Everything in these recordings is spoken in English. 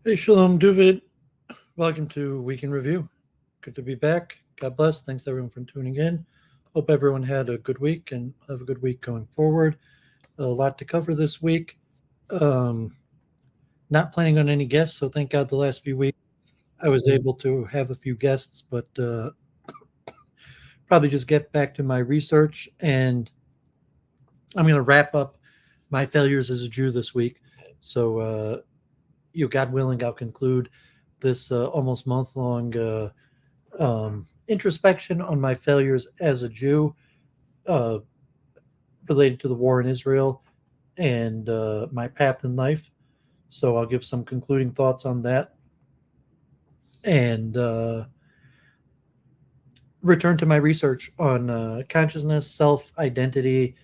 Hey, Shalom Doooovid. Welcome to Week in Review. Good to be back. God bless. Thanks everyone for tuning in. Hope everyone had a good week and have a good week going forward. A lot to cover this week. Um, Not planning on any guests, so thank God the last few weeks I was able to have a few guests, but probably just get back to my research. And I'm going to wrap up my failures as a Jew this week. So, God willing, I'll conclude this almost month long introspection on my failures as a Jew uh, related to the war in Israel and my path in life. So I'll give some concluding thoughts on that and return to my research on consciousness, self identity,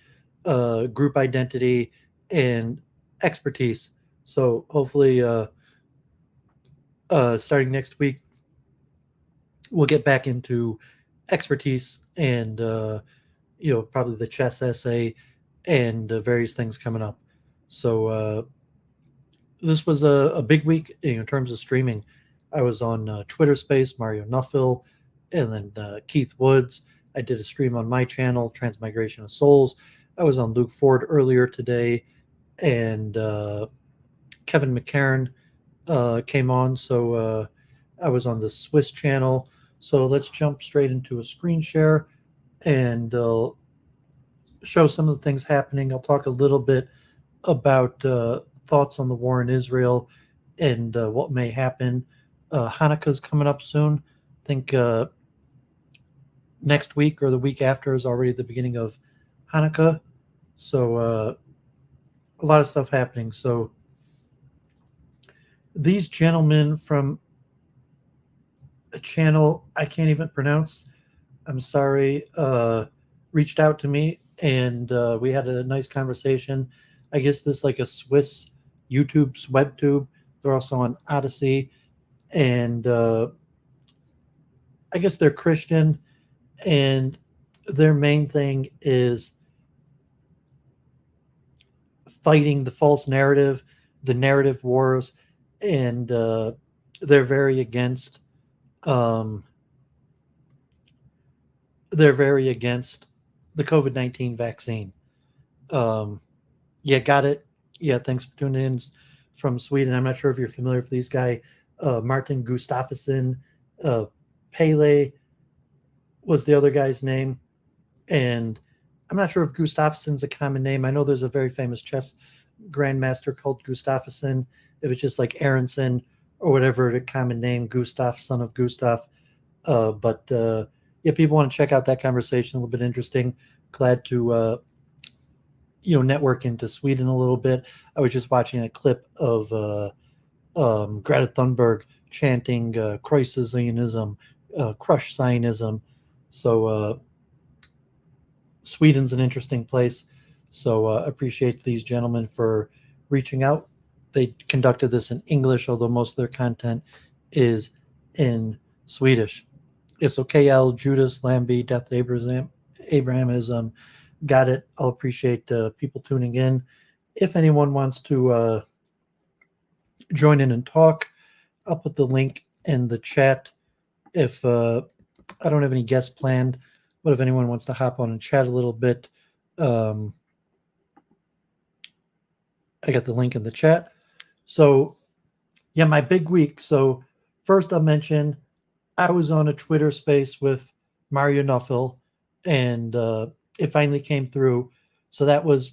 group identity, and expertise. So hopefully, starting next week, we'll get back into expertise and probably the chess essay and various things coming up. So this was a big week in terms of streaming. I was on Twitter Space, Mario Nawfal, and then Keith Woods. I did a stream on my channel, Transmigration of Souls. I was on Luke Ford earlier today, and Kevin McCairn came on. So I was on the Swiss channel. So let's jump straight into a screen share and show some of the things happening. I'll talk a little bit about thoughts on the war in Israel and what may happen. Hanukkah's coming up soon. I think next week or the week after is already the beginning of Hanukkah. So a lot of stuff happening. So these gentlemen from a channel I can't even pronounce, I'm sorry, reached out to me and we had a nice conversation. I guess this like a Swiss YouTube's WebTube. They're also on Odyssey, and I guess they're Christian, and their main thing is fighting the false narrative, the narrative wars, and they're very against. Um, they're very against the COVID-19 vaccine. Um, Yeah, got it. Yeah, thanks for tuning in from Sweden. I'm not sure if you're familiar with these guy, Martin Gustafsson, uh, Pele was the other guy's name, and I'm not sure if Gustafsson's a common name. I know there's a very famous chess grandmaster called Gustafsson. If it's just like Aronson or whatever the common name, Gustav, son of Gustav. But yeah, people want to check out that conversation. A little bit interesting. Glad to network into Sweden a little bit. I was just watching a clip of Greta Thunberg chanting "Christ Zionism, crush Zionism." So Sweden's an interesting place. So appreciate these gentlemen for reaching out. They conducted this in English, although most of their content is in Swedish. It's OKL, Judas, Lambie, Death Abrahamism. Got it. I'll appreciate people tuning in. If anyone wants to join in and talk, I'll put the link in the chat. If I don't have any guests planned, but if anyone wants to hop on and chat a little bit, um, I got the link in the chat. So, yeah, my big week. So, first I'll mention I was on a Twitter space with Mario Nawfal, and it finally came through. So, that was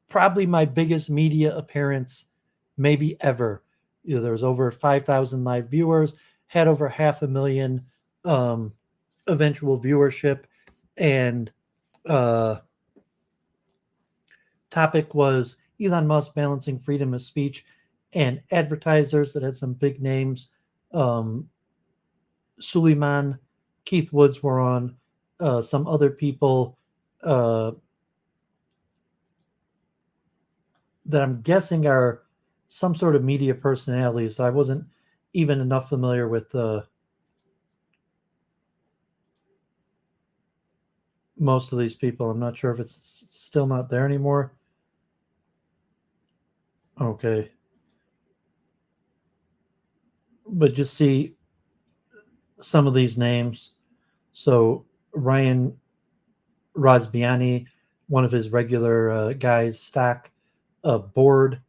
probably my biggest media appearance maybe ever. There was over 5,000 live viewers, had over 500,000 um, eventual viewership, and uh, topic was Elon Musk balancing freedom of speech and advertisers that had some big names. Um, Suleiman, Keith Woods were on, some other people uh, that I'm guessing are some sort of media personalities. So I wasn't even enough familiar with most of these people. I'm not sure if it's still not there anymore. Okay. but just see some of these names. So Ryan Rosbiani, one of his regular guys, Stock, Board,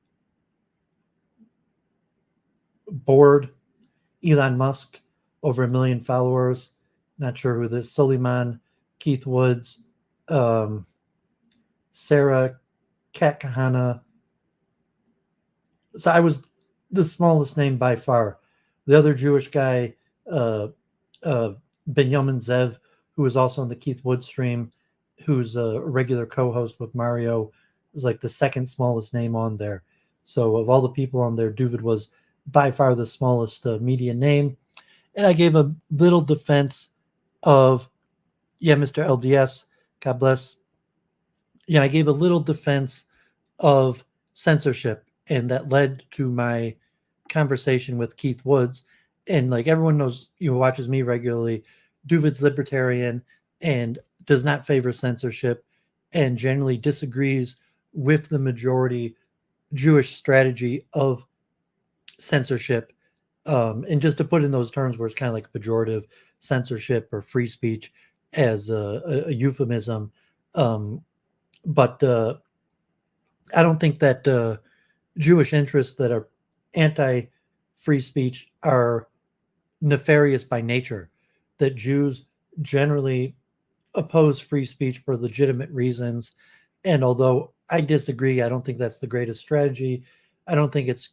Elon Musk, over 1 million followers. Not sure who this. Suleiman, Keith Woods, um, Sarah Kat Kahana. So I was the smallest name by far. The other Jewish guy, uh, Benjamin Zev, who was also on the Keith Woods stream, who's a regular co-host with Mario, was like the second smallest name on there. So of all the people on there, Doooovid was by far the smallest media name. And I gave a little defense of, yeah, Mr. LDS, God bless. Yeah, I gave a little defense of censorship, and that led to my conversation with Keith Woods. And like everyone knows, watches me regularly, Doovid's libertarian and does not favor censorship and generally disagrees with the majority Jewish strategy of censorship. And just to put in those terms where it's kind of like pejorative, censorship or free speech as a euphemism. But I don't think that Jewish interests that are anti-free speech are nefarious by nature, that Jews generally oppose free speech for legitimate reasons. And although I disagree, I don't think that's the greatest strategy. I don't think it's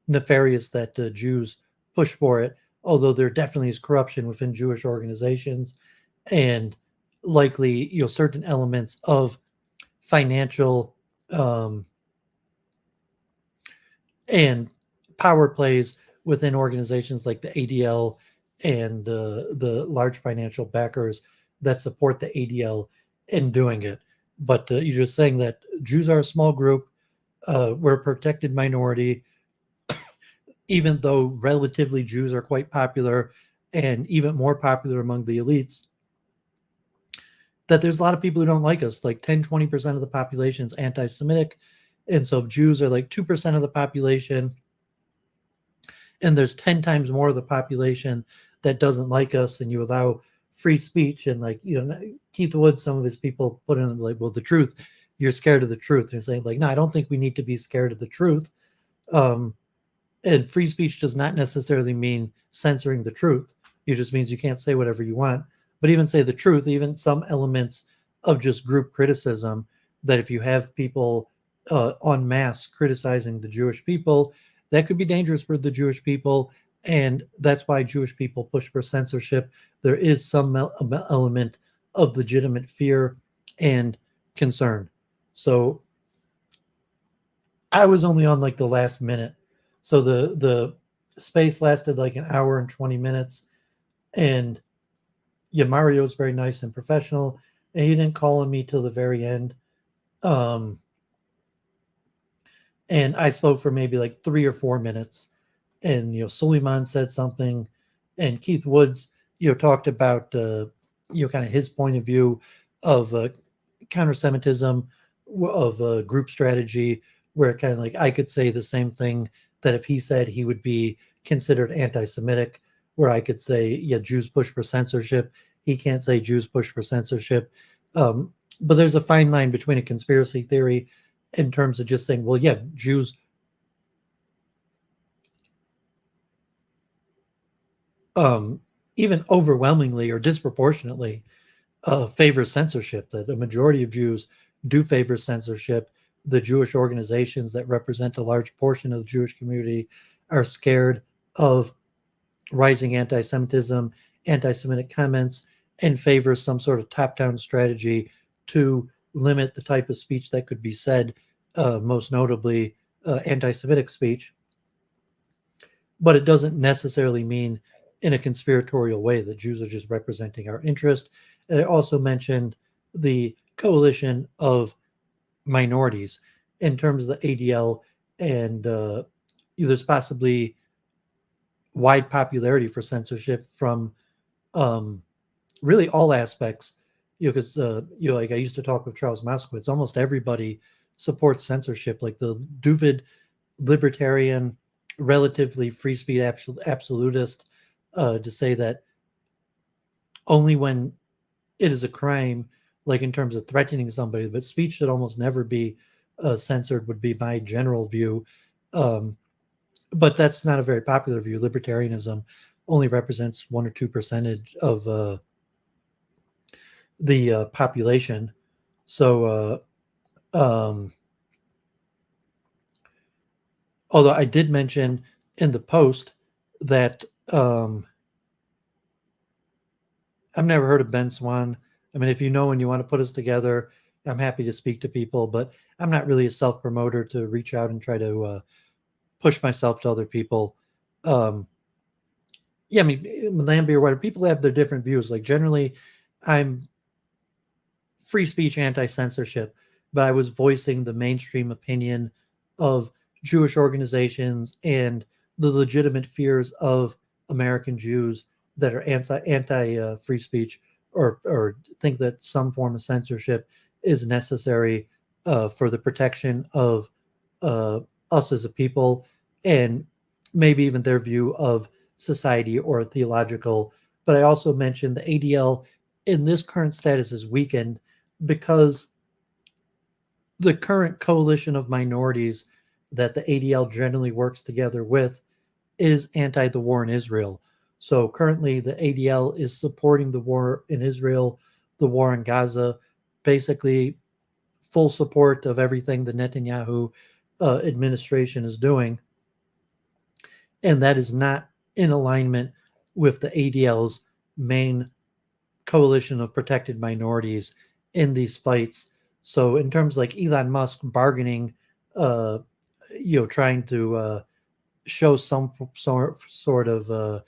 nefarious that Jews push for it, although there definitely is corruption within Jewish organizations and likely, certain elements of financial and power plays within organizations like the ADL and the large financial backers that support the ADL in doing it. But you're just saying that Jews are a small group. We're a protected minority, even though relatively Jews are quite popular and even more popular among the elites. That there's a lot of people who don't like us, like 10, 20% of the population is anti-Semitic. And so if Jews are like 2% of the population, and there's 10 times more of the population that doesn't like us, and you allow free speech, and like, Keith Wood, some of his people put in like, well, the truth, you're scared of the truth. And saying like, no, I don't think we need to be scared of the truth. And free speech does not necessarily mean censoring the truth. It just means you can't say whatever you want. But even say the truth, even some elements of just group criticism, that if you have people en masse criticizing the Jewish people, that could be dangerous for the Jewish people. And that's why Jewish people push for censorship. There is some element of legitimate fear and concern. So I was only on like the last minute. So the space lasted like an hour and 20 minutes. And yeah, Mario's very nice and professional, and he didn't call on me till the very end. And I spoke for maybe like 3 or 4 minutes, and Suleiman said something, and Keith Woods talked about kind of his point of view of counter-Semitism, of group strategy, where kind of like I could say the same thing, that if he said, he would be considered anti-Semitic, where I could say, yeah, Jews push for censorship. He can't say Jews push for censorship. But there's a fine line between a conspiracy theory in terms of just saying, well, yeah, Jews even overwhelmingly or disproportionately favor censorship, that a majority of Jews do favor censorship. The Jewish organizations that represent a large portion of the Jewish community are scared of rising anti-Semitism, anti-Semitic comments, and favor some sort of top-down strategy to limit the type of speech that could be said, most notably anti-Semitic speech. But it doesn't necessarily mean in a conspiratorial way that Jews are just representing our interest. I also mentioned the coalition of minorities in terms of the ADL, and there's possibly wide popularity for censorship from really all aspects. Because like I used to talk with Charles Moskowitz, almost everybody supports censorship. Like the Doovid libertarian relatively free speech absolutist to say that only when it is a crime, like in terms of threatening somebody, but speech should almost never be censored, would be my general view. Um, but that's not a very popular view. Libertarianism only represents 1 or 2% of the population. So, although I did mention in the post that I've never heard of Ben Swan. I mean, if you know and you want to put us together, I'm happy to speak to people, but I'm not really a self promoter to reach out and try to push myself to other people. Um, yeah, I mean, Lambie or whatever, people have their different views. Like, generally, I'm free speech, anti censorship, but I was voicing the mainstream opinion of Jewish organizations and the legitimate fears of American Jews that are anti free speech, or think that some form of censorship is necessary for the protection of uh, us as a people, and maybe even their view of society or theological. But I also mentioned the ADL in this current status is weakened because the current coalition of minorities that the ADL generally works together with is anti the war in Israel. So currently, the ADL is supporting the war in Israel, the war in Gaza, basically full support of everything the Netanyahu administration is doing. And that is not in alignment with the ADL's main coalition of protected minorities in these fights. So in terms like Elon Musk bargaining, uh, trying to show some sort of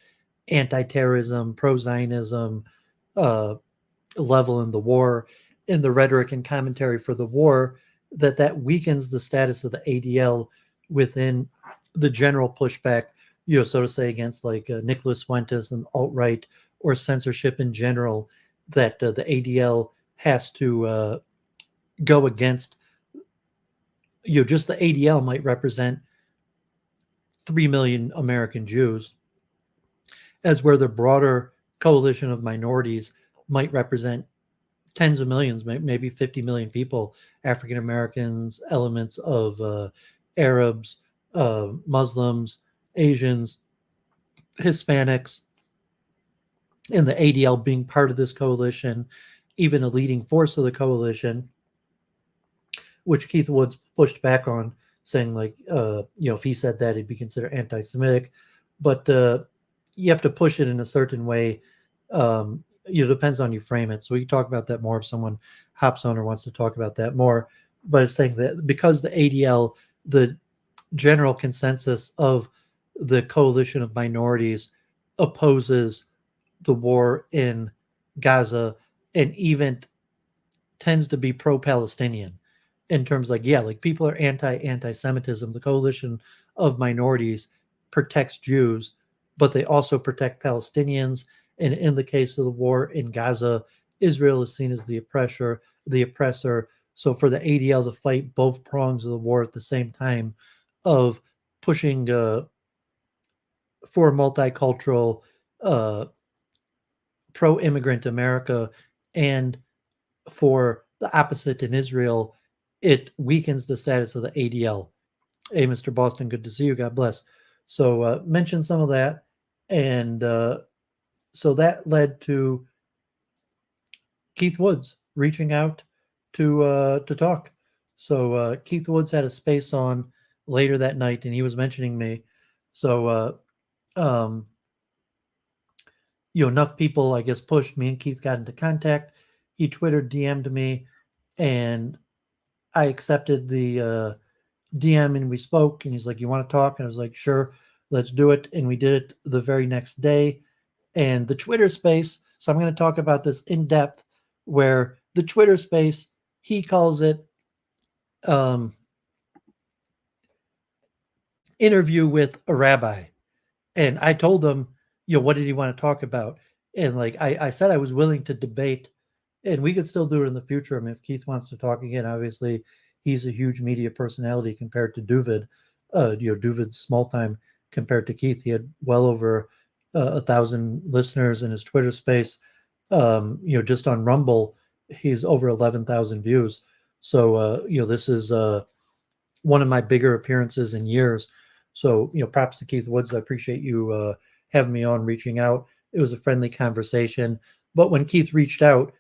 anti-terrorism, pro-Zionism uh, level in the war, in the rhetoric and commentary for the war, that weakens the status of the ADL within the general pushback, so to say, against like Nicholas Fuentes and alt-right or censorship in general, that the ADL has to go against. Just the ADL might represent 3 million American Jews, as where the broader coalition of minorities might represent tens of millions, maybe 50 million people, African Americans, elements of Arabs, Muslims, Asians, Hispanics, and the ADL being part of this coalition, even a leading force of the coalition, which Keith Woods pushed back on, saying like, if he said that, he'd be considered anti-Semitic. But you have to push it in a certain way. It depends on you frame it. So we can talk about that more if someone hops on or wants to talk about that more. But it's saying that because the ADL, the general consensus of the coalition of minorities, opposes the war in Gaza and even tends to be pro-Palestinian in terms like, yeah, like people are anti-Semitism. The coalition of minorities protects Jews, but they also protect Palestinians. And in the case of the war in Gaza, Israel is seen as the oppressor. So for the ADL to fight both prongs of the war at the same time, of pushing for multicultural, uh, pro-immigrant America, and for the opposite in Israel, it weakens the status of the ADL. Hey, Mr. Boston, good to see you. God bless. So mention some of that. And so that led to Keith Woods reaching out to talk. So Keith Woods had a space on later that night, and he was mentioning me. So um, enough people, I guess, pushed me, and Keith got into contact. He Twittered, DM'd me, and I accepted the DM, and we spoke. And he's like, "You want to talk?" And I was like, "Sure, let's do it." And we did it the very next day. And the Twitter space. So I'm going to talk about this in depth. Where the Twitter space, he calls it um, interview with a rabbi. And I told him, what did he want to talk about? And like I said, I was willing to debate, and we could still do it in the future. I mean, if Keith wants to talk again, obviously he's a huge media personality compared to Doovid. Doovid's small time compared to Keith. He had well over 1,000 listeners in his Twitter space. Just on Rumble, he's over 11,000 views. So, this is one of my bigger appearances in years. So, props to Keith Woods. I appreciate you having me on, reaching out. It was a friendly conversation. But when Keith reached out,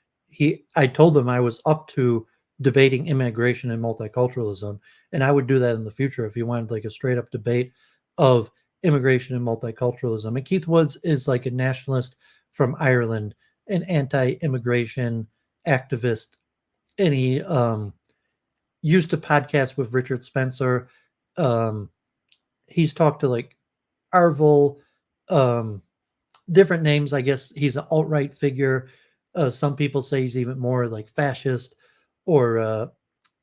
I told him I was up to debating immigration and multiculturalism, and I would do that in the future if he wanted like a straight up debate of immigration and multiculturalism. And Keith Woods is like a nationalist from Ireland, an anti-immigration activist, and he used to podcast with Richard Spencer. Um, he's talked to like Arvel, um, different names. I guess he's an alt-right figure. Some people say he's even more like fascist or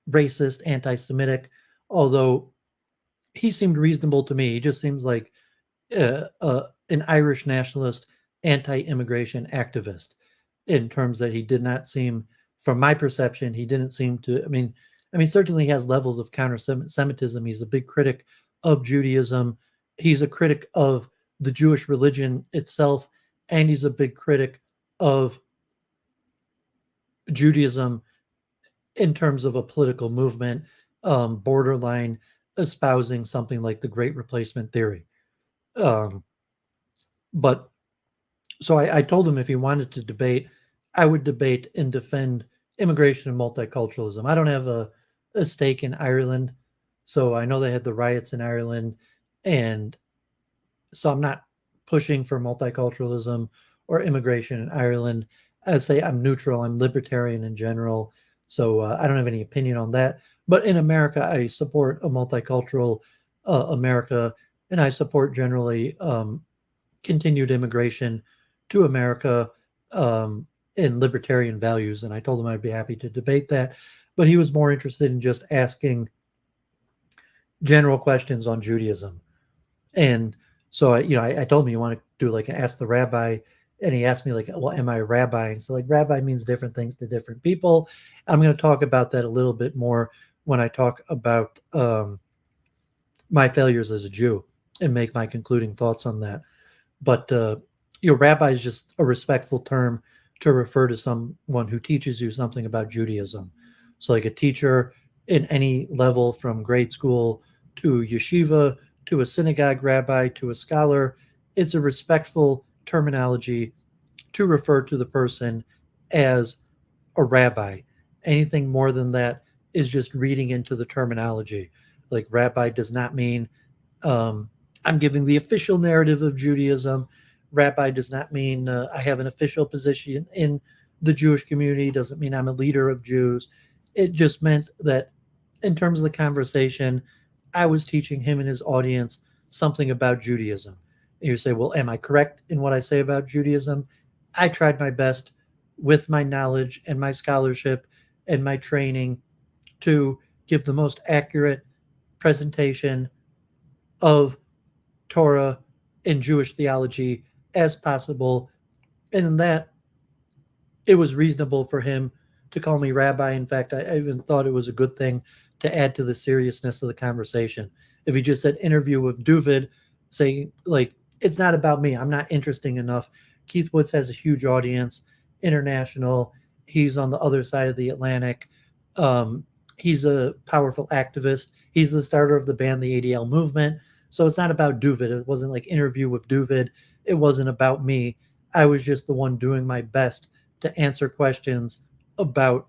racist, anti-Semitic, although he seemed reasonable to me. He just seems like an Irish nationalist, anti-immigration activist in terms that he did not seem, from my perception, he didn't seem to, certainly he has levels of counter-Semitism. He's a big critic of Judaism. He's a critic of the Jewish religion itself, and he's a big critic of Judaism in terms of a political movement, borderline espousing something like the Great Replacement theory. Um, but so I told him if he wanted to debate, I would debate and defend immigration and multiculturalism. I don't have a stake in Ireland, so I know they had the riots in Ireland, and so I'm not pushing for multiculturalism or immigration in Ireland. I say I'm neutral. I'm libertarian in general, so I don't have any opinion on that. But in America, I support a multicultural America, and I support generally continued immigration to America in libertarian values. And I told him I'd be happy to debate that, but he was more interested in just asking general questions on Judaism. And so I told him, you want to do like an Ask the Rabbi, and he asked me like, well, am I a rabbi? And so like rabbi means different things to different people. I'm going to talk about that a little bit more when I talk about my failures as a Jew and make my concluding thoughts on that. But rabbi is just a respectful term to refer to someone who teaches you something about Judaism. So like a teacher in any level from grade school to yeshiva to a synagogue rabbi to a scholar, it's a respectful terminology to refer to the person as a rabbi. Anything more than that is just reading into the terminology. Like rabbi does not mean I'm giving the official narrative of Judaism. Rabbi does not mean I have an official position in the Jewish community, doesn't mean I'm a leader of Jews. It just meant that in terms of the conversation, I was teaching him and his audience something about Judaism. And you say, well, am I correct in what I say about Judaism? I tried my best with my knowledge and my scholarship and my training to give the most accurate presentation of Torah and Jewish theology as possible. And in that, it was reasonable for him to call me rabbi. In fact, I even thought it was a good thing to add to the seriousness of the conversation. If he just said interview with Doooovid, saying like, it's not about me, I'm not interesting enough. Keith Woods has a huge audience, international. He's on the other side of the Atlantic. He's a powerful activist. He's the starter of the band, the ADL movement. So it's not about Doooovid. It wasn't like interview with Doooovid. It wasn't about me. I was just the one doing my best to answer questions about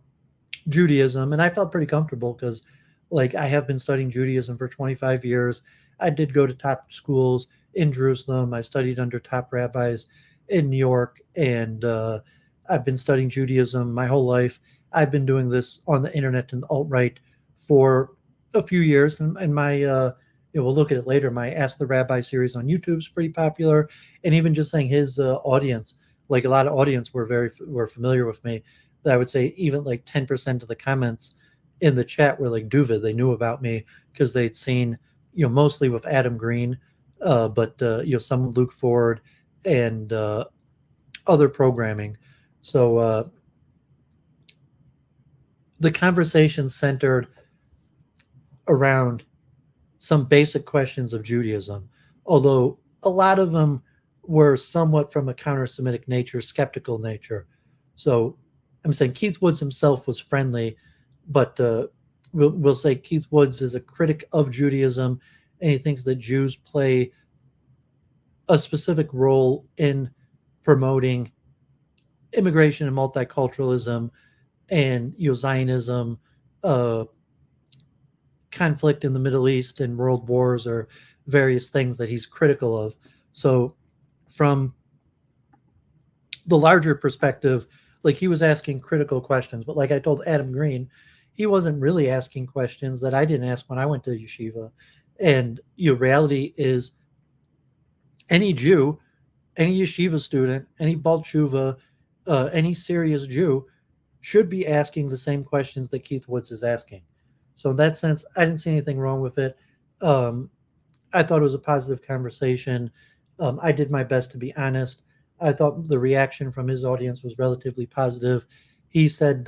Judaism. And I felt pretty comfortable because like I have been studying Judaism for 25 years. I did go to top schools in Jerusalem. I studied under top rabbis in New York. And I've been studying Judaism my whole life. I've been doing this on the internet and alt-right for a few years. And my we'll look at it later. My Ask the Rabbi series on YouTube is pretty popular. And even just saying his audience, like a lot of audience were familiar with me. I would say even like 10% of the comments in the chat were like Doooovid. They knew about me because they'd seen, mostly with Adam Green, but some Luke Ford and other programming. So the conversation centered around some basic questions of Judaism. although a lot of them were somewhat from a counter-Semitic nature, skeptical nature. So I'm saying Keith Woods himself was friendly, but we'll say Keith Woods is a critic of Judaism, and he thinks that Jews play a specific role in promoting immigration and multiculturalism and Zionism, uh, conflict in the Middle East and world wars or various things that he's critical of. So from the larger perspective, like he was asking critical questions, but like I told Adam Green, he wasn't really asking questions that I didn't ask when I went to yeshiva. And reality is any Jew, any yeshiva student, any Bal Tshuva, any serious Jew should be asking the same questions that Keith Woods is asking. So in that sense, I didn't see anything wrong with it. Um, I thought it was a positive conversation. I did my best to be honest. I thought the reaction from his audience was relatively positive. He said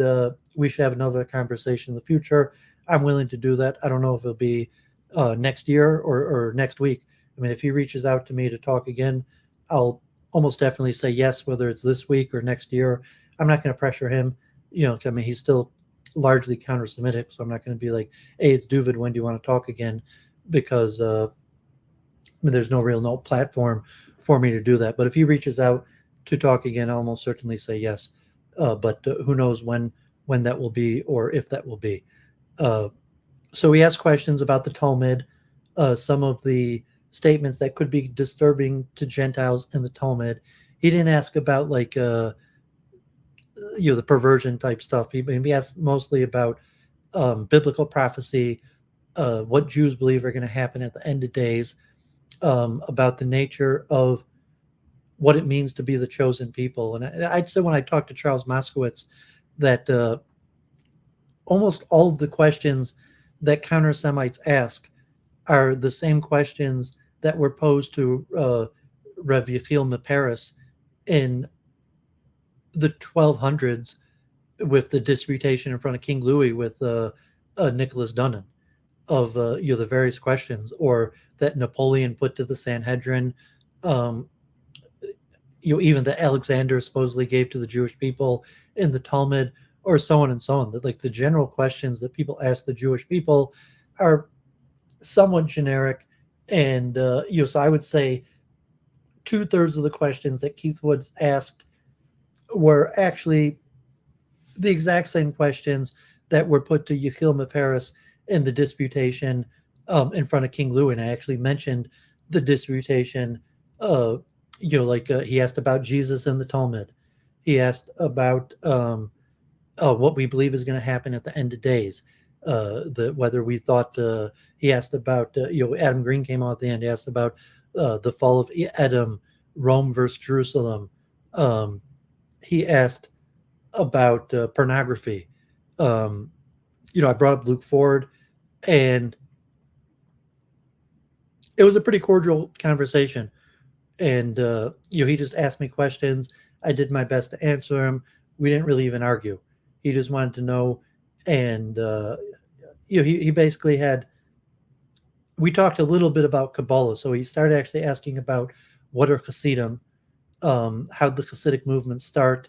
we should have another conversation in the future. I'm willing to do that. I don't know if it'll be next year or next week. I mean, if he reaches out to me to talk again, I'll almost definitely say yes, whether it's this week or next year. I'm not going to pressure him. I mean, he's still largely counter-Semitic, so I'm not going to be like, hey, it's Doooovid, when do you want to talk again? Because I mean, there's no platform for me to do that. But if he reaches out to talk again, I'll almost certainly say yes. But who knows when that will be or if that will be. Uh, so he asked questions about the Talmud, some of the statements that could be disturbing to Gentiles in the Talmud. He didn't ask about like the perversion type stuff. He asked mostly about biblical prophecy, what Jews believe are going to happen at the end of days, about the nature of what it means to be the chosen people. And I'd say when I talked to Charles Moskowitz that almost all of the questions that counter Semites ask are the same questions that were posed to Rev Yechiel Meparis in the 1200s with the disputation in front of King Louis with Nicholas Dunnan of the various questions, or that Napoleon put to the Sanhedrin, um, even that Alexander supposedly gave to the Jewish people in the Talmud, or so on and so on. That like the general questions that people ask the Jewish people are somewhat generic, and so I would say 2/3 of the questions that Keith Woods asked were actually the exact same questions that were put to Yechiel Meparis in the disputation in front of King Louis. And I actually mentioned the disputation. He asked about Jesus in the Talmud. He asked about what we believe is going to happen at the end of days. Whether we thought he asked about Adam Green came out at the end. He asked about the fall of Edom, Rome versus Jerusalem. He asked about pornography. I brought up Luke Ford, and it was a pretty cordial conversation. And he just asked me questions. I did my best to answer him. We didn't really even argue. He just wanted to know, and he basically had. We talked a little bit about Kabbalah, so he started actually asking about what are Hasidim, how the Hasidic movement start,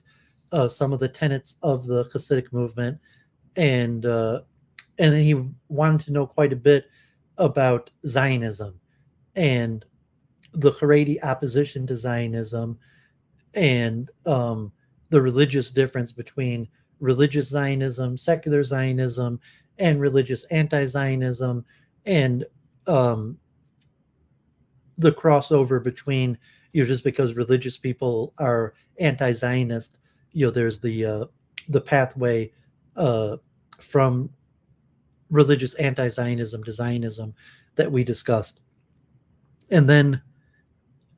some of the tenets of the Hasidic movement, and then he wanted to know quite a bit about Zionism and the Haredi opposition to Zionism, and the religious difference between religious Zionism, secular Zionism, and religious anti-Zionism, and um, the crossover between just because religious people are anti-Zionist, there's the pathway from religious anti-Zionism to Zionism that we discussed. And then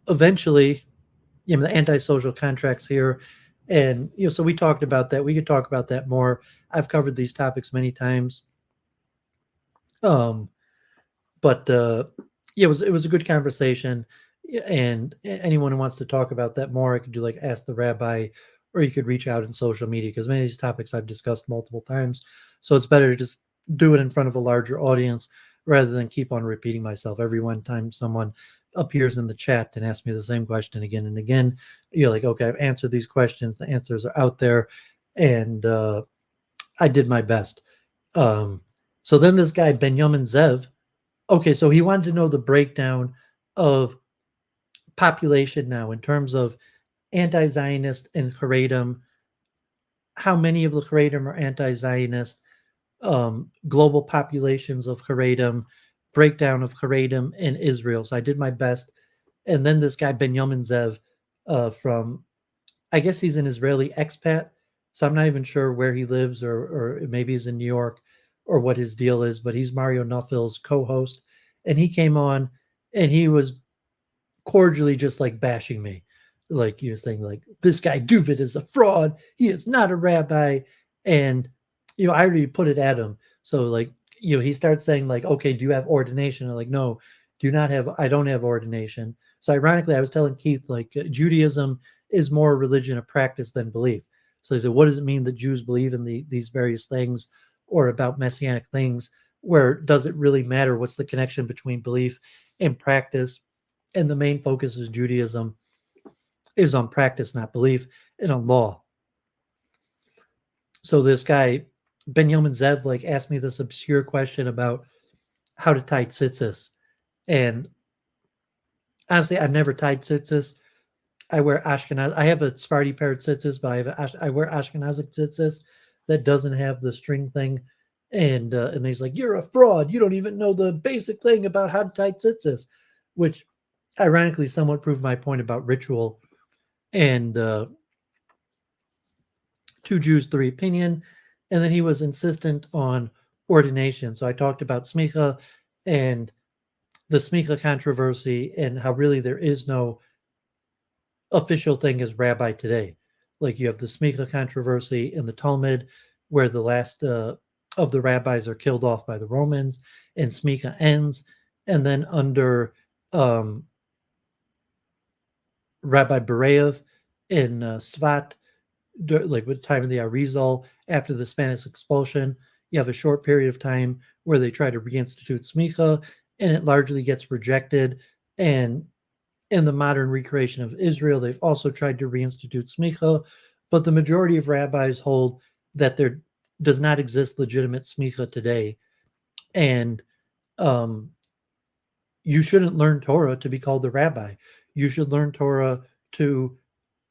eventually, the antisocial contracts here. And, so we talked about that. We could talk about that more. I've covered these topics many times. Um, but it was a good conversation. And anyone who wants to talk about that more, I could do like Ask the Rabbi, or you could reach out in social media, because many of these topics I've discussed multiple times. So it's better to just do it in front of a larger audience rather than keep on repeating myself every one time someone appears in the chat and asks me the same question again and again. You're like, okay, I've answered these questions. The answers are out there, and I did my best. So then this guy Benjamin Zev, okay, so he wanted to know the breakdown of population now in terms of anti-Zionist and Haredim. How many of the Haredim are anti-Zionist? Global populations of Haredim, breakdown of Haredim in Israel. So I did my best. And then this guy Benjamin Zev from, I guess he's an Israeli expat. So I'm not even sure where he lives, or maybe he's in New York, or what his deal is. But he's Mario Nawfal's co-host, and he came on, and he was cordially just like bashing me, like he was saying like, this guy Doooovid is a fraud, he is not a rabbi. And I already put it at him. So like, he starts saying like, okay, do you have ordination? I'm like, no, I don't have ordination. So ironically, I was telling Keith like, Judaism is more religion of practice than belief. So he said, what does it mean that Jews believe in these various things, or about messianic things? Where does it really matter? What's the connection between belief and practice? And the main focus is Judaism is on practice, not belief, and on law. So this guy, Benjamin Zev, like asked me this obscure question about how to tie tzitzis. And honestly, I've never tied tzitzis. I wear Ashkenaz. I have a Sephardi pair of tzitzis, but I wear Ashkenazic tzitzis that doesn't have the string thing. And he's like, you're a fraud. You don't even know the basic thing about how to tie tzitzis, which ironically somewhat proved my point about ritual and two Jews, three opinion. And then he was insistent on ordination. So I talked about smicha and the smicha controversy, and how really there is no official thing as rabbi today. Like you have the smicha controversy in the Talmud, where the last of the rabbis are killed off by the Romans, and smicha ends. And then under Rabbi Bereyev in Svat, like with the time of the Arizal, after the Spanish expulsion, you have a short period of time where they try to reinstitute smicha, and it largely gets rejected. And in the modern recreation of Israel, they've also tried to reinstitute smicha, but the majority of rabbis hold that there does not exist legitimate smicha today. And you shouldn't learn Torah to be called a rabbi. You should learn Torah to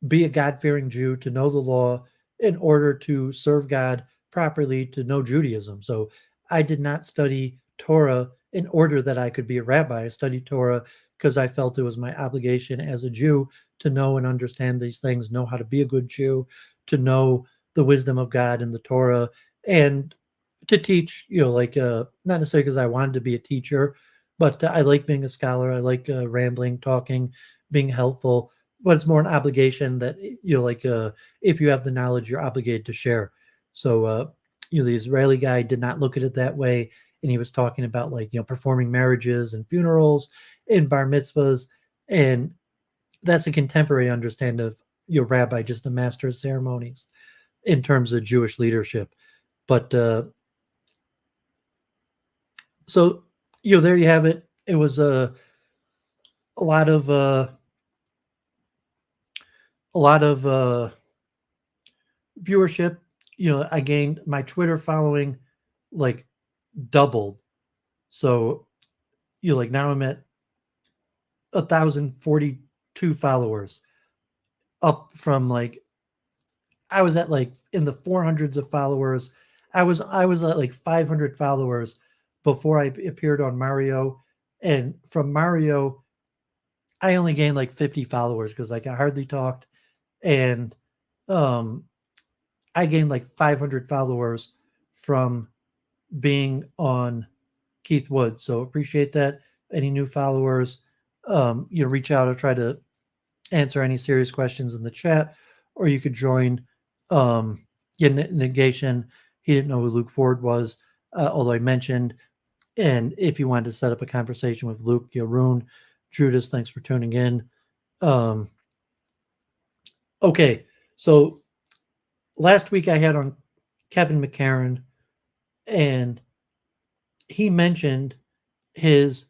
be a God-fearing Jew, to know the law in order to serve God properly, to know Judaism. So I did not study Torah in order that I could be a rabbi. I studied Torah because I felt it was my obligation as a Jew to know and understand these things, know how to be a good Jew, to know the wisdom of God in the Torah, and to teach, like not necessarily because I wanted to be a teacher, but I like being a scholar. I like rambling, talking, being helpful. But it's more an obligation that, like if you have the knowledge, you're obligated to share. So, the Israeli guy did not look at it that way. And he was talking about like, performing marriages and funerals and bar mitzvahs. And that's a contemporary understanding of your rabbi, just a master of ceremonies in terms of Jewish leadership. But so, there you have it. It was a lot of viewership. I gained my Twitter following like doubled. So, like now I'm at 1,042 followers, up from like I was at like in the 400s of followers. I was at like 500 followers before I appeared on Mario, and from Mario, I only gained like 50 followers because like I hardly talked, and I gained like 500 followers from being on Keith Wood. So appreciate that. Any new followers, reach out. I'll try to answer any serious questions in the chat, or you could join Negation. He didn't know who Luke Ford was, although I mentioned. And if you wanted to set up a conversation with Luke, Yaroon, Judas, thanks for tuning in. Okay, so last week I had on Kevin McCairn, and he mentioned his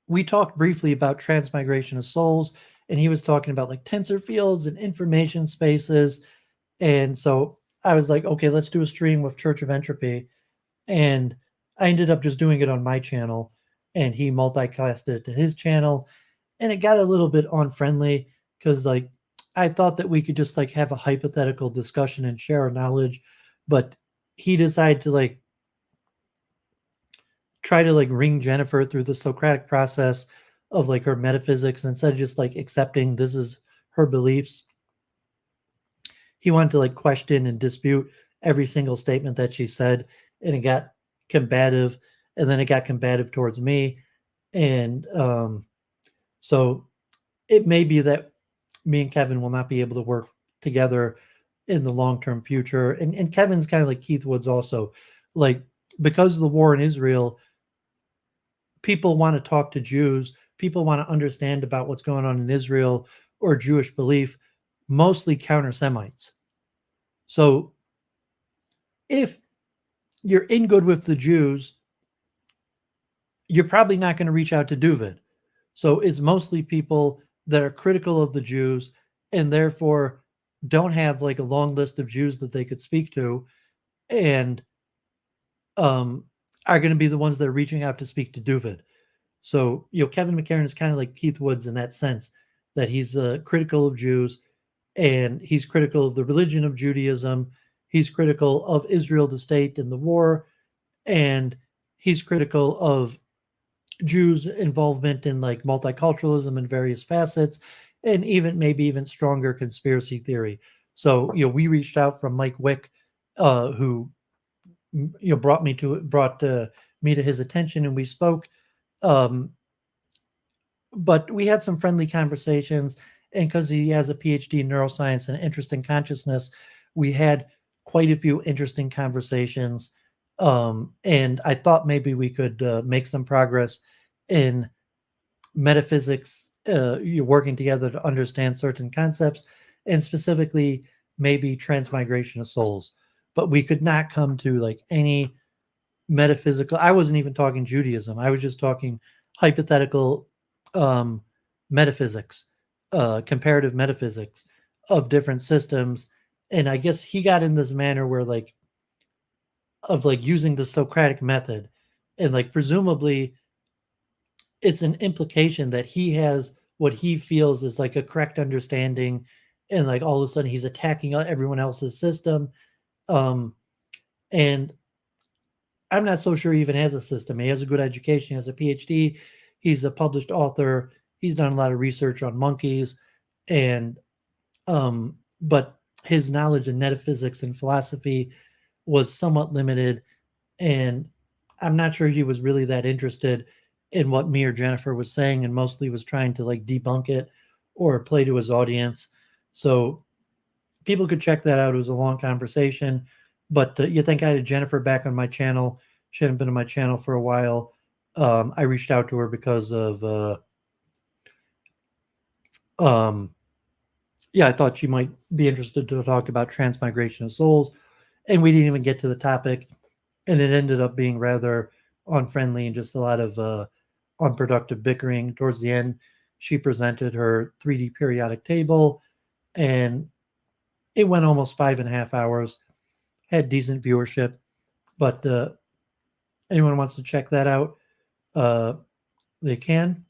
we talked briefly about transmigration of souls, and he was talking about like tensor fields and information spaces. And so I was like, okay, let's do a stream with Church of Entropy. And I ended up just doing it on my channel, and he multicast it to his channel. And it got a little bit unfriendly because like I thought that we could just like have a hypothetical discussion and share our knowledge, but he decided to like try to like ring Jennifer through the Socratic process of like her metaphysics instead of just like accepting this is her beliefs. He wanted to like question and dispute every single statement that she said, and it got combative, and then it got combative towards me. And so it may be that me and Kevin will not be able to work together in the long-term future. And Kevin's kind of like Keith Woods also. Like, because of the war in Israel, people want to talk to Jews, people want to understand about what's going on in Israel or Jewish belief, mostly counter Semites. So if you're in good with the Jews, you're probably not going to reach out to Doooovid. So it's mostly people that are critical of the Jews and therefore don't have like a long list of Jews that they could speak to, and are going to be the ones that are reaching out to speak to Doooovid. So, Kevin McCairn is kind of like Keith Woods in that sense, that he's critical of Jews, and he's critical of the religion of Judaism. He's critical of Israel, the state, and the war, and he's critical of Jews' involvement in like multiculturalism and various facets, and even maybe even stronger conspiracy theory. So, we reached out from Mike Wick, who brought me to his attention, and we spoke. Um, but we had some friendly conversations, and because he has a PhD in neuroscience and interest in consciousness, we had quite a few interesting conversations. And I thought maybe we could make some progress in metaphysics, you're working together to understand certain concepts, and specifically maybe transmigration of souls. But we could not come to like any metaphysical. I wasn't even talking Judaism. I was just talking hypothetical um, metaphysics, comparative metaphysics of different systems. And I guess he got in this manner where like of like using the Socratic method, and like presumably it's an implication that he has what he feels is like a correct understanding, and like all of a sudden he's attacking everyone else's system. um and I'm not so sure he even has a system. He has a good education, he has a PhD, he's a published author, he's done a lot of research on monkeys, and but his knowledge in metaphysics and philosophy was somewhat limited, and I'm not sure he was really that interested in what me or Jennifer was saying, and mostly was trying to like debunk it or play to his audience. So people could check that out. It was a long conversation, but you think I had Jennifer back on my channel? She hadn't been on my channel for a while. I reached out to her because of um, yeah, I thought she might be interested to talk about transmigration of souls, and we didn't even get to the topic, and it ended up being rather unfriendly and just a lot of unproductive bickering. Towards the end, she presented her 3D periodic table, and it went almost 5.5 hours. Had decent viewership, but anyone wants to check that out, uh, they can.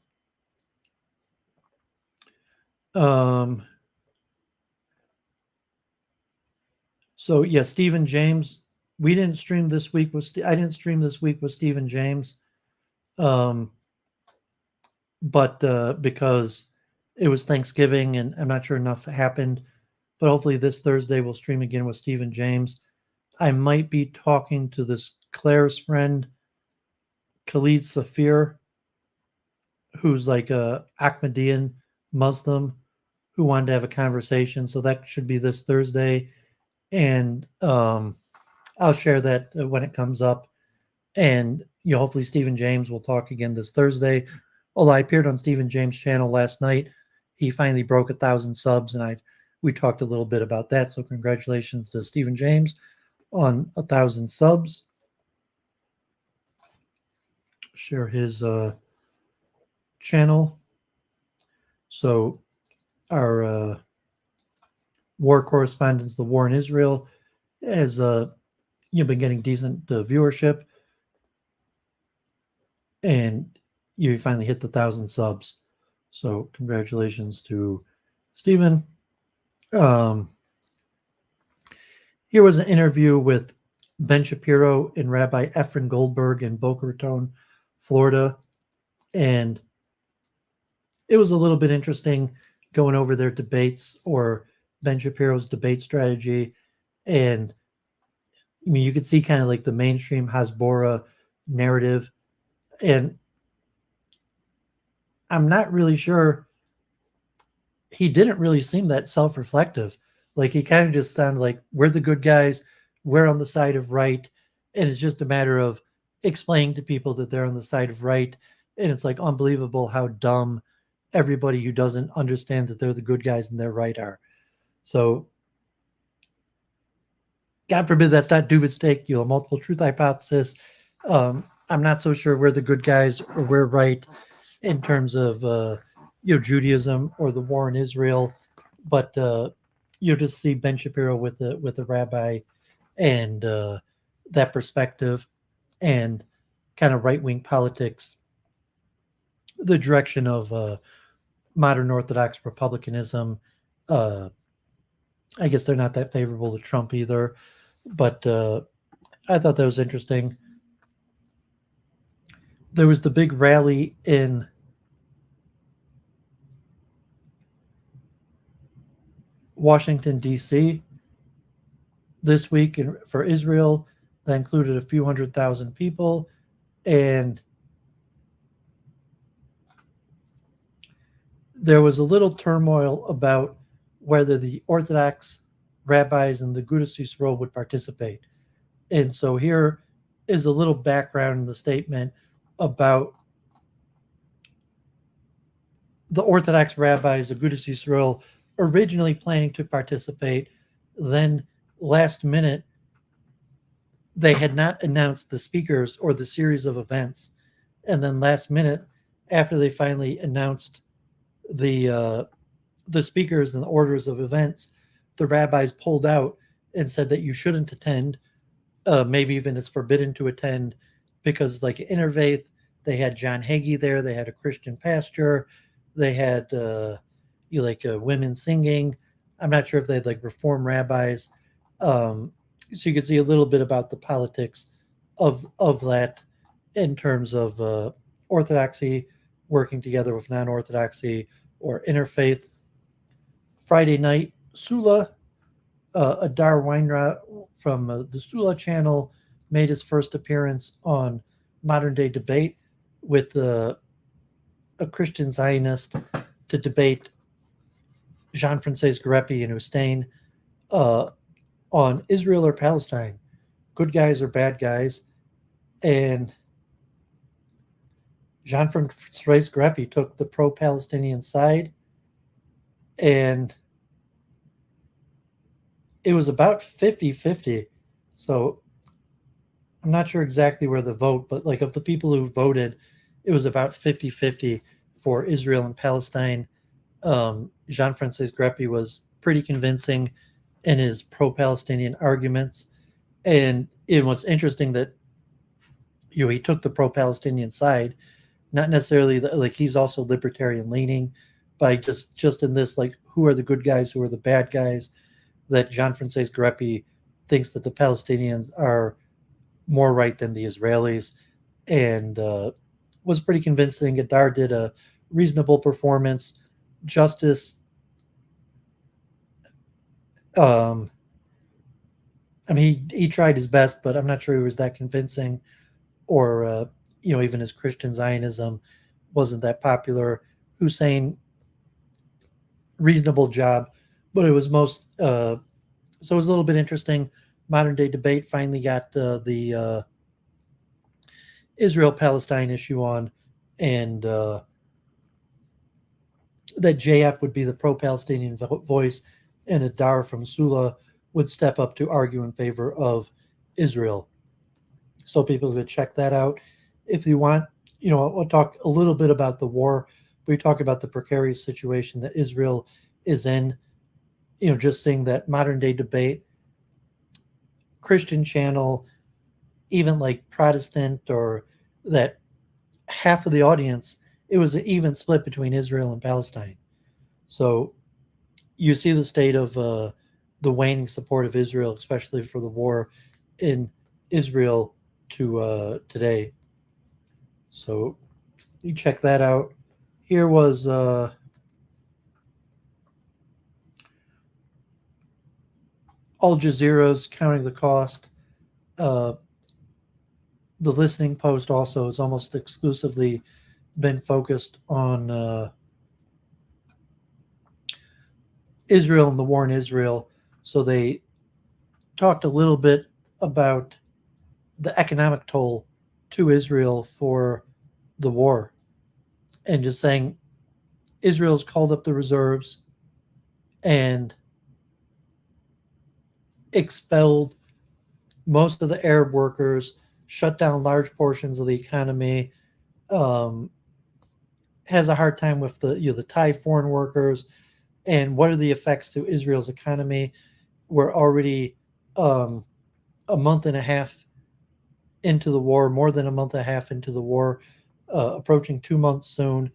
Um, so yeah, Stephen James. We didn't stream this week with. I didn't stream this week with Stephen James, um, but because it was Thanksgiving and I'm not sure enough happened. But hopefully this Thursday we'll stream again with Stephen James. I might be talking to this Claire's friend, Khalid Safir, who's like a Ahmadiyyan Muslim who wanted to have a conversation. So that should be this Thursday, and I'll share that when it comes up. And hopefully Stephen James will talk again this Thursday. Although I appeared on Stephen James' channel last night, he finally broke 1,000 subs, and we talked a little bit about that. So congratulations to Stephen James on 1,000 subs. share his channel. So our war correspondents, the war in Israel, has you've been getting decent viewership, and you finally hit the 1,000 subs. So congratulations to Stephen. Here was an interview with Ben Shapiro and Rabbi Efren Goldberg in Boca Raton, Florida, and it was a little bit interesting going over their debates or Ben Shapiro's debate strategy. And I mean, you could see kind of like the mainstream Hasbora narrative. And I'm not really sure. He didn't really seem that self-reflective. Like he kind of just sounded like we're the good guys, we're on the side of right, and it's just a matter of explaining to people that they're on the side of right. And it's like unbelievable how dumb everybody who doesn't understand that they're the good guys and they're right are. So God forbid that's not Doooovid's take, multiple truth hypothesis. I'm not so sure we're the good guys or we're right in terms of Judaism or the war in Israel, but you'll just see Ben Shapiro with the rabbi and that perspective and kind of right wing politics, the direction of modern Orthodox republicanism. I guess they're not that favorable to Trump either, but I thought that was interesting. There was the big rally in Washington, D.C. this week for Israel that included a few 100,000 people. And there was a little turmoil about whether the Orthodox rabbis in the Judas Fly would participate. And so here is a little background in the statement about the Orthodox rabbis of Judas Fly originally planning to participate. Then last minute, they had not announced the speakers or the series of events. And then last minute, after they finally announced the speakers and the orders of events, the rabbis pulled out and said that you shouldn't attend. Maybe even it's forbidden to attend because, like Interfaith, they had John Hagee there. They had a Christian pastor. They had women singing. I'm not sure if they had like Reform rabbis. So you could see a little bit about the politics of that in terms of Orthodoxy working together with non-Orthodoxy or interfaith. Friday night, Sula, Adar Weinrot from the Sula channel made his first appearance on Modern Day Debate with a Christian Zionist to debate Jean-Francois Garepi and Hussein on Israel or Palestine, good guys or bad guys. And Jean-Francois Garepi took the pro-Palestinian side, and it was about 50-50. So I'm not sure exactly where the vote, but like of the people who voted, it was about 50-50 for Israel and Palestine. Jean-Francois Garepi was pretty convincing in his pro-Palestinian arguments. And what's interesting that he took the pro-Palestinian side, not necessarily like he's also libertarian leaning, by just in this like who are the good guys, who are the bad guys, that Jean-Francois Garepi thinks that the Palestinians are more right than the Israelis, and was pretty convincing. Adar did a reasonable performance. Justice, I mean, he tried his best, but I'm not sure he was that convincing, or even his Christian Zionism wasn't that popular. Hussein, reasonable job, but it was most so it was a little bit interesting. Modern Day Debate finally got the Israel-Palestine issue on, and that JF would be the pro-Palestinian voice, and Adar from Sula would step up to argue in favor of Israel. So people could check that out if you want. I'll talk a little bit about the war. We talk about the precarious situation that Israel is in. Just seeing that modern day debate, Christian channel, even like Protestant, or that half of the audience, it was an even split between Israel and Palestine. So you see the state of the waning support of Israel, especially for the war in Israel to today. So you check that out. Here was Al Jazeera's counting the cost. Uh, the listening post also has almost exclusively been focused on Israel and the war in Israel. So they talked a little bit about the economic toll to Israel for the war, and just saying Israel's called up the reserves and expelled most of the Arab workers, shut down large portions of the economy, um, has a hard time with the Thai foreign workers. And what are the effects to Israel's economy? We're already um, a month and a half into the war, more than a month and a half into the war, approaching 2 months soon.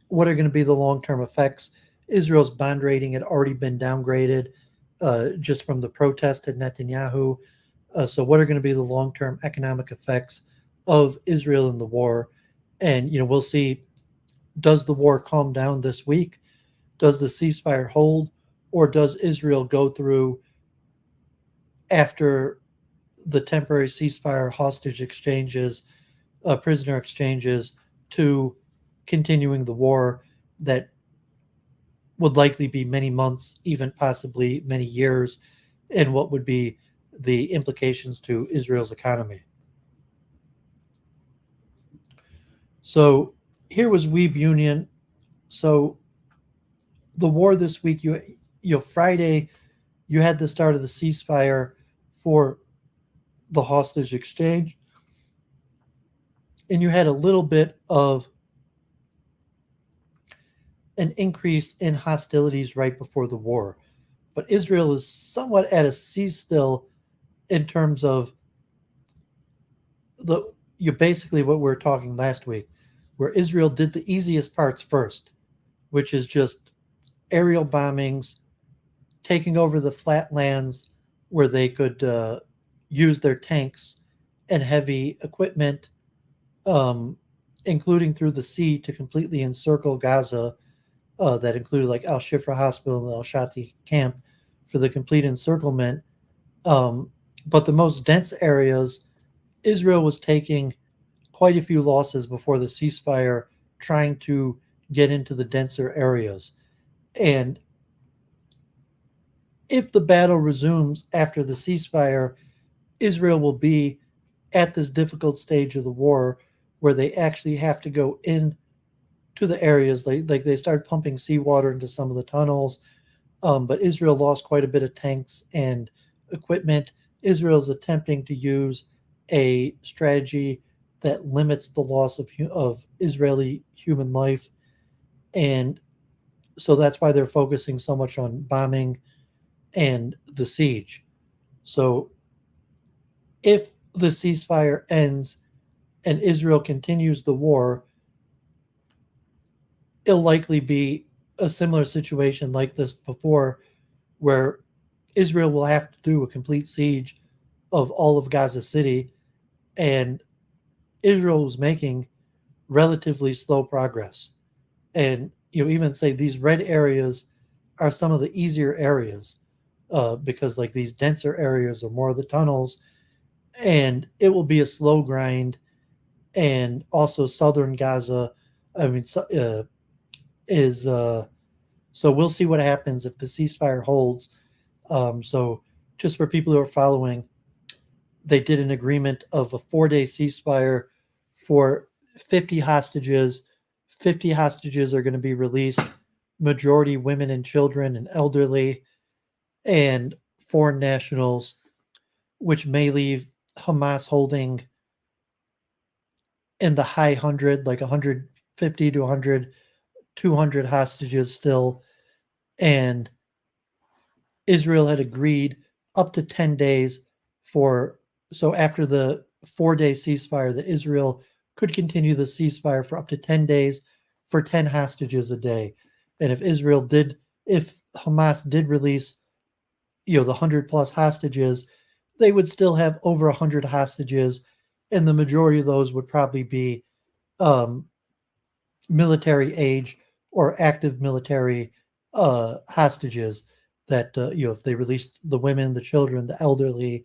What are going to be the long term effects? Israel's bond rating had already been downgraded just from the protest at Netanyahu. So, what are going to be the long term economic effects of Israel in the war? And, we'll see, does the war calm down this week? Does the ceasefire hold? Or does Israel go through, after the temporary ceasefire, hostage exchanges, prisoner exchanges, to continuing the war that would likely be many months, even possibly many years, and what would be the implications to Israel's economy? So here was Weeb Union. So the war this week, Friday, you had the start of the ceasefire for the hostage exchange, and you had a little bit of an increase in hostilities right before the war. But Israel is somewhat at a cease still in terms of the you basically what we were talking last week, where Israel did the easiest parts first, which is just aerial bombings, taking over the flatlands where they could use their tanks and heavy equipment, um, including through the sea to completely encircle Gaza. That included like Al Shifra Hospital and Al Shati camp for the complete encirclement. Um, but the most dense areas, Israel was taking quite a few losses before the ceasefire, trying to get into the denser areas. And if the battle resumes after the ceasefire, Israel will be at this difficult stage of the war where they actually have to go in to the areas. Like they started pumping seawater into some of the tunnels. But Israel lost quite a bit of tanks and equipment. Israel's attempting to use a strategy that limits the loss of Israeli human life. And so that's why they're focusing so much on bombing and the siege. So if the ceasefire ends and Israel continues the war, it'll likely be a similar situation like this before, where Israel will have to do a complete siege of all of Gaza City, and Israel was making relatively slow progress. And even say these red areas are some of the easier areas, because like these denser areas are more of the tunnels, and it will be a slow grind. And also southern Gaza, I mean, is so we'll see what happens if the ceasefire holds. So just for people who are following, they did an agreement of a 4-day ceasefire for 50 hostages. 50 hostages are going to be released, majority women and children and elderly and foreign nationals, which may leave Hamas holding in the high hundred, like 150 to 100, 200 hostages still. And Israel had agreed up to 10 days for, so after the 4-day ceasefire, that Israel could continue the ceasefire for up to 10 days for 10 hostages a day. And if Hamas did release, the 100 plus hostages, they would still have over 100 hostages. And the majority of those would probably be um, military age or active military hostages that if they released the women, the children, the elderly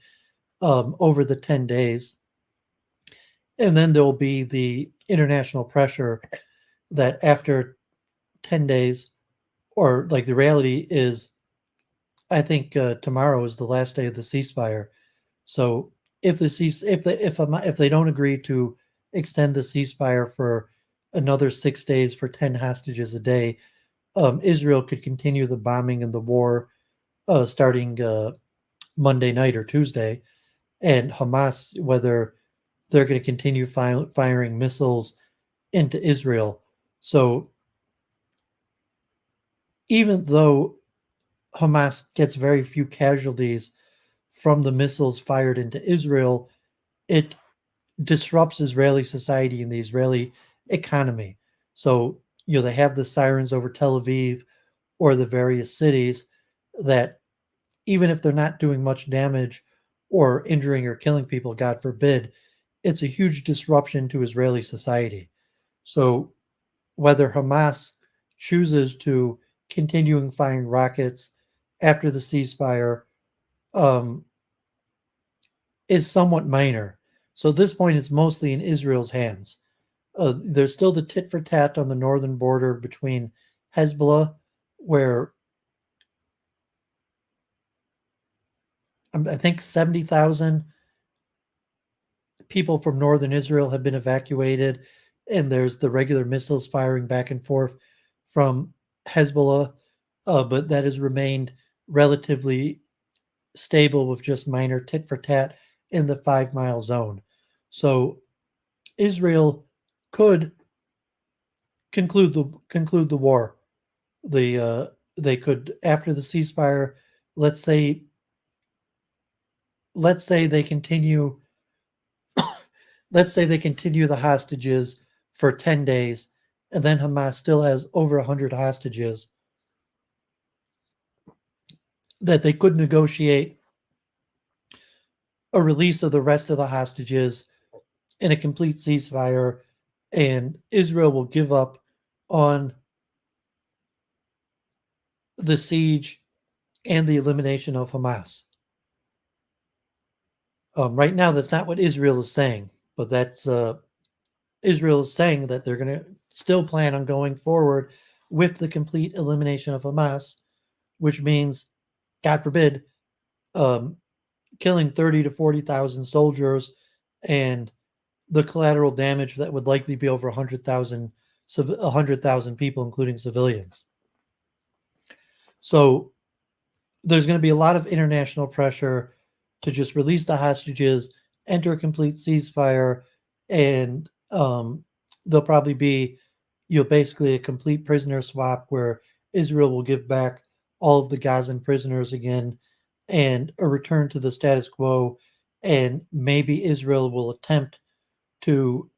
over the 10 days. And then there'll be the international pressure that after 10 days, or like the reality is, I think tomorrow is the last day of the ceasefire. So if the cease if they don't agree to extend the ceasefire for another 6 days for 10 hostages a day, Israel could continue the bombing and the war starting Monday night or Tuesday, and Hamas, whether they're going to continue firing missiles into Israel. So even though Hamas gets very few casualties from the missiles fired into Israel, it disrupts Israeli society and the Israeli economy. So, they have the sirens over Tel Aviv or the various cities that, even if they're not doing much damage or injuring or killing people, God forbid, it's a huge disruption to Israeli society. So, whether Hamas chooses to continuing firing rockets after the ceasefire um, is somewhat minor. So at this point, it's mostly in Israel's hands. There's still the tit for tat on the northern border between Hezbollah, where I think 70,000 people from northern Israel have been evacuated, and there's the regular missiles firing back and forth from Hezbollah, but that has remained relatively stable with just minor tit for tat in the 5 mile zone. So Israel could conclude the war. They could, after the ceasefire. Let's say let's say they continue. Let's say they continue the hostages for 10 days, and then Hamas still has over 100 hostages that they could negotiate a release of the rest of the hostages in a complete ceasefire, and Israel will give up on the siege and the elimination of Hamas. Right now, that's not what Israel is saying, but that's Israel is saying that they're going to still plan on going forward with the complete elimination of Hamas, which means, God forbid, um, killing 30 to 40,000 soldiers and the collateral damage that would likely be over 100,000 people, including civilians. So there's going to be a lot of international pressure to just release the hostages, enter a complete ceasefire, and there'll probably be, basically a complete prisoner swap where Israel will give back all of the Gazan prisoners again, and a return to the status quo. And maybe Israel will attempt to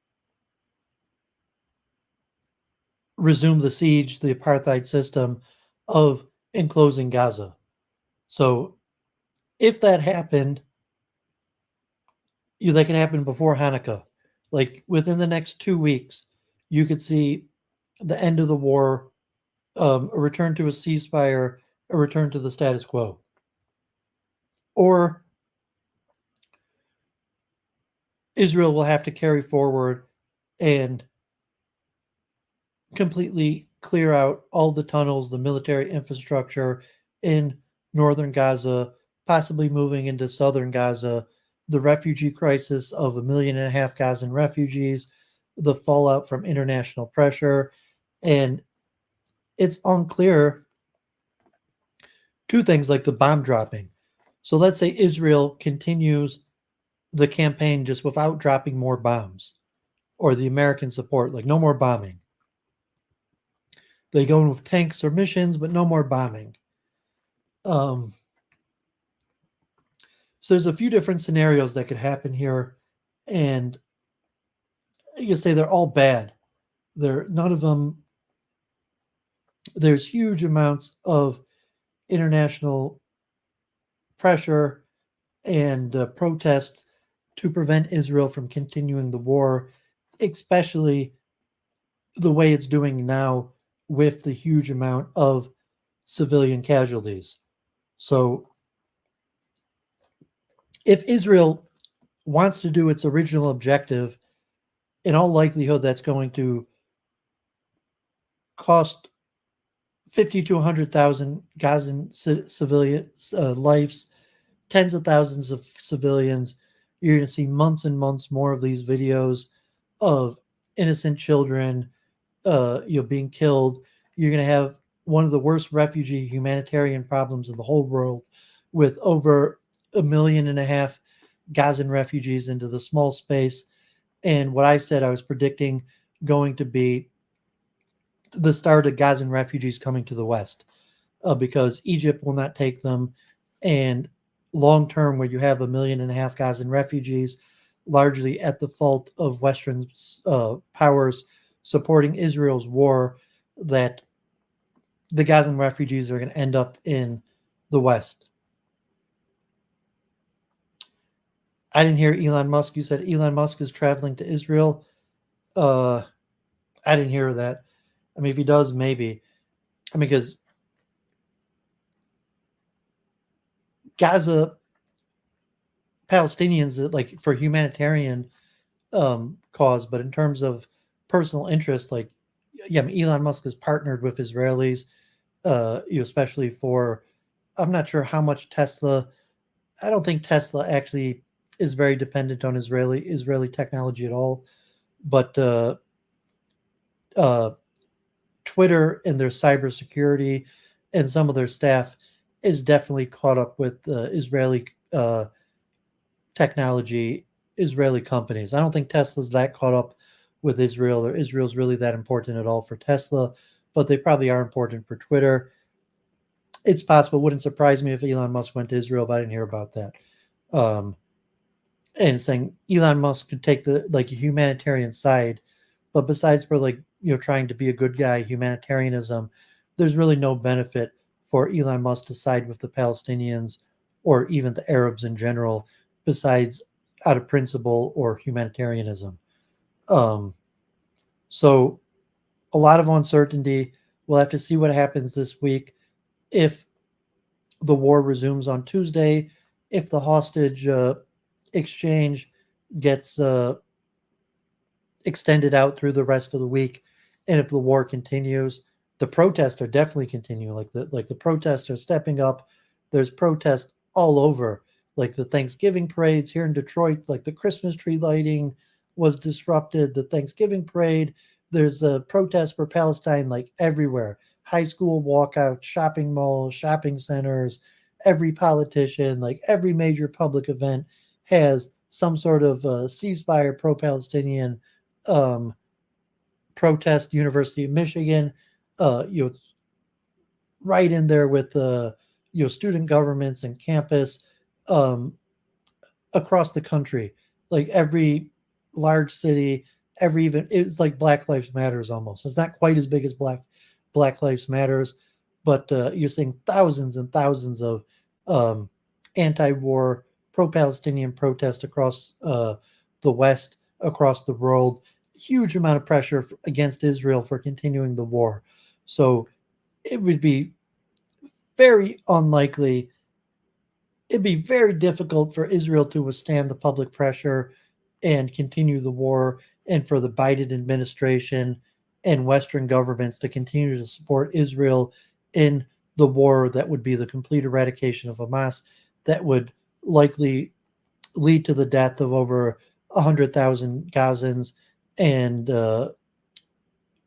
resume the siege, the apartheid system of enclosing Gaza. So if that happened, that can happen before Hanukkah. Like within the next 2 weeks, you could see the end of the war, a return to a ceasefire, a return to the status quo. Or Israel will have to carry forward and completely clear out all the tunnels, the military infrastructure in northern Gaza, possibly moving into southern Gaza, the refugee crisis of 1.5 million Gazan refugees, the fallout from international pressure. And it's unclear, two things like the bomb dropping. So let's say Israel continues the campaign just without dropping more bombs, or the American support, like no more bombing. They go in with tanks or missions, but no more bombing. So there's a few different scenarios that could happen here, and you say they're all bad. They're none of them. There's huge amounts of international pressure and protests to prevent Israel from continuing the war, especially the way it's doing now with the huge amount of civilian casualties. So, if Israel wants to do its original objective, in all likelihood, that's going to cost 50 to 100,000 Gazan civilian lives, tens of thousands of civilians. You're going to see months and months more of these videos of innocent children, being killed. You're going to have one of the worst refugee humanitarian problems in the whole world, with over 1.5 million Gazan refugees into the small space. And what I said I was predicting going to be the start of Gazan refugees coming to the West, because Egypt will not take them. And long term, where you have 1.5 million Gazan refugees, largely at the fault of Western powers supporting Israel's war, that the Gazan refugees are going to end up in the West. I didn't hear Elon Musk. You said Elon Musk is traveling to Israel. I didn't hear that. I mean, if he does, maybe. I mean, because Gaza Palestinians, like for humanitarian cause, but in terms of personal interest, like, yeah, I mean, Elon Musk has partnered with Israelis, especially for, I'm not sure how much Tesla. I don't think Tesla actually is very dependent on Israeli technology at all, but uh, Twitter and their cybersecurity and some of their staff is definitely caught up with Israeli technology, Israeli companies. I don't think Tesla's that caught up with Israel, or Israel's really that important at all for Tesla, but they probably are important for Twitter. It's possible. It wouldn't surprise me if Elon Musk went to Israel, but I didn't hear about that. Um, and saying Elon Musk could take the like humanitarian side, but besides for trying to be a good guy, humanitarianism, there's really no benefit for Elon Musk to side with the Palestinians or even the Arabs in general, besides out of principle or humanitarianism. Um, so a lot of uncertainty. We'll have to see what happens this week. If the war resumes on Tuesday, if the hostage exchange gets extended out through the rest of the week, and if the war continues, the protests are definitely continuing. Like the protests are stepping up. There's protests all over. Like the Thanksgiving parades here in Detroit, like the Christmas tree lighting was disrupted. The Thanksgiving parade. There's a protest for Palestine like everywhere. High school walkouts, shopping malls, shopping centers. Every politician, like every major public event, has some sort of ceasefire, pro-Palestinian um, protest. University of Michigan, uh, you know, right in there with student governments and campus um, across the country. Like every large city, every even it's like Black Lives Matters almost. It's not quite as big as Black Lives Matters, but you're seeing thousands and thousands of um, anti-war, pro-Palestinian protests across the West, across the world. Huge amount of pressure against Israel for continuing the war. So it would be very unlikely. It'd be very difficult for Israel to withstand the public pressure and continue the war, and for the Biden administration and Western governments to continue to support Israel in the war that would be the complete eradication of Hamas, that would likely lead to the death of over 100,000 Gazans, and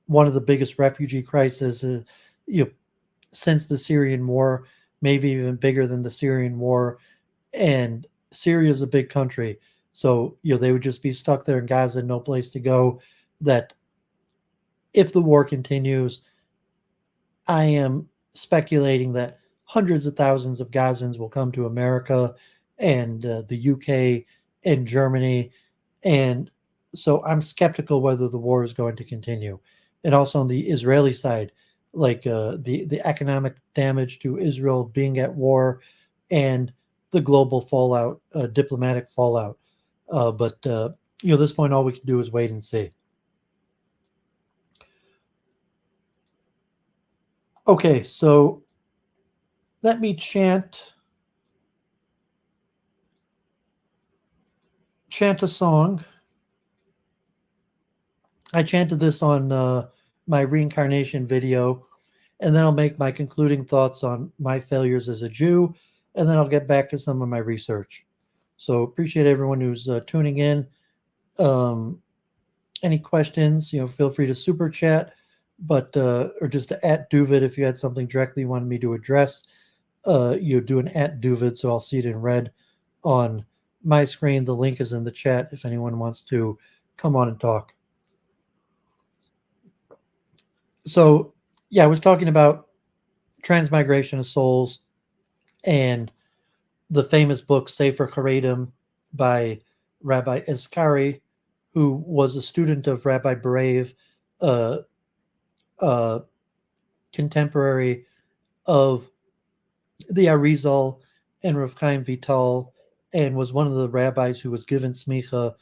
one of the biggest refugee crises since the Syrian war, maybe even bigger than the Syrian war. And Syria is a big country. So, they would just be stuck there in Gaza, no place to go. That if the war continues, I am speculating that hundreds of thousands of Gazans will come to America and the UK and Germany. And so I'm skeptical whether the war is going to continue. And also on the Israeli side, like the economic damage to Israel being at war and the global fallout, diplomatic fallout. But at this point, all we can do is wait and see. Okay, so let me chant a song. I chanted this on my reincarnation video, and then I'll make my concluding thoughts on my failures as a Jew, and then I'll get back to some of my research. So appreciate everyone who's tuning in. Um, any questions, feel free to super chat, but or just to at Doovid if you had something directly you wanted me to address. You do an at Doovid, so I'll see it in red on my screen. The link is in the chat if anyone wants to come on and talk. So, yeah, I was talking about transmigration of souls and the famous book Sefer Haredim by Rabbi Eskari, who was a student of Rabbi Berev, a contemporary of the Arizal and Rav Chaim Vital, and was one of the rabbis who was given smicha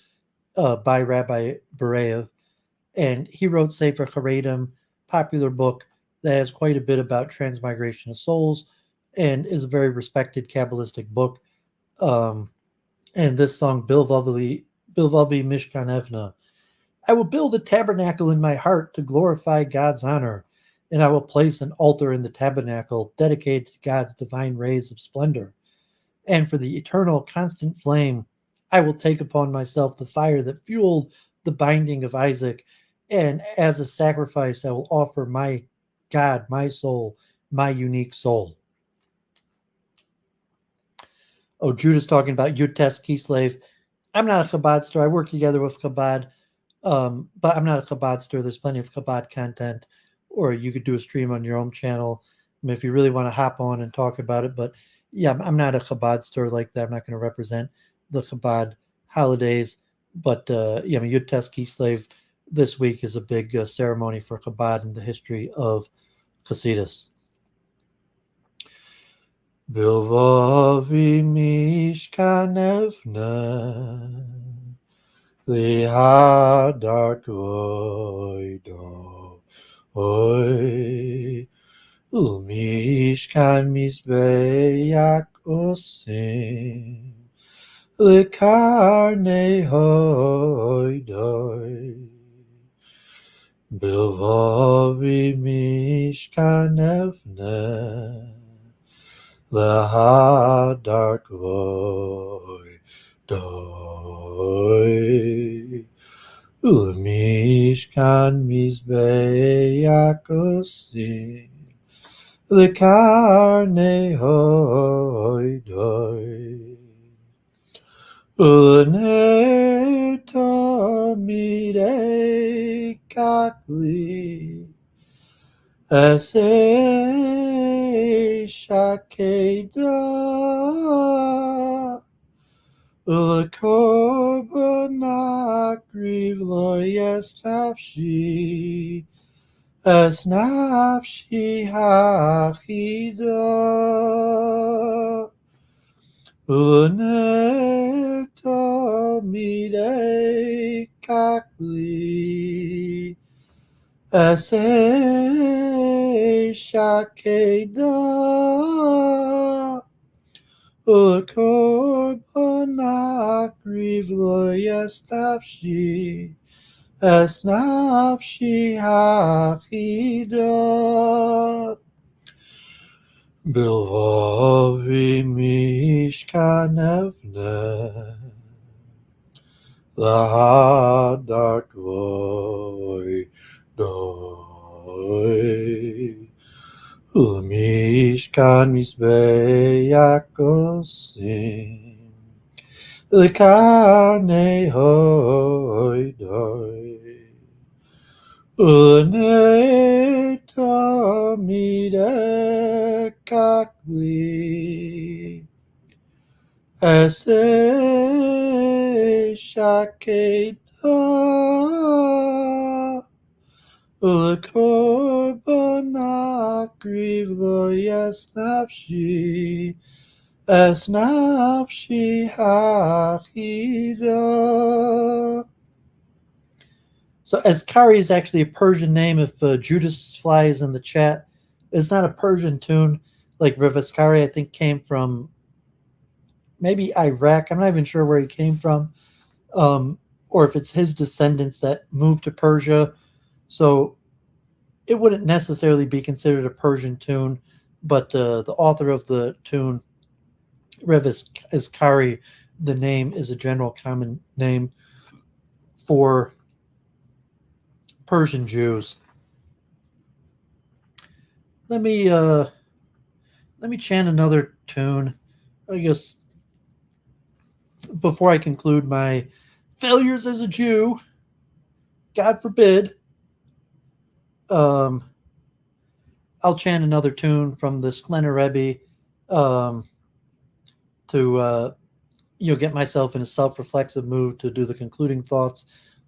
by Rabbi Berev. And he wrote Sefer Haredim, popular book that has quite a bit about transmigration of souls and is a very respected Kabbalistic book. And this song, Bilvavi Mishkan Evna. I will build a tabernacle in my heart to glorify God's honor, and I will place an altar in the tabernacle dedicated to God's divine rays of splendor. And for the eternal constant flame, I will take upon myself the fire that fueled the binding of Isaac, and as a sacrifice, I will offer my God, my soul, my unique soul. Oh, Judas talking about Utes Kislev. I'm not a Chabadster. I work together with Chabad, but I'm not a Chabadster. There's plenty of Chabad content, or you could do a stream on your own channel. I mean, if you really want to hop on and talk about it. But yeah, I'm not a Chabadster like that. I'm not going to represent the Chabad holidays. But yeah, I mean, Utes Kislev this week is a big ceremony for Chabad in the history of Hasidus. Bilvavi Mishkan Evna Lihadark Voido Oi Mishkan Mizbeach Osim Likarne Hoidoi Bilvavi Mishkan Evna the dark void doi Mishkan Mizbeach Osim the carne hoidoi Uneta mide kakli Ase shakeda Korbanak grieve lo yes nafshi as nafshi hachida Uneta mide kakli Ase shakeda Korbanak grieve lo yes nafshi as nafshi hachida Bilvavi Mishkan Evne Lahadark Void Doi Mishkan Mizbeach Osim Likane hoi doi. Uneta mide kakli. Ese shakeda. Ulekorbanak rivlo yasnapshi. Asnapshi hachida. So Azkari is actually a Persian name. If Judas Fly is in the chat, it's not a Persian tune. Like Rav Azkari, I think came from maybe Iraq. I'm not even sure where he came from, or if it's his descendants that moved to Persia. So it wouldn't necessarily be considered a Persian tune, but the author of the tune, Rav Azkari, the name is a general common name for Persian Jews. Let me chant another tune. I guess before I conclude my failures as a Jew, God forbid, um, I'll chant another tune from the Sklener Rebbe to get myself in a self-reflexive mood to do the concluding thoughts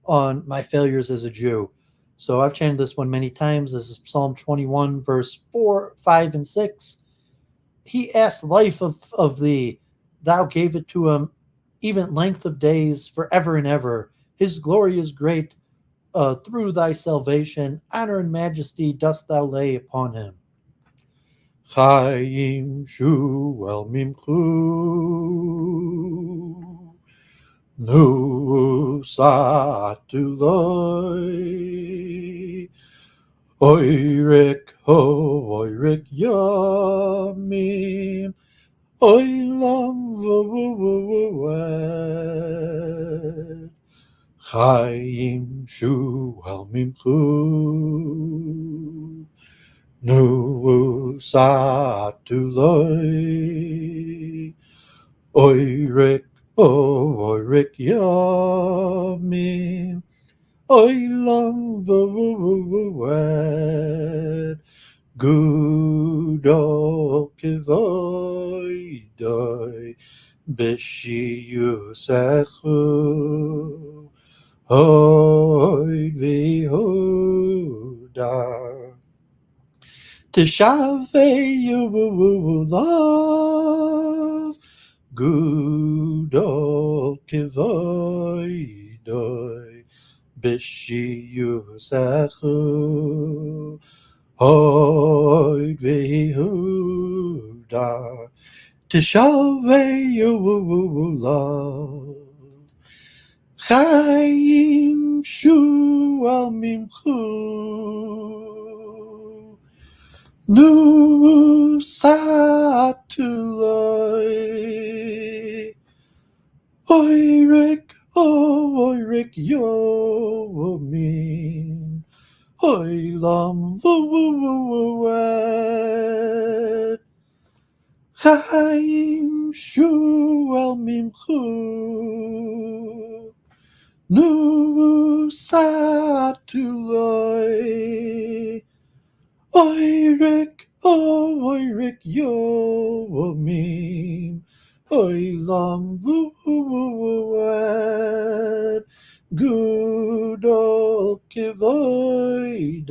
on my failures as a Jew. So I've chanted this one many times. This is Psalm 21, verse 4, 5, and 6. He asked life of thee. Thou gave it to him, even length of days, forever and ever. His glory is great. Through thy salvation, honor and majesty dost thou lay upon him. Chaim shu el mimchu. Nu satuloi. Oirik ho, oirik yamim. Oilam v'v'v'v'v'ed. Chaim shu el mimchu. Nu satuloi. Oirik ho, oirik yamim. Oilam v'v'v'v'ed. Gudol kivoidoi b'shiyusechu hoid v'hodar tishavei love Gudol kivoidoi b'shiyusechu Hoid v'Yehuda Tishavei love Chaim shu al mimchu Nu satuloi Oirik yomim Oilam v'v'v'v'ed Chaim shu el mimchu Nu satuloi Oirik yomim Oilam v'v'v'v'ed Gudol kivoidoi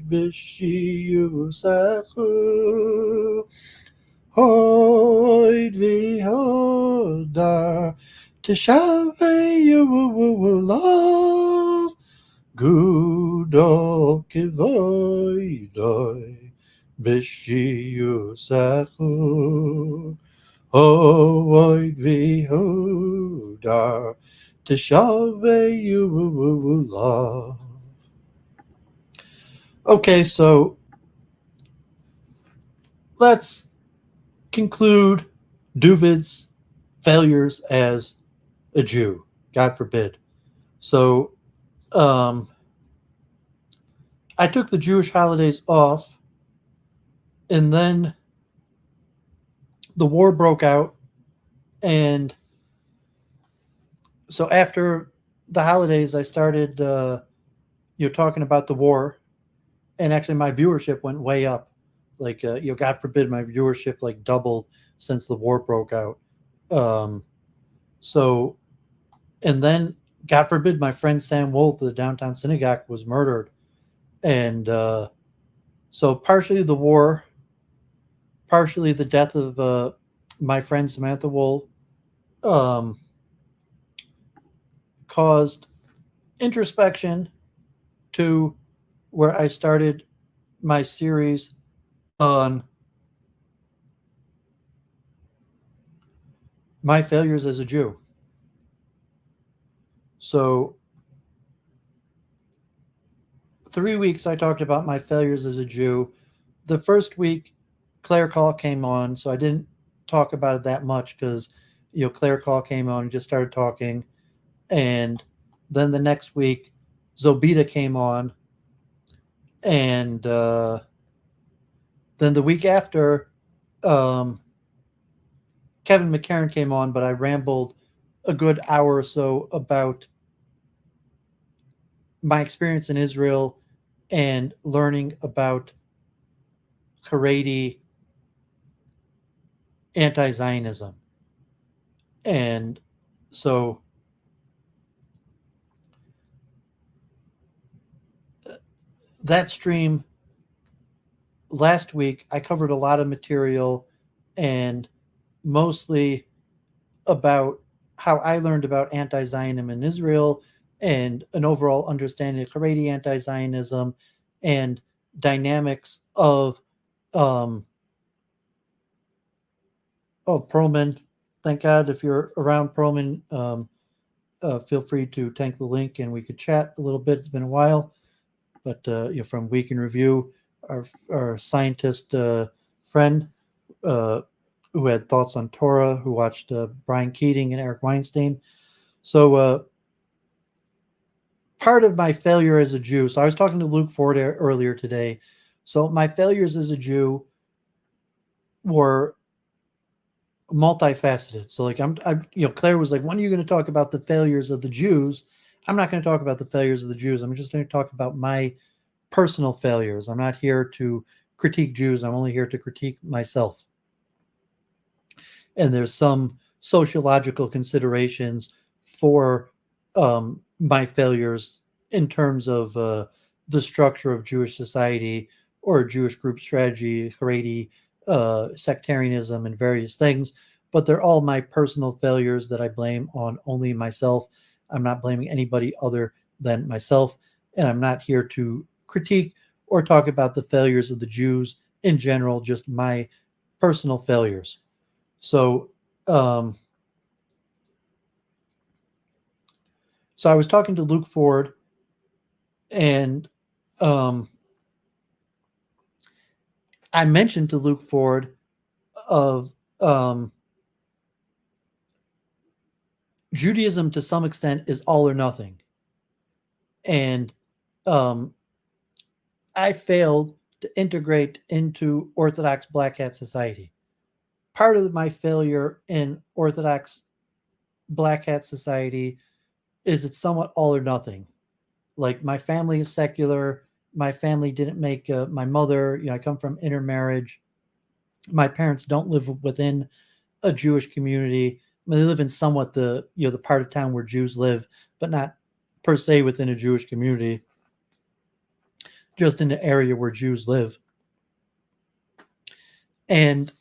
b'shiyusechu Hoid v'hodar tishavei love Gudol kivoidoi b'shiyusechu Hoid v'hodar Tishavei love. Okay, so let's conclude Doooovid's failures as a Jew. God forbid. So, I took the Jewish holidays off, and then the war broke out, and So after the holidays, I started, talking about the war, and actually my viewership went way up. Like, God forbid, my viewership like doubled since the war broke out. Um, so, and then God forbid, my friend Sam Wolf of the downtown synagogue was murdered, and so partially the war, partially the death of my friend Samantha Wool, um, caused introspection to where I started my series on my failures as a Jew. So 3 weeks I talked about my failures as a Jew. The first week, Claire Call came on, so I didn't talk about it that much because Claire Call came on and just started talking, and then the next week, Zobita came on, and then the week after, um, Kevin McCairn came on, but I rambled a good hour or so about my experience in Israel and learning about Haredi anti-Zionism. And so that stream last week, I covered a lot of material and mostly about how I learned about anti-Zionism in Israel and an overall understanding of Haredi anti-Zionism and dynamics of um, Perlman. Thank God if you're around Perlman, feel free to tank the link and we could chat a little bit. It's been a while, but from Week in Review, our scientist friend who had thoughts on Torah, who watched Brian Keating and Eric Weinstein. So part of my failure as a Jew. So I was talking to Luke Ford earlier today. So my failures as a Jew were multifaceted. So like Claire was like, when are you going to talk about the failures of the Jews? I'm not going to talk about the failures of the Jews. I'm just going to talk about my personal failures. I'm not here to critique Jews. I'm only here to critique myself. And there's some sociological considerations for my failures in terms of the structure of Jewish society or Jewish group strategy, Haredi, sectarianism, and various things. But they're all my personal failures that I blame on only myself. I'm not blaming anybody other than myself. And I'm not here to critique or talk about the failures of the Jews in general, just my personal failures. So, um, so I was talking to Luke Ford, and I mentioned to Luke Ford of Judaism to some extent is all or nothing, and I failed to integrate into Orthodox Black Hat society. Part of my failure in Orthodox Black Hat society is it's somewhat all or nothing. Like my family is secular. My family didn't make my mother. I come from intermarriage. My parents don't live within a Jewish community. I mean, they live in somewhat the part of town where Jews live, but not per se within a Jewish community. Just in the area where Jews live, and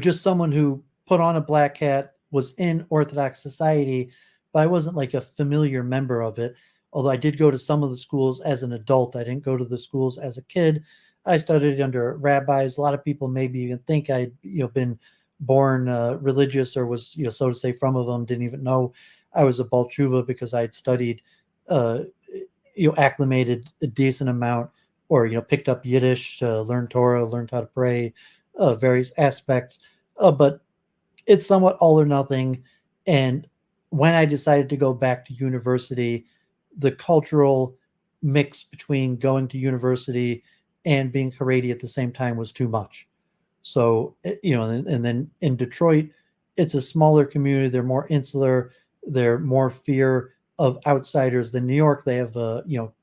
just someone who put on a black hat, was in Orthodox society, but I wasn't like a familiar member of it. Although I did go to some of the schools as an adult, I didn't go to the schools as a kid. I studied under rabbis. A lot of people maybe even think I'd been born religious or was so to say from of them. Didn't even know I was a Baal Tshuva because I had studied, acclimated a decent amount, or picked up Yiddish, learned Torah, learned how to pray, various aspects. But it's somewhat all or nothing. And when I decided to go back to university, the cultural mix between going to university and being Haredi at the same time was too much. So, and then in Detroit, it's a smaller community. They're more insular. They're more fear of outsiders than New York. They have,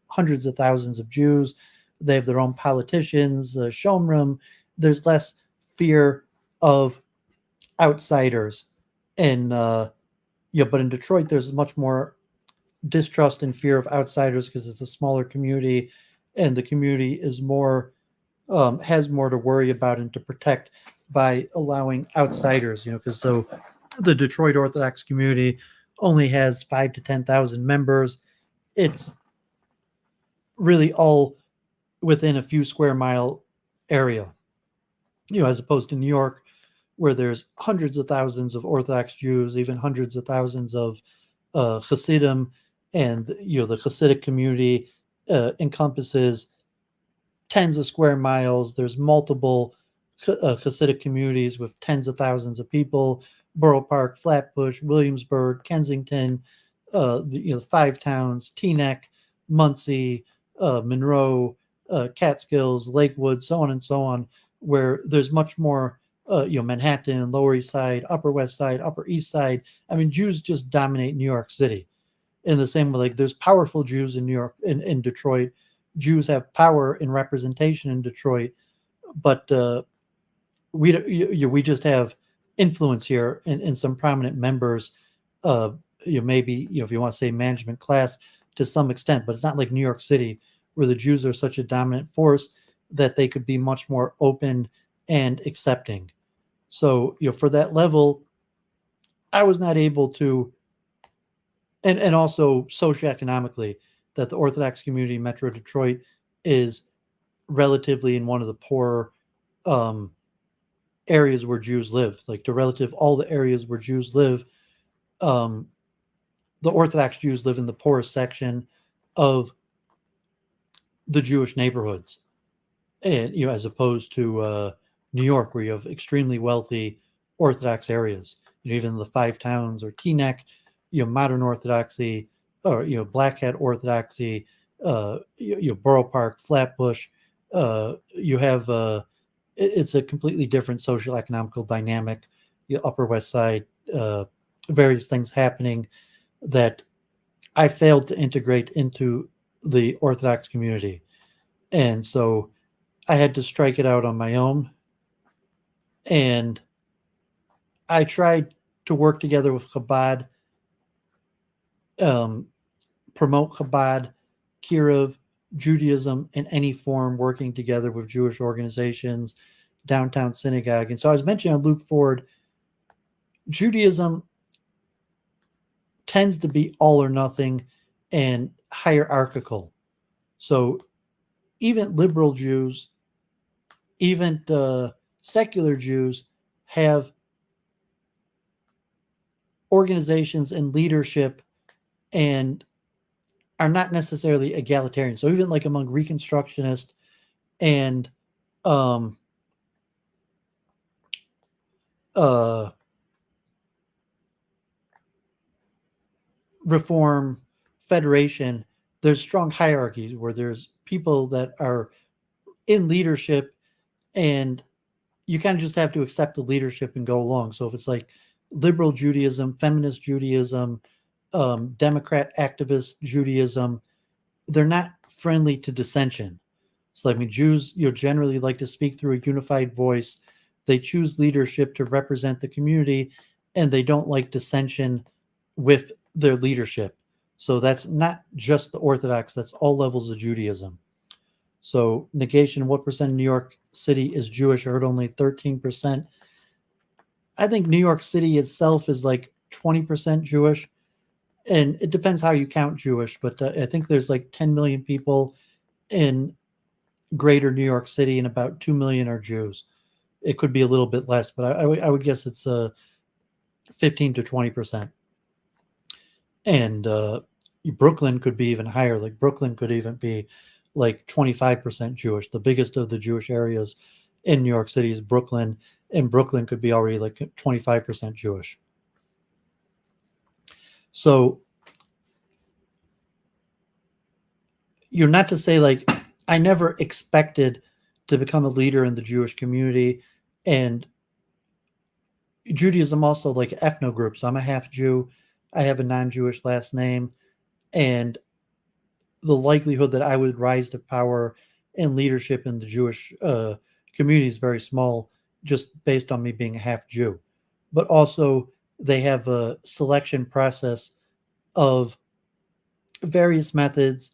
hundreds of thousands of Jews. They have their own politicians, showroom. There's less fear of outsiders. And, but in Detroit, there's much more distrust and fear of outsiders because it's a smaller community and the community is more has more to worry about and to protect by allowing outsiders, because so the Detroit Orthodox community only has 5 to 10,000 members. It's really all within a few square mile area, as opposed to New York, where there's hundreds of thousands of Orthodox Jews, even hundreds of thousands of Hasidim, and the Hasidic community encompasses tens of square miles. There's multiple Hasidic communities with tens of thousands of people: Borough Park, Flatbush, Williamsburg, Kensington, the five towns, Teaneck, Muncie, Monroe, Catskills, Lakewood, so on and so on, where there's much more. Manhattan, Lower East Side, Upper West Side, Upper East Side. I mean, Jews just dominate New York City. In the same way, like there's powerful Jews in New York, in Detroit. Jews have power and representation in Detroit, but we just have influence here and some prominent members. Maybe if you want to say management class to some extent, but it's not like New York City where the Jews are such a dominant force that they could be much more open and accepting. So for that level, I was not able to, and also socioeconomically, that the Orthodox community in Metro Detroit is relatively in one of the poorer um, areas where Jews live. Like to relative all the areas where Jews live, um, the Orthodox Jews live in the poorest section of the Jewish neighborhoods, and as opposed to New York, where you have extremely wealthy Orthodox areas. Even the five towns or Teaneck, modern Orthodoxy, or Black Hat Orthodoxy, Borough Park, Flatbush. You have it's a completely different social economical dynamic. Upper West Side, various things happening that I failed to integrate into the Orthodox community, and so I had to strike it out on my own. And I tried to work together with Chabad, um, promote Chabad, Kiruv, Judaism in any form, working together with Jewish organizations, downtown synagogue. And so I was mentioning on Luke Ford, Judaism tends to be all or nothing and hierarchical. So even liberal Jews, even secular Jews have organizations and leadership and are not necessarily egalitarian. So even like among Reconstructionists and um, Reform Federation, there's strong hierarchies where there's people that are in leadership and you kind of just have to accept the leadership and go along. So if it's like liberal Judaism, feminist Judaism, Democrat activist Judaism, they're not friendly to dissension. So I mean, Jews, generally like to speak through a unified voice. They choose leadership to represent the community, and they don't like dissension with their leadership. So that's not just the Orthodox; that's all levels of Judaism. So negation: what percent of New York City is Jewish? I heard only 13%. I think New York City itself is like 20% Jewish, and it depends how you count Jewish. But I think there's like 10 million people in greater New York City, and about 2 million are Jews. It could be a little bit less, but I would guess it's 15 to 20%. And Brooklyn could be even higher. Like Brooklyn could even be like 25% Jewish. The biggest of the Jewish areas in New York City is Brooklyn, and Brooklyn could be already like 25% Jewish. So you're not to say like I never expected to become a leader in the Jewish community. And Judaism also like ethno groups. I'm a half Jew. I have a non-Jewish last name, and the likelihood that I would rise to power and leadership in the Jewish community is very small, just based on me being a half Jew. But also, they have a selection process of various methods.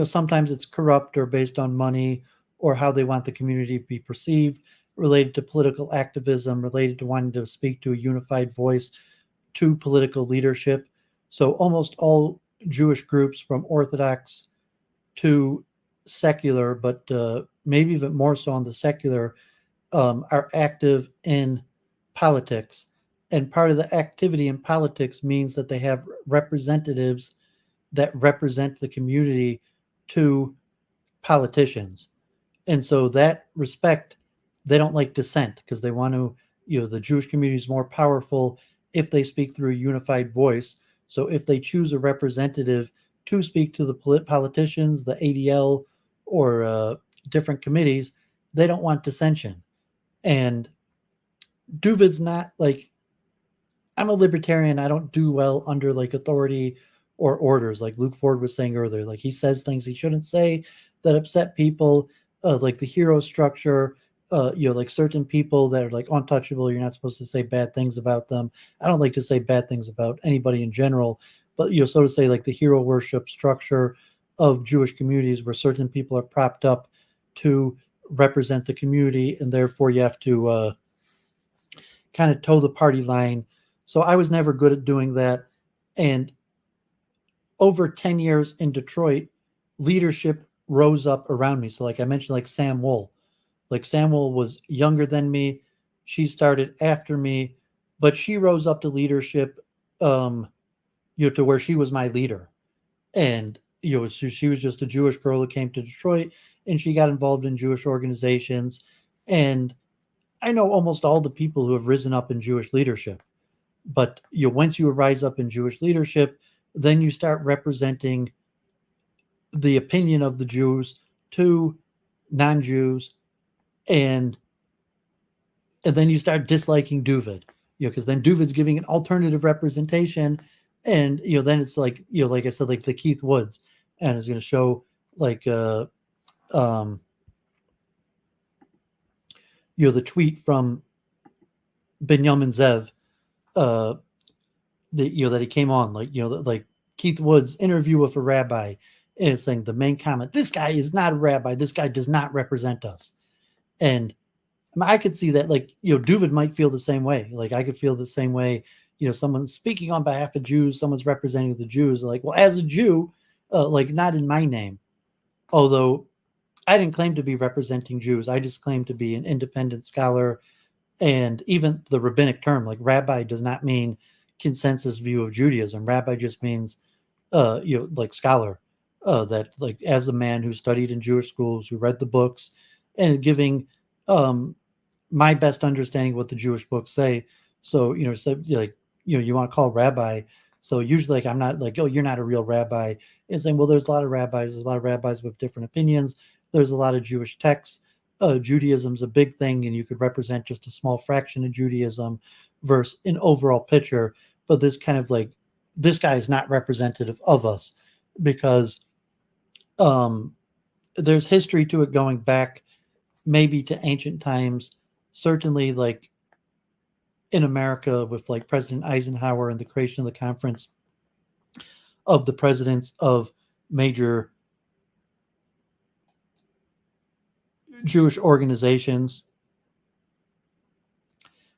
Sometimes it's corrupt or based on money or how they want the community to be perceived, related to political activism, related to wanting to speak to a unified voice to political leadership. So almost all Jewish groups, from Orthodox to secular, but maybe even more so on the secular, are active in politics. And part of the activity in politics means that they have representatives that represent the community to politicians. And so that respect, they don't like dissent because they want to, the Jewish community is more powerful if they speak through a unified voice. So if they choose a representative to speak to the politicians, the ADL, or different committees, they don't want dissension. And Doovid's not like, I'm a libertarian. I don't do well under like authority or orders, like Luke Ford was saying earlier. Like he says things he shouldn't say that upset people, like the hero structure. Like certain people that are like untouchable. You're not supposed to say bad things about them. I don't like to say bad things about anybody in general, but so to say, like the hero worship structure of Jewish communities, where certain people are propped up to represent the community, and therefore you have to kind of toe the party line. So I was never good at doing that. And over 10 years in Detroit, leadership rose up around me. So like I mentioned, like Sam Wool. Like Sam Wool was younger than me. She started after me, but she rose up to leadership, um, to where she was my leader. And she was just a Jewish girl who came to Detroit, and she got involved in Jewish organizations. And I know almost all the people who have risen up in Jewish leadership. But once you rise up in Jewish leadership, then you start representing the opinion of the Jews to non-Jews, and then you start disliking Doovid, because then Doovid's giving an alternative representation, and then it's like, like I said, like the Keith Woods, and it's going to show like um the tweet from Benjamin Zev, uh that he came on, like like Keith Woods interview with a rabbi, and it's saying the main comment, this guy is not a rabbi, this guy does not represent us. And I could see that, like, Doovid might feel the same way. Like I could feel the same way. Someone's speaking on behalf of Jews, someone's representing the Jews, like, well, as a Jew, like not in my name, although I didn't claim to be representing Jews, I just claimed to be an independent scholar. And even the rabbinic term, like rabbi, does not mean consensus view of Judaism. Rabbi just means, like scholar, that like as a man who studied in Jewish schools, who read the books, and giving um, my best understanding of what the Jewish books say. So, so like, you want to call rabbi. So usually, like, I'm not like, oh, you're not a real rabbi. And saying, well, there's a lot of rabbis. There's a lot of rabbis with different opinions. There's a lot of Jewish texts. Judaism's a big thing, and you could represent just a small fraction of Judaism versus an overall picture. But this kind of like, this guy is not representative of us, because um, there's history to it going back maybe to ancient times, certainly like in America with like President Eisenhower and the creation of the Conference of the Presidents of major Jewish organizations,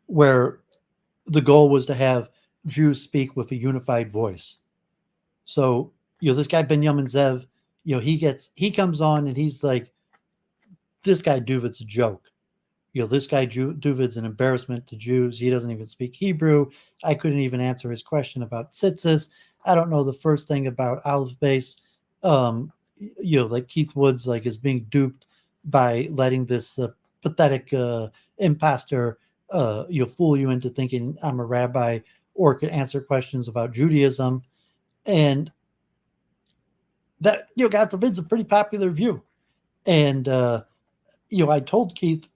where the goal was to have Jews speak with a unified voice. So, this guy Benjamin Zev, he comes on and he's like, this guy Doovid's a joke. This guy Doovid's an embarrassment to Jews. He doesn't even speak Hebrew. I couldn't even answer his question about tzitzis. I don't know the first thing about olive base. Like Keith Woods, like, is being duped by letting this pathetic imposter, fool you into thinking I'm a rabbi or could answer questions about Judaism. And that, God forbid, is a pretty popular view. And, I told Keith,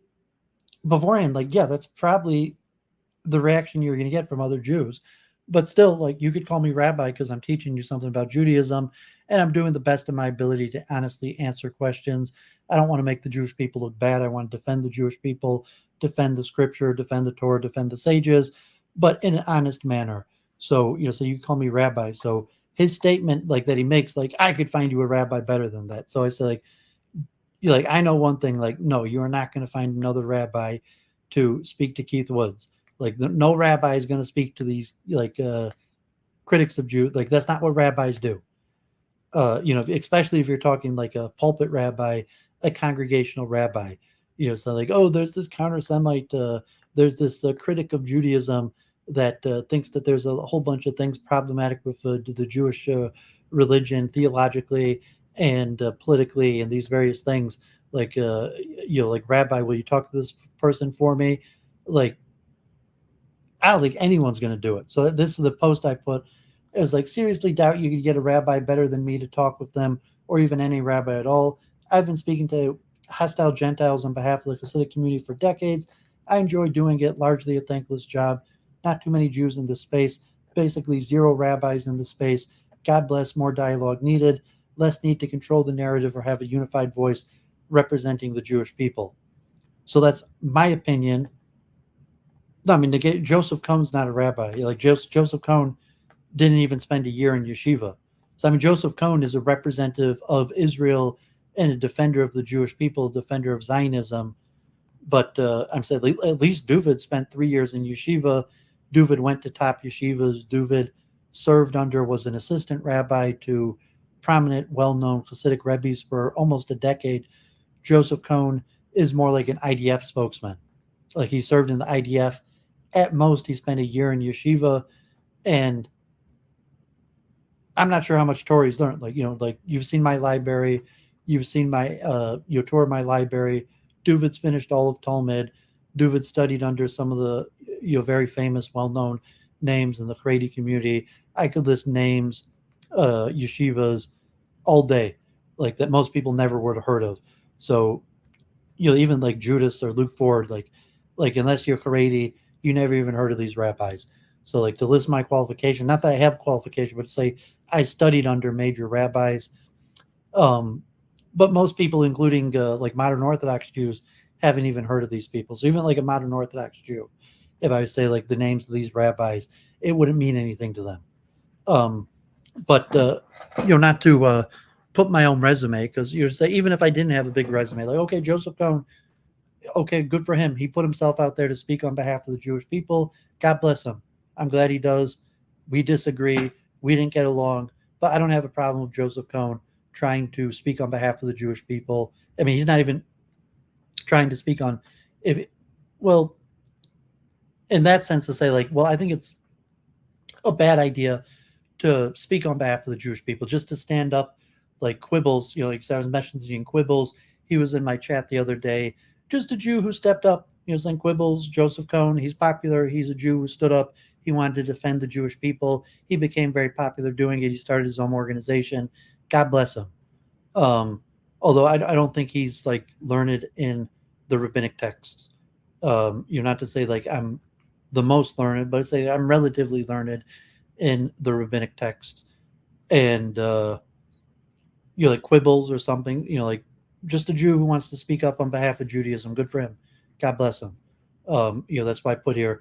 beforehand, like, yeah, that's probably the reaction you're going to get from other Jews. But still, like, you could call me rabbi because I'm teaching you something about Judaism, and I'm doing the best of my ability to honestly answer questions. I don't want to make the Jewish people look bad. I want to defend the Jewish people, defend the scripture, defend the Torah, defend the sages, but in an honest manner. So, so you call me rabbi. So his statement, like, that he makes, like, I could find you a rabbi better than that. So I say, like, I know one thing, like, no, you are not going to find another rabbi to speak to Keith Woods. Like, no rabbi is going to speak to these, critics of Jew. Like, that's not what rabbis do. Especially if you're talking like a pulpit rabbi, a congregational rabbi. So like, oh, there's this counter Semite, there's this critic of Judaism that thinks that there's a whole bunch of things problematic with the Jewish religion theologically and politically, and these various things. Like, like, rabbi, will you talk to this person for me? Like, I don't think anyone's going to do it. So this is the post I put. It was like, seriously doubt you could get a rabbi better than me to talk with them, or even any rabbi at all. I've been speaking to hostile Gentiles on behalf of the Hasidic community for decades. I enjoy doing it, largely a thankless job. Not too many Jews in this space, basically zero rabbis in this space. God bless, more dialogue needed, less need to control the narrative or have a unified voice representing the Jewish people. So that's my opinion. No, I mean, Joseph Cohn's not a rabbi. Like, Joseph Cohn didn't even spend a year in yeshiva. So, I mean, Joseph Cohn is a representative of Israel and a defender of the Jewish people, a defender of Zionism. But I'm saying, at least Doooovid spent 3 years in yeshiva. Doooovid went to top yeshivas. Doooovid served under, was an assistant rabbi to prominent, well-known Hasidic rebbes for almost a decade. Joseph Cohn is more like an IDF spokesman. Like, he served in the IDF. At most, he spent a year in yeshiva, and I'm not sure how much Torah he's learned. Like, like, you've seen my library, you've seen my tour of my library. Doooovid's finished all of Talmud. Doooovid studied under some of the very famous, well-known names in the Haredi community. I could list names, yeshivas, all day, like, that most people never would have heard of. So, even like Judas or Luke Ford, like unless you're Haredi, you never even heard of these rabbis. So, like, to list my qualification, not that I have qualification, but to say I studied under major rabbis. Um, but most people, including like modern Orthodox Jews, haven't even heard of these people. So even like a modern Orthodox Jew, if I would say like the names of these rabbis, it wouldn't mean anything to them. Um, but not to put my own resume, because you say, even if I didn't have a big resume, like, okay, Joseph Cohn, okay, good for him. He put himself out there to speak on behalf of the Jewish people. God bless him. I'm glad he does. We disagree. We didn't get along, but I don't have a problem with Joseph Cohn trying to speak on behalf of the Jewish people. I mean, he's not even trying to speak on, if, well, in that sense, to say, like, well, I think it's a bad idea to speak on behalf of the Jewish people, just to stand up, like Quibbles, like I was mentioning Quibbles. He was in my chat the other day, just a Jew who stepped up, saying Quibbles, Joseph Cohn, he's popular. He's a Jew who stood up. He wanted to defend the Jewish people. He became very popular doing it. He started his own organization. God bless him. Um, Although I don't think he's like learned in the rabbinic texts. Not to say like I'm the most learned, but I say I'm relatively learned in the rabbinic texts. And like Quibbles or something, like just a Jew who wants to speak up on behalf of Judaism. Good for him. God bless him. That's why I put here,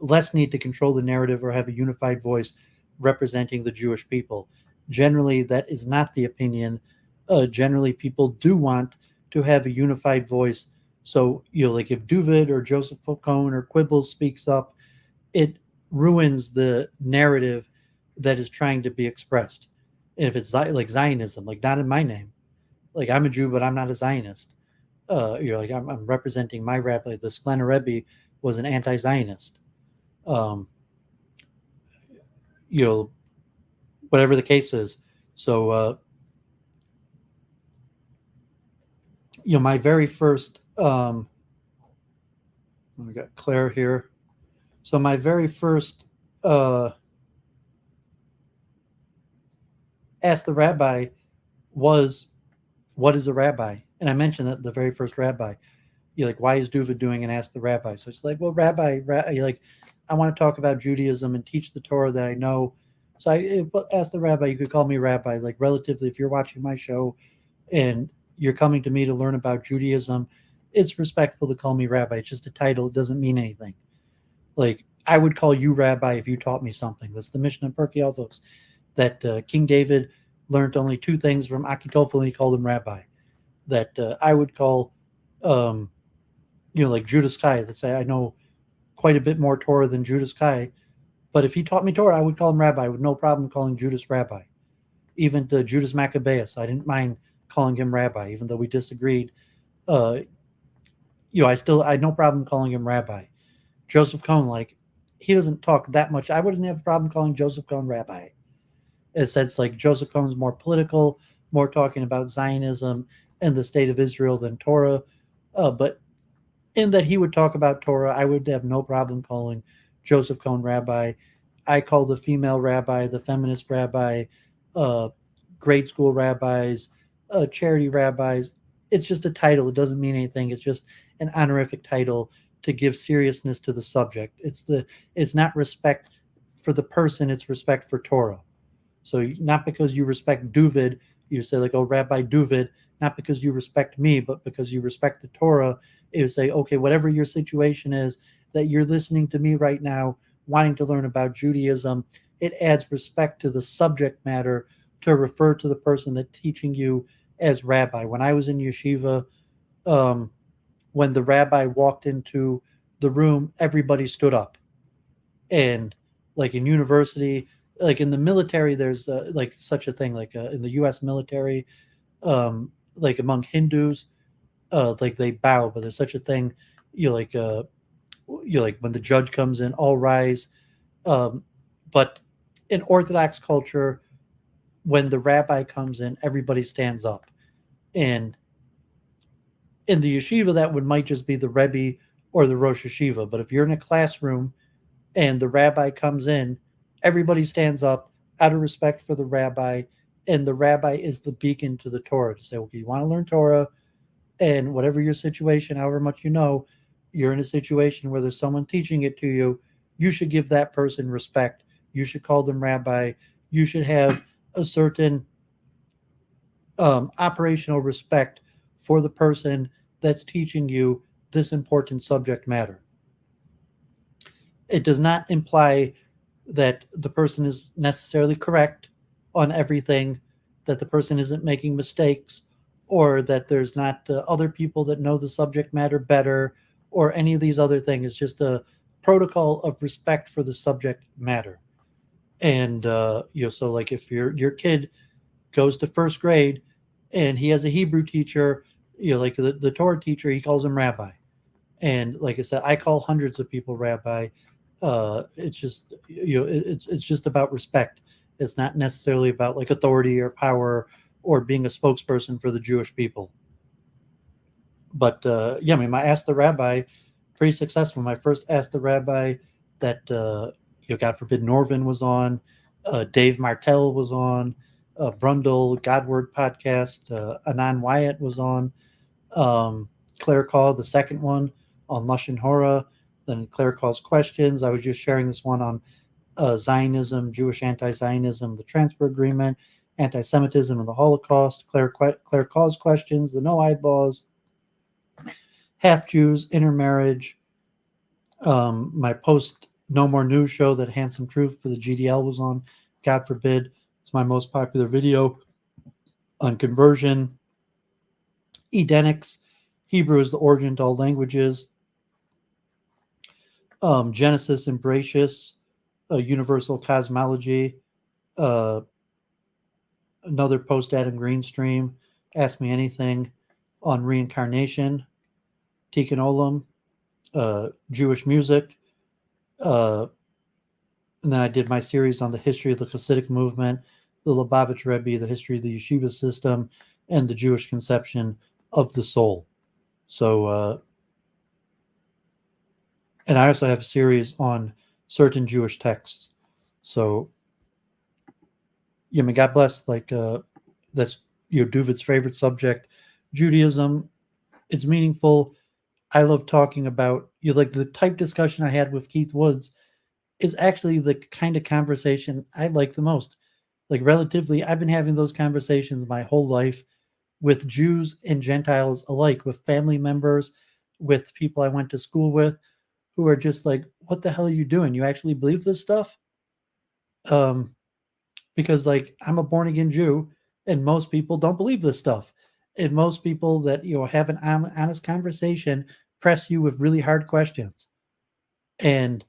less need to control the narrative or have a unified voice representing the Jewish people. Generally, that is not the opinion. Generally, people do want to have a unified voice. So, like, if Doooovid or Joseph Cohn or Quibbles speaks up, it ruins the narrative that is trying to be expressed. And if it's like Zionism, like, not in my name, like, I'm a Jew, but I'm not a Zionist. Like, I'm representing my rabbi. The Sklener Rebbe was an anti-Zionist. Um, you know, Whatever the case is. So, my very first, we got Claire here. So my very first Ask the Rabbi was, what is a rabbi? And I mentioned that the very first rabbi. you're like, why is Doooovid doing an Ask the Rabbi? So it's like, well, you're like, I want to talk about Judaism and teach the Torah that I know. So I ask the rabbi. You could call me rabbi. Like relatively, if you're watching my show and you're coming to me to learn about Judaism, it's respectful to call me rabbi. It's just a title. It doesn't mean anything. Like I would call you rabbi if you taught me something. That's the Mishnah of Pirkei Avos. That King David learned only two things from Achitophel, and he called him rabbi. That I would call, like Judas Fly. Let's say I know quite a bit more Torah than Judas Fly, but if he taught me Torah, I would call him rabbi with no problem calling Judas rabbi. Even to Judas Maccabeus, I didn't mind calling him rabbi, even though we disagreed. Uh, I had no problem calling him rabbi. Joseph Cohn, like, he doesn't talk that much. I wouldn't have a problem calling Joseph Cohn rabbi. In a sense, like, Joseph Cohn's more political, more talking about Zionism and the state of Israel than Torah. But in that he would talk about Torah, I would have no problem calling Joseph Cohn rabbi. I call the female rabbi, the feminist rabbi, uh, grade school rabbis, charity rabbis. It's just a title. It doesn't mean anything. It's just an honorific title to give seriousness to the subject. It's not respect for the person. It's respect for Torah. So not because you respect Doooovid, you say like, oh, Rabbi Doooovid, not because you respect me, but because you respect the Torah. It would say, okay, whatever your situation is, that you're listening to me right now, wanting to learn about Judaism, it adds respect to the subject matter to refer to the person that's teaching you as rabbi. When I was in yeshiva, um, when the rabbi walked into the room, everybody stood up. And like in university, like in the military, there's like such a thing, like in the U.S. military, like among Hindus, like they bow, but there's such a thing, like when the judge comes in, all rise. Um, but in Orthodox culture, when the rabbi comes in, everybody stands up. And in the yeshiva, that would might just be the Rebbe or the Rosh Yeshiva. But if you're in a classroom and the rabbi comes in, everybody stands up out of respect for the rabbi. And the rabbi is the beacon to the Torah to say, okay, you want to learn Torah, and whatever your situation, however much you know, you're in a situation where there's someone teaching it to you, you should give that person respect. You should call them rabbi. You should have a certain operational respect for the person that's teaching you this important subject matter. It does not imply that the person is necessarily correct on everything, that the person isn't making mistakes, or that there's not other people that know the subject matter better, or any of these other things. It's just a protocol of respect for the subject matter. And so like if your kid goes to first grade and he has a Hebrew teacher, like the Torah teacher, he calls him rabbi. And like I said, I call hundreds of people rabbi. It's just it's just about respect. It's not necessarily about like authority or power or being a spokesperson for the Jewish people. But yeah, I mean, my Ask the Rabbi, pretty successful. My first Ask the Rabbi that God forbid Norvin was on, Dave Martell was on, Brundle Godward podcast, Anand Wyatt was on, Claire Call, the second one on Lashon Hora, then Claire Call's questions. I was just sharing this one on Zionism, Jewish anti-Zionism, the transfer agreement, anti-Semitism, and the Holocaust. Claire Call's questions, the no-hide laws, half Jews, intermarriage. My post No More News show that Handsome Truth for the GDL was on. God forbid, it's my most popular video on conversion. Edenics, Hebrew is the origin to all languages. Genesis and Bereshit, universal cosmology. Another post Adam Green stream, Ask Me Anything on reincarnation. Tikkun Olam, Jewish music. And then I did my series on the history of the Hasidic movement, the Lubavitch Rebbe, the history of the yeshiva system, and the Jewish conception of the soul. So, and I also have a series on certain Jewish texts. So, yeah, I mean, God bless. Like, that's Doooovid's favorite subject, Judaism. It's meaningful. I love talking about like the type discussion I had with Keith Woods is actually the kind of conversation I like the most. Like relatively, I've been having those conversations my whole life with Jews and Gentiles alike, with family members, with people I went to school with, who are just like, "What the hell are you doing? You actually believe this stuff?" Um, because like I'm a born again Jew, and most people don't believe this stuff, and most people that have an honest conversation press you with really hard questions, and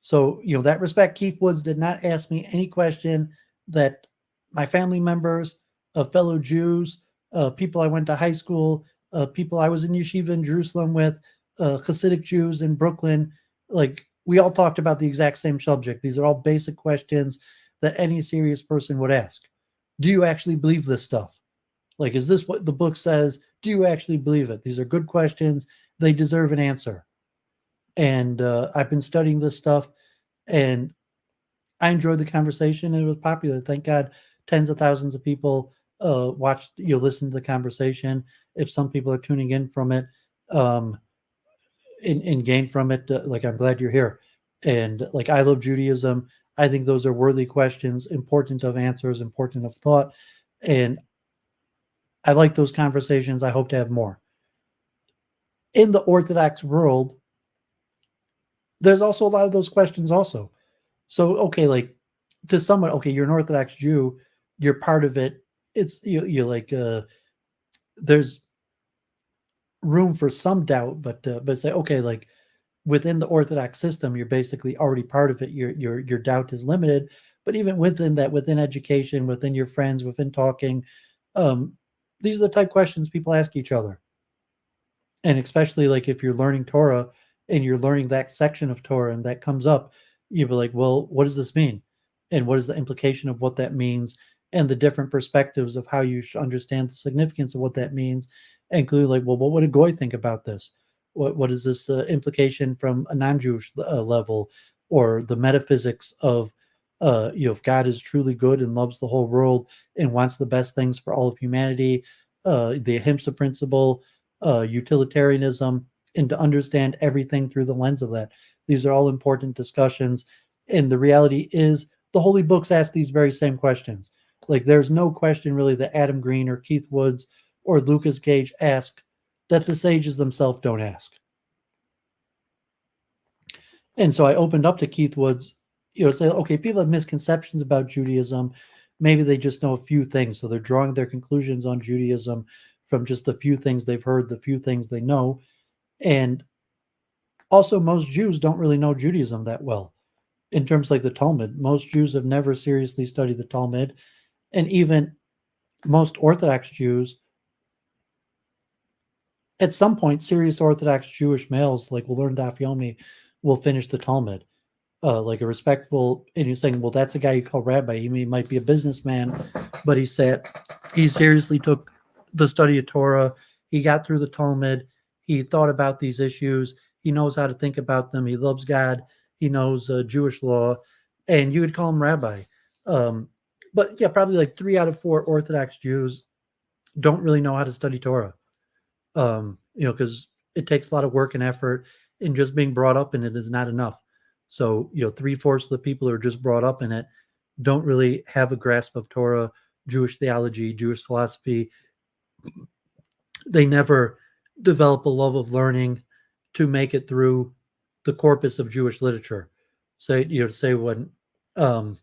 so, that respect, Keith Woods did not ask me any question that my family members, fellow Jews, people I went to high school, people I was in yeshiva in Jerusalem with, Hasidic Jews in Brooklyn, like we all talked about the exact same subject. These are all basic questions that any serious person would ask. Do you actually believe this stuff? Like, is this what the book says? Do you actually believe it? These are good questions. They deserve an answer. And I've been studying this stuff, and I enjoyed the conversation, and it was popular. Thank God, tens of thousands of people watched, listen to the conversation. If some people are tuning in from it, um, and gain from it, like I'm glad you're here. And like I love Judaism. I think those are worthy questions, important of answers, important of thought, and I like those conversations. I hope to have more. In the Orthodox world, there's also a lot of those questions also. So, okay, like to someone, okay, you're an Orthodox Jew, you're part of it. It's you like there's room for some doubt, but say okay, like within the Orthodox system, you're basically already part of it. Your doubt is limited, but even within that, within education, within your friends, within talking, um, these are the type questions people ask each other. And especially like if you're learning Torah and you're learning that section of Torah and that comes up, you'll be like, well, what does this mean? And what is the implication of what that means? And the different perspectives of how you should understand the significance of what that means, including like, well, what would a goy think about this? What is this implication from a non-Jewish level, or the metaphysics of, if God is truly good and loves the whole world and wants the best things for all of humanity, the ahimsa principle, utilitarianism, and to understand everything through the lens of that. These are all important discussions. And the reality is, the holy books ask these very same questions. Like, there's no question really that Adam Green or Keith Woods or Lucas Gage ask that the sages themselves don't ask. And so I opened up to Keith Woods, say, okay, people have misconceptions about Judaism. Maybe they just know a few things. So they're drawing their conclusions on Judaism from just the few things they've heard, the few things they know. And also, most Jews don't really know Judaism that well. In terms like the Talmud, most Jews have never seriously studied the Talmud. And even most Orthodox Jews, at some point, serious Orthodox Jewish males, like will learn Daf Yomi, will finish the Talmud. Like a respectful, and he's saying, well, that's a guy you call rabbi. He might be a businessman, but he said he seriously took the study of Torah. He got through the Talmud. He thought about these issues. He knows how to think about them. He loves God. He knows Jewish law, and you would call him rabbi. Um, but yeah, probably like 3 out of 4 Orthodox Jews don't really know how to study Torah. Because it takes a lot of work and effort, and just being brought up in it is not enough. So, 3/4 of the people who are just brought up in it don't really have a grasp of Torah, Jewish theology, Jewish philosophy. They never develop a love of learning to make it through the corpus of Jewish literature. Say um,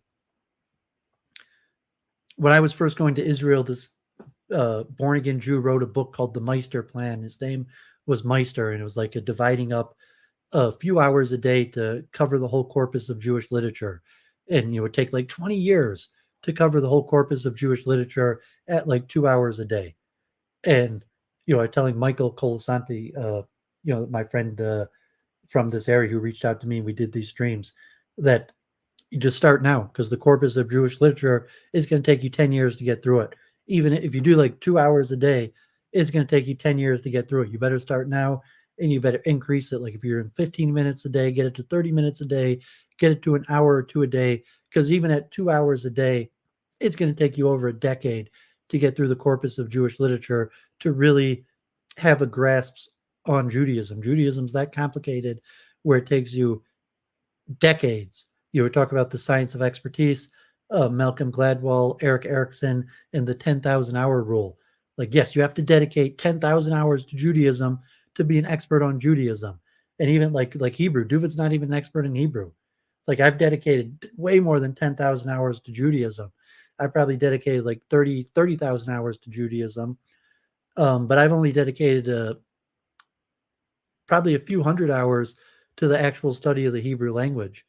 when I was first going to Israel, this born again Jew wrote a book called The Meister Plan. His name was Meister, and it was like a dividing up a few hours a day to cover the whole corpus of Jewish literature. And it would take like 20 years to cover the whole corpus of Jewish literature at like 2 hours a day. And, I'm telling Michael Colasanti, my friend from this area who reached out to me, and we did these streams, that you just start now, because the corpus of Jewish literature is going to take you 10 years to get through it. Even if you do like 2 hours a day, it's going to take you 10 years to get through it. You better start now, and you better increase it. Like if you're in 15 minutes a day, get it to 30 minutes a day, get it to an hour or two a day, because even at 2 hours a day, it's going to take you over a decade to get through the corpus of Jewish literature to really have a grasp on Judaism. Judaism's that complicated where it takes you decades. You were talking about the science of expertise, Malcolm Gladwell, Eric Erickson, and the 10,000 hour rule. Like, yes, you have to dedicate 10,000 hours to Judaism to be an expert on Judaism. And even like Hebrew, Doooovid's not even an expert in Hebrew. Like, I've dedicated way more than 10,000 hours to Judaism. I probably dedicated like 30,000 hours to Judaism. But I've only dedicated probably a few hundred hours to the actual study of the Hebrew language.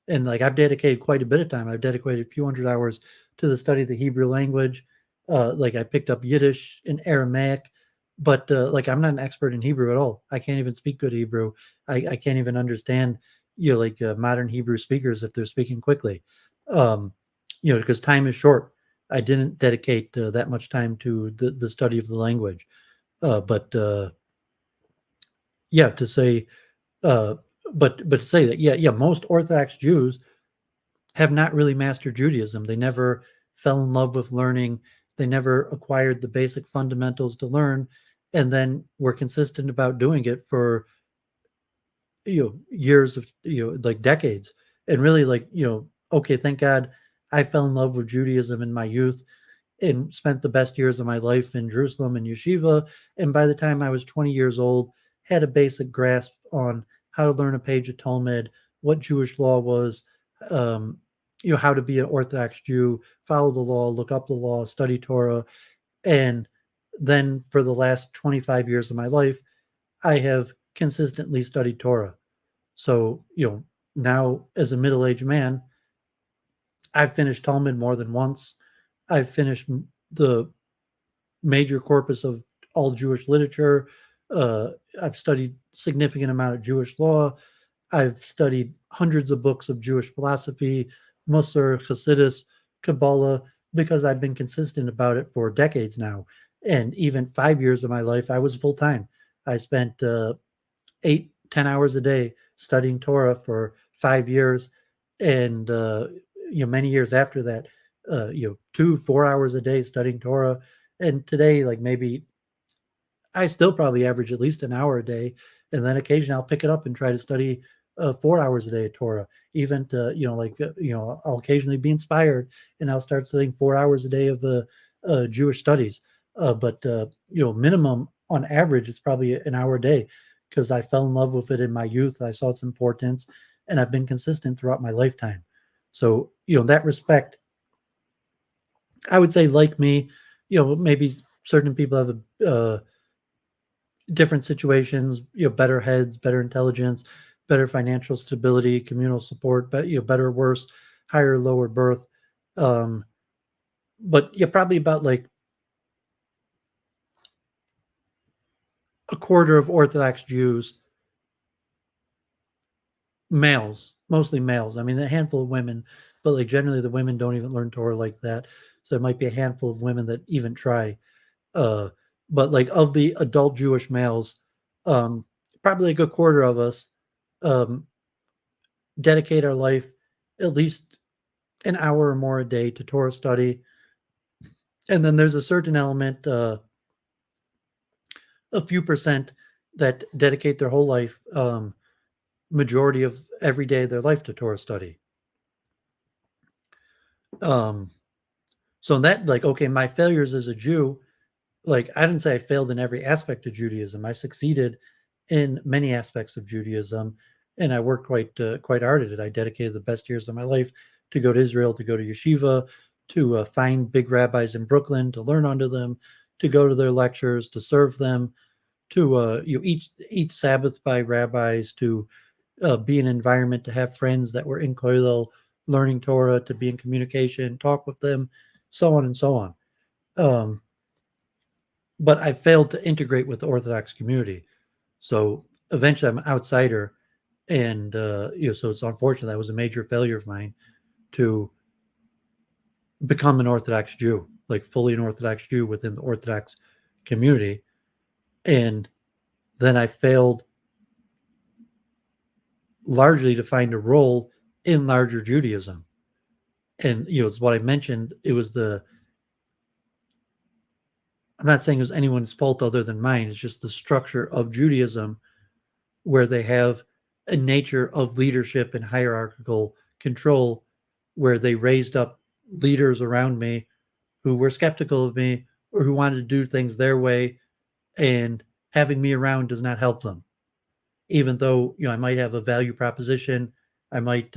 And like, I've dedicated quite a bit of time. I've dedicated a few hundred hours to the study of the Hebrew language. Like, I picked up Yiddish and Aramaic, but like, I'm not an expert in Hebrew at all. I can't even speak good Hebrew. I can't even understand, like modern Hebrew speakers if they're speaking quickly, because time is short. I didn't dedicate that much time to the study of the language. But yeah, to say, uh, but to say that, yeah, most Orthodox Jews have not really mastered Judaism. They never fell in love with learning. They never acquired the basic fundamentals to learn, and then were consistent about doing it for years of like decades. And really, like, okay, thank God I fell in love with Judaism in my youth and spent the best years of my life in Jerusalem and yeshiva. And by the time I was 20 years old, had a basic grasp on how to learn a page of Talmud, what Jewish law was, um, how to be an Orthodox Jew, follow the law, look up the law, study Torah. And then for the last 25 years of my life, I have consistently studied Torah. So, now as a middle-aged man, I've finished Talmud more than once. I've finished the major corpus of all Jewish literature. I've studied significant amount of Jewish law. I've studied hundreds of books of Jewish philosophy, Musar, Hasidus, Kabbalah, because I've been consistent about it for decades now. And even 5 years of my life, I was full time. I spent 8-10 hours a day studying Torah for 5 years, and many years after that, 2-4 hours a day studying Torah. And today, like, maybe I still probably average at least an hour a day, and then occasionally I'll pick it up and try to study 4 hours a day of Torah. Even to, I'll occasionally be inspired and I'll start studying 4 hours a day of Jewish studies. But minimum on average is probably an hour a day, because I fell in love with it in my youth. I saw its importance, and I've been consistent throughout my lifetime. So, in that respect, I would say, like me, maybe certain people have different situations, better heads, better intelligence, better financial stability, communal support, but better or worse, higher, lower birth. Um, but yeah, probably about like a quarter of Orthodox Jews, males, mostly males. I mean, a handful of women, but like generally the women don't even learn Torah like that. So it might be a handful of women that even try. Uh, but like, of the adult Jewish males, um, probably like a quarter of us um, dedicate our life at least an hour or more a day to Torah study. And then there's a certain element, a few percent, that dedicate their whole life, majority of every day of their life, to Torah study. Um, so in that, like, okay, my failures as a Jew, like, I didn't say I failed in every aspect of Judaism. I succeeded in many aspects of Judaism, and I worked quite hard at it. I dedicated the best years of my life to go to Israel, to go to yeshiva, to find big rabbis in Brooklyn, to learn under them, to go to their lectures, to serve them, to each Sabbath by rabbis, to be in an environment, to have friends that were in kollel learning Torah, to be in communication, talk with them, so on and so on. Um, but I failed to integrate with the Orthodox community. So eventually I'm an outsider. And, so it's unfortunate. That was a major failure of mine, to become an Orthodox Jew, like fully an Orthodox Jew within the Orthodox community. And then I failed largely to find a role in larger Judaism. And, it's what I mentioned. It was I'm not saying it was anyone's fault other than mine. It's just the structure of Judaism where they have a nature of leadership and hierarchical control, where they raised up leaders around me who were skeptical of me or who wanted to do things their way, and having me around does not help them. Even though I might have a value proposition, I might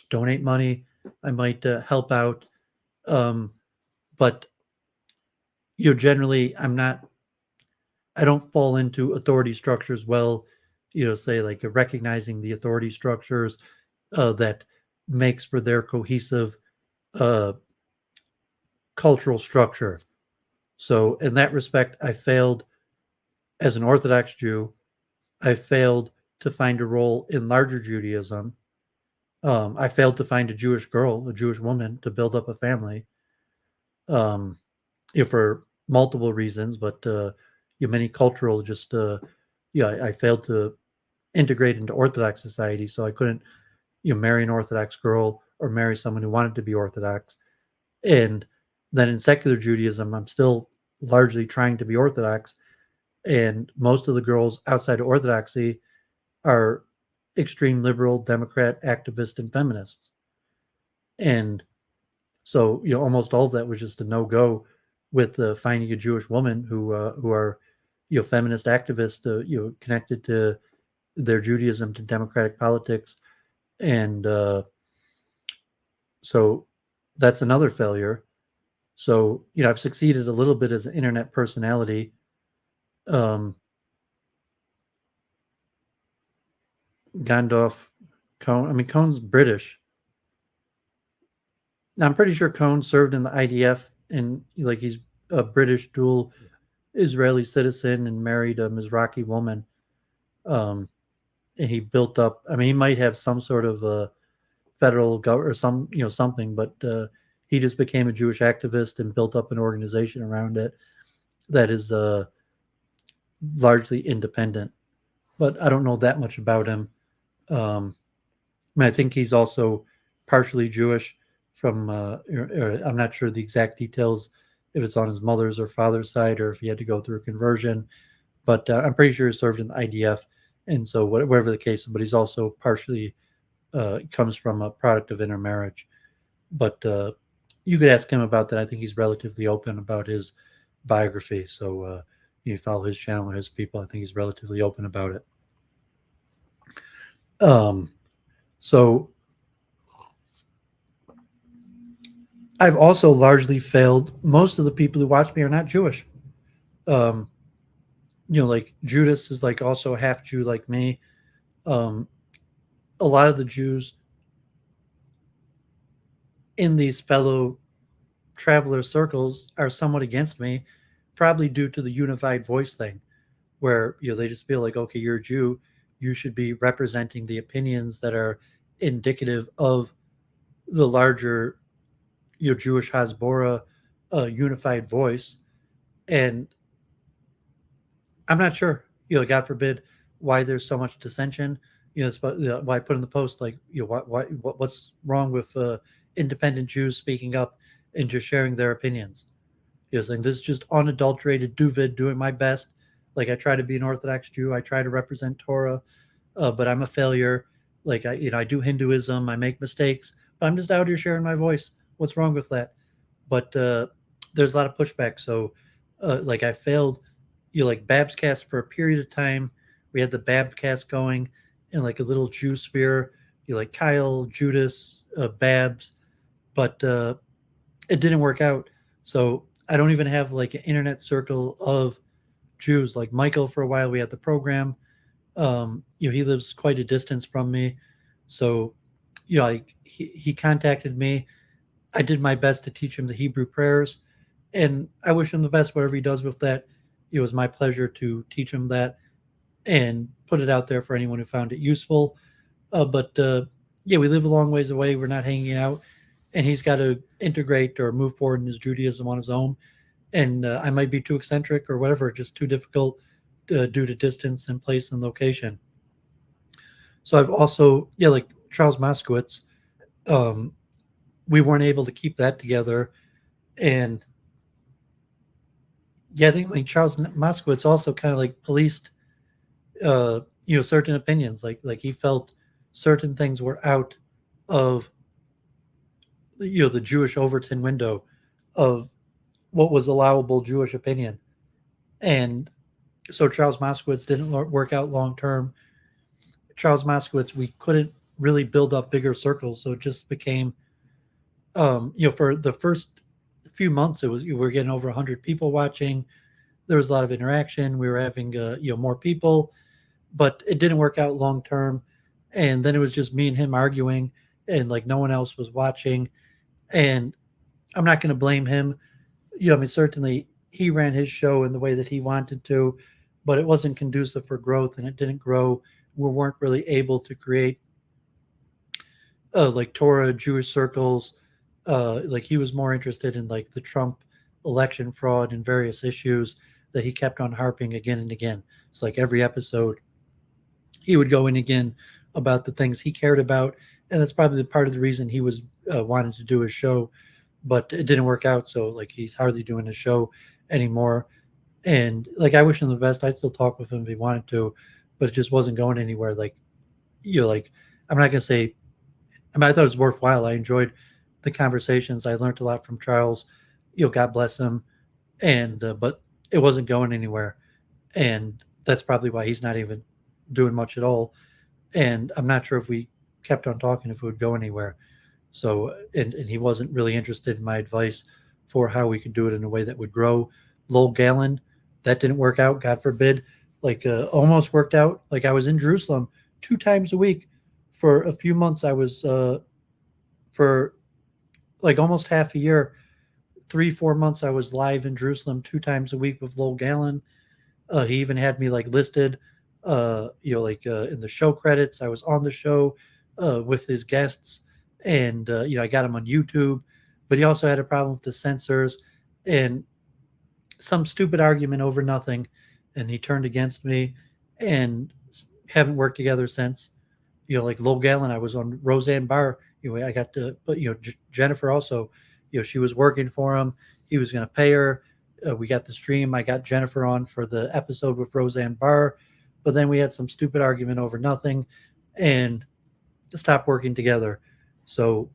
donate money, I might help out, um, but generally I don't fall into authority structures well. Say like recognizing the authority structures that makes for their cohesive uh, cultural structure. So in that respect, I failed as an Orthodox Jew. I failed to find a role in larger Judaism. I failed to find a Jewish girl, a Jewish woman, to build up a family. Um, for multiple reasons, but many cultural just I failed to integrate into Orthodox society, so I couldn't marry an Orthodox girl or marry someone who wanted to be Orthodox. And then in secular Judaism, I'm still largely trying to be Orthodox, and most of the girls outside of Orthodoxy are extreme liberal, Democrat, activist, and feminists. And so, almost all of that was just a no go with finding a Jewish woman who are, feminist activists, connected to their Judaism to democratic politics, and so that's another failure. So, I've succeeded a little bit as an internet personality. Um, Gandalf, Cohn. I mean, Cohn's British. Now, I'm pretty sure Cohn served in the IDF, and like he's a British dual Israeli citizen and married a Mizrahi woman. Um, and he built up. I mean, he might have some sort of a federal government or something, but he just became a Jewish activist and built up an organization around it that is largely independent. But I don't know that much about him. Um, I mean, I think he's also partially Jewish from, I'm not sure the exact details, if it's on his mother's or father's side or if he had to go through a conversion, but I'm pretty sure he served in the IDF. And so whatever the case, but he's also partially comes from a product of intermarriage. But you could ask him about that. I think he's relatively open about his biography. So you follow his channel or his people. I think he's relatively open about it. So I've also largely failed. Most of the people who watch me are not Jewish. Um, like Judas is like also half Jew like me. Um, a lot of the Jews in these fellow traveler circles are somewhat against me, probably due to the unified voice thing, where they just feel like, okay, you're a Jew, you should be representing the opinions that are indicative of the larger Jewish Hasbara unified voice. And I'm not sure, God forbid, why there's so much dissension. It's why I put in the post, like, what's wrong with independent Jews speaking up and just sharing their opinions? Saying this is just unadulterated Doooovid doing my best. Like I try to be an Orthodox Jew, I try to represent Torah, but I'm a failure. Like I do Hinduism, I make mistakes, but I'm just out here sharing my voice. What's wrong with that? But there's a lot of pushback. So like I failed, like Babscast for a period of time. We had the Babcast going in like a little Jew sphere. Like Kyle, Judas, Babs, but it didn't work out. So I don't even have like an internet circle of Jews. Like Michael, for a while, we had the program. He lives quite a distance from me. So, like he contacted me. I did my best to teach him the Hebrew prayers, and I wish him the best, whatever he does with that. It was my pleasure to teach him that and put it out there for anyone who found it useful. But yeah, we live a long ways away. We're not hanging out, and he's got to integrate or move forward in his Judaism on his own. And I might be too eccentric or whatever, just too difficult due to distance and place and location. So I've also, like Charles Moskowitz, we weren't able to keep that together. And Yeah, I think like Charles Moskowitz also kind of like policed, certain opinions. Like he felt certain things were out of the Jewish Overton window of what was allowable Jewish opinion, and so Charles Moskowitz didn't work out long term. Charles Moskowitz, we couldn't really build up bigger circles, so it just became, for the first few months, it was we were getting over 100 people watching. There was a lot of interaction. We were having, more people, but it didn't work out long term. And then it was just me and him arguing, and like no one else was watching. And I'm not going to blame him. I mean, certainly he ran his show in the way that he wanted to, but it wasn't conducive for growth, and it didn't grow. We weren't really able to create like Torah Jewish circles. Like he was more interested in like the Trump election fraud and various issues that he kept on harping again and again. It's like every episode he would go in again about the things he cared about, and that's probably part of the reason he was wanting to do his show, but it didn't work out. So like he's hardly doing his show anymore. And like I wish him the best. I'd still talk with him if he wanted to, but it just wasn't going anywhere. Like like I'm not gonna say. I mean, I thought it was worthwhile. I enjoyed the conversations. I learned a lot from Charles. God bless him. And but it wasn't going anywhere, and that's probably why he's not even doing much at all. And I'm not sure if we kept on talking if it would go anywhere. So and he wasn't really interested in my advice for how we could do it in a way that would grow. Lowell Gallon, that didn't work out. God forbid. Like almost worked out. Like I was in Jerusalem 2 times a week for a few months. I was for like almost half a year, 3 4 months. I was live in Jerusalem 2 times a week with Lowell Gallon. He even had me like listed, in the show credits. I was on the show with his guests, and I got him on YouTube. But he also had a problem with the censors and some stupid argument over nothing, and he turned against me, and haven't worked together since. Like Lowell Gallon, I was on Roseanne Barr. I got to, but Jennifer also, she was working for him. He was going to pay her. We got the stream. I got Jennifer on for the episode with Roseanne Barr, but then we had some stupid argument over nothing, and stopped working together. So,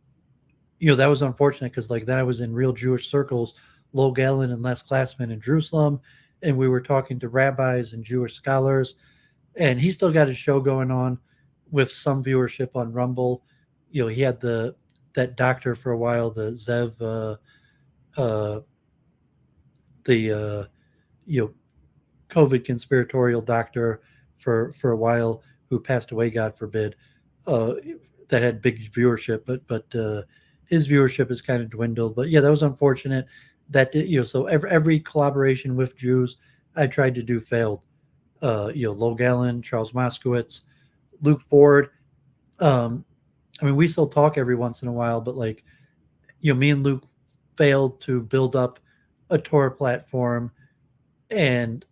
that was unfortunate because like then I was in real Jewish circles, Lowell Gallon and Les Glassman in Jerusalem, and we were talking to rabbis and Jewish scholars, and he still got his show going on with some viewership on Rumble. He had that doctor for a while, the Zev, the COVID conspiratorial doctor for a while, who passed away, God forbid. Uh, that had big viewership, but his viewership has kind of dwindled. But yeah, that was unfortunate. That did, so every collaboration with Jews I tried to do failed. Lowell Gallon, Charles Moskowitz, Luke Ford. Um, I mean, we still talk every once in a while, but like, me and Luke failed to build up a Torah platform, and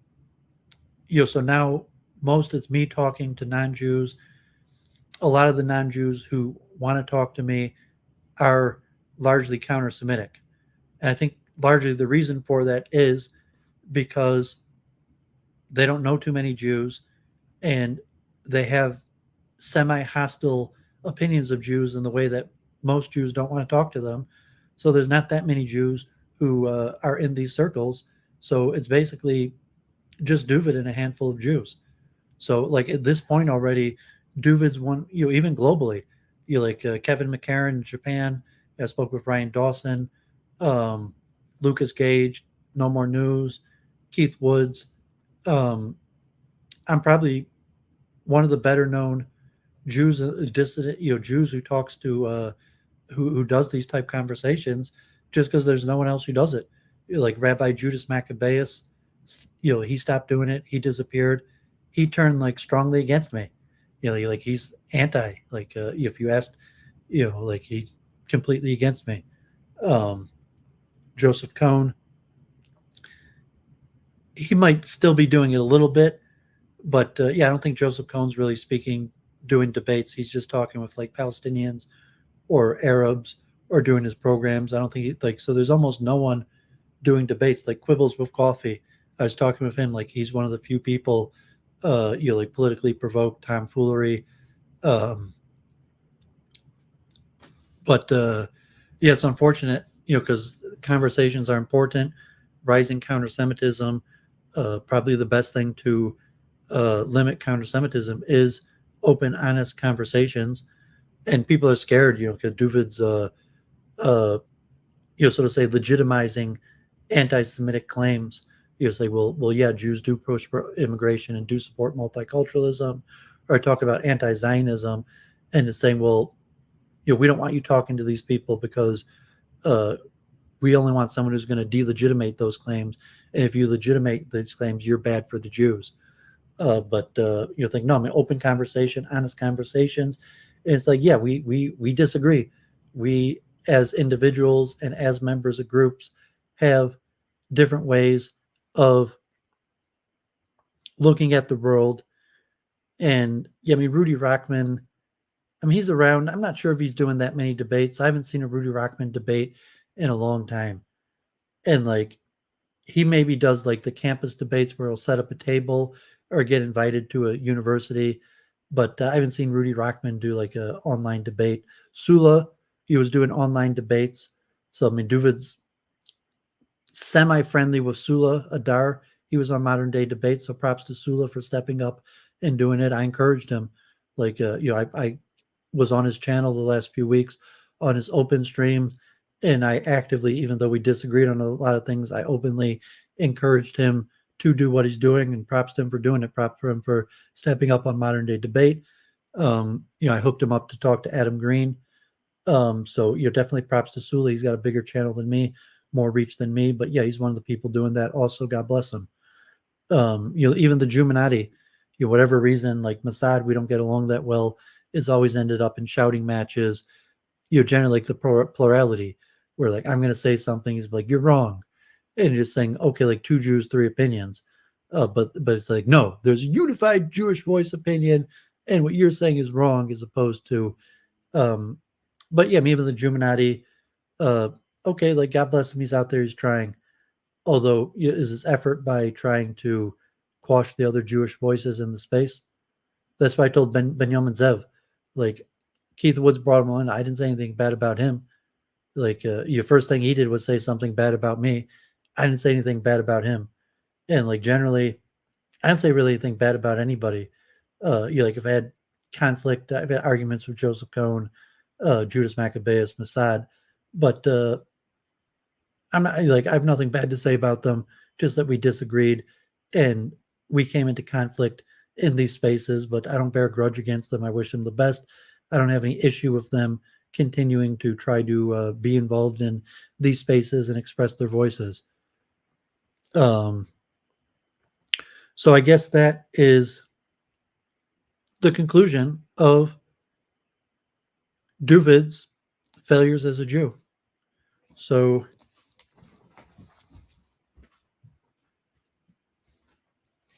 so now most it's me talking to non-Jews. A lot of the non-Jews who want to talk to me are largely counter-Semitic, and I think largely the reason for that is because they don't know too many Jews, and they have semi-hostile opinions of Jews in the way that most Jews don't want to talk to them. So there's not that many Jews who are in these circles. So it's basically just Doooovid and a handful of Jews. So like at this point already, Doooovid's one. Even globally, like Kevin McCairn in Japan. I spoke with Ryan Dawson, um, Lucas Gage, No More News, Keith Woods. Um, I'm probably one of the better known Jews, dissident, Jews who talks to, who does these type conversations, just because there's no one else who does it. Like Rabbi Judas Maccabeus, he stopped doing it. He disappeared. He turned like strongly against me. Like he's anti. Like if you asked, like he's completely against me. Um, Joseph Cohn, he might still be doing it a little bit, but yeah, I don't think Joseph Cohn's really doing debates. He's just talking with like Palestinians or Arabs or doing his programs. I don't think so. There's almost no one doing debates like Quibbles with Coffee. I was talking with him, like he's one of the few people, like politically provoked tomfoolery. Um, but yeah, it's unfortunate, because conversations are important. Rising counter-Semitism, probably the best thing to limit counter-Semitism is open, honest conversations. And people are scared, because Doovid's, uh, sort of say legitimizing anti-Semitic claims. Say, well, yeah, Jews do push for immigration and do support multiculturalism, or talk about anti-Zionism, and it's saying, well, we don't want you talking to these people because uh, we only want someone who's going to delegitimate those claims. And if you legitimate these claims, you're bad for the Jews. But think, no, I mean, open conversation, honest conversations. And it's like, yeah, we disagree. We, as individuals and as members of groups, have different ways of looking at the world. And yeah, I mean, Rudy Rockman, I mean, he's around. I'm not sure if he's doing that many debates. I haven't seen a Rudy Rockman debate in a long time. And like, he maybe does like the campus debates where he'll set up a table or get invited to a university. But I haven't seen Rudy Rockman do like a online debate. Sula, he was doing online debates. So I mean, Doovid's semi-friendly with Sula Adar. He was on Modern Day Debate, so props to Sula for stepping up and doing it. I encouraged him. Like, I was on his channel the last few weeks on his open stream, and I actively, even though we disagreed on a lot of things, I openly encouraged him to do what he's doing, and props to him for doing it. Props to him for stepping up on Modern Day Debate. I hooked him up to talk to Adam Green. So definitely props to Sula. He's got a bigger channel than me, more reach than me, but yeah, he's one of the people doing that. Also, God bless him. Even the Juminati, whatever reason, like Mossad, we don't get along that well. It's always ended up in shouting matches. Generally like the plurality, where like I'm going to say something, he's like, you're wrong, and you're just saying, okay, like two Jews, three opinions. But it's like, no, there's a unified Jewish voice opinion, and what you're saying is wrong, as opposed to, um, but yeah, I mean, even the Juminati, uh, okay, like God bless him, he's out there, he's trying. Although, is his effort by trying to quash the other Jewish voices in the space? That's why I told Benjamin Zev, like Keith Woods brought him on. I didn't say anything bad about him. Like your first thing he did was say something bad about me. I didn't say anything bad about him. And like generally, I don't say really anything bad about anybody. Like if I had conflict, I've had arguments with Joseph Cohn, Judas Maccabeus, Mossad, but I'm not like I have nothing bad to say about them. Just that we disagreed, and we came into conflict in these spaces. But I don't bear a grudge against them. I wish them the best. I don't have any issue with them continuing to try to be involved in these spaces and express their voices. Um, so I guess that is the conclusion of Doovid's failures as a Jew. So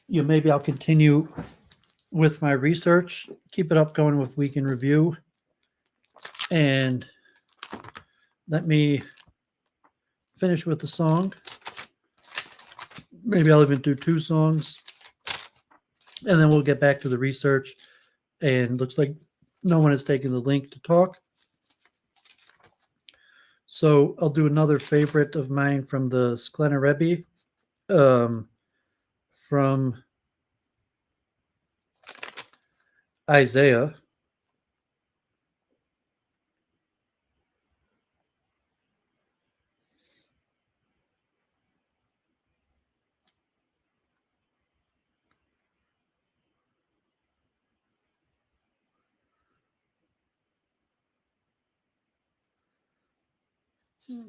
maybe I'll continue with my research, keep it up going with Week in Review, and let me finish with the song. Maybe I'll even do two songs, and then we'll get back to the research. And looks like no one has taken the link to talk. So I'll do another favorite of mine from the Sklener Rebbe, from Isaiah.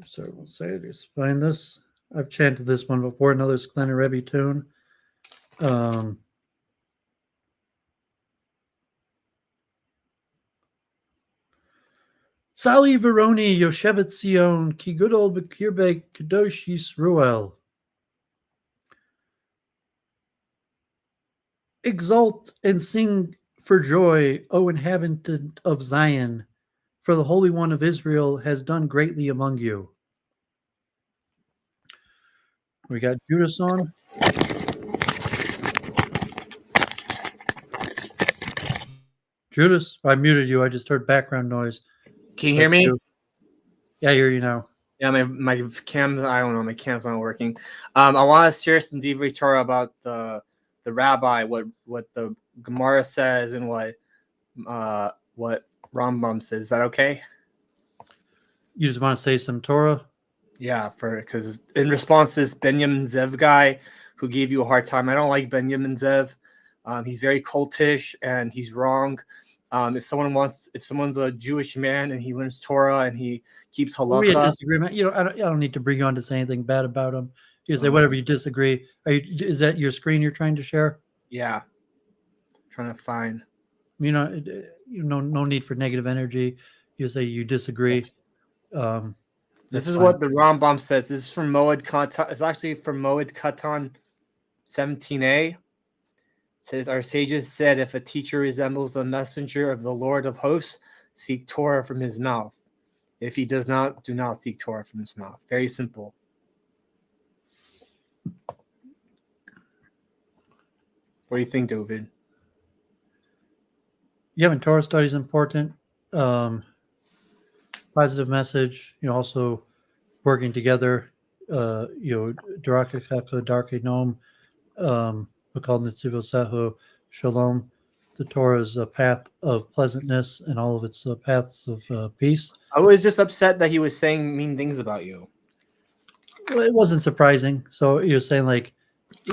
Sorry, one second. Just find this. I've chanted this one before. Another Sklener Rebbe tune. Sali Veroni Yoshevet Sion Ki Gudol Bekirbe Kadosh Yisruel. Exult and sing for joy, O inhabitant of Zion, for the Holy One of Israel has done greatly among you. We got Judas on. Judas, I muted you. I just heard background noise. Can you hear me? Yeah, I hear you now. Yeah, my cam, I don't know, my cam's not working. I want to share some Divrei Torah about the rabbi, what the Gemara says, and what Rambam says. Is that okay? You just want to say some Torah? Yeah, because in response to this Benjamin Zev guy who gave you a hard time. I don't like Benjamin Zev. He's very cultish and he's wrong. If someone's a Jewish man and he learns Torah and he keeps halakha, we had disagreement. I don't need to bring you on to say anything bad about him. You say whatever you disagree. Is that your screen you're trying to share? Yeah, I'm trying to find. No need for negative energy. You say you disagree. Yes. This is what the Rambam says. This is from Moed Katan. It's actually from Moed Katan 17a. It says, our sages said, if a teacher resembles the messenger of the Lord of hosts, seek Torah from his mouth. If he does not, do not seek Torah from his mouth. Very simple. What do you think, Doovid? Yeah, and Torah study is important. Positive message. Also working together. Daraka Kapka, Darke Nom, Bakal Nitzivo Sahu, Shalom. The Torah is a path of pleasantness and all of its paths of peace. I was just upset that he was saying mean things about you. Well, it wasn't surprising. So you're saying like,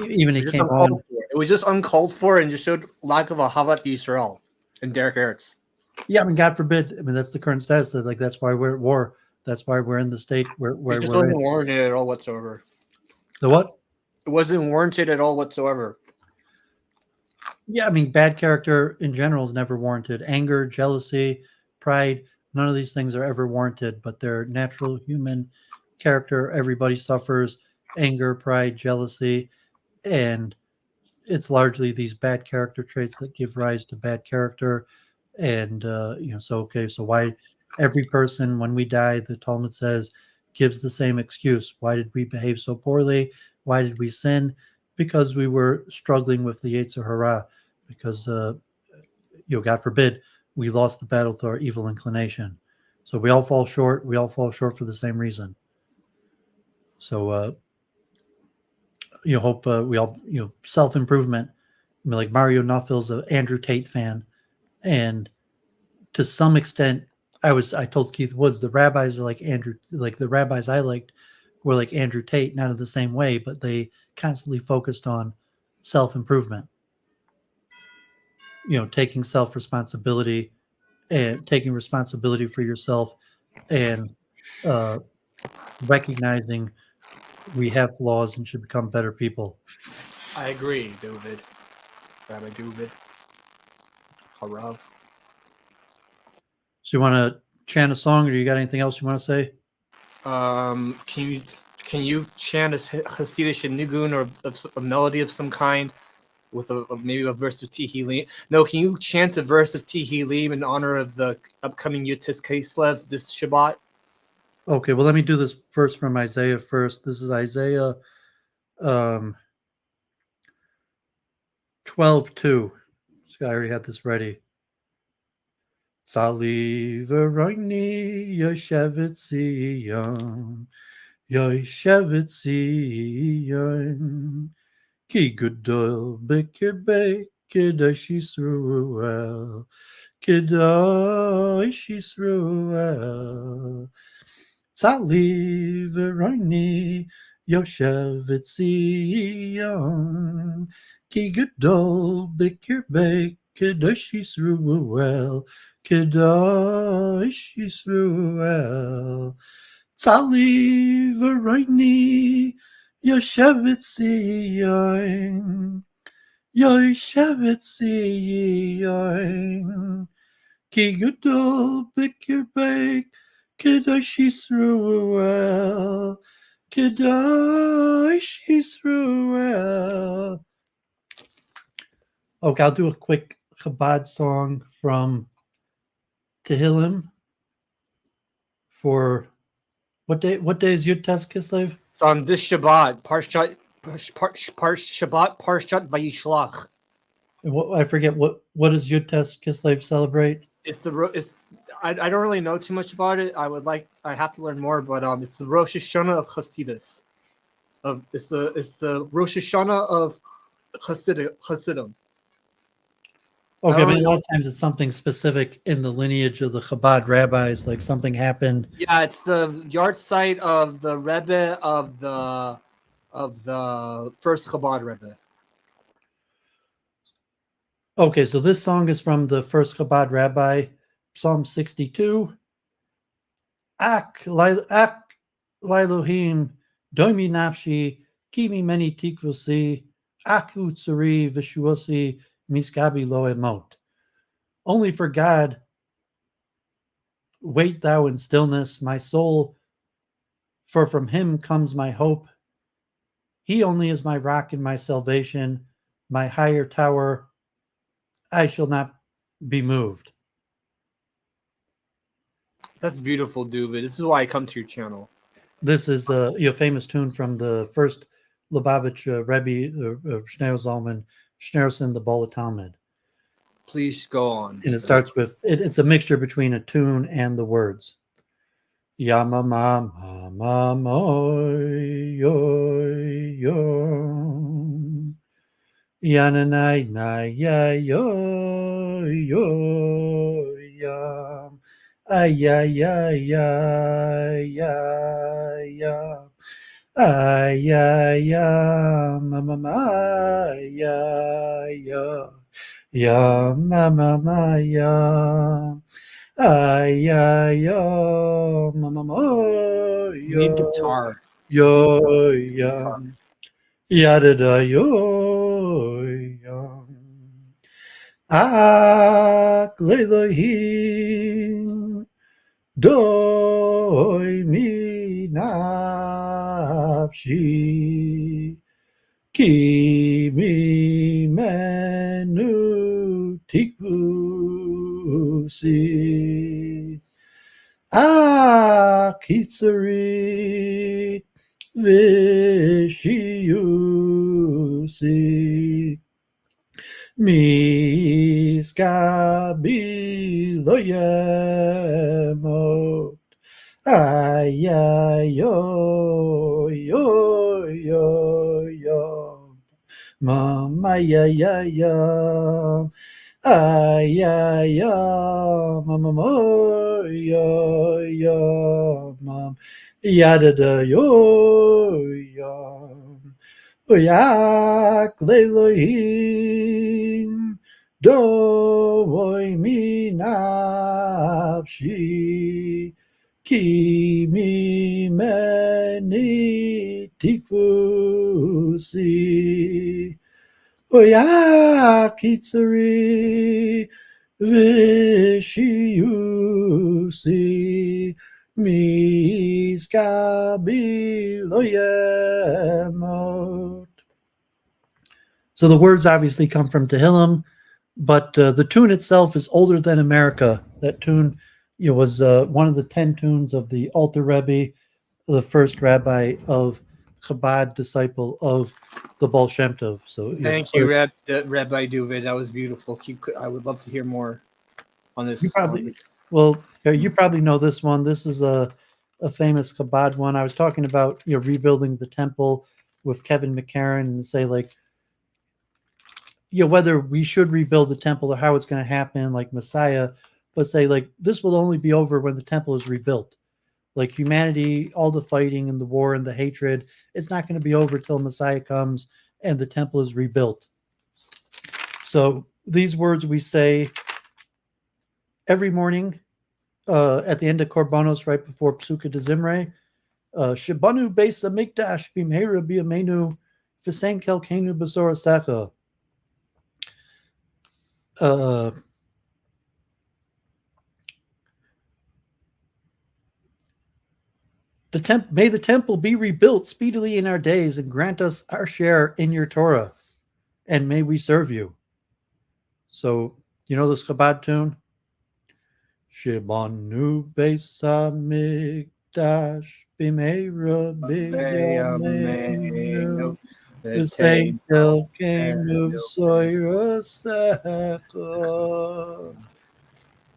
even he came on. It was just uncalled for and just showed lack of a Havat Yisrael and Derek Eric's. Yeah, I mean, God forbid. I mean, that's the current status. That's why we're at war. That's why we're in the state where it just wasn't warranted at all whatsoever. The what? It wasn't warranted at all whatsoever. Yeah, I mean, bad character in general is never warranted. Anger, jealousy, pride, none of these things are ever warranted, but they're natural human character. Everybody suffers anger, pride, jealousy, and it's largely these bad character traits that give rise to bad character. And, so why every person, when we die, the Talmud says, gives the same excuse. Why did we behave so poorly? Why did we sin? Because we were struggling with the Yetzer Hara, because, God forbid, we lost the battle to our evil inclination. So we all fall short. We all fall short for the same reason. So, hope we all, self-improvement. I mean, like Mario Nawfal's an Andrew Tate fan. And to some extent, I told Keith Woods, the rabbis are like Andrew, like the rabbis I liked were like Andrew Tate, not in the same way, but they constantly focused on self-improvement. Taking self-responsibility and taking responsibility for yourself and recognizing we have flaws and should become better people. I agree, Doovid. Rabbi Doovid. Harav. So you want to chant a song, or you got anything else you want to say? Can you chant a Hasidic nigun or a melody of some kind with maybe a verse of Tehillim? No, can you chant a verse of Tehillim in honor of the upcoming Yutis Kislev this Shabbat? Okay, well, let me do this first from Isaiah first. This is Isaiah 12:2. I already had this ready. Tzali v'roini yoshevet Zion, yoshevet Zion, ki gadol b'kirbei kadosh Yisrael, kadosh Yisrael. Tzali v'roini yoshevet Zion, ki gadol b'kirbei kadosh Yisrael, kadosh Yisrael. Tzali v'roini yoshevet Zion, yoshevet Zion, ki gadol b'kirbei kadosh Yisrael, kadosh Yisrael. Okay, I'll do a quick Chabad song from Tehillim for what day? What day is Yud Tes Kislev? It's on this Shabbat, Parshat Shabbat Parshat Vayishlach. I forget what does Yutas Kislev celebrate? I don't really know too much about it. I have to learn more, but it's the Rosh Hashanah of Hasidus. It's the Rosh Hashanah of Hasidim. Okay, I mean, a lot of times it's something specific in the lineage of the Chabad rabbis, like something happened. Yeah, it's the yard site of the Rebbe of the first Chabad Rebbe. Okay, so this song is from the first Chabad rabbi, Psalm 62. Ak Lailohim doimi nafshi kimi meni tikvusi aku tsuri vishuosi miskabi lo emot. Only for God wait thou in stillness, my soul, for from him comes my hope. He only is my rock and my salvation, my higher tower. I shall not be moved. That's beautiful, Doooovid. This is why I come to your channel. This is a famous tune from the first Lubavitch Rebbe, Shneur Zalman, Schneerson, the Bala Talmud. Please go on. And it starts with, it's a mixture between a tune and the words. Yama ma ma ma mo yo yo yana nai nai ya yo yo yam ay ay ay ay ay ay ay ay ma ma ma ya ya ya ma ma ma ya ay ay yo ma ma ma yo need guitar. Yo yam yada da yo yam ak lelohim doi mi nafshi ki mi menu tikvusi akitzari Vishiusi Miskabi Loyemot Ayayo yo yo yo Mama ya ya ya Ayaya Mama yo yo Mama Yada da yo yam Oyak lelohim do mi nafshi ki mi meni tikvusi Oyak itzari vishiusi Miskabi loyemot. So the words obviously come from Tehillim, but the tune itself is older than America. That tune was one of the 10 tunes of the Alter Rebbe, the first rabbi of Chabad, disciple of the Baal Shem Tov. So thank you, Rabbi Doooovid. That was beautiful. I would love to hear more on this. You probably know this one. This is a famous Chabad one. I was talking about rebuilding the temple with Kevin McCairn and say like whether we should rebuild the temple or how it's going to happen, like Messiah, but say like this will only be over when the temple is rebuilt. Like humanity, all the fighting and the war and the hatred, it's not going to be over till Messiah comes and the temple is rebuilt. So these words we say every morning at the end of Korbanos, right before Psuka de Zimre. Shibanu Beis Hamikdash Bimhera Biyamenu Fisein Kelkenu Bezora Sacha. May the temple be rebuilt speedily in our days and grant us our share in your Torah, and may we serve you. So, you know this Chabad tune? Shibanu Beis Hamikdash Bimhera Biyamenu V'sein Elkeinu Soiraseka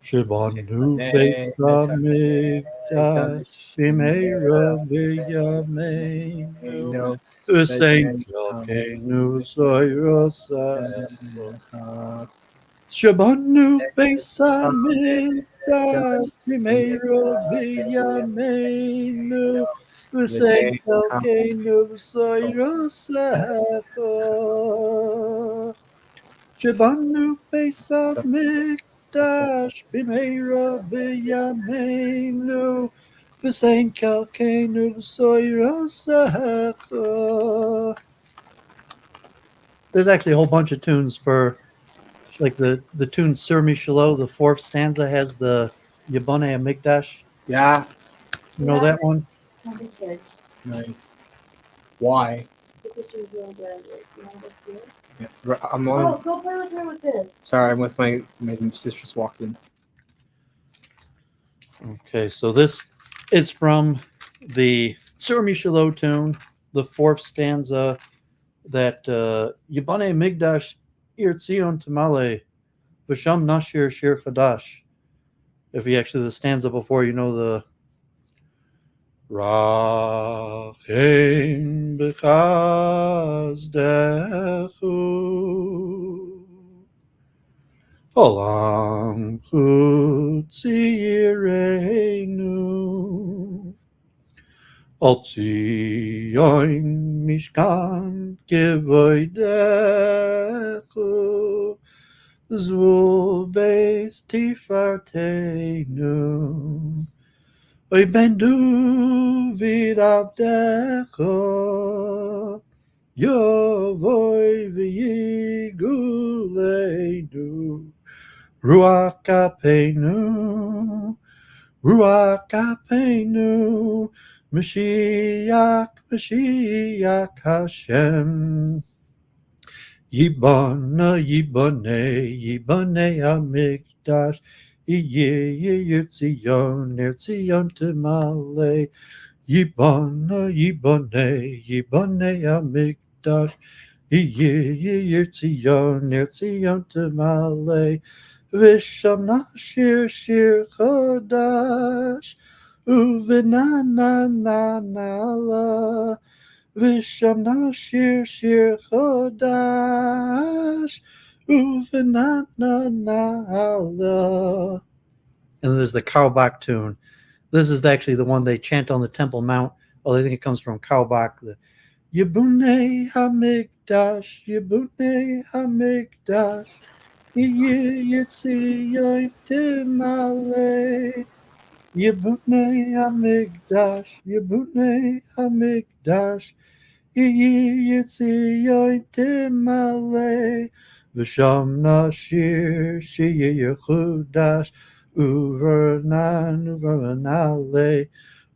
Shibanu Besamigdash Bimera V'yameinu V'sein Elkeinu Soiraseka Shabanu Besamigdash Bimera V'yameinu V'sein Elkeinu Soiraseka Shabanu Besamigdash Bimera V'yameinu V'sein Elkeinu Soiraseka. There's actually a whole bunch of tunes for, like the tune Sur Michelot, the fourth stanza has the Yabone Amigdash. Yeah. You know that one? Nice. Why? Because you're real good. You want to see it? Yeah. I'm on. Oh, go play with her with this. Sorry, I'm with my sister's walked in. Okay, so this is from the Sur Michelot tune, the fourth stanza, that Yabane Migdash Irtzion Tamale Vasham Nashir Shir Chadash. If you actually the stanza before, you know the Rachem B'chazdechu Olam Chutzireinu Al Tzion Mishkan Kevoidechu Zvul Beis Tifarteinu Oy ben Doooovid Avdecha Yovoy V'yiguleinu Ruach Apeinu Mashiach Hashem Yibane Amigdash Yirtzion Temale Yibane Amigdash Yirtzion Temale Visham Nashir Shir Chodash Uvenanala Visham Nashir Shir Chodash Uvenanala. And there's the Kaubach tune. This is actually the one they chant on the Temple Mount. Oh, I think it comes from Kaubach. The Yibune Hamikdash, Yibune Hamikdash, Yitzion Timale, Yibune Hamikdash, Yibune Hamikdash, Yitzion Timale, V'sham Nashir Sheyechudash, Uveranale,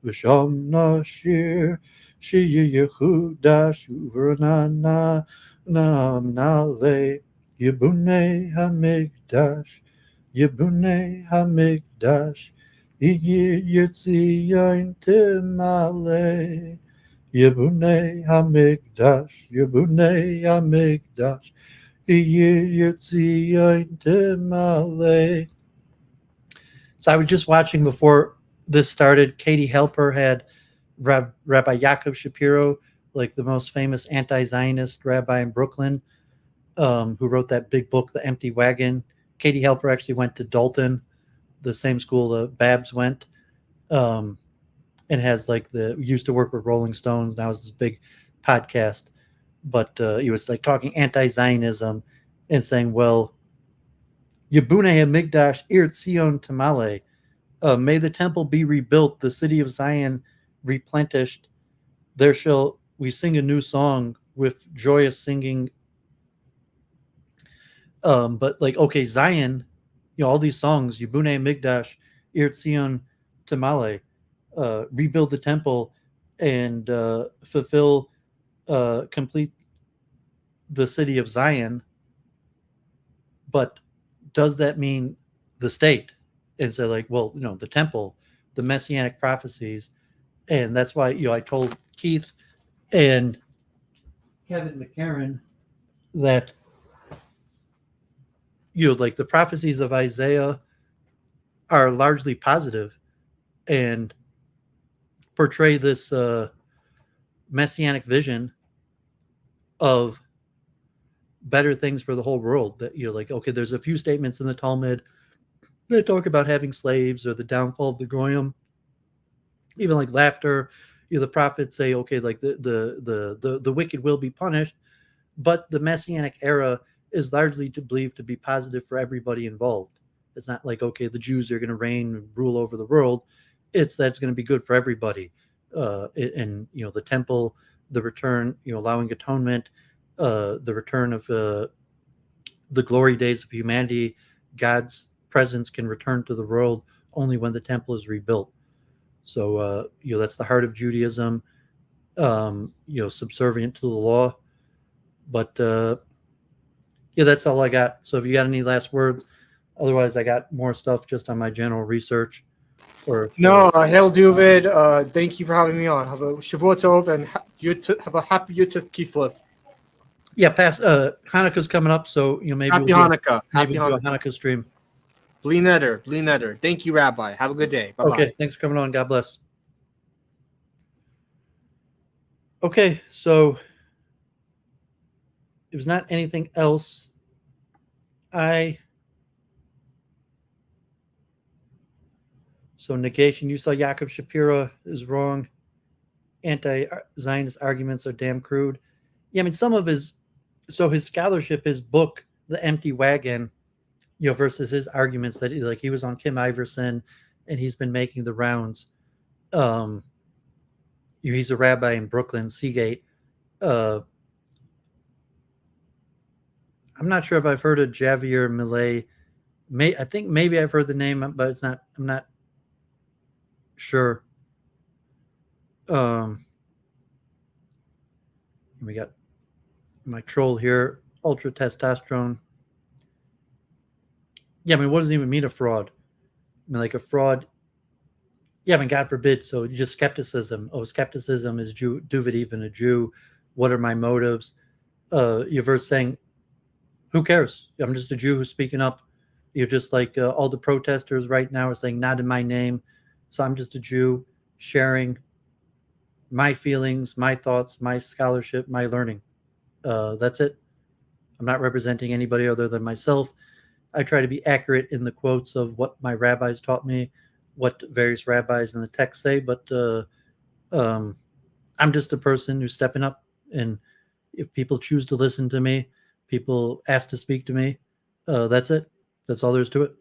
V'sham Nashir Sheyechudash, Uveranale, Yibune Hamikdash, Yibune Hamikdash, Yitzion Timale, Yibune Hamikdash, Yibune Hamikdash, Yitzion Timale. So I was just watching before this started. Katie Halper had Rabbi Yaakov Shapiro, like the most famous anti-Zionist rabbi in Brooklyn, who wrote that big book, The Empty Wagon. Katie Halper actually went to Dalton, the same school the Babs went, and has used to work with Rolling Stones. Now it's this big podcast, but he was like talking anti-Zionism and saying, well, Yibune Hamikdash Irtzion Tamale, may the temple be rebuilt, the city of Zion replenished. There shall we sing a new song with joyous singing. But okay, Zion, all these songs, Yibune Hamikdash Irtzion Tamale, rebuild the temple and fulfill, complete the city of Zion. But does that mean the state? And so the temple, the messianic prophecies. And that's why, I told Keith and Kevin McCairn that like the prophecies of Isaiah are largely positive and portray this messianic vision of better things for the whole world. That like, okay, there's a few statements in the Talmud that talk about having slaves or the downfall of the goyim, even like laughter. The prophets say, okay, like the wicked will be punished, but the messianic era is largely believed to be positive for everybody involved. It's not like, okay, the Jews are going to reign and rule over the world. It's that it's going to be good for everybody. And the temple, the return, allowing atonement, the return of the glory days of humanity. God's presence can return to the world only when the temple is rebuilt. So that's the heart of Judaism. Subservient to the law. But that's all I got. So if you got any last words, otherwise I got more stuff just on my general research. No, Hail Doooovid, thank you for having me on. Have a Shavuot Tov and have a happy Yutas Kislev. Yeah, past Hanukkah's coming up, so maybe happy Hanukkah. Maybe we'll do a Hanukkah stream. Bli Neder. Thank you, Rabbi. Have a good day. Bye-bye. Okay, thanks for coming on. God bless. Okay, so it was not anything else. So negation, you saw Jacob Shapira is wrong. Anti-Zionist arguments are damn crude. Yeah, I mean, some of his scholarship, his book, The Empty Wagon, versus his arguments that he was on Kim Iverson and he's been making the rounds. He's a rabbi in Brooklyn, Seagate. I'm not sure if I've heard of Javier Milei. I think maybe I've heard the name, but I'm not sure. We got my troll here, ultra testosterone. Yeah, I mean, what does it even mean a fraud? I mean, like a fraud. Yeah, I mean, God forbid. So just skepticism. Oh, skepticism is Doooovid even a Jew? What are my motives? Your verse saying, who cares? I'm just a Jew who's speaking up. You're just like all the protesters right now are saying, not in my name. So I'm just a Jew sharing my feelings, my thoughts, my scholarship, my learning. That's it. I'm not representing anybody other than myself. I try to be accurate in the quotes of what my rabbis taught me, what various rabbis in the text say, but I'm just a person who's stepping up. And if people choose to listen to me, people ask to speak to me, that's it. That's all there is to it.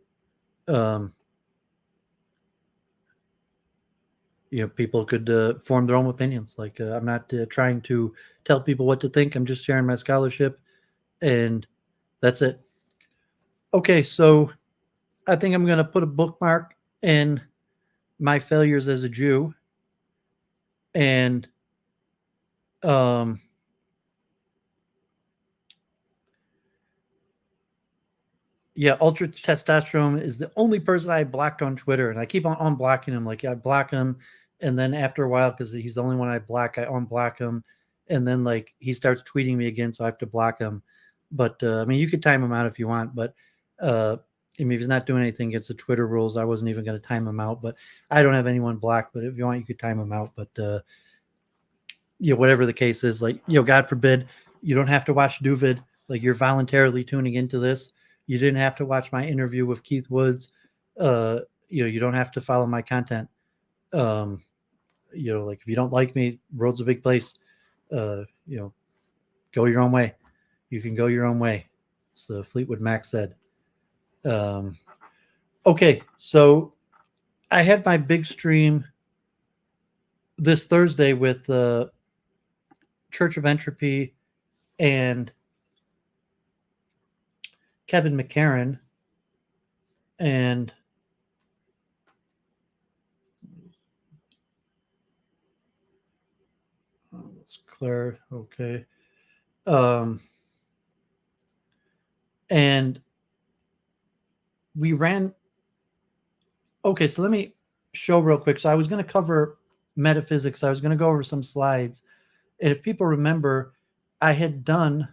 People could form their own opinions. Like I'm not trying to tell people what to think. I'm just sharing my scholarship, and that's it. Okay, so I think I'm going to put a bookmark in my failures as a Jew, and yeah, ultra testosterone is the only person I blocked on Twitter, and I keep on unblocking him. Like I block him, and then after a while, because he's the only one I block, I unblock him, and then like he starts tweeting me again, so I have to block him. But I mean, you could time him out if you want, but I mean, if he's not doing anything against the Twitter rules, I wasn't even going to time him out. But I don't have anyone blocked. But if you want, you could time him out. But whatever the case is, like God forbid, you don't have to watch Doooovid. Like you're voluntarily tuning into this. You didn't have to watch my interview with Keith Woods. You don't have to follow my content. Like if you don't like me, world's a big place. Go your own way. You can go your own way. So Fleetwood Mac said. Okay, so I had my big stream this Thursday with Church of Entropy and Kevin McCairn, and it's Claire. Okay. And we ran. Okay, so let me show real quick. So I was going to cover metaphysics. I was going to go over some slides. And if people remember, I had done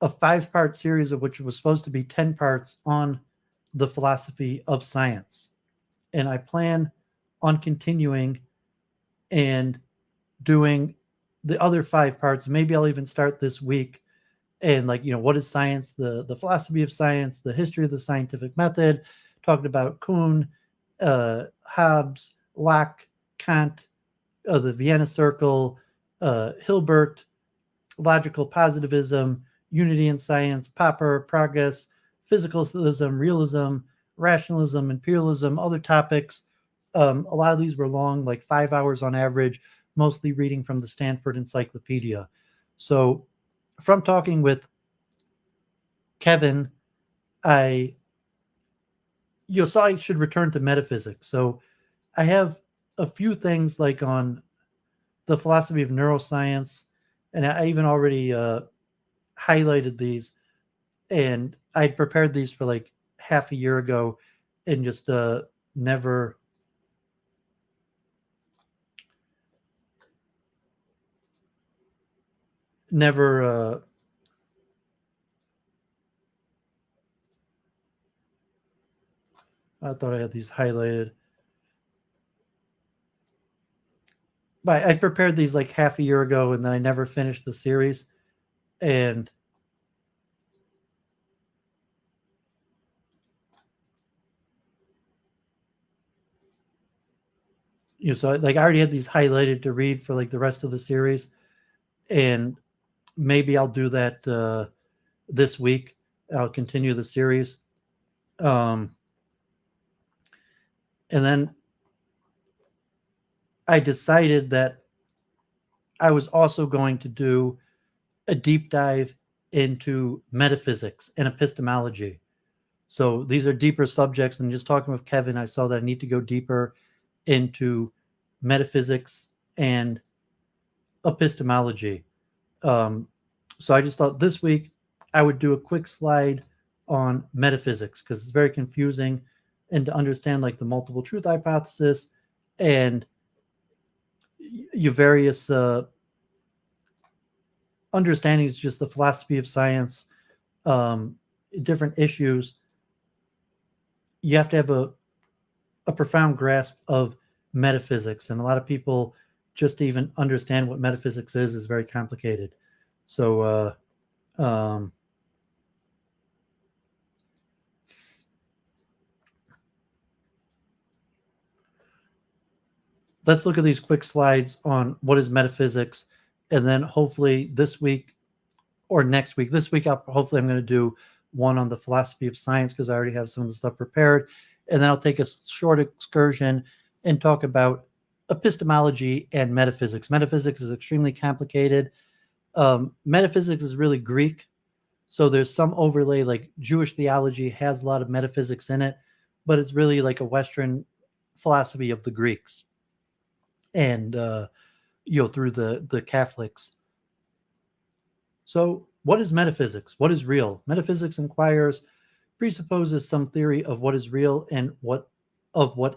a 5-part series of which was supposed to be 10 parts on the philosophy of science. And I plan on continuing and doing the other 5 parts. Maybe I'll even start this week. And like, what is science, the philosophy of science, the history of the scientific method, talking about Kuhn, Hobbes, Locke, Kant, the Vienna Circle, Hilbert, logical positivism, unity in science, Popper, progress, physicalism, realism, rationalism, imperialism, other topics. A lot of these were long, like 5 hours on average, mostly reading from the Stanford Encyclopedia. So from talking with Kevin, I should return to metaphysics. So I have a few things like on the philosophy of neuroscience, and I even already highlighted these, and I'd prepared these for like half a year ago and just never I thought I had these highlighted. But I prepared these like half a year ago, and then I never finished the series. And so like I already had these highlighted to read for like the rest of the series, and maybe I'll do that this week. I'll continue the series. And then I decided that I was also going to do a deep dive into metaphysics and epistemology. So these are deeper subjects, and just talking with Kevin, I saw that I need to go deeper into metaphysics and epistemology. So I just thought this week I would do a quick slide on metaphysics because it's very confusing, and to understand like the multiple truth hypothesis and your various understandings, just the philosophy of science, different issues. You have to have a profound grasp of metaphysics, and a lot of people just to even understand what metaphysics is very complicated. So let's look at these quick slides on what is metaphysics, and then hopefully this week or next week. This week, hopefully I'm going to do one on the philosophy of science because I already have some of the stuff prepared, and then I'll take a short excursion and talk about epistemology and metaphysics. Metaphysics is extremely complicated. Metaphysics is really Greek, so there's some overlay, like Jewish theology has a lot of metaphysics in it, but it's really like a Western philosophy of the Greeks and through the Catholics. So what is metaphysics? What is real? Metaphysics presupposes some theory of what is real and what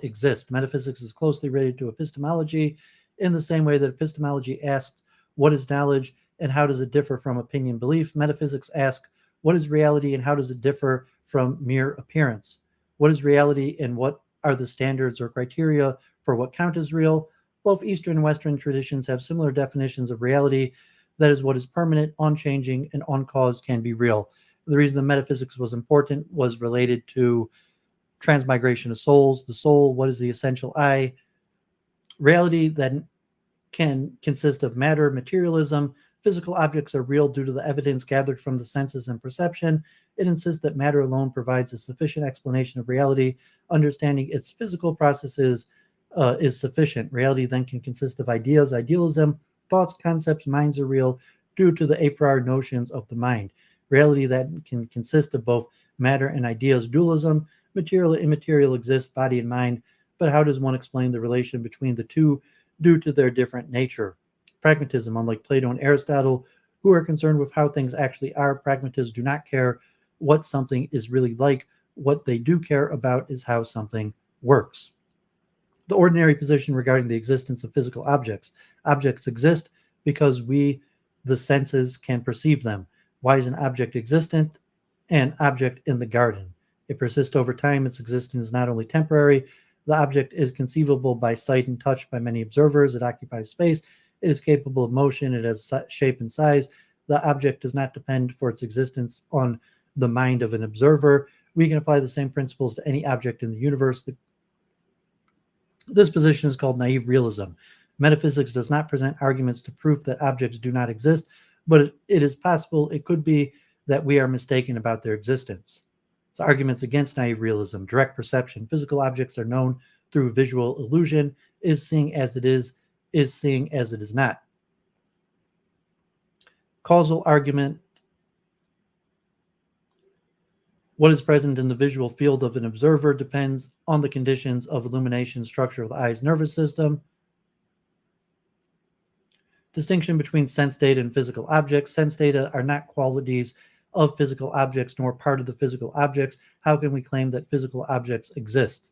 exists. Metaphysics is closely related to epistemology in the same way that epistemology asks what is knowledge and how does it differ from opinion belief. Metaphysics asks what is reality and how does it differ from mere appearance. What is reality and what are the standards or criteria for what count as real? Both Eastern and Western traditions have similar definitions of reality. That is, what is permanent, unchanging, and uncaused can be real. The reason the metaphysics was important was related to transmigration of souls. The soul, what is the essential I? Reality that can consist of matter, materialism. Physical objects are real due to the evidence gathered from the senses and perception. It insists that matter alone provides a sufficient explanation of reality. Understanding its physical processes is sufficient. Reality then can consist of ideas, idealism, thoughts, concepts, minds are real due to the a priori notions of the mind. Reality that can consist of both matter and ideas, dualism, material and immaterial exist, body and mind, but how does one explain the relation between the two due to their different nature? Pragmatism, unlike Plato and Aristotle, who are concerned with how things actually are, pragmatists do not care what something is really like. What they do care about is how something works. The ordinary position regarding the existence of physical objects. Objects exist because we The senses can perceive them. Why is an object existent? An object in the garden. It persists over time. Its existence is not only temporary. The object is conceivable by sight and touch by many observers. It occupies space. It is capable of motion. It has shape and size. The object does not depend for its existence on the mind of an observer. We can apply the same principles to any object in the universe. This position is called naive realism. Metaphysics does not present arguments to prove that objects do not exist, but it is possible, it could be, that we are mistaken about their existence. So arguments against naive realism: direct perception. Physical objects are known through visual illusion. Is seeing as it is seeing as it is not. Causal argument. What is present in the visual field of an observer depends on the conditions of illumination, structure of the eye's nervous system. Distinction between sense data and physical objects. Sense data are not qualities of physical objects nor part of the physical objects. How can we claim that physical objects exist?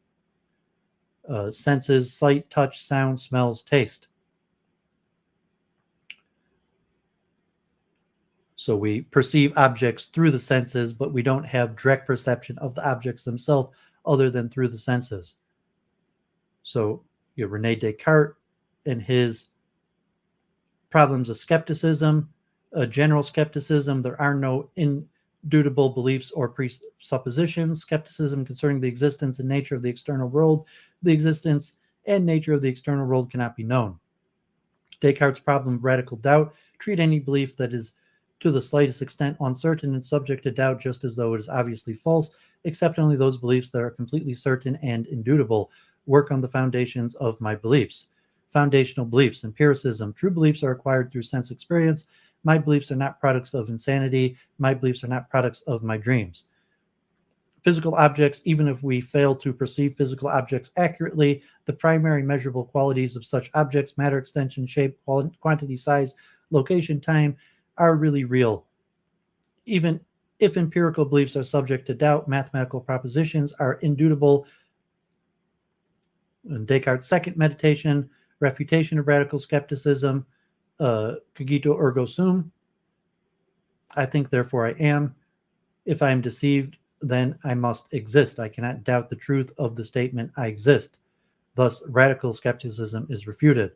Senses: sight, touch, sound, smells, taste. So we perceive objects through the senses, but we don't have direct perception of the objects themselves other than through the senses. So you have Rene Descartes and his problems of skepticism, general skepticism. There are no indubitable beliefs or presuppositions. Skepticism concerning the existence and nature of the external world. The existence and nature of the external world cannot be known. Descartes' problem of radical doubt. Treat any belief that is to the slightest extent uncertain and subject to doubt just as though it is obviously false. Accept only those beliefs that are completely certain and indubitable. Work on the foundations of my beliefs. Foundational beliefs. Empiricism. True beliefs are acquired through sense experience. My beliefs are not products of insanity. My beliefs are not products of my dreams. Physical objects. Even if we fail to perceive physical objects accurately, the primary measurable qualities of such objects, matter, extension, shape, quantity, size, location, time, are really real. Even if empirical beliefs are subject to doubt, mathematical propositions are indubitable. In Descartes' second meditation, refutation of radical skepticism, cogito ergo sum. I think, therefore I am. If I am deceived, then I must exist. I cannot doubt the truth of the statement, I exist. Thus, radical skepticism is refuted.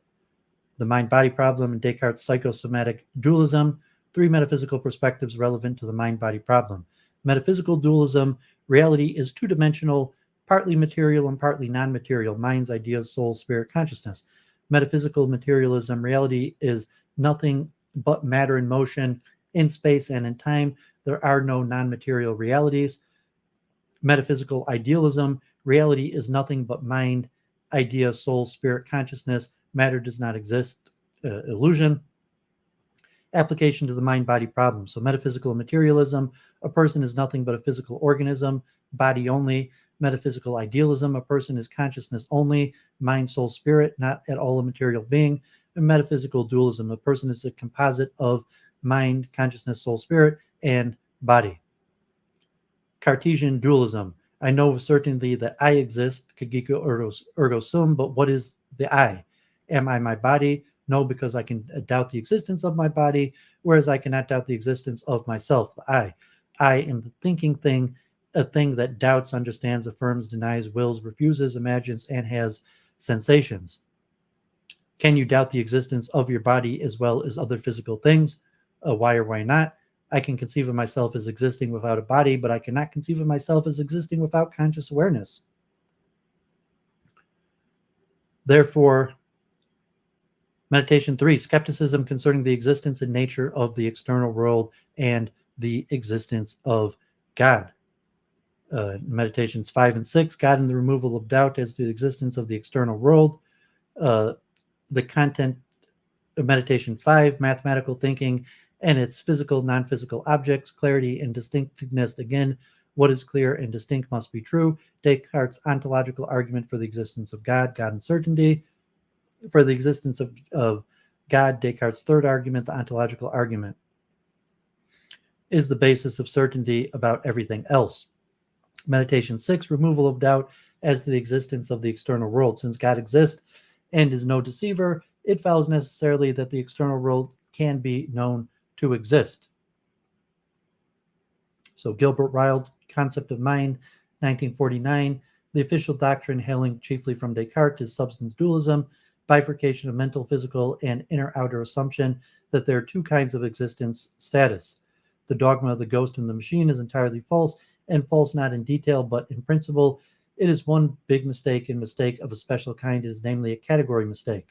The mind-body problem in Descartes' psychosomatic dualism. 3 metaphysical perspectives relevant to the mind-body problem. Metaphysical dualism: reality is two-dimensional, partly material and partly non-material, minds, ideas, soul, spirit, consciousness. Metaphysical materialism: reality is nothing but matter in motion in space and in time. There are no non-material realities. Metaphysical idealism: reality is nothing but mind, idea, soul, spirit, consciousness. Matter does not exist. Illusion. Application to the mind-body problem. So metaphysical materialism: a person is nothing but a physical organism, body only. Metaphysical idealism: a person is consciousness only, mind, soul, spirit, not at all a material being. And metaphysical dualism: a person is a composite of mind, consciousness, soul, spirit, and body. Cartesian dualism: I know with certainty that I exist, cogito ergo sum, but what is the I? Am I my body? No, because I can doubt the existence of my body, whereas I cannot doubt the existence of myself, the I. I am the thinking thing, a thing that doubts, understands, affirms, denies, wills, refuses, imagines, and has sensations. Can you doubt the existence of your body as well as other physical things? Why or why not? I can conceive of myself as existing without a body, but I cannot conceive of myself as existing without conscious awareness. Therefore, meditation 3, skepticism concerning the existence and nature of the external world and the existence of God. Meditations 5 and 6, God and the removal of doubt as to the existence of the external world. The content of meditation 5, mathematical thinking and its physical, non-physical objects, clarity and distinctness. Again, what is clear and distinct must be true. Descartes' ontological argument for the existence of God, God and certainty. For the existence of God, Descartes' third argument, the ontological argument, is the basis of certainty about everything else. Meditation 6, removal of doubt as to the existence of the external world. Since God exists and is no deceiver, it follows necessarily that the external world can be known to exist. So Gilbert Ryle, Concept of Mind, 1949. The official doctrine, hailing chiefly from Descartes, is substance dualism, bifurcation of mental, physical, and inner-outer assumption that there are two kinds of existence status. The dogma of the ghost and the machine is entirely false, and false not in detail but in principle. It is one big mistake, and mistake of a special kind. It is namely a category mistake.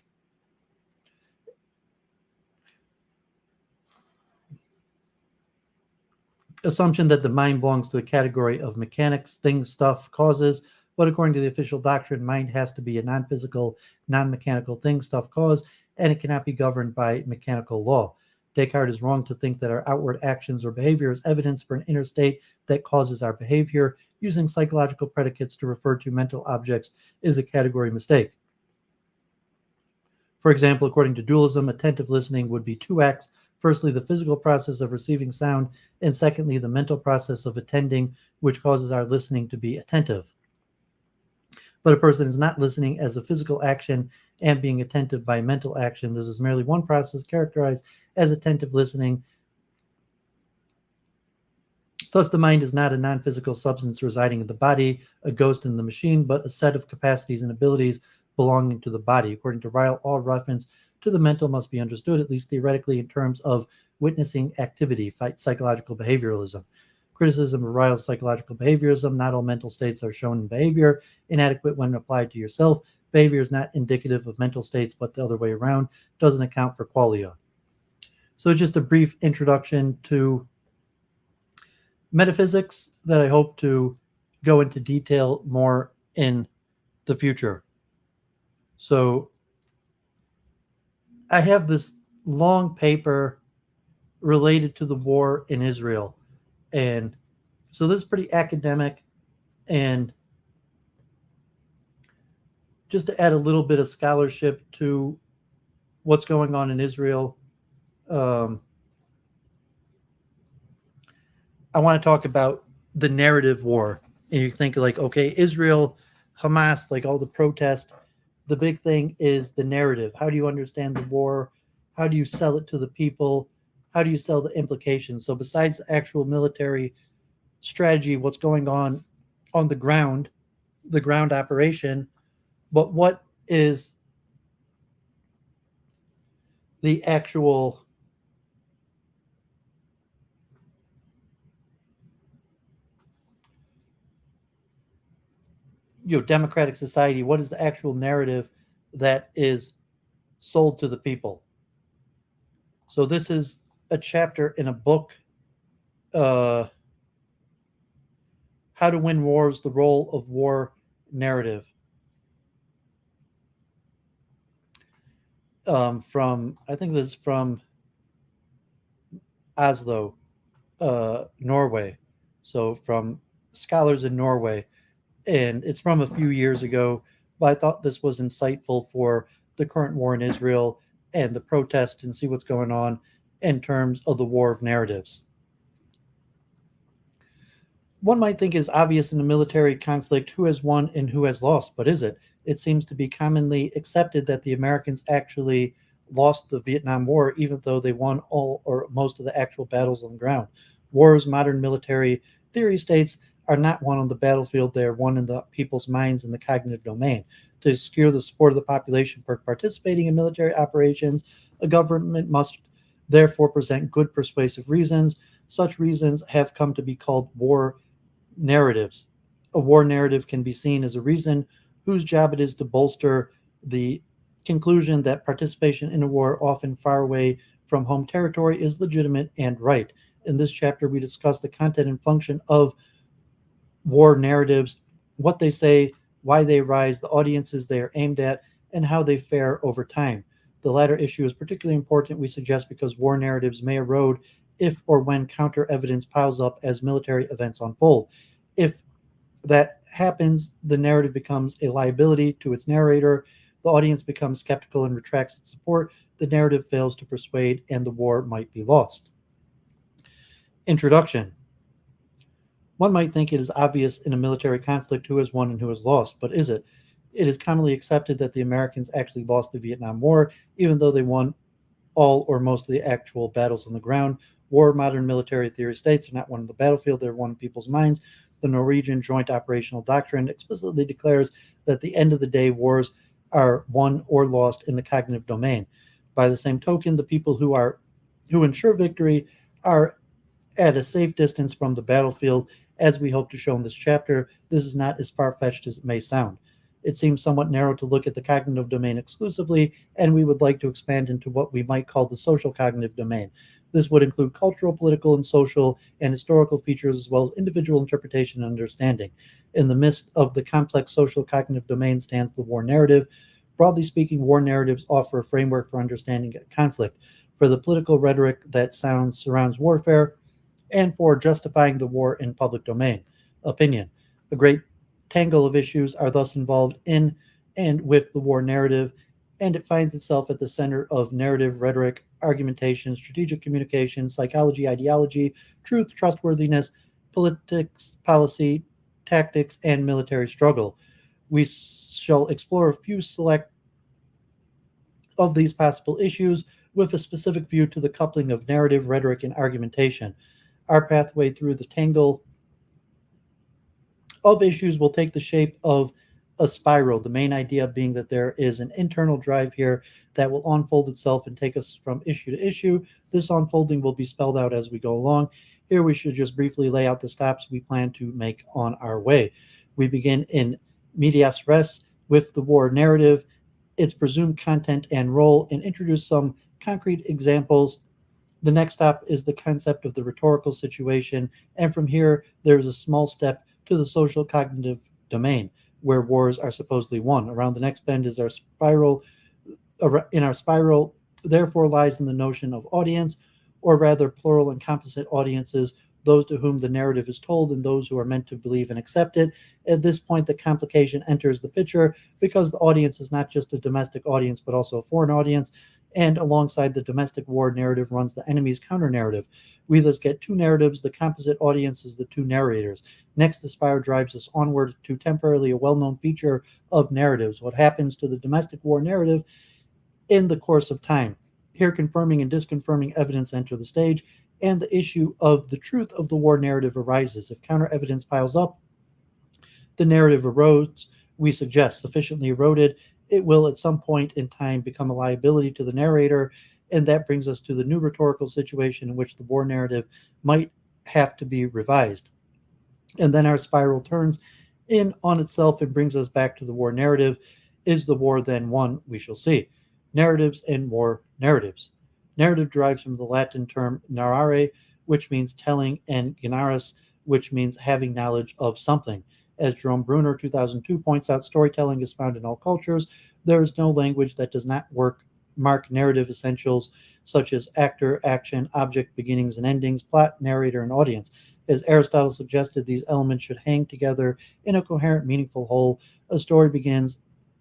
Assumption that the mind belongs to the category of mechanics, things, stuff, causes, but according to the official doctrine, mind has to be a non-physical, non-mechanical thing, stuff, cause, and it cannot be governed by mechanical law. Descartes is wrong to think that our outward actions or behavior is evidence for an inner state that causes our behavior. Using psychological predicates to refer to mental objects is a category mistake. For example, according to dualism, attentive listening would be two acts. Firstly, the physical process of receiving sound, and secondly, the mental process of attending, which causes our listening to be attentive. But a person is not listening as a physical action and being attentive by mental action. This is merely one process characterized as attentive listening. Thus, the mind is not a non-physical substance residing in the body, a ghost in the machine, but a set of capacities and abilities belonging to the body. According to Ryle, all reference to the mental must be understood, at least theoretically, in terms of witnessing activity, psychological behavioralism. Criticism of Ryle's psychological behaviorism: not all mental states are shown in behavior, inadequate when applied to yourself. Behavior is not indicative of mental states, but the other way around, doesn't account for qualia. So just a brief introduction to metaphysics that I hope to go into detail more in the future. So I have this long paper related to the war in Israel. And so this is pretty academic. And just to add a little bit of scholarship to what's going on in Israel, I want to talk about the narrative war. And you think like, okay, Israel, Hamas, like all the protests, the big thing is the narrative. How do you understand the war? How do you sell it to the people? How do you sell the implications? So besides the actual military strategy, what's going on the ground operation, but what is the actual democratic society? What is the actual narrative that is sold to the people? So this is a chapter in a book, How to Win Wars, the Role of War Narrative, from, I think this is from Oslo, Norway. So from scholars in Norway. And it's from a few years ago, but I thought this was insightful for the current war in Israel and the protest, and see what's going on in terms of the war of narratives. One might think it is obvious in a military conflict who has won and who has lost, but is it? It seems to be commonly accepted that the Americans actually lost the Vietnam War, even though they won all or most of the actual battles on the ground. Wars, modern military theory states, are not won on the battlefield. They are won in the people's minds in the cognitive domain. To secure the support of the population for participating in military operations, a government must therefore present good persuasive reasons. Such reasons have come to be called war narratives. A war narrative can be seen as a reason whose job it is to bolster the conclusion that participation in a war, often far away from home territory, is legitimate and right. In this chapter, we discuss the content and function of war narratives, what they say, why they rise, the audiences they are aimed at, and how they fare over time. The latter issue is particularly important, we suggest, because war narratives may erode if or when counter evidence piles up as military events unfold. If that happens, the narrative becomes a liability to its narrator, the audience becomes skeptical and retracts its support, the narrative fails to persuade, and the war might be lost. Introduction. One might think it is obvious in a military conflict who has won and who has lost, but is it? It is commonly accepted that the Americans actually lost the Vietnam War, even though they won all or most of the actual battles on the ground. War, modern military theory states, are not won on the battlefield, they're won in people's minds. The Norwegian Joint Operational Doctrine explicitly declares that at the end of the day, wars are won or lost in the cognitive domain. By the same token, the people who ensure victory are at a safe distance from the battlefield. As we hope to show in this chapter, this is not as far-fetched as it may sound. It seems somewhat narrow to look at the cognitive domain exclusively, and we would like to expand into what we might call the social cognitive domain. This would include cultural, political, and social and historical features, as well as individual interpretation and understanding. In the midst of the complex social cognitive domain stands the war narrative. Broadly speaking, war narratives offer a framework for understanding conflict, for the political rhetoric that surrounds warfare, and for justifying the war in public domain opinion. A great tangle of issues are thus involved in and with the war narrative, and it finds itself at the center of narrative, rhetoric, argumentation, strategic communication, psychology, ideology, truth, trustworthiness, politics, policy, tactics, and military struggle. We shall explore a few select of these possible issues with a specific view to the coupling of narrative, rhetoric, and argumentation. Our pathway through the tangle of issues will take the shape of a spiral, the main idea being that there is an internal drive here that will unfold itself and take us from issue to issue. This unfolding will be spelled out as we go along. Here we should just briefly lay out the stops we plan to make on our way. We begin in medias res with the war narrative, its presumed content and role, and introduce some concrete examples. The next stop is the concept of the rhetorical situation, and from here there's a small step to the social cognitive domain, where wars are supposedly won. Around the next bend is our spiral. In our spiral, therefore, lies in the notion of audience, or rather plural and composite audiences, those to whom the narrative is told and those who are meant to believe and accept it. At this point, the complication enters the picture, because the audience is not just a domestic audience, but also a foreign audience. And alongside the domestic war narrative runs the enemy's counter-narrative. We thus get two narratives. The composite audience is the two narrators. Next, the spiral drives us onward to temporarily a well-known feature of narratives, what happens to the domestic war narrative in the course of time. Here, confirming and disconfirming evidence enter the stage, and the issue of the truth of the war narrative arises. If counter-evidence piles up, the narrative erodes. We suggest sufficiently eroded, it will at some point in time become a liability to the narrator, and that brings us to the new rhetorical situation in which the war narrative might have to be revised. And then our spiral turns in on itself and brings us back to the war narrative. Is the war then won? We shall see. Narratives and war narratives. Narrative derives from the Latin term narrare, which means telling, and generis, which means having knowledge of something. As Jerome Bruner, 2002, points out, storytelling is found in all cultures. There is no language that does not mark narrative essentials such as actor, action, object, beginnings and endings, plot, narrator, and audience. As Aristotle suggested, these elements should hang together in a coherent, meaningful whole. A story begins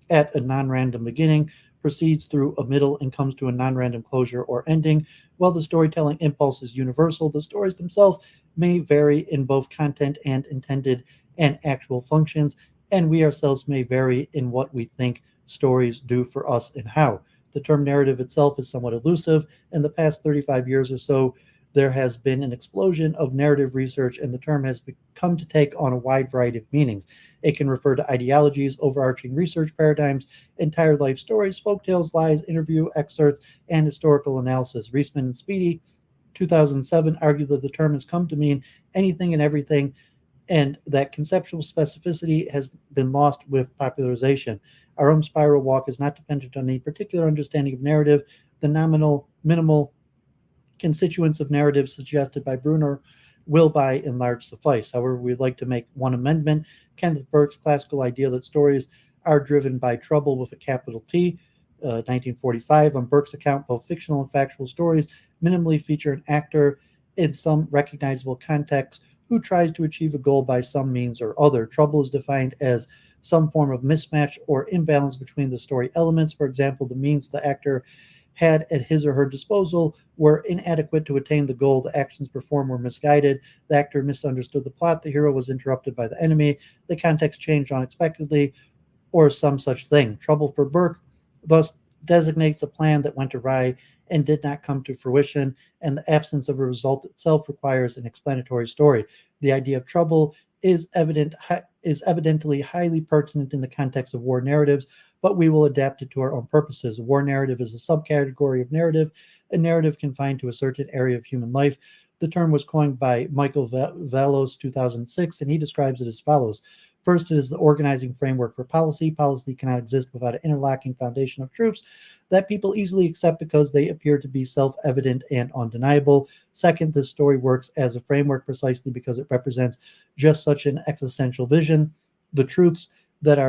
at a non-random beginning, proceeds through a middle, and comes to a non-random closure or ending. While the storytelling impulse is universal, the stories themselves may vary in both content and intended and actual functions, and we ourselves may vary in what we think stories do for us and how. The term narrative itself is somewhat elusive. In the past 35 years or so, there has been an explosion of narrative research, and the term has come to take on a wide variety of meanings. It can refer to ideologies, overarching research paradigms, entire life stories, folktales, lies, interview excerpts, and historical analysis. Reisman and Speedy, 2007, argue that the term has come to mean anything and everything, and that conceptual specificity has been lost with popularization. Our own spiral walk is not dependent on any particular understanding of narrative. The minimal constituents of narrative suggested by Bruner will by and large suffice. However, we'd like to make one amendment. Kenneth Burke's classical idea that stories are driven by trouble with a capital T, 1945. On Burke's account, both fictional and factual stories minimally feature an actor in some recognizable context who tries to achieve a goal by some means or other. Trouble is defined as some form of mismatch or imbalance between the story elements. For example, the means the actor had at his or her disposal were inadequate to attain the goal. The actions performed were misguided. The actor misunderstood the plot. The hero was interrupted by the enemy. The context changed unexpectedly, or some such thing. Trouble for Burke thus designates a plan that went awry and did not come to fruition, and the absence of a result itself requires an explanatory story. The idea of trouble is evidently highly pertinent in the context of war narratives, but we will adapt it to our own purposes. A war narrative is a subcategory of narrative, a narrative confined to a certain area of human life. The term was coined by Michael Valos 2006, and he describes it as follows. First, it is the organizing framework for policy. Policy cannot exist without an interlocking foundation of truths that people easily accept because they appear to be self-evident and undeniable. Second, this story works as a framework precisely because it represents just such an existential vision. The truths that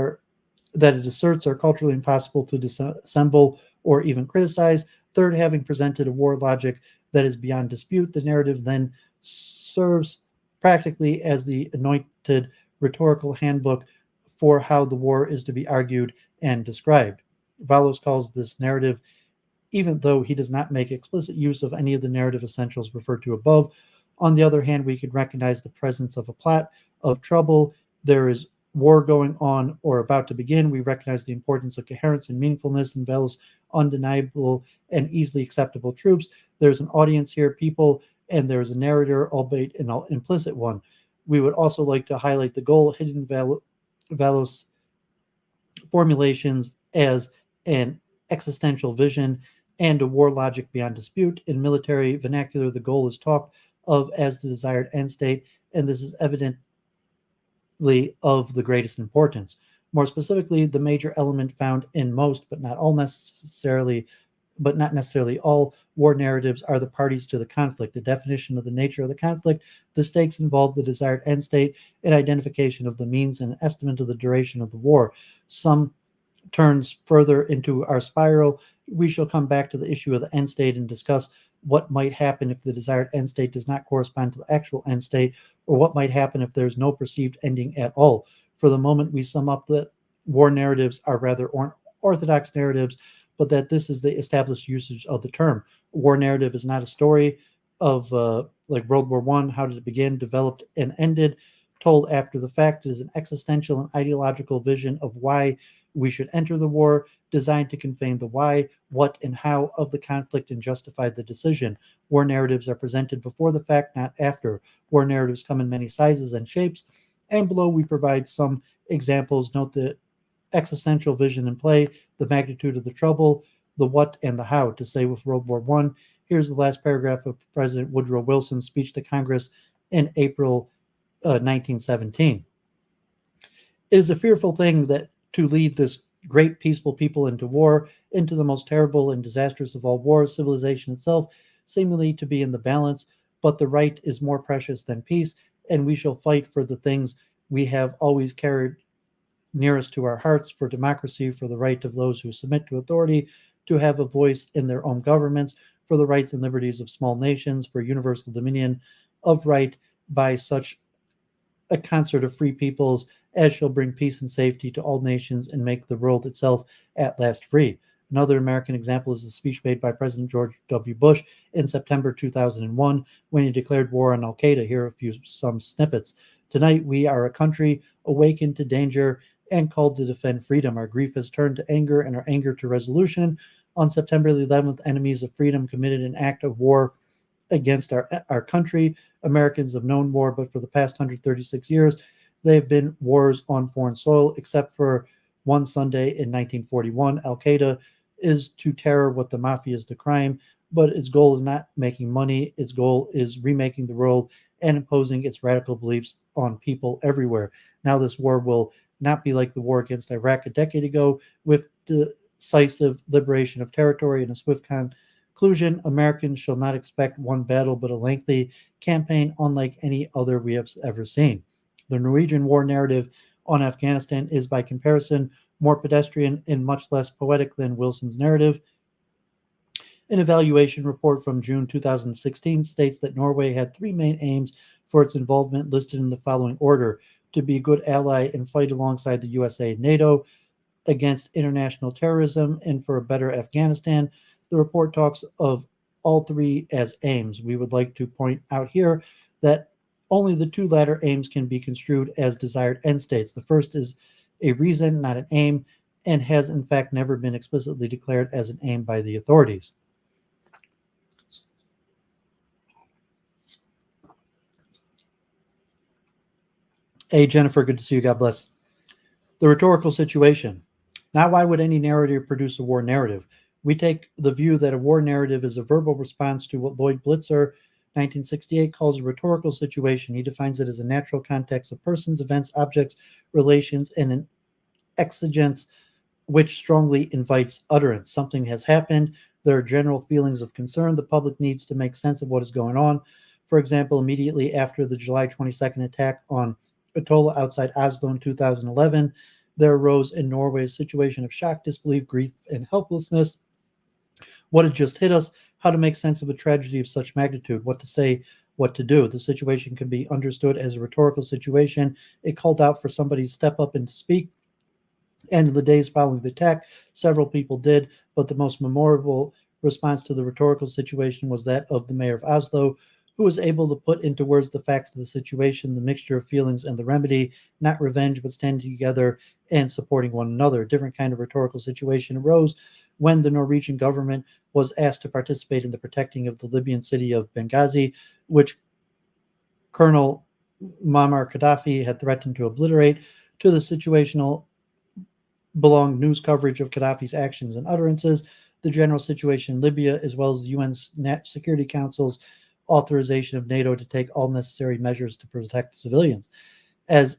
it asserts are culturally impossible to disassemble or even criticize. Third, having presented a war logic that is beyond dispute, the narrative then serves practically as the anointed rhetorical handbook for how the war is to be argued and described. Valos calls this narrative, even though he does not make explicit use of any of the narrative essentials referred to above. On the other hand, we can recognize the presence of a plot of trouble. There is war going on or about to begin. We recognize the importance of coherence and meaningfulness in Valos' undeniable and easily acceptable tropes. There's an audience here, people, and there's a narrator, albeit an implicit one. We would also like to highlight the goal hidden Valos formulations as an existential vision and a war logic beyond dispute. In military vernacular, the goal is talked of as the desired end state, and this is evidently of the greatest importance. More specifically, the major element found in most, but not necessarily all war narratives are the parties to the conflict, a definition of the nature of the conflict, the stakes involved, the desired end state, an identification of the means, and an estimate of the duration of the war. Some turns further into our spiral. We shall come back to the issue of the end state and discuss what might happen if the desired end state does not correspond to the actual end state, or what might happen if there's no perceived ending at all. For the moment, we sum up that war narratives are rather orthodox narratives, but that this is the established usage of the term. A war narrative is not a story of like World War I, how did it begin, developed, and ended, told after the fact. It is an existential and ideological vision of why we should enter the war, designed to convey the why, what, and how of the conflict and justify the decision. War narratives are presented before the fact, not after. War narratives come in many sizes and shapes, and below we provide some examples. Note the existential vision in play, the magnitude of the trouble, the what and the how. To say with World War I, here's the last paragraph of President Woodrow Wilson's speech to Congress in April 1917. It is a fearful thing that to lead this great peaceful people into war, into the most terrible and disastrous of all wars, civilization itself, seemingly to be in the balance, but the right is more precious than peace, and we shall fight for the things we have always carried nearest to our hearts, for democracy, for the right of those who submit to authority to have a voice in their own governments, for the rights and liberties of small nations, for universal dominion of right by such a concert of free peoples as shall bring peace and safety to all nations and make the world itself at last free. Another American example is the speech made by President George W. Bush in September 2001 when he declared war on al-Qaeda. Here are some snippets. Tonight we are a country awakened to danger and called to defend freedom. Our grief has turned to anger and our anger to resolution. On September the 11th, enemies of freedom committed an act of war against our country. Americans have known war, but for the past 136 years, they have been wars on foreign soil, except for one Sunday in 1941. Al-Qaeda is to terror what the mafia is to crime, but its goal is not making money. Its goal is remaking the world and imposing its radical beliefs on people everywhere. Now this war will not be like the war against Iraq a decade ago, with decisive liberation of territory and a swift conclusion. Americans shall not expect one battle, but a lengthy campaign unlike any other we have ever seen. The Norwegian war narrative on Afghanistan is, by comparison, more pedestrian and much less poetic than Wilson's narrative. An evaluation report from June 2016 states that Norway had three main aims for its involvement, listed in the following order: to be a good ally and fight alongside the USA and NATO against international terrorism, and for a better Afghanistan. The report talks of all three as aims. We would like to point out here that only the two latter aims can be construed as desired end states. The first is a reason, not an aim, and has in fact never been explicitly declared as an aim by the authorities. Hey, Jennifer, good to see you. God bless. The rhetorical situation. Now, why would any narrator produce a war narrative? We take the view that a war narrative is a verbal response to what Lloyd Blitzer, 1968, calls a rhetorical situation. He defines it as a natural context of persons, events, objects, relations, and an exigence which strongly invites utterance. Something has happened. There are general feelings of concern. The public needs to make sense of what is going on. For example, immediately after the July 22nd attack on Atola outside Oslo in 2011, there arose in Norway a situation of shock, disbelief, grief, and helplessness. What had just hit us, how to make sense of a tragedy of such magnitude, what to say, what to do. The situation can be understood as a rhetorical situation. It called out for somebody to step up and to speak. And in the days following the attack, several people did, but the most memorable response to the rhetorical situation was that of the mayor of Oslo, who was able to put into words the facts of the situation, the mixture of feelings, and the remedy, not revenge, but standing together and supporting one another. A different kind of rhetorical situation arose when the Norwegian government was asked to participate in the protecting of the Libyan city of Benghazi, which Colonel Muammar Gaddafi had threatened to obliterate. To the situational belonged news coverage of Gaddafi's actions and utterances, the general situation in Libya, as well as the UN Security Council's authorization of NATO to take all necessary measures to protect civilians. As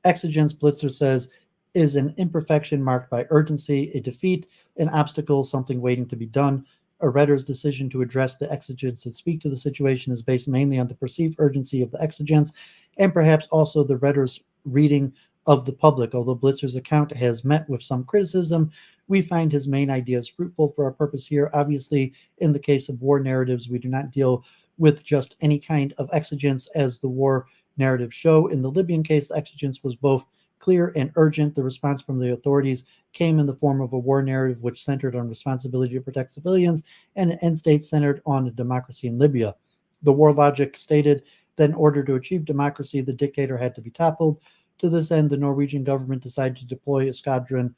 exigence, Blitzer says, is an imperfection marked by urgency, a defeat, an obstacle, something waiting to be done. A rhetor's decision to address the exigence and speak to the situation is based mainly on the perceived urgency of the exigence and perhaps also the rhetor's reading of the public. Although Blitzer's account has met with some criticism, we find his main ideas fruitful for our purpose here. Obviously, in the case of war narratives, we do not deal with just any kind of exigence as the war narratives show. In the Libyan case, the exigence was both clear and urgent. The response from the authorities came in the form of a war narrative which centered on responsibility to protect civilians and an end state centered on democracy in Libya. The war logic stated that in order to achieve democracy, the dictator had to be toppled. To this end, the Norwegian government decided to deploy a squadron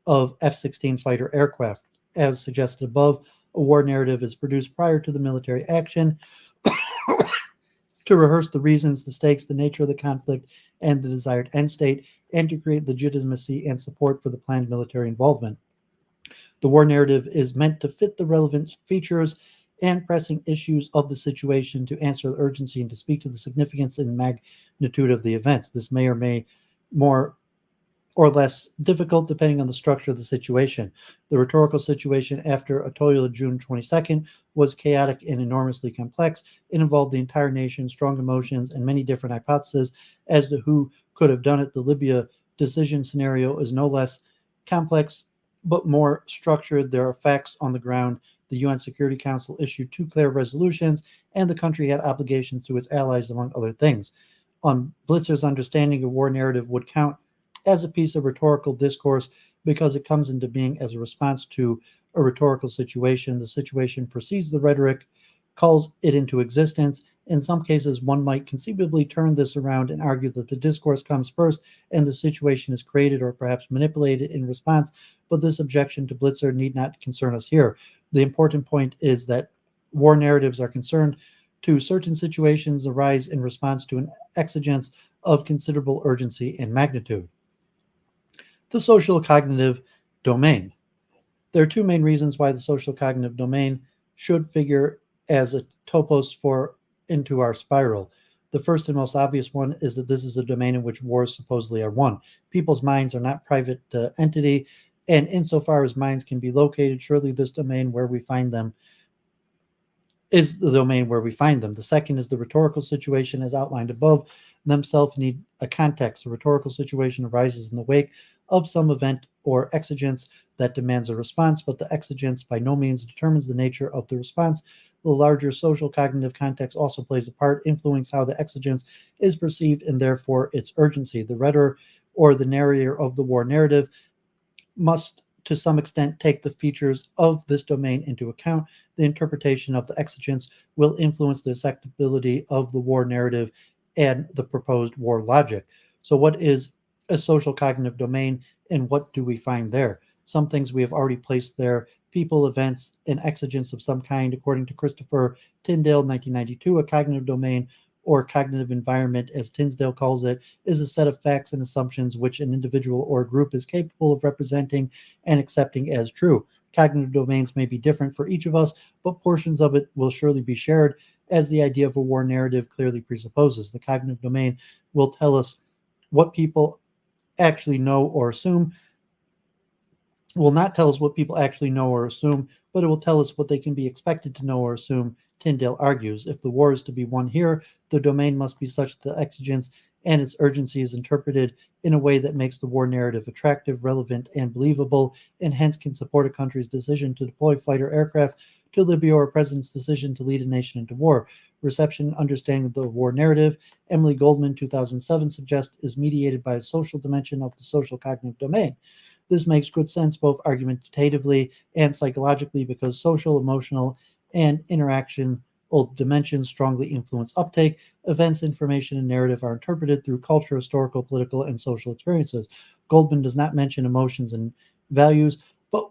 of F-16 fighter aircraft. As suggested above, a war narrative is produced prior to the military action to rehearse the reasons, the stakes, the nature of the conflict, and the desired end state, and to create legitimacy and support for the planned military involvement. The war narrative is meant to fit the relevant features and pressing issues of the situation, to answer the urgency and to speak to the significance and magnitude of the events. This may or may more or less difficult depending on the structure of the situation. The rhetorical situation after Atola June 22nd was chaotic and enormously complex. It involved the entire nation, strong emotions, and many different hypotheses as to who could have done it. The Libya decision scenario is no less complex but more structured. There are facts on the ground. The UN Security Council issued 2 clear resolutions, and the country had obligations to its allies, among other things. On Blitzer's understanding, a war narrative would count as a piece of rhetorical discourse because it comes into being as a response to a rhetorical situation. The situation precedes the rhetoric, calls it into existence. In some cases, one might conceivably turn this around and argue that the discourse comes first and the situation is created or perhaps manipulated in response, but this objection to Blitzer need not concern us here. The important point is that war narratives are concerned to certain situations arise in response to an exigence of considerable urgency and magnitude. The social cognitive domain. There are 2 main reasons why the social cognitive domain should figure as a topos for into our spiral. The first and most obvious one is that this is a domain in which wars supposedly are won. People's minds are not private entity, and insofar as minds can be located, surely this domain where we find them is the domain where we find them. The second is the rhetorical situation as outlined above. Themselves need a context. A rhetorical situation arises in the wake of some event or exigence that demands a response, but the exigence by no means determines the nature of the response. The larger social cognitive context also plays a part, influencing how the exigence is perceived and therefore its urgency. The rhetor or the narrator of the war narrative must to some extent take the features of this domain into account. The interpretation of the exigence will influence the acceptability of the war narrative and the proposed war logic. So what is a social cognitive domain and what do we find there? Some things we have already placed there: people, events, and exigence of some kind. According to Christopher Tyndale, 1992, a cognitive domain or cognitive environment, as Tinsdale calls it, is a set of facts and assumptions which an individual or group is capable of representing and accepting as true. Cognitive domains may be different for each of us, but portions of it will surely be shared, as the idea of a war narrative clearly presupposes. The cognitive domain will tell us what people actually know or assume, will not tell us what people actually know or assume, but it will tell us what they can be expected to know or assume, Tyndale argues. If the war is to be won here, the domain must be such that the exigence and its urgency is interpreted in a way that makes the war narrative attractive, relevant, and believable, and hence can support a country's decision to deploy fighter aircraft to Libya or a president's decision to lead a nation into war. Reception and understanding of the war narrative, Emily Goldman, 2007, suggests, is mediated by a social dimension of the social cognitive domain. This makes good sense both argumentatively and psychologically because social, emotional, and interactional dimensions strongly influence uptake. Events, information, and narrative are interpreted through culture, historical, political, and social experiences. Goldman does not mention emotions and values, but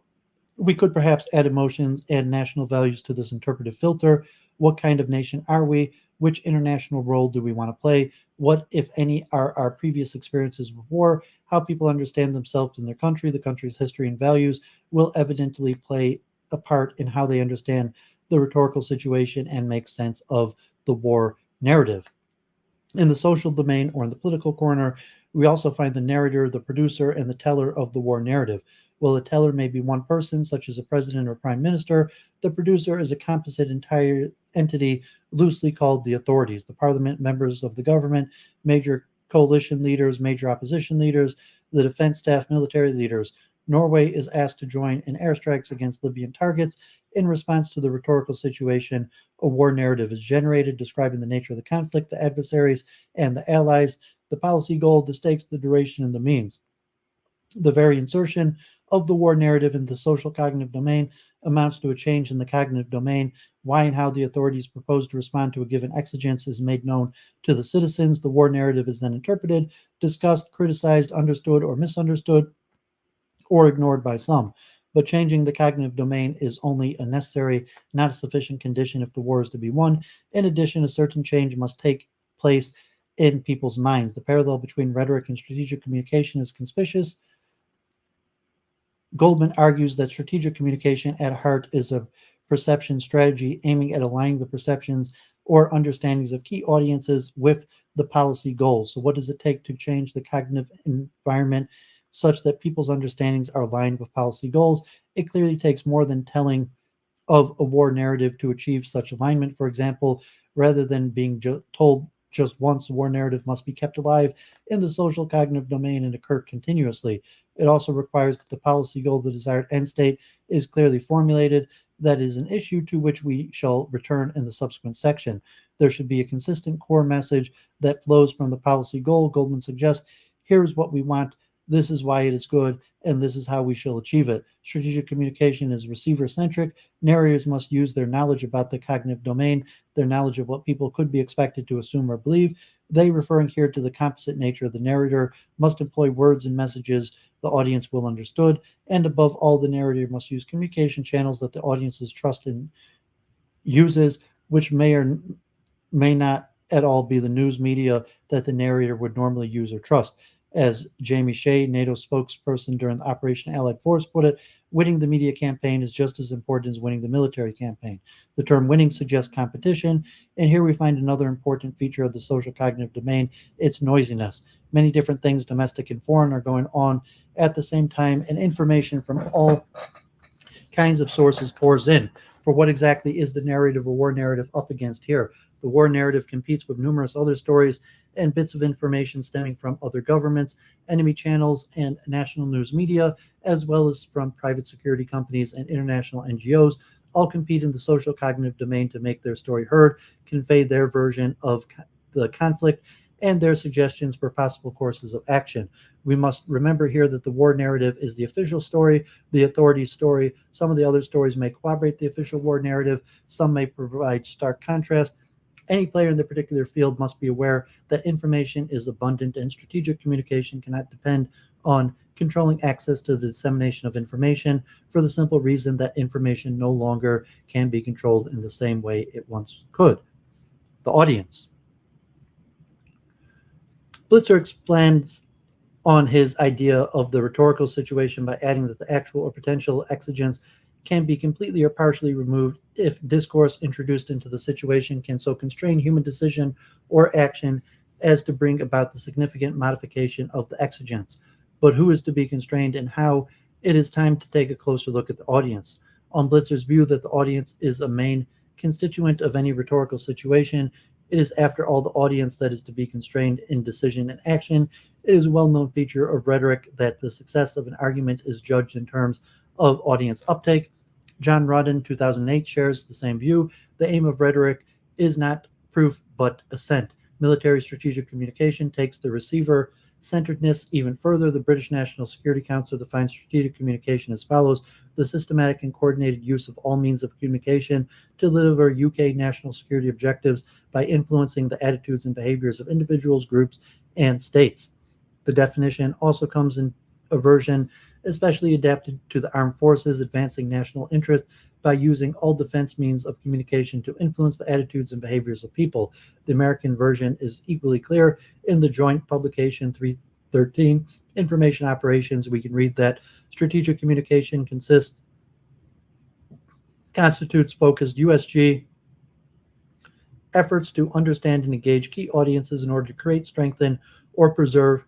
we could perhaps add emotions and national values to this interpretive filter. What kind of nation are we? Which international role do we want to play? What, if any, are our previous experiences with war? How people understand themselves and their country, the country's history and values, will evidently play a part in how they understand the rhetorical situation and make sense of the war narrative. In the social domain, or in the political corner, we also find the narrator, the producer, and the teller of the war narrative. While the teller may be one person, such as a president or prime minister, the producer is a composite entire entity loosely called the authorities, the parliament, members of the government, major coalition leaders, major opposition leaders, the defense staff, military leaders. Norway is asked to join in airstrikes against Libyan targets. In response to the rhetorical situation, a war narrative is generated describing the nature of the conflict, the adversaries, and the allies, the policy goal, the stakes, the duration, and the means. The very insertion of the war narrative in the social cognitive domain amounts to a change in the cognitive domain. Why and how the authorities propose to respond to a given exigence is made known to the citizens. The war narrative is then interpreted, discussed, criticized, understood, or misunderstood, or ignored by some. But changing the cognitive domain is only a necessary, not a sufficient condition if the war is to be won. In addition, a certain change must take place in people's minds. The parallel between rhetoric and strategic communication is conspicuous. Goldman argues that strategic communication at heart is a perception strategy aiming at aligning the perceptions or understandings of key audiences with the policy goals. So what does it take to change the cognitive environment such that people's understandings are aligned with policy goals? It clearly takes more than telling of a war narrative to achieve such alignment. For example, rather than being told just once, the war narrative must be kept alive in the social cognitive domain and occur continuously. It also requires that the policy goal, the desired end state, is clearly formulated. That is an issue to which we shall return in the subsequent section. There should be a consistent core message that flows from the policy goal. Goldman suggests, here's what we want, this is why it is good, and this is how we shall achieve it. Strategic communication is receiver-centric. Narrators must use their knowledge about the cognitive domain, their knowledge of what people could be expected to assume or believe. They, referring here to the composite nature of the narrator, must employ words and messages the audience will understood, and above all, the narrator must use communication channels that the audience's trust in uses, which may or may not at all be the news media that the narrator would normally use or trust. As Jamie Shea, NATO spokesperson during the Operation Allied Force, put it, winning the media campaign is just as important as winning the military campaign. The term winning suggests competition, and here we find another important feature of the social cognitive domain, its noisiness. Many different things, domestic and foreign, are going on at the same time, and information from all kinds of sources pours in. For what exactly is the narrative or war narrative up against here? The war narrative competes with numerous other stories and bits of information stemming from other governments, enemy channels, and national news media, as well as from private security companies and international NGOs. All compete in the social cognitive domain to make their story heard, convey their version of the conflict, and their suggestions for possible courses of action. We must remember here that the war narrative is the official story, the authorities' story. Some of the other stories may corroborate the official war narrative. Some may provide stark contrast. Any player in the particular field must be aware that information is abundant, and strategic communication cannot depend on controlling access to the dissemination of information, for the simple reason that information no longer can be controlled in the same way it once could. The audience. Blitzer expands on his idea of the rhetorical situation by adding that the actual or potential exigence can be completely or partially removed if discourse introduced into the situation can so constrain human decision or action as to bring about the significant modification of the exigence. But who is to be constrained and how? It is time to take a closer look at the audience. On Blitzer's view that the audience is a main constituent of any rhetorical situation, it is after all the audience that is to be constrained in decision and action. It is a well-known feature of rhetoric that the success of an argument is judged in terms of audience uptake. John Rudden, 2008, shares the same view. The aim of rhetoric is not proof but assent. Military strategic communication takes the receiver centeredness even further. The British National Security Council defines strategic communication as follows: the systematic and coordinated use of all means of communication to deliver UK national security objectives by influencing the attitudes and behaviors of individuals, groups, and states. The definition also comes in a version especially adapted to the armed forces, advancing national interest by using all defense means of communication to influence the attitudes and behaviors of people. The American version is equally clear. In the joint publication 313, Information Operations, we can read that strategic communication constitutes focused USG efforts to understand and engage key audiences in order to create, strengthen, or preserve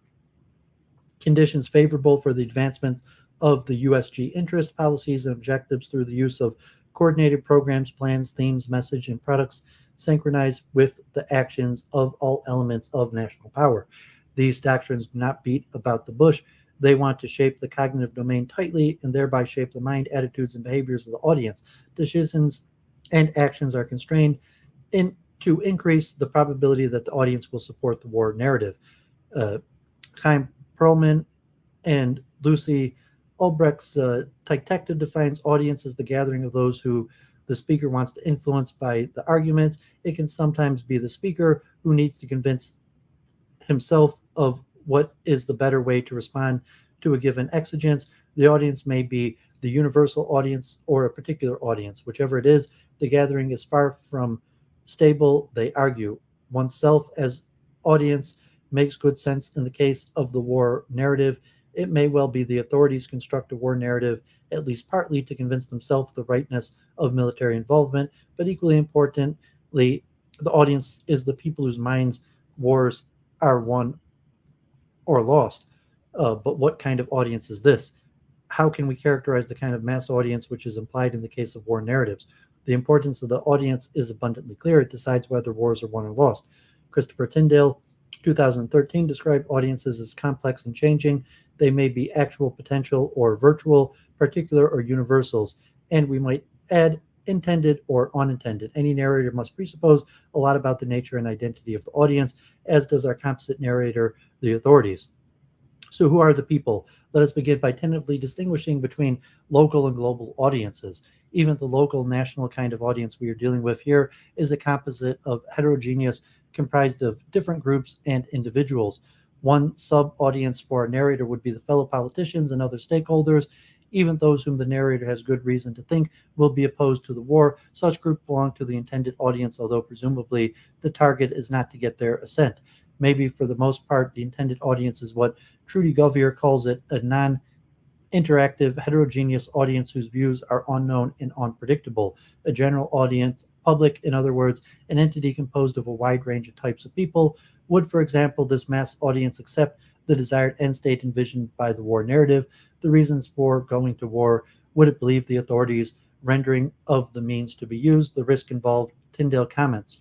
conditions favorable for the advancement of the USG interests, policies, and objectives through the use of coordinated programs, plans, themes, message, and products synchronized with the actions of all elements of national power. These doctrines do not beat about the bush. They want to shape the cognitive domain tightly and thereby shape the mind, attitudes, and behaviors of the audience. Decisions and actions are constrained to increase the probability that the audience will support the war narrative. Chaim Perlman and Lucy Ulbrecht's detective defines audience as the gathering of those who the speaker wants to influence by the arguments. It can sometimes be the speaker who needs to convince himself of what is the better way to respond to a given exigence. The audience may be the universal audience or a particular audience. Whichever it is, the gathering is far from stable, they argue. Oneself as audience makes good sense in the case of the war narrative. It may well be the authorities construct a war narrative, at least partly, to convince themselves the rightness of military involvement, but equally importantly, the audience is the people whose minds wars are won or lost. But what kind of audience is this? How can we characterize the kind of mass audience which is implied in the case of war narratives? The importance of the audience is abundantly clear. It decides whether wars are won or lost. Christopher Tyndale, 2013, described audiences as complex and changing. They may be actual, potential, or virtual, particular, or universals. And we might add intended or unintended. Any narrator must presuppose a lot about the nature and identity of the audience, as does our composite narrator, the authorities. So who are the people? Let us begin by tentatively distinguishing between local and global audiences. Even the local, national kind of audience we are dealing with here is a composite of heterogeneous, comprised of different groups and individuals. One sub-audience for a narrator would be the fellow politicians and other stakeholders, even those whom the narrator has good reason to think will be opposed to the war. Such groups belong to the intended audience, although presumably the target is not to get their assent. Maybe for the most part, the intended audience is what Trudy Govier calls it, a non-interactive, heterogeneous audience whose views are unknown and unpredictable. A general audience, public, in other words, an entity composed of a wide range of types of people. Would, for example, this mass audience accept the desired end state envisioned by the war narrative? The reasons for going to war? Would it believe the authorities' rendering of the means to be used? The risk involved? Tyndale comments.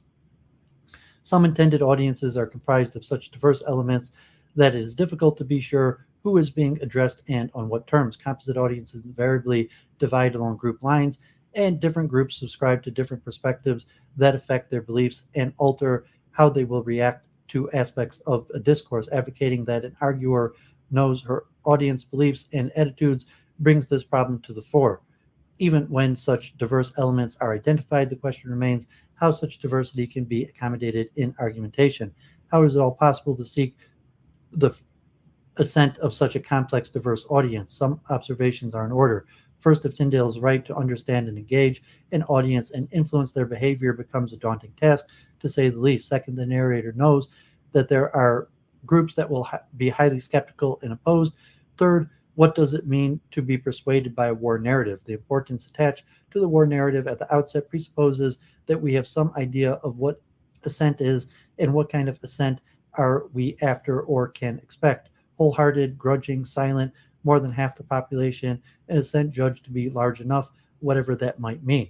Some intended audiences are comprised of such diverse elements that it is difficult to be sure who is being addressed and on what terms. Composite audiences invariably divide along group lines, and different groups subscribe to different perspectives that affect their beliefs and alter how they will react to aspects of a discourse. Advocating that an arguer knows her audience beliefs and attitudes brings this problem to the fore. Even when such diverse elements are identified, the question remains how such diversity can be accommodated in argumentation. How is it all possible to seek the assent of such a complex, diverse audience? Some observations are in order. First, if Tyndale is right, to understand and engage an audience and influence their behavior becomes a daunting task, to say the least. Second, the narrator knows that there are groups that will be highly skeptical and opposed. Third, what does it mean to be persuaded by a war narrative? The importance attached to the war narrative at the outset presupposes that we have some idea of what assent is and what kind of assent are we after or can expect. Wholehearted, grudging, silent, more than half the population, and assent judged to be large enough, whatever that might mean.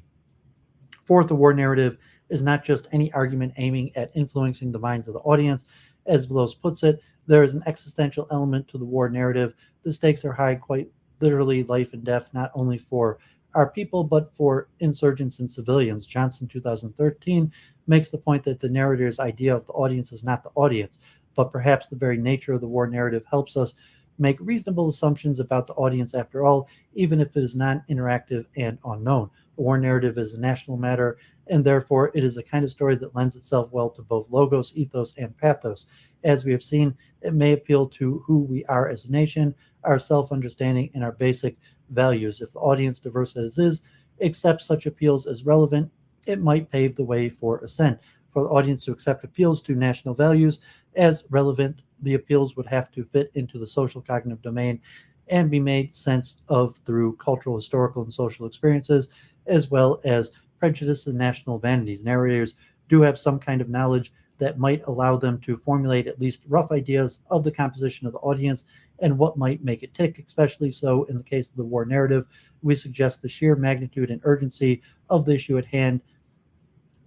Fourth, the war narrative is not just any argument aiming at influencing the minds of the audience. As Veloz puts it, there is an existential element to the war narrative. The stakes are high, quite literally life and death, not only for our people, but for insurgents and civilians. Johnson, 2013, makes the point that the narrator's idea of the audience is not the audience, but perhaps the very nature of the war narrative helps us make reasonable assumptions about the audience after all, even if it is non-interactive and unknown. The war narrative is a national matter, and therefore it is a kind of story that lends itself well to both logos, ethos, and pathos. As we have seen, it may appeal to who we are as a nation, our self-understanding, and our basic values. If the audience, diverse as it is, accepts such appeals as relevant, it might pave the way for assent. For the audience to accept appeals to national values as relevant, the appeals would have to fit into the social cognitive domain and be made sense of through cultural, historical, and social experiences, as well as prejudice and national vanities. Narrators do have some kind of knowledge that might allow them to formulate at least rough ideas of the composition of the audience and what might make it tick, especially so in the case of the war narrative. We suggest the sheer magnitude and urgency of the issue at hand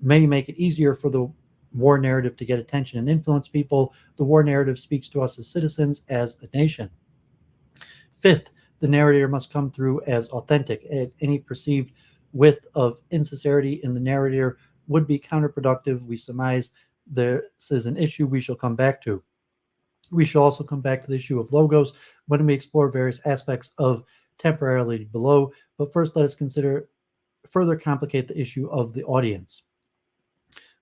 may make it easier for the war narrative to get attention and influence people. The war narrative speaks to us as citizens, as a nation. Fifth, the narrator must come through as authentic. Any perceived width of insincerity in the narrator would be counterproductive. We surmise this is an issue we shall come back to. We shall also come back to the issue of logos when we explore various aspects of temporality below. But first, let us further complicate the issue of the audience.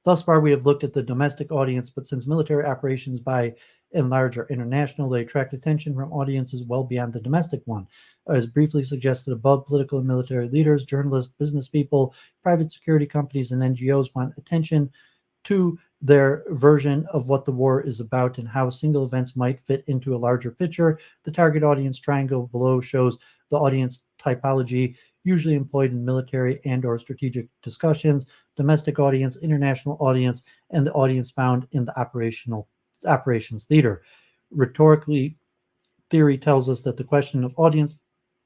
Thus far, we have looked at the domestic audience, but since military operations by and large are international, they attract attention from audiences well beyond the domestic one. As briefly suggested above, political and military leaders, journalists, business people, private security companies, and NGOs want attention to their version of what the war is about and how single events might fit into a larger picture. The target audience triangle below shows the audience typology usually employed in military and or strategic discussions: domestic audience, international audience, and the audience found in the operations theater. Rhetorically, theory tells us that the question of audience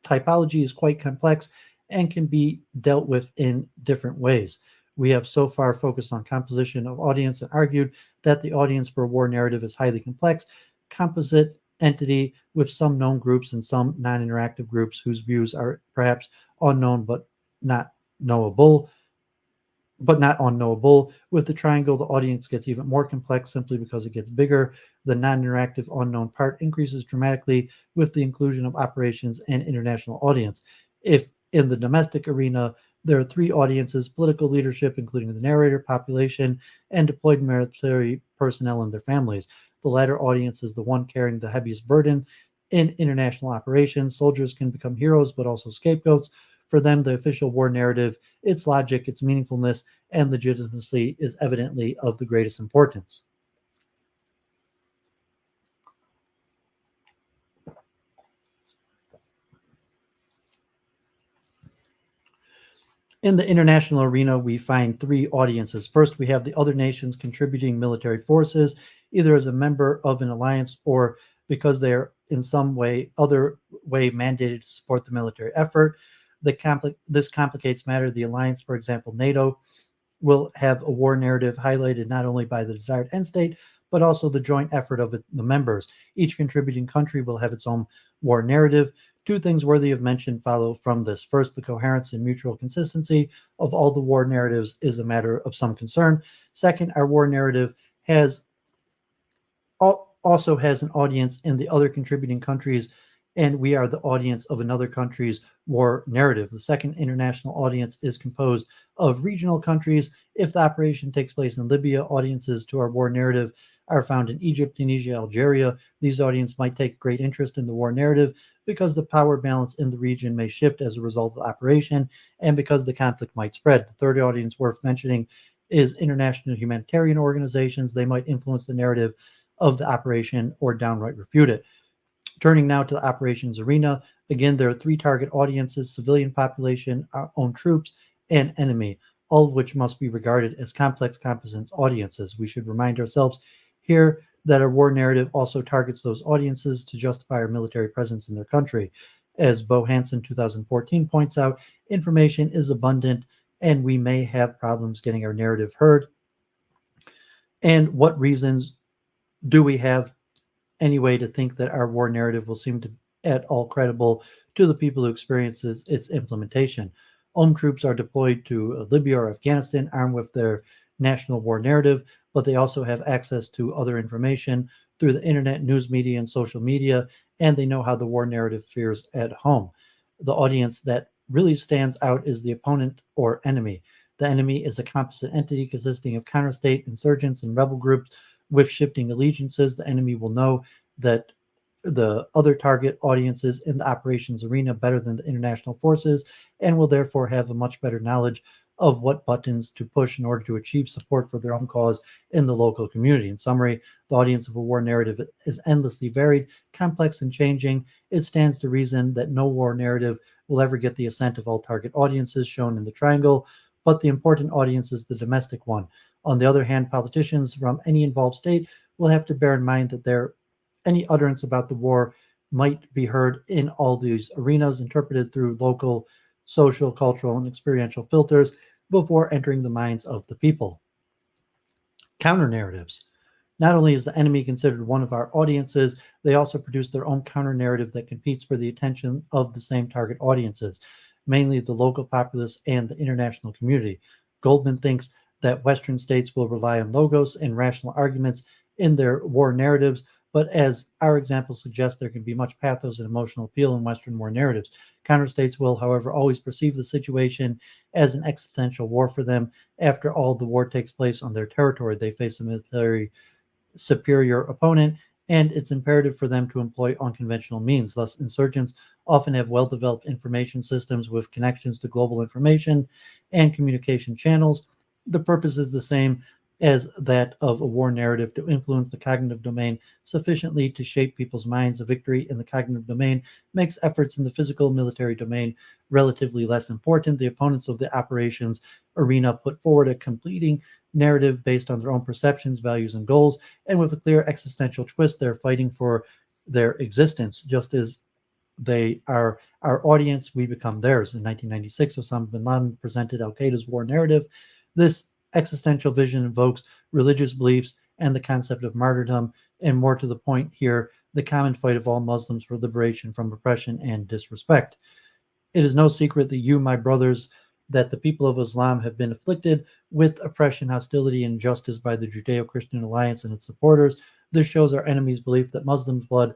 typology is quite complex and can be dealt with in different ways. We have so far focused on composition of audience and argued that the audience for a war narrative is highly complex, composite entity with some known groups and some non-interactive groups whose views are perhaps unknown but not unknowable. With the triangle, the audience gets even more complex simply because it gets bigger. The non-interactive unknown part increases dramatically with the inclusion of operations and international audience. If in the domestic arena, there are three audiences: political leadership, including the narrator, population, and deployed military personnel and their families. The latter audience is the one carrying the heaviest burden. In international operations, soldiers can become heroes, but also scapegoats. For them, the official war narrative, its logic, its meaningfulness, and legitimacy is evidently of the greatest importance. In the international arena, we find three audiences. First, we have the other nations contributing military forces, either as a member of an alliance or because they are in some other way mandated to support the military effort. This complicates matter. The alliance, for example, NATO, will have a war narrative highlighted not only by the desired end state, but also the joint effort of the members. Each contributing country will have its own war narrative. Two things worthy of mention follow from this. First, the coherence and mutual consistency of all the war narratives is a matter of some concern. Second, our war narrative also has an audience in the other contributing countries, and we are the audience of another country's war narrative. The second international audience is composed of regional countries. If the operation takes place in Libya, audiences to our war narrative are found in Egypt, Tunisia, Algeria. These audiences might take great interest in the war narrative because the power balance in the region may shift as a result of the operation and because the conflict might spread. The third audience worth mentioning is international humanitarian organizations. They might influence the narrative of the operation or downright refute it. Turning now to the operations arena, again, there are three target audiences: civilian population, our own troops, and enemy, all of which must be regarded as complex composite audiences. We should remind ourselves here that our war narrative also targets those audiences to justify our military presence in their country. As Bo Hansen 2014 points out, information is abundant and we may have problems getting our narrative heard. And what reasons do we have anyway to think that our war narrative will seem to at all credible to the people who experiences its implementation? Home troops are deployed to Libya or Afghanistan armed with their national war narrative, but they also have access to other information through the internet, news media, and social media, and they know how the war narrative fares at home. The audience that really stands out is the opponent or enemy. The enemy is a composite entity consisting of counter-state insurgents and rebel groups with shifting allegiances. The enemy will know that the other target audiences in the operations arena better than the international forces and will therefore have a much better knowledge of what buttons to push in order to achieve support for their own cause in the local community. In summary, the audience of a war narrative is endlessly varied, complex, and changing. It stands to reason that no war narrative will ever get the assent of all target audiences shown in the triangle, but the important audience is the domestic one. On the other hand, politicians from any involved state will have to bear in mind that any utterance about the war might be heard in all these arenas, interpreted through local, social, cultural, and experiential filters before entering the minds of the people. Counter narratives. Not only is the enemy considered one of our audiences, they also produce their own counter narrative that competes for the attention of the same target audiences, mainly the local populace and the international community. Goldman thinks that Western states will rely on logos and rational arguments in their war narratives, but as our example suggests, there can be much pathos and emotional appeal in Western war narratives. Counter states will, however, always perceive the situation as an existential war for them. After all, the war takes place on their territory. They face a military superior opponent, and it's imperative for them to employ unconventional means. Thus, insurgents often have well-developed information systems with connections to global information and communication channels. The purpose is the same as that of a war narrative: to influence the cognitive domain sufficiently to shape people's minds. A victory in the cognitive domain makes efforts in the physical military domain relatively less important. The opponents of the operations arena put forward a completing narrative based on their own perceptions, values, and goals, and with a clear existential twist. They're fighting for their existence. Just as they are our audience, we become theirs. In 1996, Osama bin Laden presented al-Qaeda's war narrative. This existential vision invokes religious beliefs and the concept of martyrdom, and more to the point here, the common fight of all Muslims for liberation from oppression and disrespect. It is no secret that you, my brothers, that the people of Islam have been afflicted with oppression, hostility, and injustice by the Judeo-Christian Alliance and its supporters. This shows our enemies' belief that Muslims' blood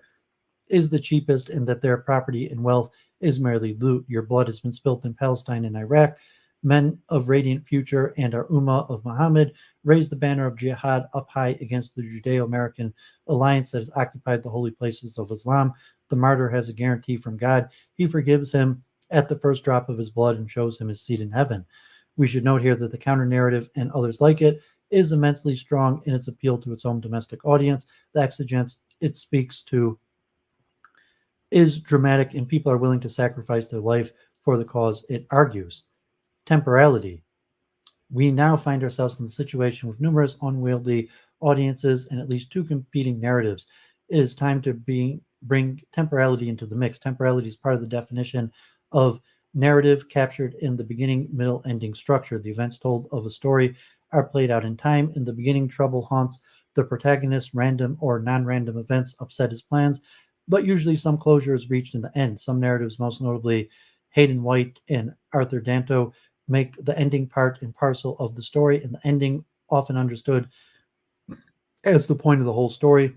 is the cheapest and that their property and wealth is merely loot. Your blood has been spilt in Palestine and Iraq. Men of radiant future and our Ummah of Muhammad raise the banner of jihad up high against the Judeo-American alliance that has occupied the holy places of Islam. The martyr has a guarantee from God. He forgives him at the first drop of his blood and shows him his seat in heaven. We should note here that the counter narrative and others like it is immensely strong in its appeal to its own domestic audience. The exigence it speaks to is dramatic, and people are willing to sacrifice their life for the cause it argues. Temporality. We now find ourselves in the situation with numerous unwieldy audiences and at least two competing narratives. It is time to bring temporality into the mix. Temporality is part of the definition of narrative captured in the beginning, middle, ending structure. The events told of a story are played out in time. In the beginning, trouble haunts the protagonist. Random or non-random events upset his plans, but usually some closure is reached in the end. Some narratives, most notably Hayden White and Arthur Danto, make the ending part and parcel of the story, and the ending often understood as the point of the whole story,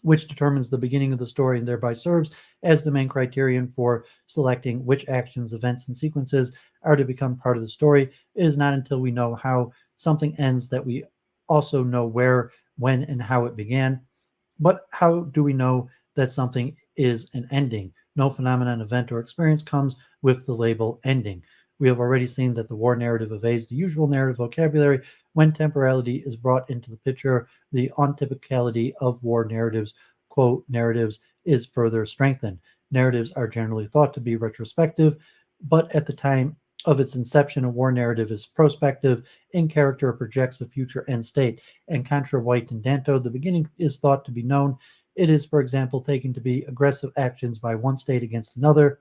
which determines the beginning of the story and thereby serves as the main criterion for selecting which actions, events, and sequences are to become part of the story. It is not until we know how something ends that we also know where, when, and how it began. But how do we know that something is an ending? No phenomenon, event, or experience comes with the label ending. We have already seen that the war narrative evades the usual narrative vocabulary when temporality is brought into the picture. The untypicality of war narratives, quote, narratives, is further strengthened. Narratives are generally thought to be retrospective, but at the time of its inception, a war narrative is prospective in character, projects a future end state. And contra White and Danto, the beginning is thought to be known. It is, for example, taken to be aggressive actions by one state against another,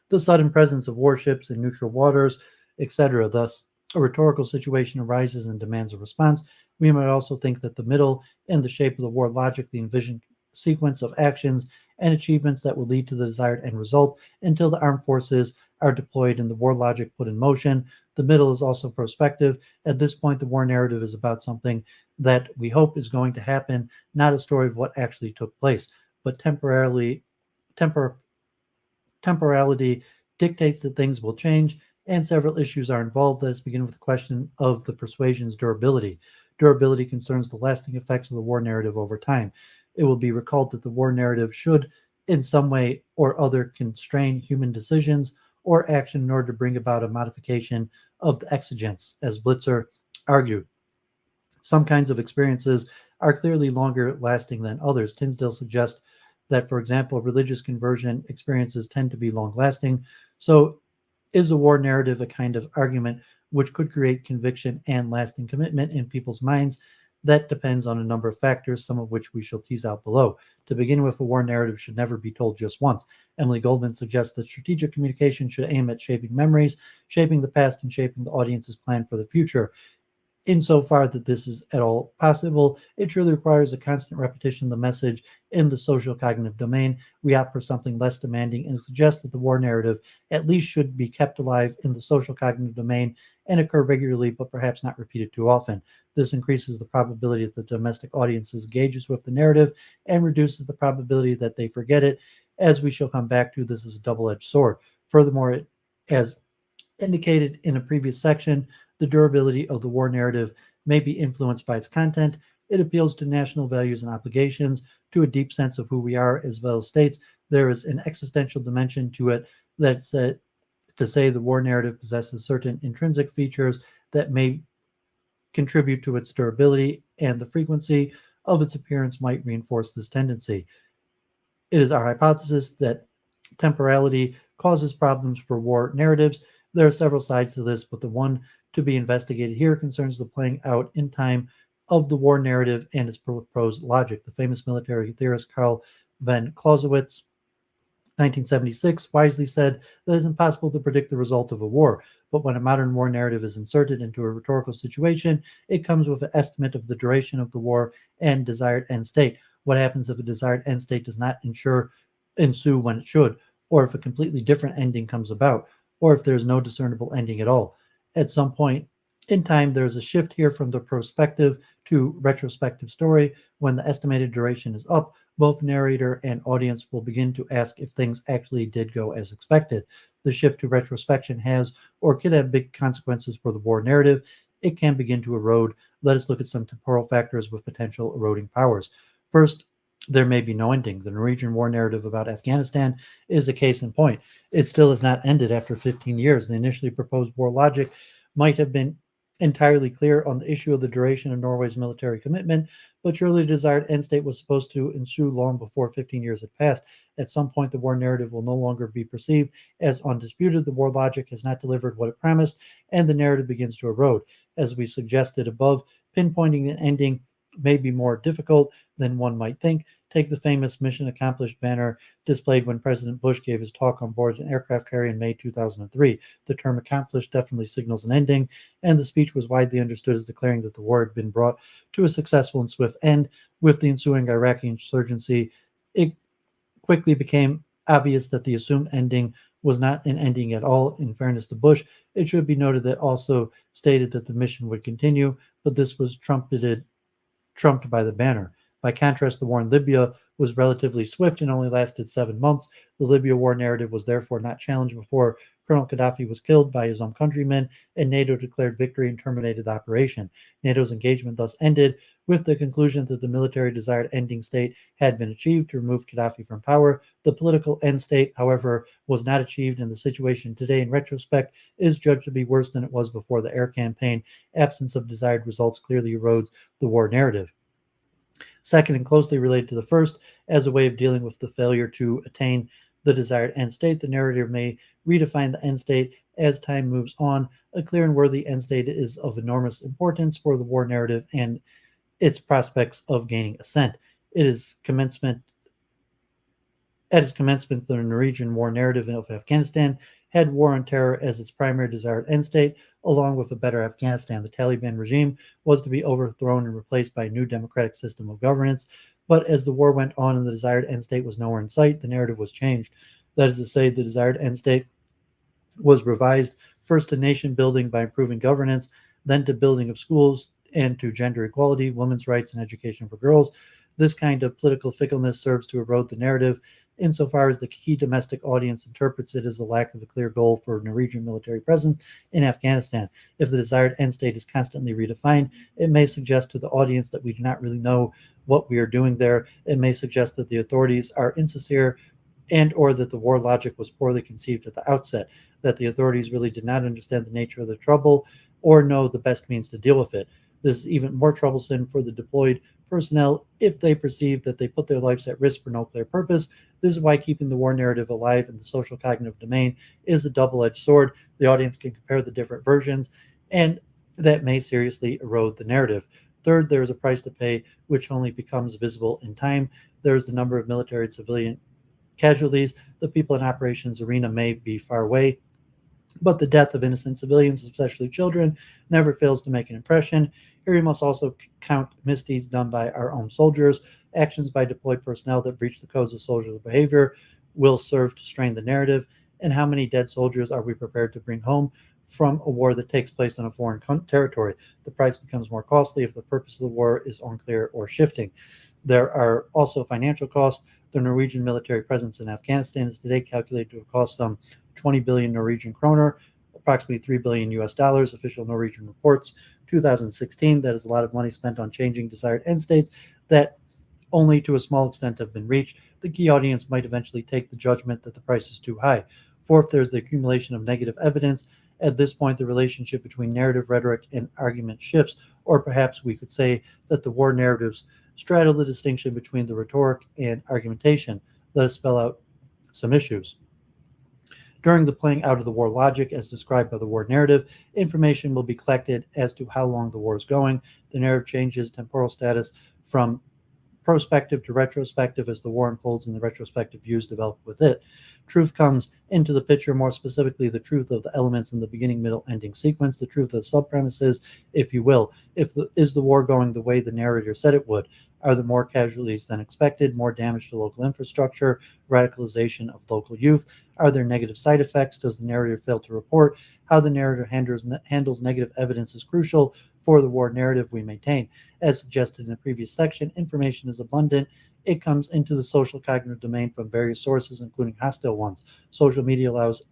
the sudden presence of warships in neutral waters, etc. Thus, a rhetorical situation arises and demands a response. We might also think that the middle and the shape of the war logic, the envisioned sequence of actions and achievements that will lead to the desired end result until the armed forces are deployed and the war logic put in motion. The middle is also prospective. At this point, the war narrative is about something that we hope is going to happen, not a story of what actually took place, but temporality dictates that things will change, and several issues are involved. Let us begin with the question of the persuasion's durability. Durability concerns the lasting effects of the war narrative over time. It will be recalled that the war narrative should, in some way or other, constrain human decisions or action in order to bring about a modification of the exigence, as Blitzer argued. Some kinds of experiences are clearly longer lasting than others. Tinsdale suggests that, for example, religious conversion experiences tend to be long lasting. So, is a war narrative a kind of argument which could create conviction and lasting commitment in people's minds? That depends on a number of factors, some of which we shall tease out below. To begin with, a war narrative should never be told just once. Emily Goldman suggests that strategic communication should aim at shaping memories, shaping the past, and shaping the audience's plan for the future. Insofar that this is at all possible, it truly requires a constant repetition of the message in the social cognitive domain. We opt for something less demanding and suggest that the war narrative at least should be kept alive in the social cognitive domain and occur regularly, but perhaps not repeated too often. This increases the probability that the domestic audiences engages with the narrative and reduces the probability that they forget it. As we shall come back to, this is a double-edged sword. Furthermore, as indicated in a previous section, the durability of the war narrative may be influenced by its content. It appeals to national values and obligations, to a deep sense of who we are as fellow states. There is an existential dimension to it that's to say the war narrative possesses certain intrinsic features that may contribute to its durability, and the frequency of its appearance might reinforce this tendency. It is our hypothesis that temporality causes problems for war narratives. There are several sides to this, but the one to be investigated here concerns the playing out in time of the war narrative and its proposed logic. The famous military theorist Karl von Clausewitz, 1976, wisely said that it is impossible to predict the result of a war, but when a modern war narrative is inserted into a rhetorical situation, it comes with an estimate of the duration of the war and desired end state. What happens if a desired end state does not ensue when it should, or if a completely different ending comes about, or if there is no discernible ending at all? At some point in time, there is a shift here from the prospective to retrospective story. When the estimated duration is up, both narrator and audience will begin to ask if things actually did go as expected. The shift to retrospection has or could have big consequences for the war narrative. It can begin to erode. Let us look at some temporal factors with potential eroding powers. First, there may be no ending. The Norwegian war narrative about Afghanistan is a case in point. It still has not ended after 15 years. The initially proposed war logic might have been entirely clear on the issue of the duration of Norway's military commitment, but surely the desired end state was supposed to ensue long before 15 years had passed. At some point, the war narrative will no longer be perceived as undisputed. The war logic has not delivered what it promised, and the narrative begins to erode. As we suggested above, pinpointing an ending may be more difficult than one might think. Take the famous Mission Accomplished banner displayed when President Bush gave his talk on board an aircraft carrier in May 2003. The term accomplished definitely signals an ending, and the speech was widely understood as declaring that the war had been brought to a successful and swift end. With the ensuing Iraqi insurgency, it quickly became obvious that the assumed ending was not an ending at all. In fairness to Bush, it should be noted that also stated that the mission would continue, but this was trumped by the banner. By contrast, the war in Libya was relatively swift and only lasted 7 months. The Libya war narrative was therefore not challenged before Colonel Gaddafi was killed by his own countrymen, and NATO declared victory and terminated the operation. NATO's engagement thus ended, with the conclusion that the military desired ending state had been achieved to remove Gaddafi from power. The political end state, however, was not achieved, and the situation today, in retrospect, is judged to be worse than it was before the air campaign. Absence of desired results clearly erodes the war narrative. Second, and closely related to the first, as a way of dealing with the failure to attain the desired end state, the narrator may redefine the end state as time moves on. A clear and worthy end state is of enormous importance for the war narrative and its prospects of gaining ascent. At its commencement, the Norwegian war narrative of Afghanistan had war on terror as its primary desired end state, along with a better Afghanistan. The Taliban regime was to be overthrown and replaced by a new democratic system of governance. But as the war went on and the desired end state was nowhere in sight, the narrative was changed. That is to say, the desired end state was revised first to nation building by improving governance, then to building of schools, and to gender equality, women's rights, and education for girls. This kind of political fickleness serves to erode the narrative insofar as the key domestic audience interprets it as the lack of a clear goal for Norwegian military presence in Afghanistan. If the desired end state is constantly redefined, it may suggest to the audience that we do not really know what we are doing there. It may suggest that the authorities are insincere and or that the war logic was poorly conceived at the outset, that the authorities really did not understand the nature of the trouble or know the best means to deal with it. This is even more troublesome for the deployed personnel if they perceive that they put their lives at risk for no clear purpose. This is why keeping the war narrative alive in the social cognitive domain is a double-edged sword. The audience can compare the different versions, and that may seriously erode the narrative. Third, there is a price to pay which only becomes visible in time. There is the number of military and civilian casualties. The people in operations arena may be far away, but the death of innocent civilians, especially children, never fails to make an impression. Here we must also count misdeeds done by our own soldiers. Actions by deployed personnel that breach the codes of social behavior will serve to strain the narrative. And how many dead soldiers are we prepared to bring home from a war that takes place on a foreign territory? The price becomes more costly if the purpose of the war is unclear or shifting. There are also financial costs. The Norwegian military presence in Afghanistan is today calculated to have cost some 20 billion Norwegian kroner, approximately 3 billion US dollars. Official Norwegian reports 2016. That is a lot of money spent on changing desired end states that only to a small extent have been reached. The key audience might eventually take the judgment that the price is too high. Fourth, there's the accumulation of negative evidence. At this point, the relationship between narrative rhetoric and argument shifts, or perhaps we could say that the war narratives straddle the distinction between the rhetoric and argumentation. Let us spell out some issues. During the playing out of the war logic, as described by the war narrative, information will be collected as to how long the war is going. The narrative changes temporal status from prospective to retrospective as the war unfolds and the retrospective views develop with it. Truth comes into the picture, more specifically the truth of the elements in the beginning, middle, ending sequence, the truth of the sub-premises, if you will. Is the war going the way the narrator said it would? Are there more casualties than expected, more damage to local infrastructure, radicalization of local youth? Are there negative side effects? Does the narrator fail to report? How the narrator handles negative evidence is crucial for the war narrative we maintain. As suggested in the previous section, information is abundant. It comes into the social cognitive domain from various sources, including hostile ones. Social media allows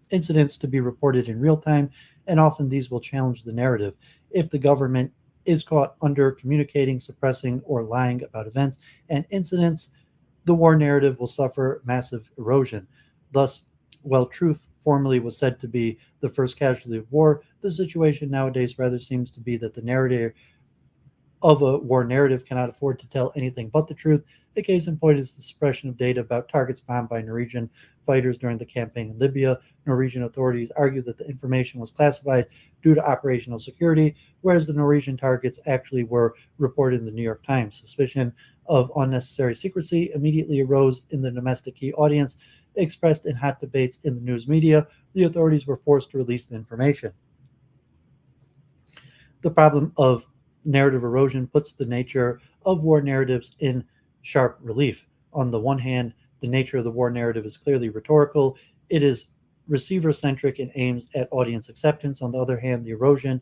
incidents to be reported in real time, and often these will challenge the narrative. If the government is caught under communicating, suppressing, or lying about events and incidents, the war narrative will suffer massive erosion. Thus, while truth formerly was said to be the first casualty of war, the situation nowadays rather seems to be that the narrator of a war narrative cannot afford to tell anything but the truth. A case in point is the suppression of data about targets bombed by Norwegian fighters during the campaign in Libya. Norwegian authorities argue that the information was classified due to operational security, whereas the Norwegian targets actually were reported in the New York Times. Suspicion of unnecessary secrecy immediately arose in the domestic key audience, expressed in hot debates in the news media. The authorities were forced to release the information. The problem of narrative erosion puts the nature of war narratives in sharp relief. On the one hand, the nature of the war narrative is clearly rhetorical. It is receiver-centric and aims at audience acceptance. On the other hand, the erosion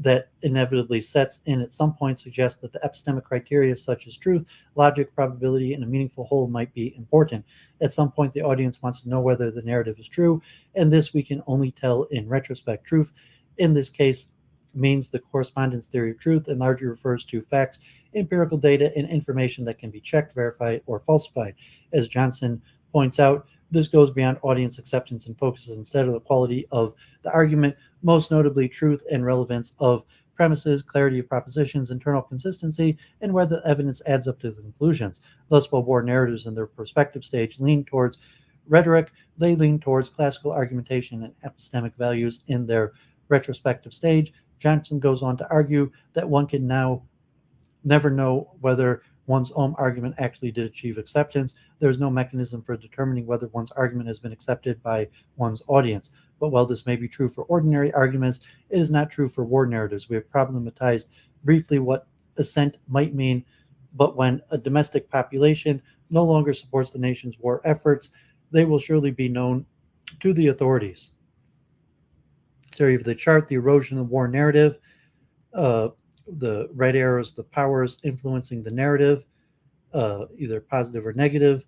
that inevitably sets in at some point suggests that the epistemic criteria such as truth, logic, probability, and a meaningful whole might be important. At some point, the audience wants to know whether the narrative is true, and this we can only tell in retrospect. Truth, in this case, means the correspondence theory of truth and largely refers to facts, empirical data, and information that can be checked, verified, or falsified. As Johnson points out, this goes beyond audience acceptance and focuses instead on the quality of the argument, most notably truth and relevance of premises, clarity of propositions, internal consistency, and whether the evidence adds up to the conclusions. Thus, while war narratives in their prospective stage lean towards rhetoric, they lean towards classical argumentation and epistemic values in their retrospective stage. Johnson goes on to argue that one can now never know whether one's own argument actually did achieve acceptance. There is no mechanism for determining whether one's argument has been accepted by one's audience. But while this may be true for ordinary arguments, it is not true for war narratives. We have problematized briefly what assent might mean, but when a domestic population no longer supports the nation's war efforts, they will surely be known to the authorities. So you have the chart, the erosion of the war narrative, the red arrows, the powers influencing the narrative, either positive or negative,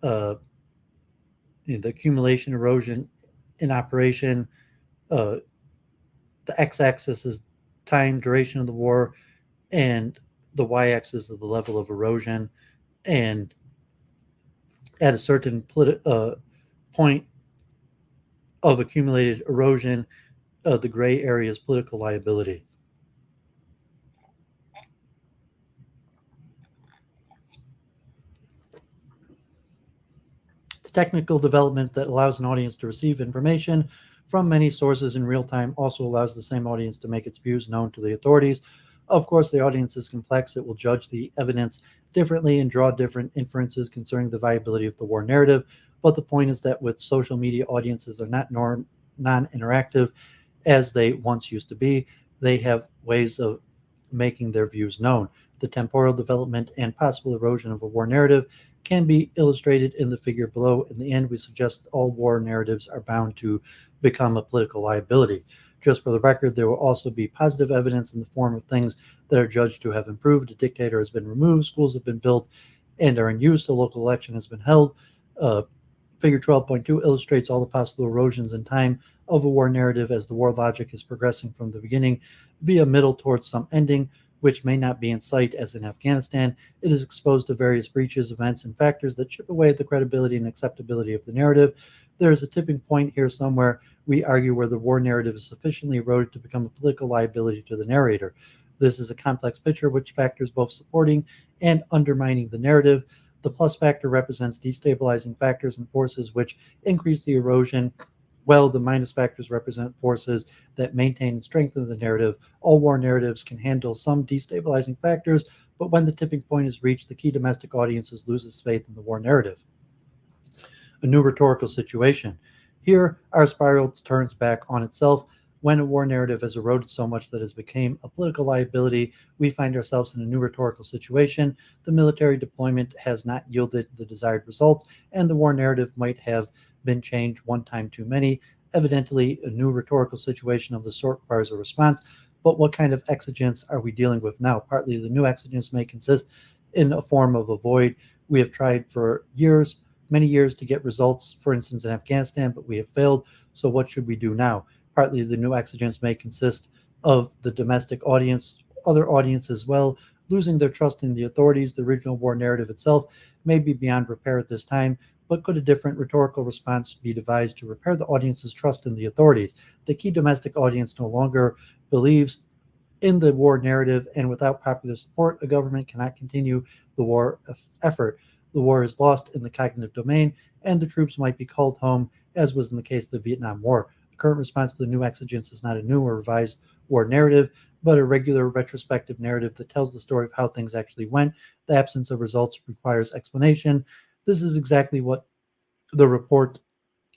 the accumulation, erosion in operation. The x-axis is time, duration of the war, and the y-axis is the level of erosion. And at a certain point of accumulated erosion, the gray area is political liability. The technical development that allows an audience to receive information from many sources in real time also allows the same audience to make its views known to the authorities. Of course, the audience is complex. It will judge the evidence differently and draw different inferences concerning the viability of the war narrative. But the point is that with social media, audiences are not non-interactive as they once used to be. They have ways of making their views known. The temporal development and possible erosion of a war narrative can be illustrated in the figure below. In the end, we suggest all war narratives are bound to become a political liability. Just for the record, there will also be positive evidence in the form of things that are judged to have improved. A dictator has been removed, schools have been built and are in use, a local election has been held. Figure 12.2 illustrates all the possible erosions in time of a war narrative as the war logic is progressing from the beginning via middle towards some ending, which may not be in sight, as in Afghanistan. It is exposed to various breaches, events, and factors that chip away at the credibility and acceptability of the narrative. There is a tipping point here somewhere, we argue, where the war narrative is sufficiently eroded to become a political liability to the narrator. This is a complex picture which factors both supporting and undermining the narrative. The plus factor represents destabilizing factors and forces which increase the erosion, while the minus factors represent forces that maintain and strengthen the narrative. All war narratives can handle some destabilizing factors, but when the tipping point is reached, the key domestic audiences loses faith in the war narrative. A new rhetorical situation. Here, our spiral turns back on itself. When a war narrative has eroded so much that it has become a political liability, we find ourselves in a new rhetorical situation. The military deployment has not yielded the desired results, and the war narrative might have been changed one time too many. Evidently, a new rhetorical situation of the sort requires a response, but what kind of exigence are we dealing with now? Partly the new exigence may consist in a form of a void. We have tried for years, many years, to get results, for instance, in Afghanistan, but we have failed. So what should we do now? Partly the new exigence may consist of the domestic audience, other audience as well, losing their trust in the authorities. The original war narrative itself may be beyond repair at this time, but could a different rhetorical response be devised to repair the audience's trust in the authorities? The key domestic audience no longer believes in the war narrative, and without popular support, a government cannot continue the war effort. The war is lost in the cognitive domain, and the troops might be called home, as was in the case of the Vietnam War. The current response to the new exigence is not a new or revised war narrative, but a regular retrospective narrative that tells the story of how things actually went. The absence of results requires explanation. This is exactly what the report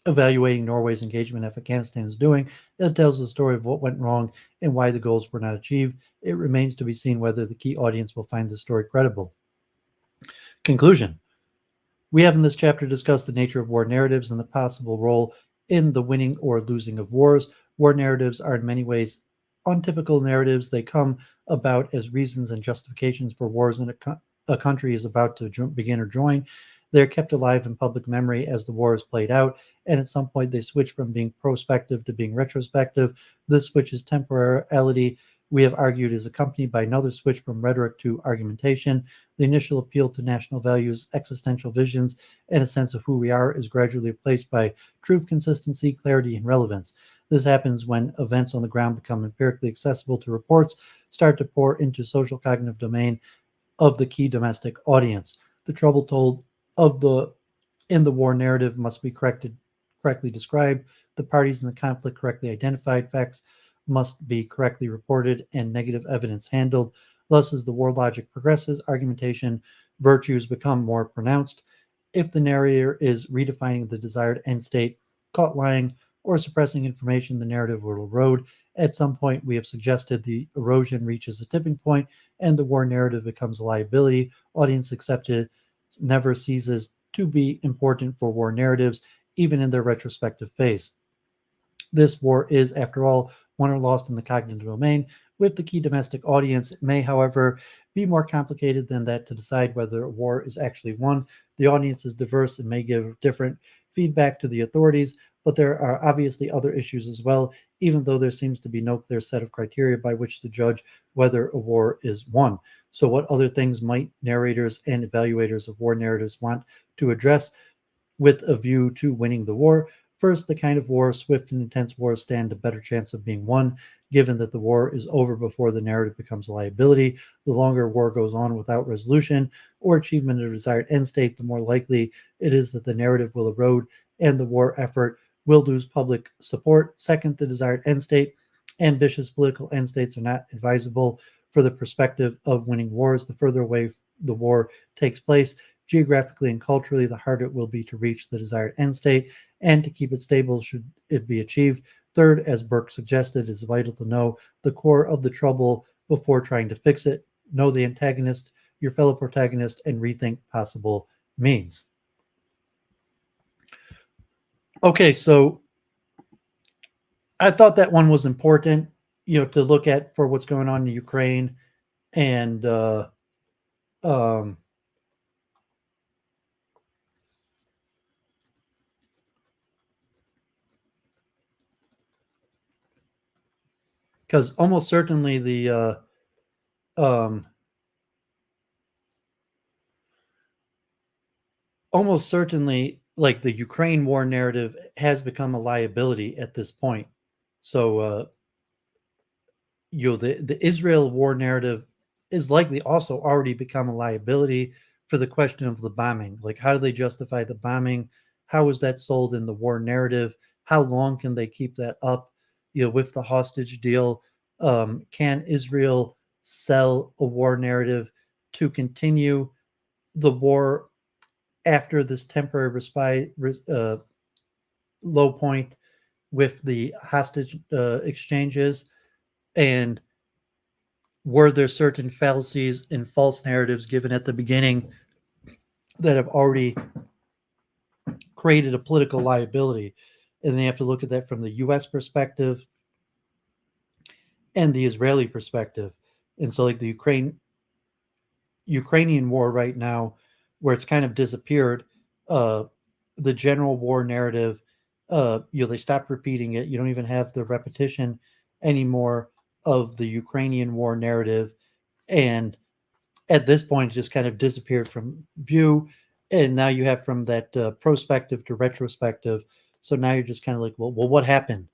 evaluating Norway's engagement in Afghanistan is doing. It tells the story of what went wrong and why the goals were not achieved. It remains to be seen whether the key audience will find the story credible. Conclusion. We have in this chapter discussed the nature of war narratives and the possible role in the winning or losing of wars. War narratives are in many ways untypical narratives. They come about as reasons and justifications for wars in a country is about to begin or join. They're kept alive in public memory as the war is played out, and at some point they switch from being prospective to being retrospective. This switch is temporality, we have argued, is accompanied by another switch from rhetoric to argumentation. The initial appeal to national values, existential visions, and a sense of who we are is gradually replaced by truth, consistency, clarity, and relevance. This happens when events on the ground become empirically accessible to reports, start to pour into social cognitive domain of the key domestic audience. The trouble told of the in the war narrative must be correctly described, the parties in the conflict correctly identified, facts must be correctly reported, and negative evidence handled. Thus, as the war logic progresses, argumentation virtues become more pronounced. If the narrator is redefining the desired end state, caught lying, or suppressing information, the narrative will erode. At some point, we have suggested the erosion reaches a tipping point and the war narrative becomes a liability. Audience accepted never ceases to be important for war narratives, even in their retrospective phase. This war is, after all, won or lost in the cognitive domain. With the key domestic audience, it may, however, be more complicated than that to decide whether a war is actually won. The audience is diverse and may give different feedback to the authorities, but there are obviously other issues as well, even though there seems to be no clear set of criteria by which to judge whether a war is won. So, what other things might narrators and evaluators of war narratives want to address with a view to winning the war? First, the kind of war, swift and intense wars, stand a better chance of being won, given that the war is over before the narrative becomes a liability. The longer war goes on without resolution or achievement of a desired end state, the more likely it is that the narrative will erode and the war effort will lose public support. Second, the desired end state. Ambitious political end states are not advisable for the perspective of winning wars. The further away the war takes place, geographically and culturally, the harder it will be to reach the desired end state and to keep it stable should it be achieved. Third, as Burke suggested, it is vital to know the core of the trouble before trying to fix it. Know the antagonist, your fellow protagonist, and rethink possible means. Okay, so I thought that one was important, to look at for what's going on in Ukraine and because almost certainly like the Ukraine war narrative has become a liability at this point. So the Israel war narrative is likely also already become a liability for the question of the bombing. Like, how do they justify the bombing? How is that sold in the war narrative? How long can they keep that up? With the hostage deal, can Israel sell a war narrative to continue the war after this temporary respite, low point with the hostage exchanges? And were there certain fallacies and false narratives given at the beginning that have already created a political liability? And then you have to look at that from the U.S. perspective and the Israeli perspective. And so, like the Ukrainian war right now, where it's kind of disappeared, the general war narrative, they stopped repeating it. You don't even have the repetition anymore of the Ukrainian war narrative. And at this point, it just kind of disappeared from view. And now you have from that prospective to retrospective. So now you're just kind of like, well, what happened?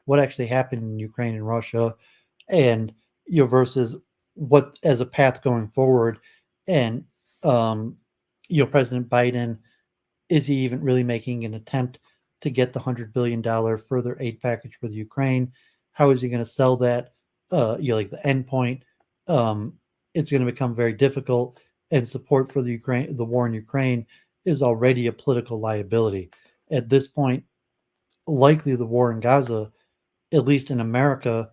What actually happened in Ukraine and Russia? And versus what as a path going forward. And President Biden, is he even really making an attempt to get the $100 billion further aid package for the Ukraine? How is he going to sell that? Like the end point, it's going to become very difficult. And support for the war in Ukraine is already a political liability at this point. Likely, the war in Gaza, at least in America,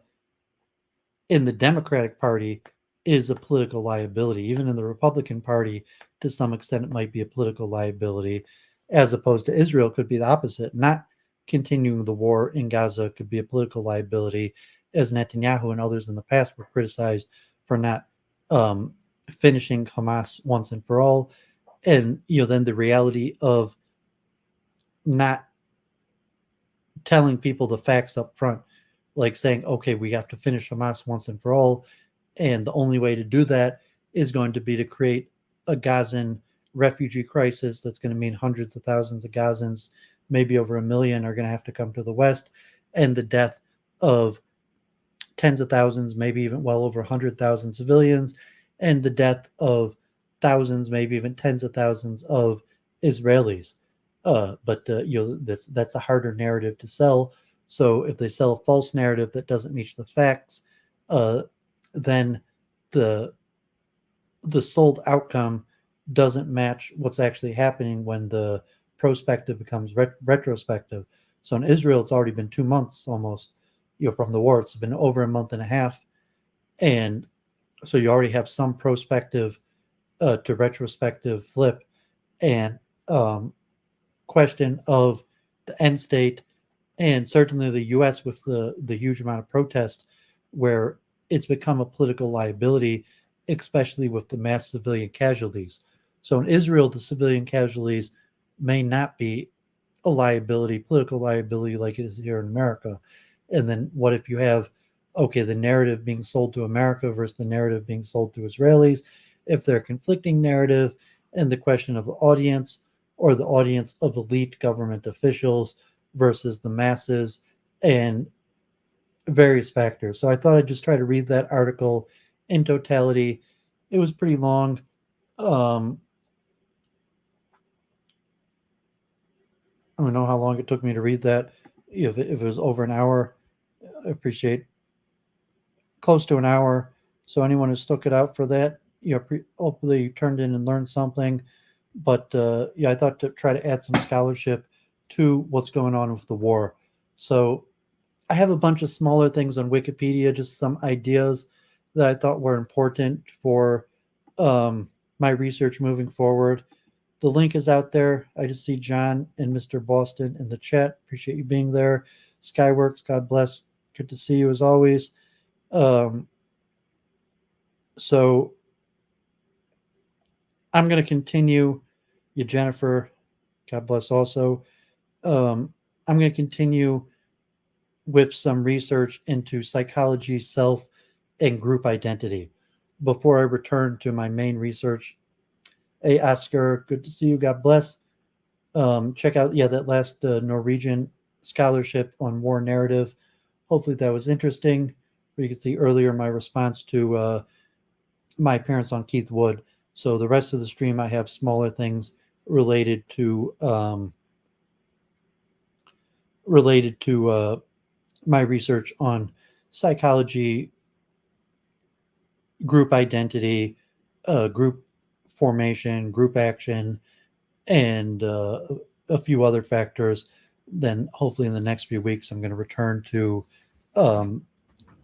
in the Democratic Party, is a political liability. Even in the Republican Party, to some extent, it might be a political liability, as opposed to Israel could be the opposite. Not continuing the war in Gaza could be a political liability, as Netanyahu and others in the past were criticized for not finishing Hamas once and for all. And, then the reality of not telling people the facts up front, like saying, okay, we have to finish Hamas once and for all. And the only way to do that is going to be to create a Gazan refugee crisis that's going to mean hundreds of thousands of Gazans, maybe over 1 million, are going to have to come to the West, and the death of tens of thousands, maybe even well over 100,000 civilians, and the death of thousands, maybe even tens of thousands of Israelis. But that's a harder narrative to sell. So if they sell a false narrative that doesn't meet the facts, then the sold outcome doesn't match what's actually happening when the prospective becomes retrospective. So in Israel, it's already been 2 months almost, from the war. It's been over a month and a half, and so you already have some prospective to retrospective flip, and question of the end state, and certainly the U.S. with the huge amount of protest, where it's become a political liability, especially with the mass civilian casualties. So in Israel, the civilian casualties may not be a liability, political liability, like it is here in America. And then what if you have, the narrative being sold to America versus the narrative being sold to Israelis? If they're conflicting narrative, and the question of the audience, or the audience of elite government officials versus the masses, and various factors. So I thought I'd just try to read that article in totality. It was pretty long. I don't know how long it took me to read that. If it was over an hour, I appreciate close to an hour. So anyone who stuck it out for that, hopefully you turned in and learned something. But I thought to try to add some scholarship to what's going on with the war. So I have a bunch of smaller things on Wikipedia, just some ideas that I thought were important for my research moving forward. The link is out there. I just see John and Mr. Boston in the chat. Appreciate you being there. Skyworks, God bless. Good to see you as always. So I'm going to continue. You, Jennifer, God bless also. I'm going to continue with some research into psychology, self, and group identity before I return to my main research. Hey, Oscar, good to see you. God bless. Check out, that last Norwegian scholarship on war narrative. Hopefully that was interesting. You can see earlier my response to my appearance on Keith Wood. So the rest of the stream, I have smaller things related to my research on psychology, group identity, group formation, group action, and a few other factors. Then hopefully in the next few weeks, I'm going to return to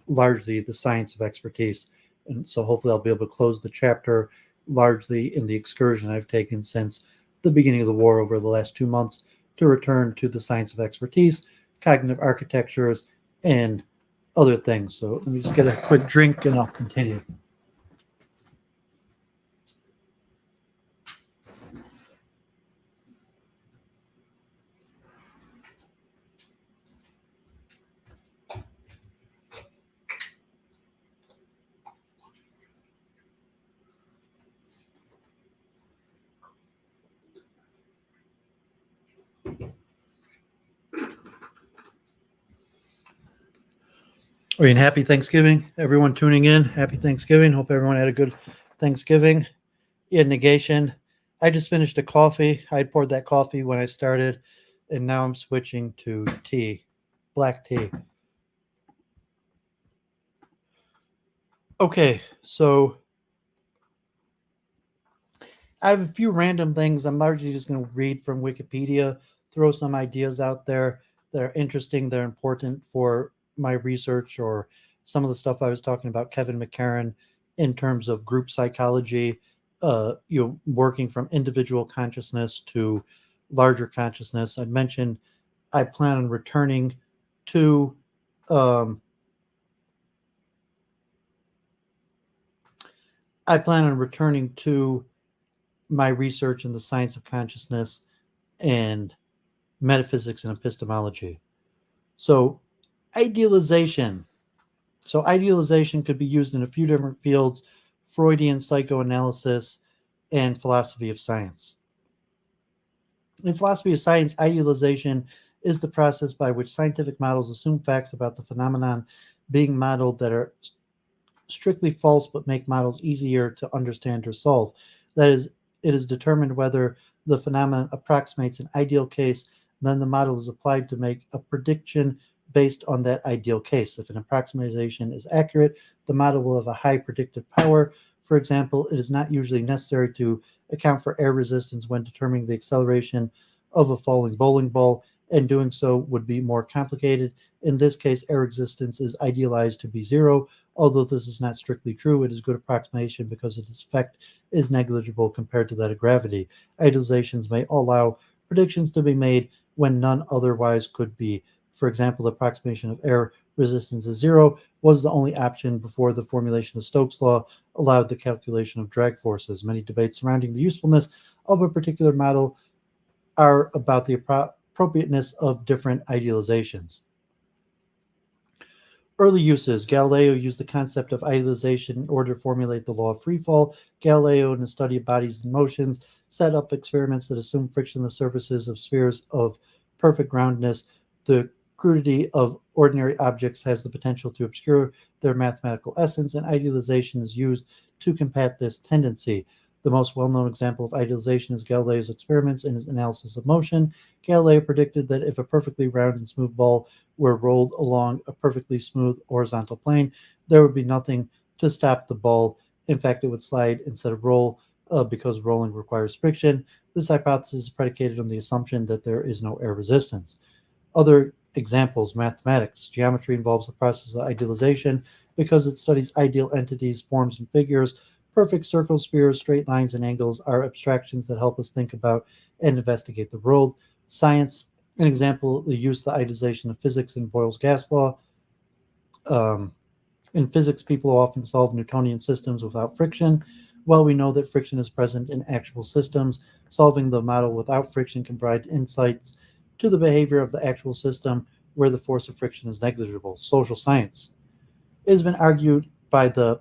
largely the science of expertise. And so hopefully I'll be able to close the chapter largely in the excursion I've taken since the beginning of the war over the last 2 months to return to the science of expertise, cognitive architectures, and other things. So let me just get a quick drink and I'll continue. And happy Thanksgiving, everyone tuning in. Happy Thanksgiving. Hope everyone had a good Thanksgiving. Yeah, negation. I just finished a coffee. I poured that coffee when I started, and now I'm switching to tea, black tea. Okay, so I have a few random things. I'm largely just going to read from Wikipedia, throw some ideas out there that are interesting, that are important for my research, or some of the stuff I was talking about Kevin McCairn in terms of group psychology, working from individual consciousness to larger consciousness. I mentioned I plan on returning to I plan on returning to my research in the science of consciousness and metaphysics and epistemology. So, idealization. So, idealization could be used in a few different fields: Freudian psychoanalysis and philosophy of science. In philosophy of science, idealization is the process by which scientific models assume facts about the phenomenon being modeled that are strictly false but make models easier to understand or solve. That is, it is determined whether the phenomenon approximates an ideal case, then the model is applied to make a prediction based on that ideal case. If an approximation is accurate, the model will have a high predictive power. For example, it is not usually necessary to account for air resistance when determining the acceleration of a falling bowling ball, and doing so would be more complicated. In this case, air resistance is idealized to be zero. Although this is not strictly true, it is good approximation because its effect is negligible compared to that of gravity. Idealizations may allow predictions to be made when none otherwise could be. For example, the approximation of air resistance is zero was the only option before the formulation of Stokes' law allowed the calculation of drag forces. Many debates surrounding the usefulness of a particular model are about the appropriateness of different idealizations. Early uses. Galileo used the concept of idealization in order to formulate the law of free fall. Galileo, in the study of bodies and motions, set up experiments that assume friction on the surfaces of spheres of perfect roundness. The crudity of ordinary objects has the potential to obscure their mathematical essence, and idealization is used to combat this tendency. The most well-known example of idealization is Galileo's experiments in his analysis of motion. Galileo predicted that if a perfectly round and smooth ball were rolled along a perfectly smooth horizontal plane, there would be nothing to stop the ball. In fact, it would slide instead of roll because rolling requires friction. This hypothesis is predicated on the assumption that there is no air resistance. Other examples: mathematics. Geometry involves the process of idealization because it studies ideal entities, forms, and figures. Perfect circles, spheres, straight lines, and angles are abstractions that help us think about and investigate the world. Science. An example, the use of the idealization of physics in Boyle's gas law. In physics, people often solve Newtonian systems without friction. Well, we know that friction is present in actual systems. Solving the model without friction can provide insights to the behavior of the actual system where the force of friction is negligible. Social science. It has been argued by the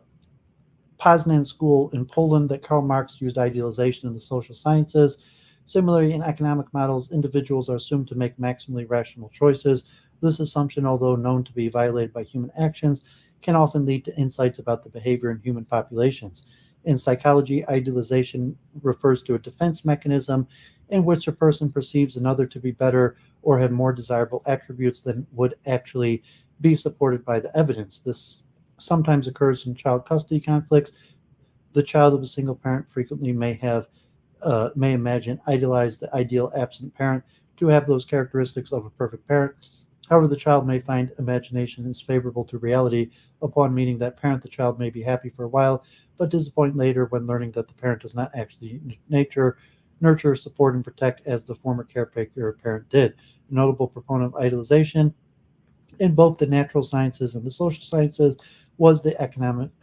Poznan School in Poland that Karl Marx used idealization in the social sciences. Similarly, in economic models, individuals are assumed to make maximally rational choices. This assumption, although known to be violated by human actions, can often lead to insights about the behavior in human populations. In psychology, idealization refers to a defense mechanism in which a person perceives another to be better or have more desirable attributes than would actually be supported by the evidence. This sometimes occurs in child custody conflicts. The child of a single parent frequently may imagine idealize the ideal absent parent to have those characteristics of a perfect parent. However, the child may find imagination is favorable to reality. Upon meeting that parent, the child may be happy for a while, but disappoint later when learning that the parent does not actually nurture, support, and protect as the former caretaker parent did. A notable proponent of idealization in both the natural sciences and the social sciences was the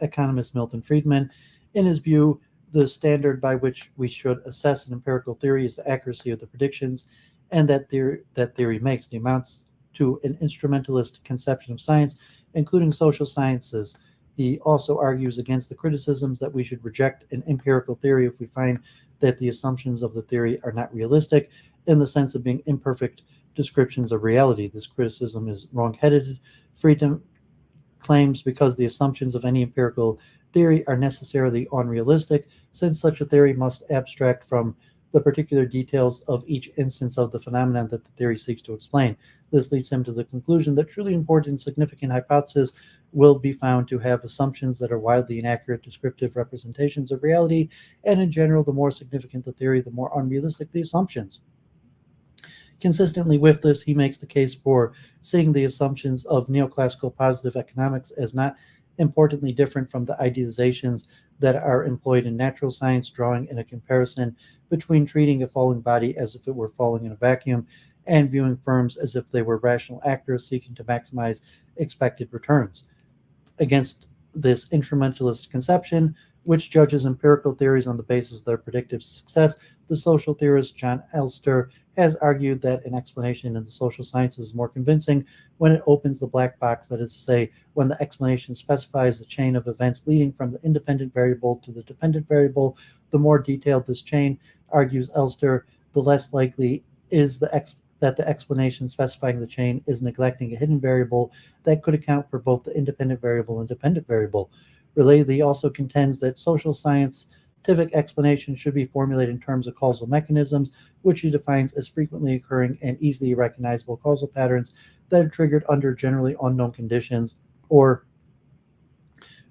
economist Milton Friedman. In his view, the standard by which we should assess an empirical theory is the accuracy of the predictions and that theory makes. The amounts to an instrumentalist conception of science, including social sciences. He also argues against the criticisms that we should reject an empirical theory if we find that the assumptions of the theory are not realistic in the sense of being imperfect descriptions of reality. This criticism is wrong-headed. Friedman claims because the assumptions of any empirical theory are necessarily unrealistic, since such a theory must abstract from the particular details of each instance of the phenomenon that the theory seeks to explain. This leads him to the conclusion that truly important and significant hypotheses will be found to have assumptions that are wildly inaccurate descriptive representations of reality, and in general, the more significant the theory, the more unrealistic the assumptions. Consistently with this, he makes the case for seeing the assumptions of neoclassical positive economics as not importantly different from the idealizations that are employed in natural science, drawing in a comparison between treating a falling body as if it were falling in a vacuum and viewing firms as if they were rational actors seeking to maximize expected returns. Against this instrumentalist conception, which judges empirical theories on the basis of their predictive success. The social theorist John Elster has argued that an explanation in the social sciences is more convincing when it opens the black box, that is to say, when the explanation specifies the chain of events leading from the independent variable to the dependent variable. The more detailed this chain, argues Elster, the less likely is that the explanation specifying the chain is neglecting a hidden variable that could account for both the independent variable and dependent variable. Relatedly, he also contends that social scientific explanations should be formulated in terms of causal mechanisms, which he defines as frequently occurring and easily recognizable causal patterns that are triggered under generally unknown conditions or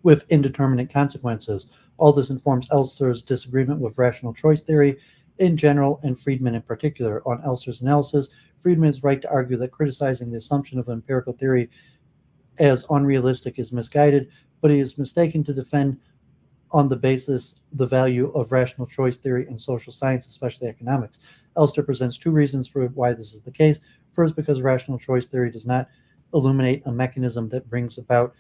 with indeterminate consequences. All this informs Elster's disagreement with rational choice theory in general and Friedman in particular. On Elster's analysis, Friedman is right to argue that criticizing the assumption of empirical theory as unrealistic is misguided, but he is mistaken to defend on the basis the value of rational choice theory in social science, especially economics. Elster presents two reasons for why this is the case. First, because rational choice theory does not illuminate a mechanism that brings about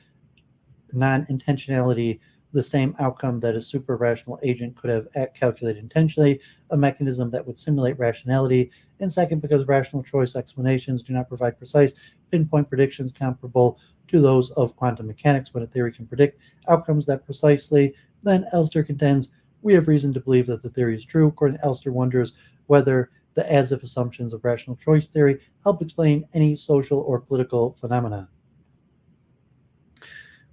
non-intentionality the same outcome that a super-rational agent could have calculated intentionally, a mechanism that would simulate rationality. And second, because rational choice explanations do not provide precise, pinpoint predictions comparable to those of quantum mechanics when a theory can predict outcomes that precisely. Then Elster contends we have reason to believe that the theory is true. According to Elster, wonders whether the as-if assumptions of rational choice theory help explain any social or political phenomena.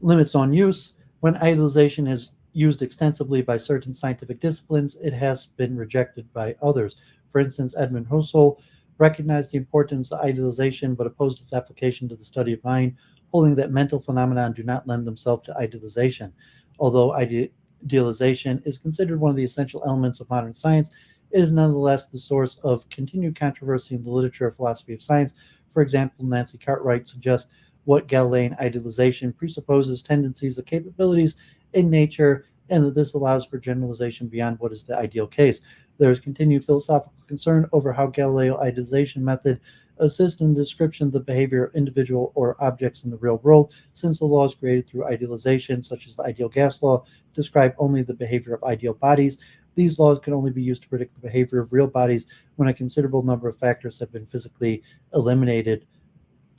Limits on use. When idealization is used extensively by certain scientific disciplines, it has been rejected by others. For instance, Edmund Husserl recognized the importance of idealization but opposed its application to the study of mind, holding that mental phenomena do not lend themselves to idealization. Although idealization is considered one of the essential elements of modern science, it is nonetheless the source of continued controversy in the literature of philosophy of science. For example, Nancy Cartwright suggests what Galilean idealization presupposes tendencies of capabilities in nature, and that this allows for generalization beyond what is the ideal case. There is continued philosophical concern over how Galileo idealization method assists in the description of the behavior of individual or objects in the real world, since the laws created through idealization, such as the ideal gas law, describe only the behavior of ideal bodies. These laws can only be used to predict the behavior of real bodies when a considerable number of factors have been physically eliminated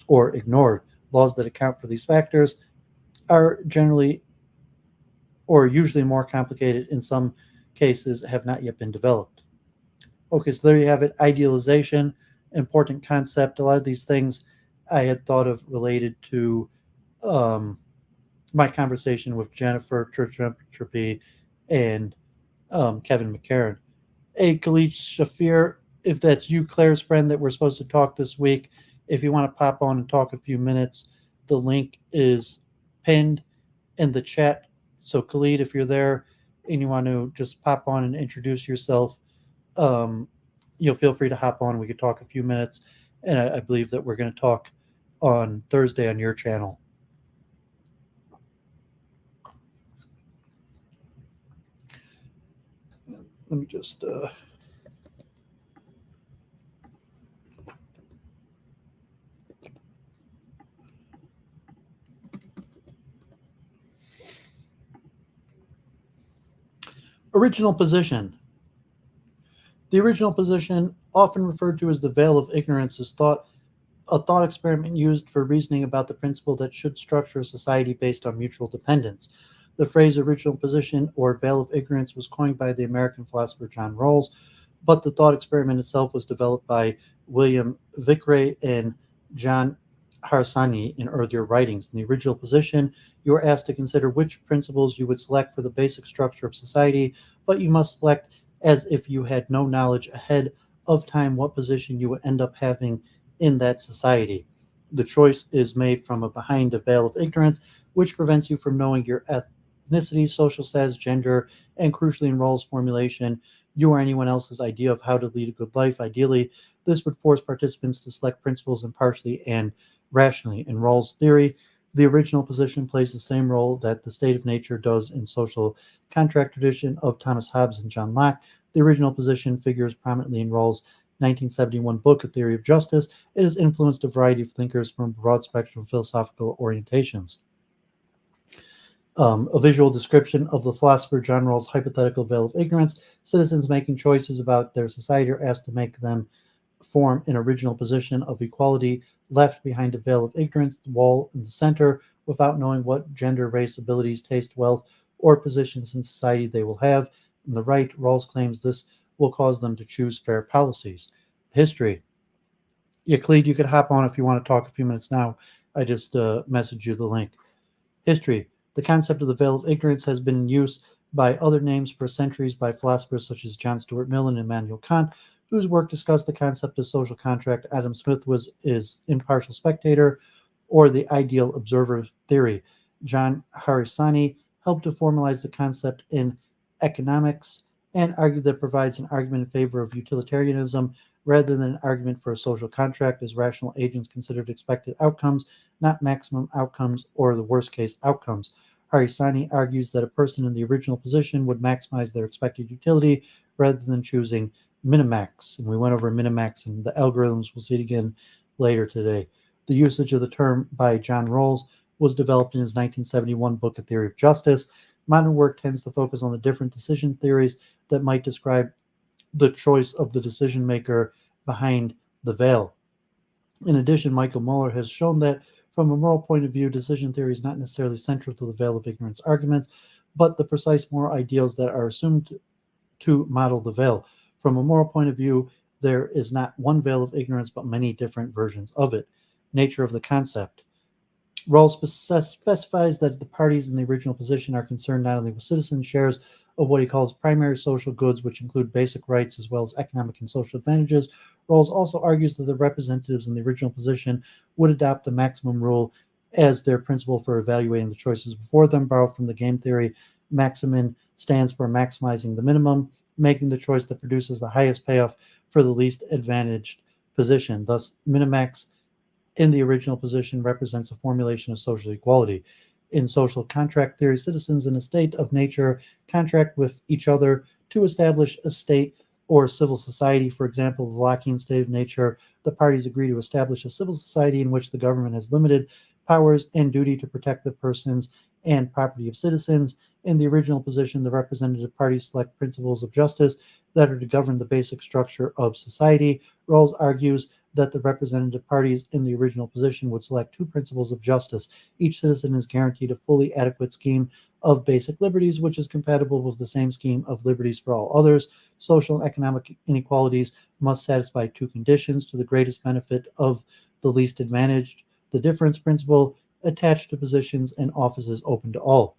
or ignored. Laws that account for these factors are generally or usually more complicated, in some cases have not yet been developed. Okay, so there you have it. Idealization, important concept. A lot of these things I had thought of related to my conversation with Jennifer, Church of Entropy, and Kevin McCairn. Hey, Khalid Safir, if that's you, Claire's friend that we're supposed to talk this week, if you want to pop on and talk a few minutes, the link is pinned in the chat. So Khalid, if you're there and you want to just pop on and introduce yourself, you'll feel free to hop on. We could talk a few minutes. And I believe that we're going to talk on Thursday on your channel. Let me just... Original position. The original position, often referred to as the veil of ignorance, is a thought experiment used for reasoning about the principle that should structure a society based on mutual dependence. The phrase original position or veil of ignorance was coined by the American philosopher John Rawls, but the thought experiment itself was developed by William Vickrey and John Harsanyi in earlier writings. In the original position, you are asked to consider which principles you would select for the basic structure of society, but you must select as if you had no knowledge ahead of time what position you would end up having in that society. The choice is made from behind a veil of ignorance, which prevents you from knowing your ethnicity, social status, gender, and crucially in Rawls' formulation, you or anyone else's idea of how to lead a good life. Ideally, this would force participants to select principles impartially and rationally. In Rawls' theory, the original position plays the same role that the state of nature does in social contract tradition of Thomas Hobbes and John Locke. The original position figures prominently in Rawls' 1971 book, A Theory of Justice. It has influenced a variety of thinkers from a broad spectrum of philosophical orientations. A visual description of the philosopher John Rawls' hypothetical veil of ignorance. Citizens making choices about their society are asked to make them form an original position of equality left behind a veil of ignorance, the wall in the center, without knowing what gender, race, abilities, taste, wealth, or positions in society they will have. On the right, Rawls claims this will cause them to choose fair policies. History. Yeah, Khalid, you could hop on if you want to talk a few minutes now. I just messaged you the link. History. The concept of the veil of ignorance has been in use by other names for centuries by philosophers such as John Stuart Mill and Immanuel Kant, whose work discussed the concept of social contract. Adam Smith was his impartial spectator, or the ideal observer theory. John Harsanyi helped to formalize the concept in economics and argued that it provides an argument in favor of utilitarianism rather than an argument for a social contract, as rational agents considered expected outcomes, not maximum outcomes or the worst case outcomes. Harsanyi argues that a person in the original position would maximize their expected utility rather than choosing minimax. And we went over minimax and the algorithms. We'll see it again later today. The usage of the term by John Rawls was developed in his 1971 book, A Theory of Justice. Modern work tends to focus on the different decision theories that might describe the choice of the decision maker behind the veil. In addition, Michael Muller has shown that from a moral point of view, decision theory is not necessarily central to the veil of ignorance arguments, but the precise moral ideals that are assumed to model the veil. From a moral point of view, there is not one veil of ignorance, but many different versions of it. Nature of the concept. Rawls specifies that the parties in the original position are concerned not only with citizen shares of what he calls primary social goods, which include basic rights as well as economic and social advantages. Rawls also argues that the representatives in the original position would adopt the maximum rule as their principle for evaluating the choices before them. Borrowed from the game theory, maximum stands for maximizing the minimum, making the choice that produces the highest payoff for the least advantaged position. Thus, minimax in the original position represents a formulation of social equality. In social contract theory, citizens in a state of nature contract with each other to establish a state or civil society. For example, the Lockean state of nature, the parties agree to establish a civil society in which the government has limited powers and duty to protect the persons and property of citizens. In the original position, the representative parties select principles of justice that are to govern the basic structure of society. Rawls argues that the representative parties in the original position would select two principles of justice. Each citizen is guaranteed a fully adequate scheme of basic liberties, which is compatible with the same scheme of liberties for all others. Social and economic inequalities must satisfy two conditions to the greatest benefit of the least advantaged. The difference principle attached to positions and offices open to all.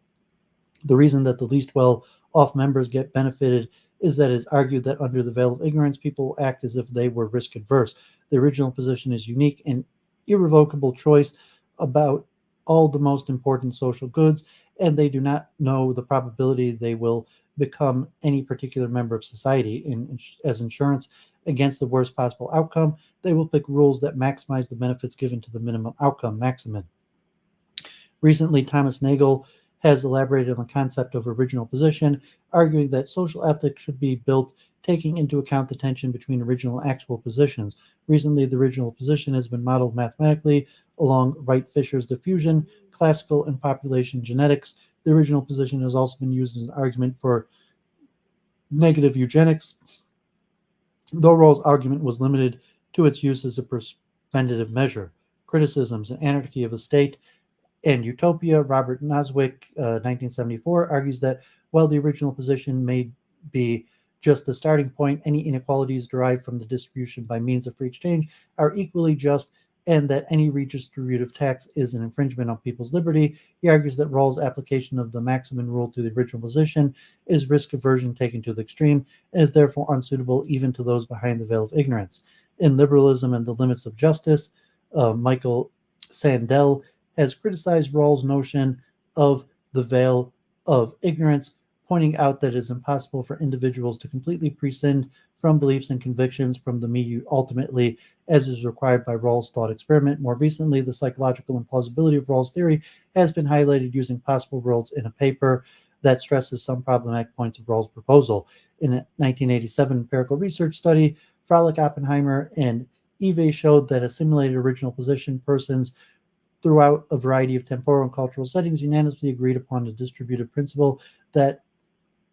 The reason that the least well-off members get benefited is that it is argued that under the veil of ignorance, people act as if they were risk-adverse. The original position is unique and irrevocable choice about all the most important social goods, and they do not know the probability they will become any particular member of society. As insurance against the worst possible outcome, they will pick rules that maximize the benefits given to the minimum outcome, maximum. Recently, Thomas Nagel has elaborated on the concept of original position, arguing that social ethics should be built taking into account the tension between original and actual positions. Recently, the original position has been modeled mathematically along Wright-Fisher's diffusion, classical and population genetics. The original position has also been used as an argument for negative eugenics, though Rawls' argument was limited to its use as a preventative measure. Criticisms: An Anarchy of a State and Utopia. Robert Noswick, 1974, argues that while the original position may be just the starting point, any inequalities derived from the distribution by means of free exchange are equally just, and that any redistributive tax is an infringement on people's liberty. He argues that Rawls' application of the maximum rule to the original position is risk aversion taken to the extreme, and is therefore unsuitable even to those behind the veil of ignorance. In Liberalism and the Limits of Justice, Michael Sandel has criticized Rawls' notion of the veil of ignorance, pointing out that it is impossible for individuals to completely prescind from beliefs and convictions from the me ultimately, as is required by Rawls' thought experiment. More recently, the psychological implausibility of Rawls' theory has been highlighted using possible worlds in a paper that stresses some problematic points of Rawls' proposal. In a 1987 empirical research study, Frolick, Oppenheimer, and Eve showed that a simulated original position persons throughout a variety of temporal and cultural settings unanimously agreed upon a distributive principle that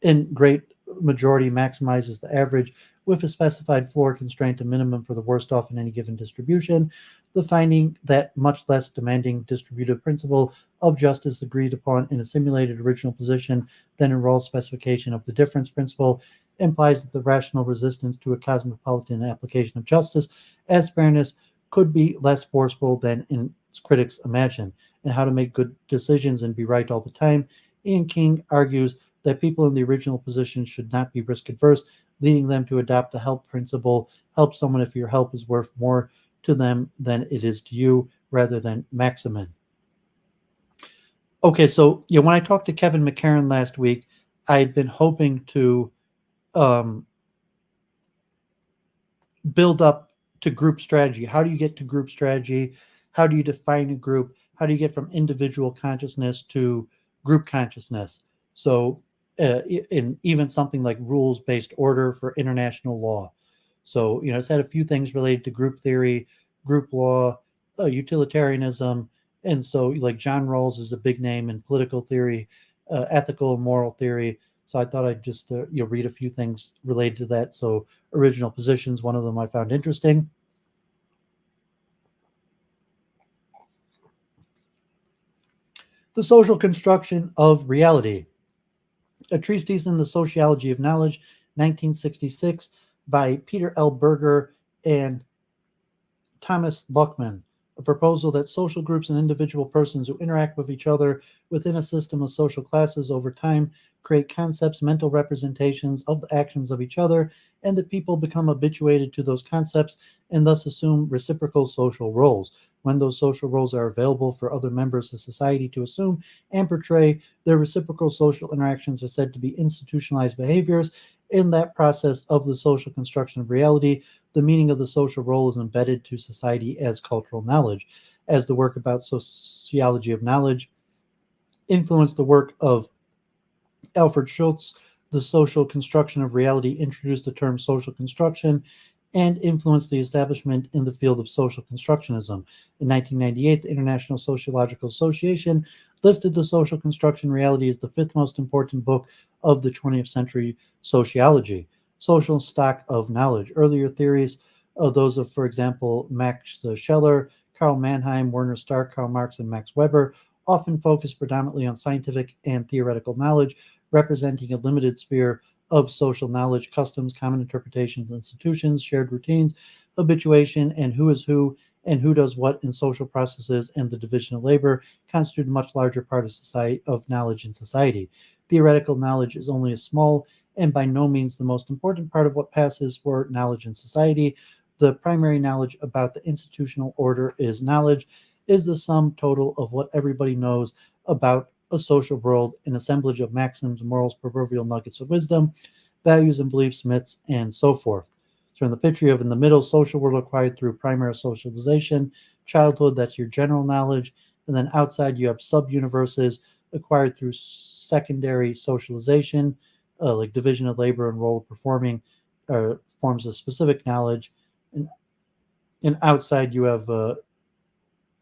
in great majority maximizes the average with a specified floor constraint and minimum for the worst off in any given distribution. The finding that much less demanding distributive principle of justice agreed upon in a simulated original position than in Rawls' specification of the difference principle implies that the rational resistance to a cosmopolitan application of justice as fairness could be less forceful than its critics imagine. And How to Make Good Decisions and Be Right All the Time, Ian King argues that people in the original position should not be risk adverse, leading them to adopt the help principle. Help someone if your help is worth more to them than it is to you, rather than maximin. Okay, so when I talked to Kevin McCairn last week, I had been hoping to build up to group strategy. How do you get to group strategy? How do you define a group? How do you get from individual consciousness to group consciousness? So in even something like rules-based order for international law. So, it's had a few things related to group theory, group law, utilitarianism. And so like John Rawls is a big name in political theory, ethical and moral theory. So I thought I'd just read a few things related to that. So original positions, one of them I found interesting. The social construction of reality. A treatise in the sociology of knowledge, 1966, by Peter L. Berger and Thomas Luckman. A proposal that social groups and individual persons who interact with each other within a system of social classes over time create concepts, mental representations of the actions of each other, and that people become habituated to those concepts and thus assume reciprocal social roles. When those social roles are available for other members of society to assume and portray, their reciprocal social interactions are said to be institutionalized behaviors. In that process of the social construction of reality, the meaning of the social role is embedded to society as cultural knowledge. As the work about sociology of knowledge influenced the work of Alfred Schultz, the social construction of reality introduced the term social construction and influenced the establishment in the field of social constructionism. In 1998, the International Sociological Association listed the social construction reality as the fifth most important book of the 20th century sociology. Social stock of knowledge. Earlier theories, those of, for example, Max Scheler, Karl Mannheim, Werner Stark, Karl Marx, and Max Weber, often focus predominantly on scientific and theoretical knowledge, representing a limited sphere of social knowledge, customs, common interpretations, institutions, shared routines, habituation, and who is who and who does what in social processes, and the division of labor constitute a much larger part of society, of knowledge in society. Theoretical knowledge is only a small and by no means the most important part of what passes for knowledge in society. The primary knowledge about the institutional order is the sum total of what everybody knows about a social world, an assemblage of maxims, morals, proverbial nuggets of wisdom, values and beliefs, myths, and so forth. So in the picture you have in the middle, social world acquired through primary socialization, childhood, that's your general knowledge, and then outside you have sub-universes acquired through secondary socialization, like division of labor and role of performing forms of specific knowledge, and outside you have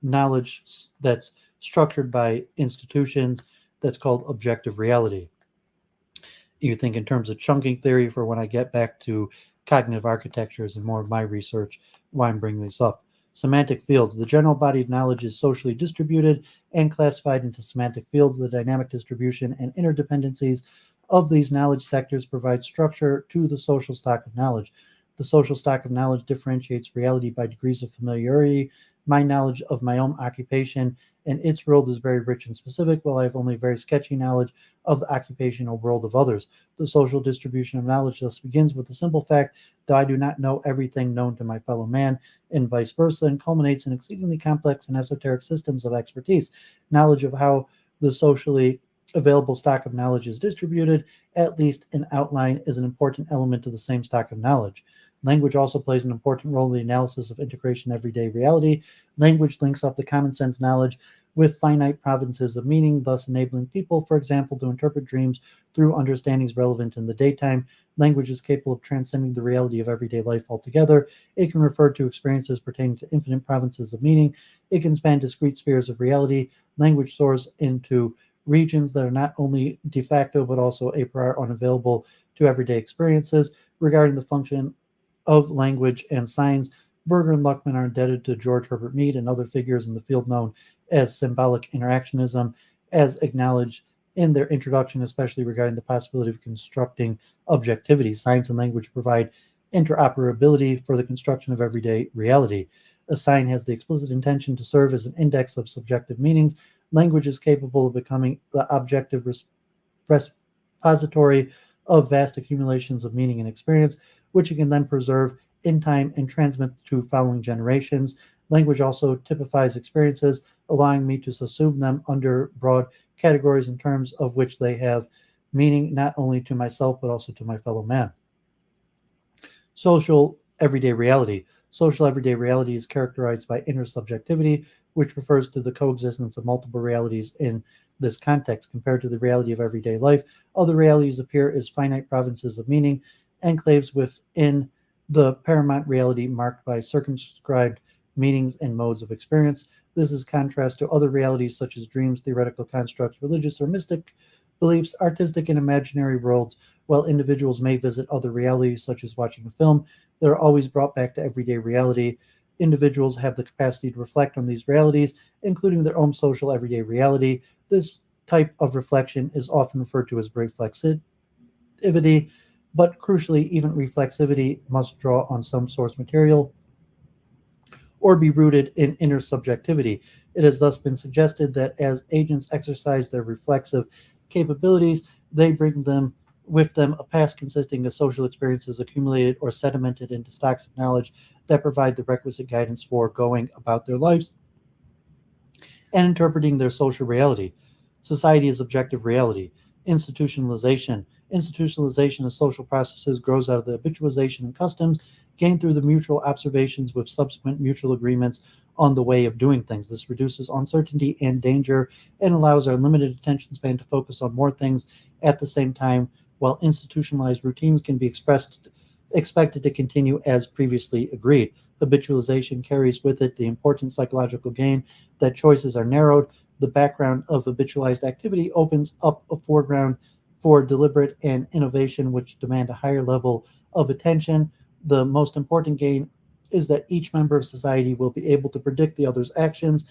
knowledge that's structured by institutions, that's called objective reality. You think in terms of chunking theory for when I get back to cognitive architectures and more of my research, why I'm bringing this up. Semantic fields. The general body of knowledge is socially distributed and classified into semantic fields. The dynamic distribution and interdependencies of these knowledge sectors provide structure to the social stock of knowledge. The social stock of knowledge differentiates reality by degrees of familiarity. My knowledge of my own occupation and its world is very rich and specific, while I have only very sketchy knowledge of the occupational world of others. The social distribution of knowledge thus begins with the simple fact that I do not know everything known to my fellow man, and vice versa, and culminates in exceedingly complex and esoteric systems of expertise. Knowledge of how the socially available stock of knowledge is distributed, at least in outline, is an important element of the same stock of knowledge. Language also plays an important role in the analysis of integration everyday reality. Language links up the common sense knowledge with finite provinces of meaning, thus enabling people, for example, to interpret dreams through understandings relevant in the daytime. Language is capable of transcending the reality of everyday life altogether. It can refer to experiences pertaining to infinite provinces of meaning. It can span discrete spheres of reality. Language soars into regions that are not only de facto but also a priori unavailable to everyday experiences. Regarding the function of language and signs, Berger and Luckman are indebted to George Herbert Mead and other figures in the field known as symbolic interactionism, as acknowledged in their introduction, especially regarding the possibility of constructing objectivity. Science and language provide interoperability for the construction of everyday reality. A sign has the explicit intention to serve as an index of subjective meanings. Language is capable of becoming the objective repository of vast accumulations of meaning and experience, which it can then preserve in time and transmit to following generations. Language also typifies experiences, allowing me to subsume them under broad categories in terms of which they have meaning not only to myself but also to my fellow man. Social everyday reality. Social everyday reality is characterized by intersubjectivity, which refers to the coexistence of multiple realities in this context. Compared to the reality of everyday life, other realities appear as finite provinces of meaning, enclaves within the paramount reality marked by circumscribed meanings and modes of experience. This is contrast to other realities such as dreams, theoretical constructs, religious or mystic beliefs, artistic and imaginary worlds. While individuals may visit other realities such as watching a film, they're always brought back to everyday reality. Individuals have the capacity to reflect on these realities, including their own social everyday reality. This type of reflection is often referred to as reflexivity, but crucially, even reflexivity must draw on some source material or be rooted in inner subjectivity. It has thus been suggested that as agents exercise their reflexive capabilities, they bring them with them a past consisting of social experiences accumulated or sedimented into stocks of knowledge that provide the requisite guidance for going about their lives and interpreting their social reality. Society is objective reality. Institutionalization. Institutionalization of social processes grows out of the habitualization and customs gained through the mutual observations with subsequent mutual agreements on the way of doing things. This reduces uncertainty and danger and allows our limited attention span to focus on more things at the same time, while institutionalized routines can be expected to continue as previously agreed. Habitualization carries with it the important psychological gain that choices are narrowed. The background of habitualized activity opens up a foreground for deliberate and innovation, which demand a higher level of attention. The most important gain is that each member of society will be able to predict the other's actions.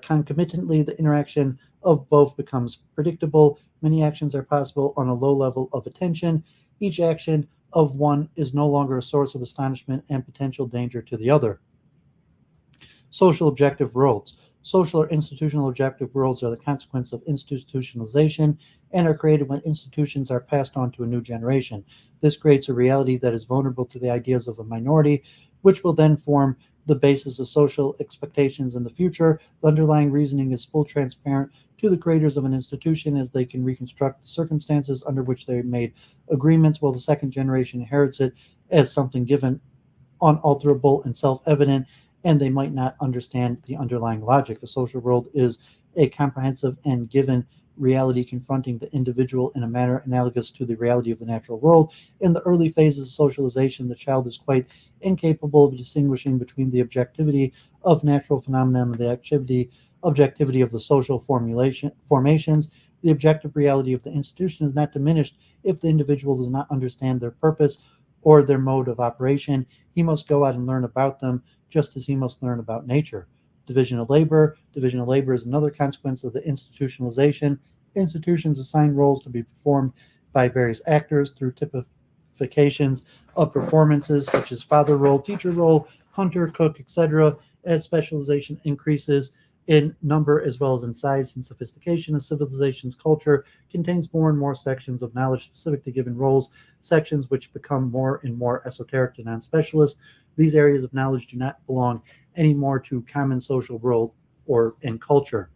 Concomitantly, the interaction of both becomes predictable. Many actions are possible on a low level of attention. Each action of one is no longer a source of astonishment and potential danger to the other. Social objective worlds. Social or institutional objective worlds are the consequence of institutionalization and are created when institutions are passed on to a new generation. This creates a reality that is vulnerable to the ideas of a minority, which will then form the basis of social expectations in the future. The underlying reasoning is full transparent to the creators of an institution as they can reconstruct the circumstances under which they made agreements, while the second generation inherits it as something given, unalterable, and self-evident, and they might not understand the underlying logic. A social world is a comprehensive and given reality confronting the individual in a manner analogous to the reality of the natural world. In the early phases of socialization, the child is quite incapable of distinguishing between the objectivity of natural phenomena and the objectivity of the social formations. The objective reality of the institution is not diminished if the individual does not understand their purpose or their mode of operation. He must go out and learn about them, just as he must learn about nature. Division of labor. Division of labor is another consequence of the institutionalization. Institutions assign roles to be performed by various actors through typifications of performances such as father role, teacher role, hunter, cook, etc. As specialization increases in number as well as in size and sophistication, a civilization's culture contains more and more sections of knowledge specific to given roles, sections which become more and more esoteric to non-specialists. These areas of knowledge do not belong anymore to common social world or in culture.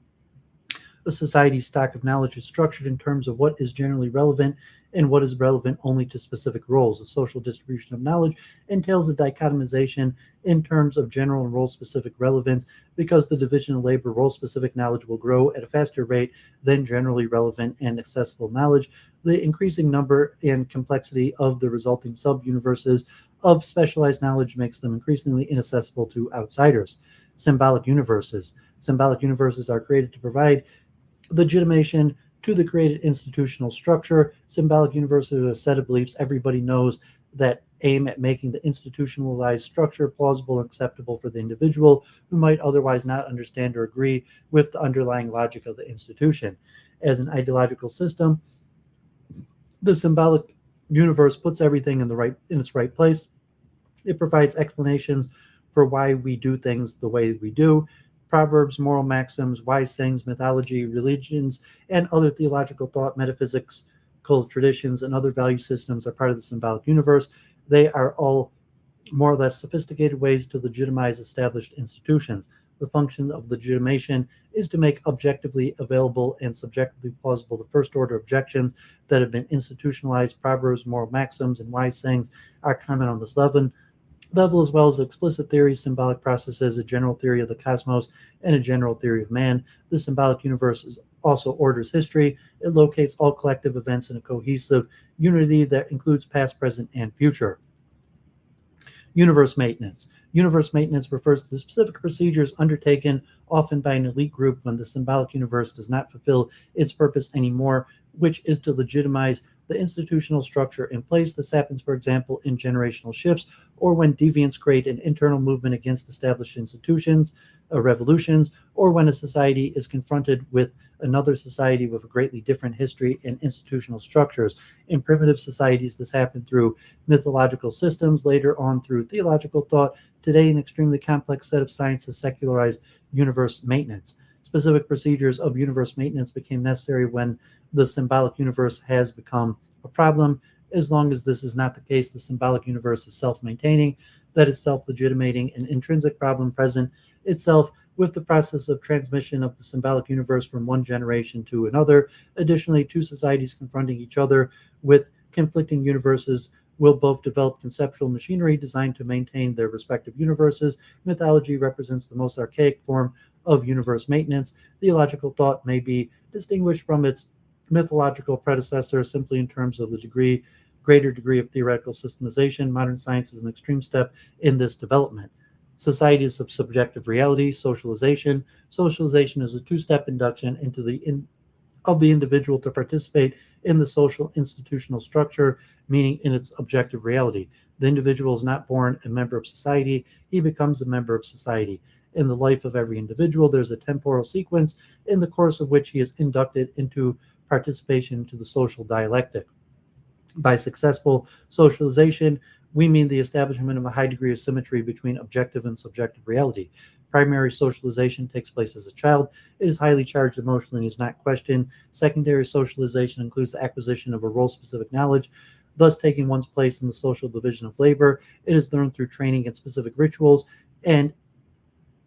A society's stock of knowledge is structured in terms of what is generally relevant and what is relevant only to specific roles. The social distribution of knowledge entails a dichotomization in terms of general and role-specific relevance, because the division of labor, role-specific knowledge will grow at a faster rate than generally relevant and accessible knowledge. The increasing number and complexity of the resulting sub-universes of specialized knowledge makes them increasingly inaccessible to outsiders. Symbolic universes. Symbolic universes are created to provide legitimation to the created institutional structure. Symbolic universes are a set of beliefs everybody knows that aim at making the institutionalized structure plausible and acceptable for the individual who might otherwise not understand or agree with the underlying logic of the institution. As an ideological system, the symbolic universe puts everything in its right place. It provides explanations for why we do things the way we do. Proverbs, moral maxims, wise sayings, mythology, religions, and other theological thought, metaphysics, traditions, and other value systems are part of the symbolic universe. They are all more or less sophisticated ways to legitimize established institutions. The function of legitimation is to make objectively available and subjectively plausible the first-order objections that have been institutionalized. Proverbs, moral maxims, and wise sayings are common on this level, as well as explicit theories, symbolic processes, a general theory of the cosmos, and a general theory of man. The symbolic universe also orders history. It locates all collective events in a cohesive unity that includes past, present, and future. Universe maintenance. Universe maintenance refers to the specific procedures undertaken often by an elite group when the symbolic universe does not fulfill its purpose anymore, which is to legitimize the institutional structure in place. This happens, for example, in generational shifts, or when deviants create an internal movement against established institutions, revolutions, or when a society is confronted with another society with a greatly different history and institutional structures. In primitive societies, this happened through mythological systems, later on through theological thought. Today, an extremely complex set of science has secularized universe maintenance. Specific procedures of universe maintenance became necessary when the symbolic universe has become a problem. As long as this is not the case, the symbolic universe is self-maintaining, that is self-legitimating, an intrinsic problem present itself with the process of transmission of the symbolic universe from one generation to another. Additionally, two societies confronting each other with conflicting universes will both develop conceptual machinery designed to maintain their respective universes. Mythology represents the most archaic form of universe maintenance. Theological thought may be distinguished from its mythological predecessor simply in terms of the greater degree of theoretical systemization. Modern science is an extreme step in this development. Societies of subjective reality. Socialization. Socialization is a two-step induction into of the individual to participate in the social institutional structure, meaning in its objective reality. The individual is not born a member of society, he becomes a member of society. In the life of every individual, there's a temporal sequence in the course of which he is inducted into participation into the social dialectic. By successful socialization, we mean the establishment of a high degree of symmetry between objective and subjective reality. Primary socialization takes place as a child. It is highly charged emotionally and is not questioned. Secondary socialization includes the acquisition of a role-specific knowledge, thus taking one's place in the social division of labor. It is learned through training and specific rituals, and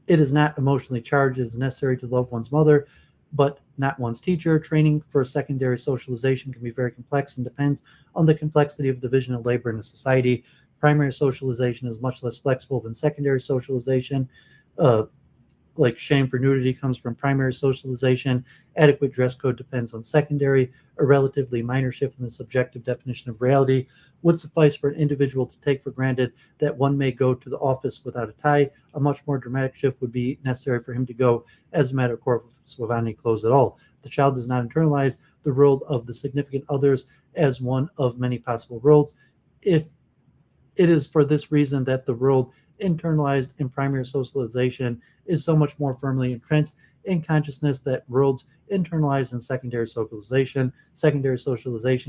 it is not emotionally charged. It is necessary to love one's mother, but not one's teacher. Training for secondary socialization can be very complex and depends on the complexity of division of labor in a society. Primary socialization is much less flexible than secondary socialization. Like shame for nudity comes from primary socialization. Adequate dress code depends on secondary. A relatively minor shift in the subjective definition of reality would suffice for an individual to take for granted that one may go to the office without a tie. A much more dramatic shift would be necessary for him to go as a matter of course without any clothes at all. The child does not internalize the world of the significant others as one of many possible worlds. If it is for this reason that the world internalized in primary socialization is so much more firmly entrenched in consciousness that worlds internalized in secondary socialization,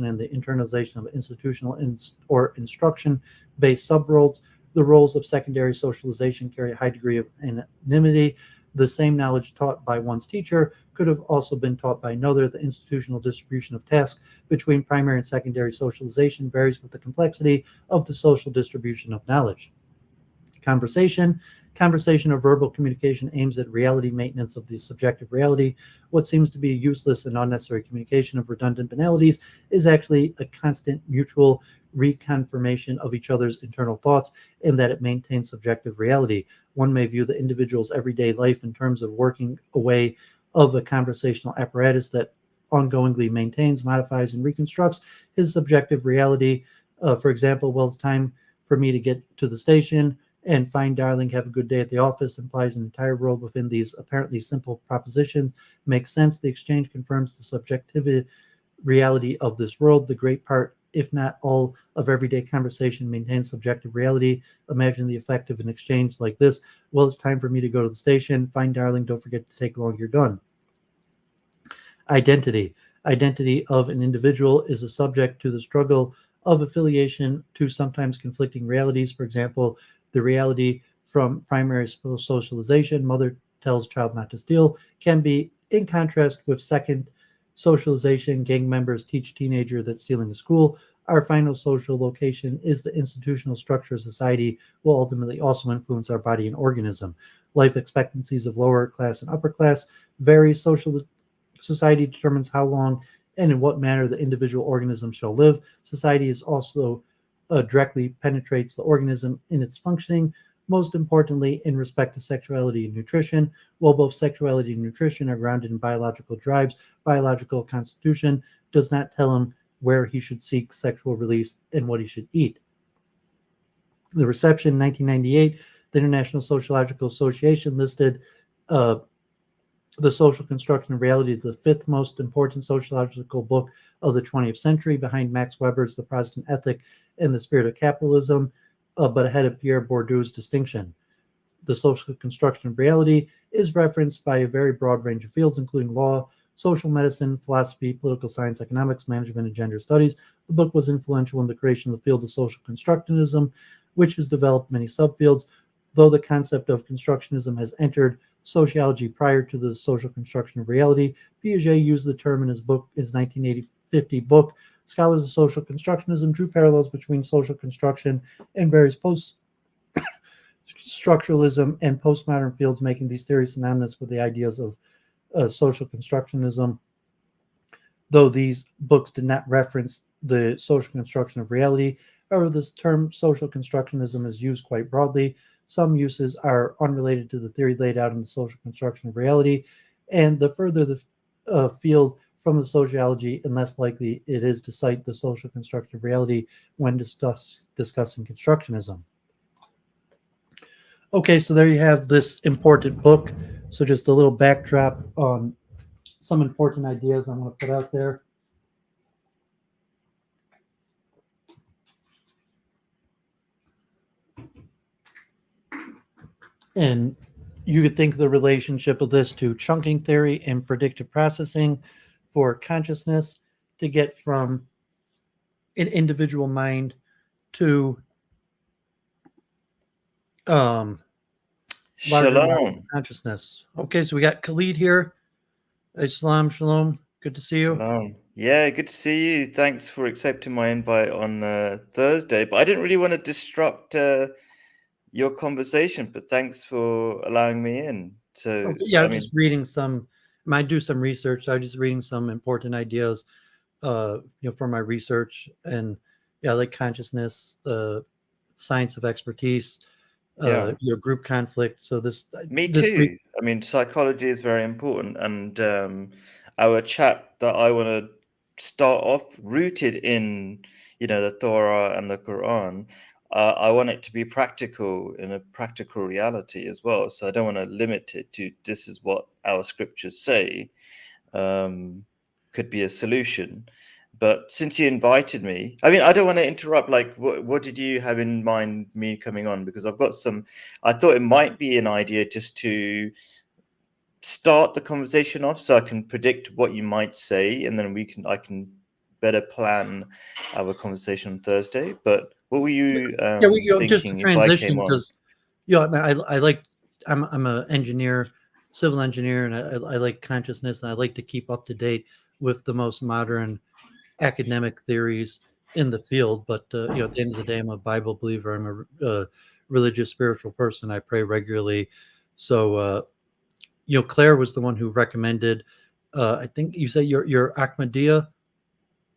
and the internalization of institutional or instruction-based subworlds. The roles of secondary socialization carry a high degree of anonymity. The same knowledge taught by one's teacher could have also been taught by another. The institutional distribution of tasks between primary and secondary socialization varies with the complexity of the social distribution of knowledge. Conversation. Conversation or verbal communication aims at reality maintenance of the subjective reality. What seems to be useless and unnecessary communication of redundant banalities is actually a constant mutual reconfirmation of each other's internal thoughts, in that it maintains subjective reality. One may view the individual's everyday life in terms of working away of a conversational apparatus that ongoingly maintains, modifies, and reconstructs his subjective reality. For example, well, it's time for me to get to the station, and fine, darling, have a good day at the office implies an entire world within these apparently simple propositions makes sense. The exchange confirms the subjective reality of this world. The great part, if not all, of everyday conversation maintains subjective reality. Imagine the effect of an exchange like this. Well, it's time for me to go to the station. Fine, darling, don't forget to take long, you're done. Identity. Identity of an individual is a subject to the struggle of affiliation to sometimes conflicting realities. For example, the reality from primary socialization, mother tells child not to steal, can be in contrast with second socialization, gang members teach teenager that stealing is cool. Our final social location is the institutional structure of society will ultimately also influence our body and organism. Life expectancies of lower class and upper class vary. Society determines how long and in what manner the individual organism shall live. Society is also directly penetrates the organism in its functioning, most importantly in respect to sexuality and nutrition. While both sexuality and nutrition are grounded in biological drives, biological constitution does not tell him where he should seek sexual release and what he should eat. The reception, 1998, the International Sociological Association listed The Social Construction of Reality, the fifth most important sociological book of the 20th century, behind Max Weber's The Protestant Ethic and the Spirit of Capitalism, but ahead of Pierre Bourdieu's distinction. The social construction of reality is referenced by a very broad range of fields, including law, social medicine, philosophy, political science, economics, management, and gender studies. The book was influential in the creation of the field of social constructionism, which has developed many subfields. Though the concept of constructionism has entered sociology prior to the social construction of reality, Piaget used the term in his 1950 book. Scholars of social constructionism drew parallels between social construction and various post-structuralism and postmodern fields, making these theories synonymous with the ideas of social constructionism. Though these books did not reference the social construction of reality, however, this term social constructionism is used quite broadly. Some uses are unrelated to the theory laid out in the social construction of reality, and the further the field from the sociology, and less likely it is to cite the social construction of reality when discussing constructionism. Okay, so there you have this important book. So just a little backdrop on some important ideas I'm going to put out there. And you could think of the relationship of this to chunking theory and predictive processing for consciousness to get from an individual mind to larger Shalom. consciousness. Okay, so we got Khalid here. Islam, shalom. Good to see you. Shalom. Yeah, good to see you. Thanks for accepting my invite on Thursday. But I didn't really want to disrupt your conversation, but thanks for allowing me in. So okay, yeah, I'm just reading some. I might do some research. So I'm just reading some important ideas, for my research, and yeah, like consciousness, the science of expertise, group conflict. So me too. I mean, psychology is very important, and our chat that I want to start off rooted in, the Torah and the Quran. I want it to be practical in a practical reality as well. So I don't want to limit it to this is what our scriptures say. Could be a solution. But since you invited me, I mean, I don't want to interrupt. Like, what did you have in mind me coming on? Because I've got I thought it might be an idea just to start the conversation off so I can predict what you might say, and then I can better plan our conversation on Thursday. But what were you thinking just a transition, if I came on? Because I'm an engineer, civil engineer, and I like consciousness, and I like to keep up to date with the most modern academic theories in the field. But at the end of the day, I'm a Bible believer. I'm a religious, spiritual person. I pray regularly. So, Claire was the one who recommended. I think you said your Ahmadiyya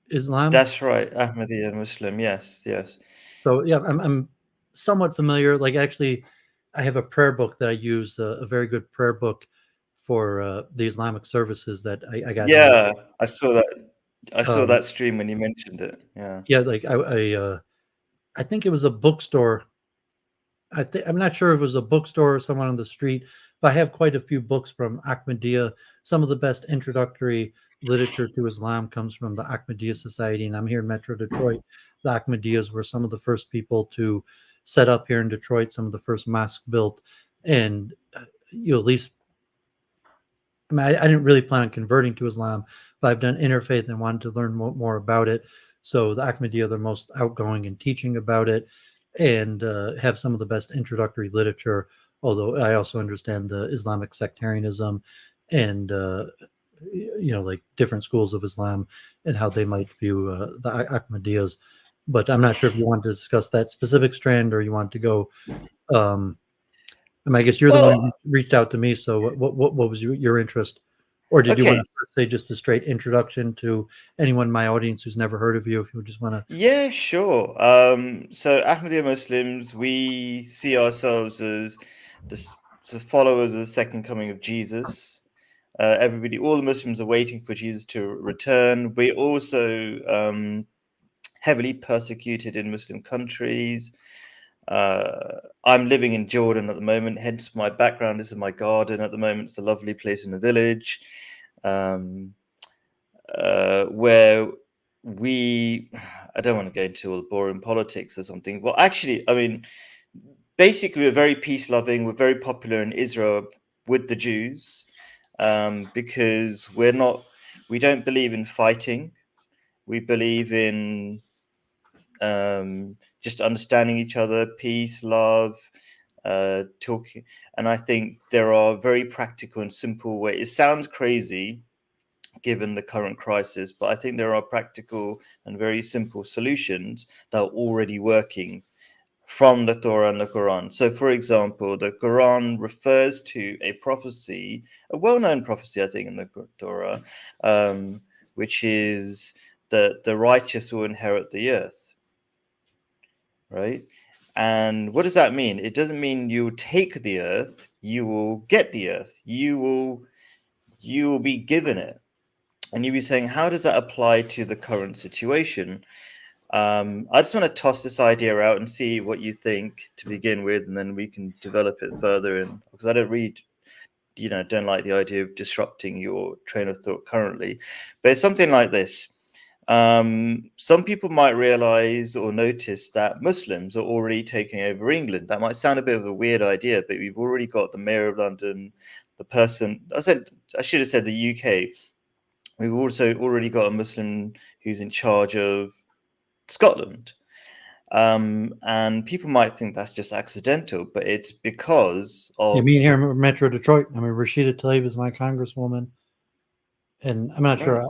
Islam. That's right, Ahmadiyya Muslim. Yes, yes. So yeah, I'm somewhat familiar. Like actually, I have a prayer book that I use, a very good prayer book for the Islamic services that I got. Yeah, I saw that. I saw Um, that stream when you mentioned it. Yeah. yeah, like I think it was a bookstore. I'm not sure if it was a bookstore or someone on the street, but I have quite a few books from Ahmadiyya. Some of the best introductory literature to Islam comes from the Ahmadiyya Society, and I'm here in Metro Detroit. The Ahmadiyyas were some of the first people to set up here in Detroit, some of the first mosques built, and at least I mean, I didn't really plan on converting to Islam, but I've done interfaith and wanted to learn more about it. So the Ahmadiyya are the most outgoing in teaching about it, and have some of the best introductory literature. Although I also understand the Islamic sectarianism and like different schools of Islam and how they might view the Ahmadiyyas. But I'm not sure if you want to discuss that specific strand or you want to go. I guess you're the one who reached out to me. So what was your interest? Or did you want to say just a straight introduction to anyone in my audience who's never heard of you? If you just want to. Yeah, sure. So Ahmadiyya Muslims, we see ourselves as the followers of the second coming of Jesus. Everybody, all the Muslims are waiting for Jesus to return. We're also heavily persecuted in Muslim countries. I'm living in Jordan at the moment, hence my background. This is my garden at the moment. It's a lovely place in the village where I don't want to go into all the boring politics or something. Well, actually, I mean, basically, we're very peace-loving. We're very popular in Israel with the Jews because we don't believe in fighting. We believe in just understanding each other, peace, love, talking. And I think there are very practical and simple ways. It sounds crazy given the current crisis, but I think there are practical and very simple solutions that are already working from the Torah and the Quran. So, for example, the Quran refers to a prophecy, a well-known prophecy, I think, in the Torah, which is that the righteous will inherit the earth. Right? And what does that mean? It doesn't mean you will take the earth, you will get the earth. You will be given it. And you'll be saying, how does that apply to the current situation? I just want to toss this idea out and see what you think to begin with, and then we can develop it further. And because I don't like the idea of disrupting your train of thought currently, but it's something like this. Some people might realize or notice that Muslims are already taking over England. That might sound a bit of a weird idea, but we've already got the Mayor of London, I should have said the UK. We've also already got a Muslim who's in charge of Scotland. And people might think that's just accidental, but it's because of... You mean here in Metro Detroit? I mean, Rashida Tlaib is my congresswoman. And I'm not sure,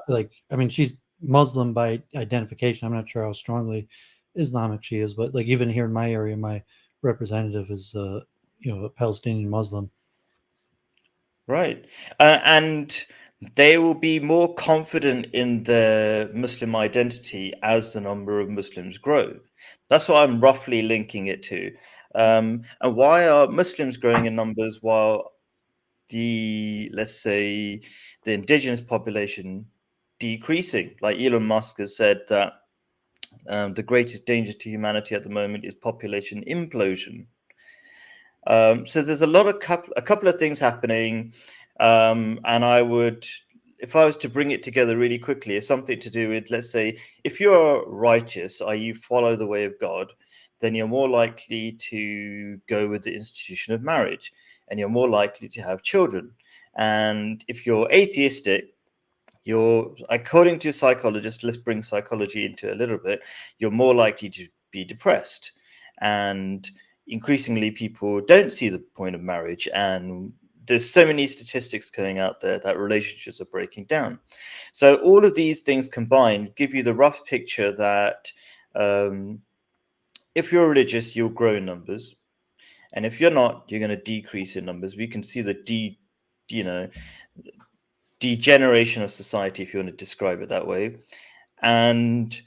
she's Muslim by identification. I'm not sure how strongly Islamic she is, but even here in my area, my representative is, a Palestinian Muslim. Right. And they will be more confident in their Muslim identity as the number of Muslims grow. That's what I'm roughly linking it to. And why are Muslims growing in numbers while let's say, the indigenous population decreasing? Like Elon Musk has said that the greatest danger to humanity at the moment is population implosion. So there's a couple of things happening. And if I was to bring it together really quickly, it's something to do with, let's say, if you're righteous, i.e. follow the way of God, then you're more likely to go with the institution of marriage, and you're more likely to have children. And if you're atheistic, according to psychologists, let's bring psychology into it a little bit, you're more likely to be depressed. And increasingly, people don't see the point of marriage, and there's so many statistics going out there that relationships are breaking down. So all of these things combined give you the rough picture that if you're religious, you'll grow in numbers. And if you're not, you're going to decrease in numbers. We can see the degeneration of society, if you want to describe it that way. And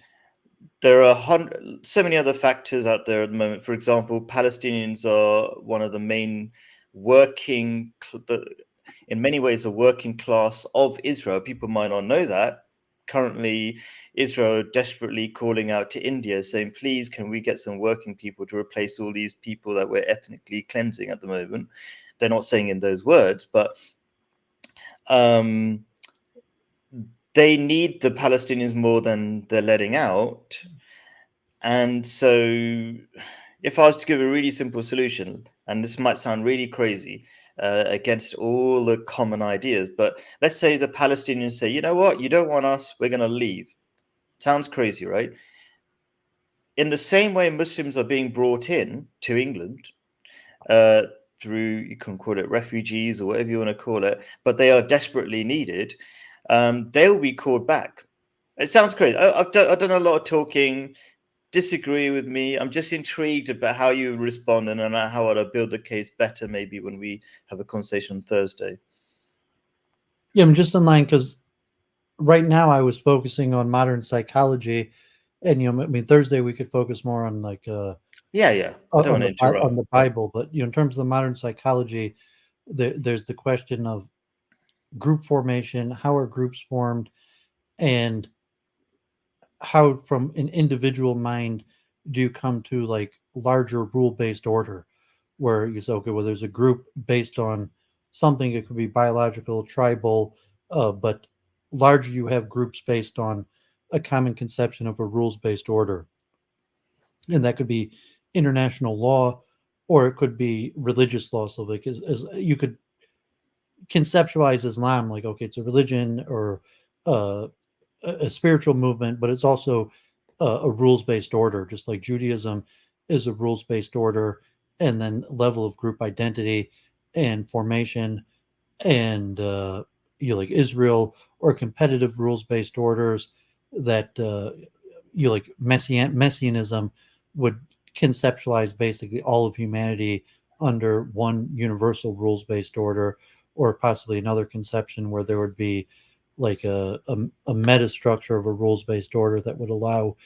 there are so many other factors out there at the moment. For example, Palestinians are one of the main in many ways, the working class of Israel. People might not know that. Currently, Israel desperately calling out to India, saying, please, can we get some working people to replace all these people that we're ethnically cleansing at the moment? They're not saying in those words, but they need the Palestinians more than they're letting out. And so if I was to give a really simple solution, and this might sound really crazy against all the common ideas, but let's say the Palestinians say, you know what, you don't want us, we're going to leave. Sounds crazy, right? In the same way Muslims are being brought in to England through, you can call it refugees or whatever you want to call it, but they are desperately needed, they will be called back. It sounds crazy. I've done a lot of talking. Disagree with me. I'm just intrigued about how you respond and how I'll build the case better maybe when we have a conversation on Thursday. Yeah, I'm just in line because right now I was focusing on modern psychology, and I mean Thursday we could focus more on like I don't want to interrupt. On the Bible, but in terms of the modern psychology, there's the question of group formation, how are groups formed, and how from an individual mind do you come to like larger rule-based order where you say, okay, well, there's a group based on something. It could be biological, tribal, but larger you have groups based on a common conception of a rules-based order. And that could be international law, or it could be religious law. So like as you could conceptualize Islam like, okay, it's a religion or a spiritual movement, but it's also a rules-based order, just like Judaism is a rules-based order, and then level of group identity and formation, and like Israel or competitive rules-based orders that like messianism would conceptualize basically all of humanity under one universal rules-based order, or possibly another conception where there would be like a meta structure of a rules-based order that would allow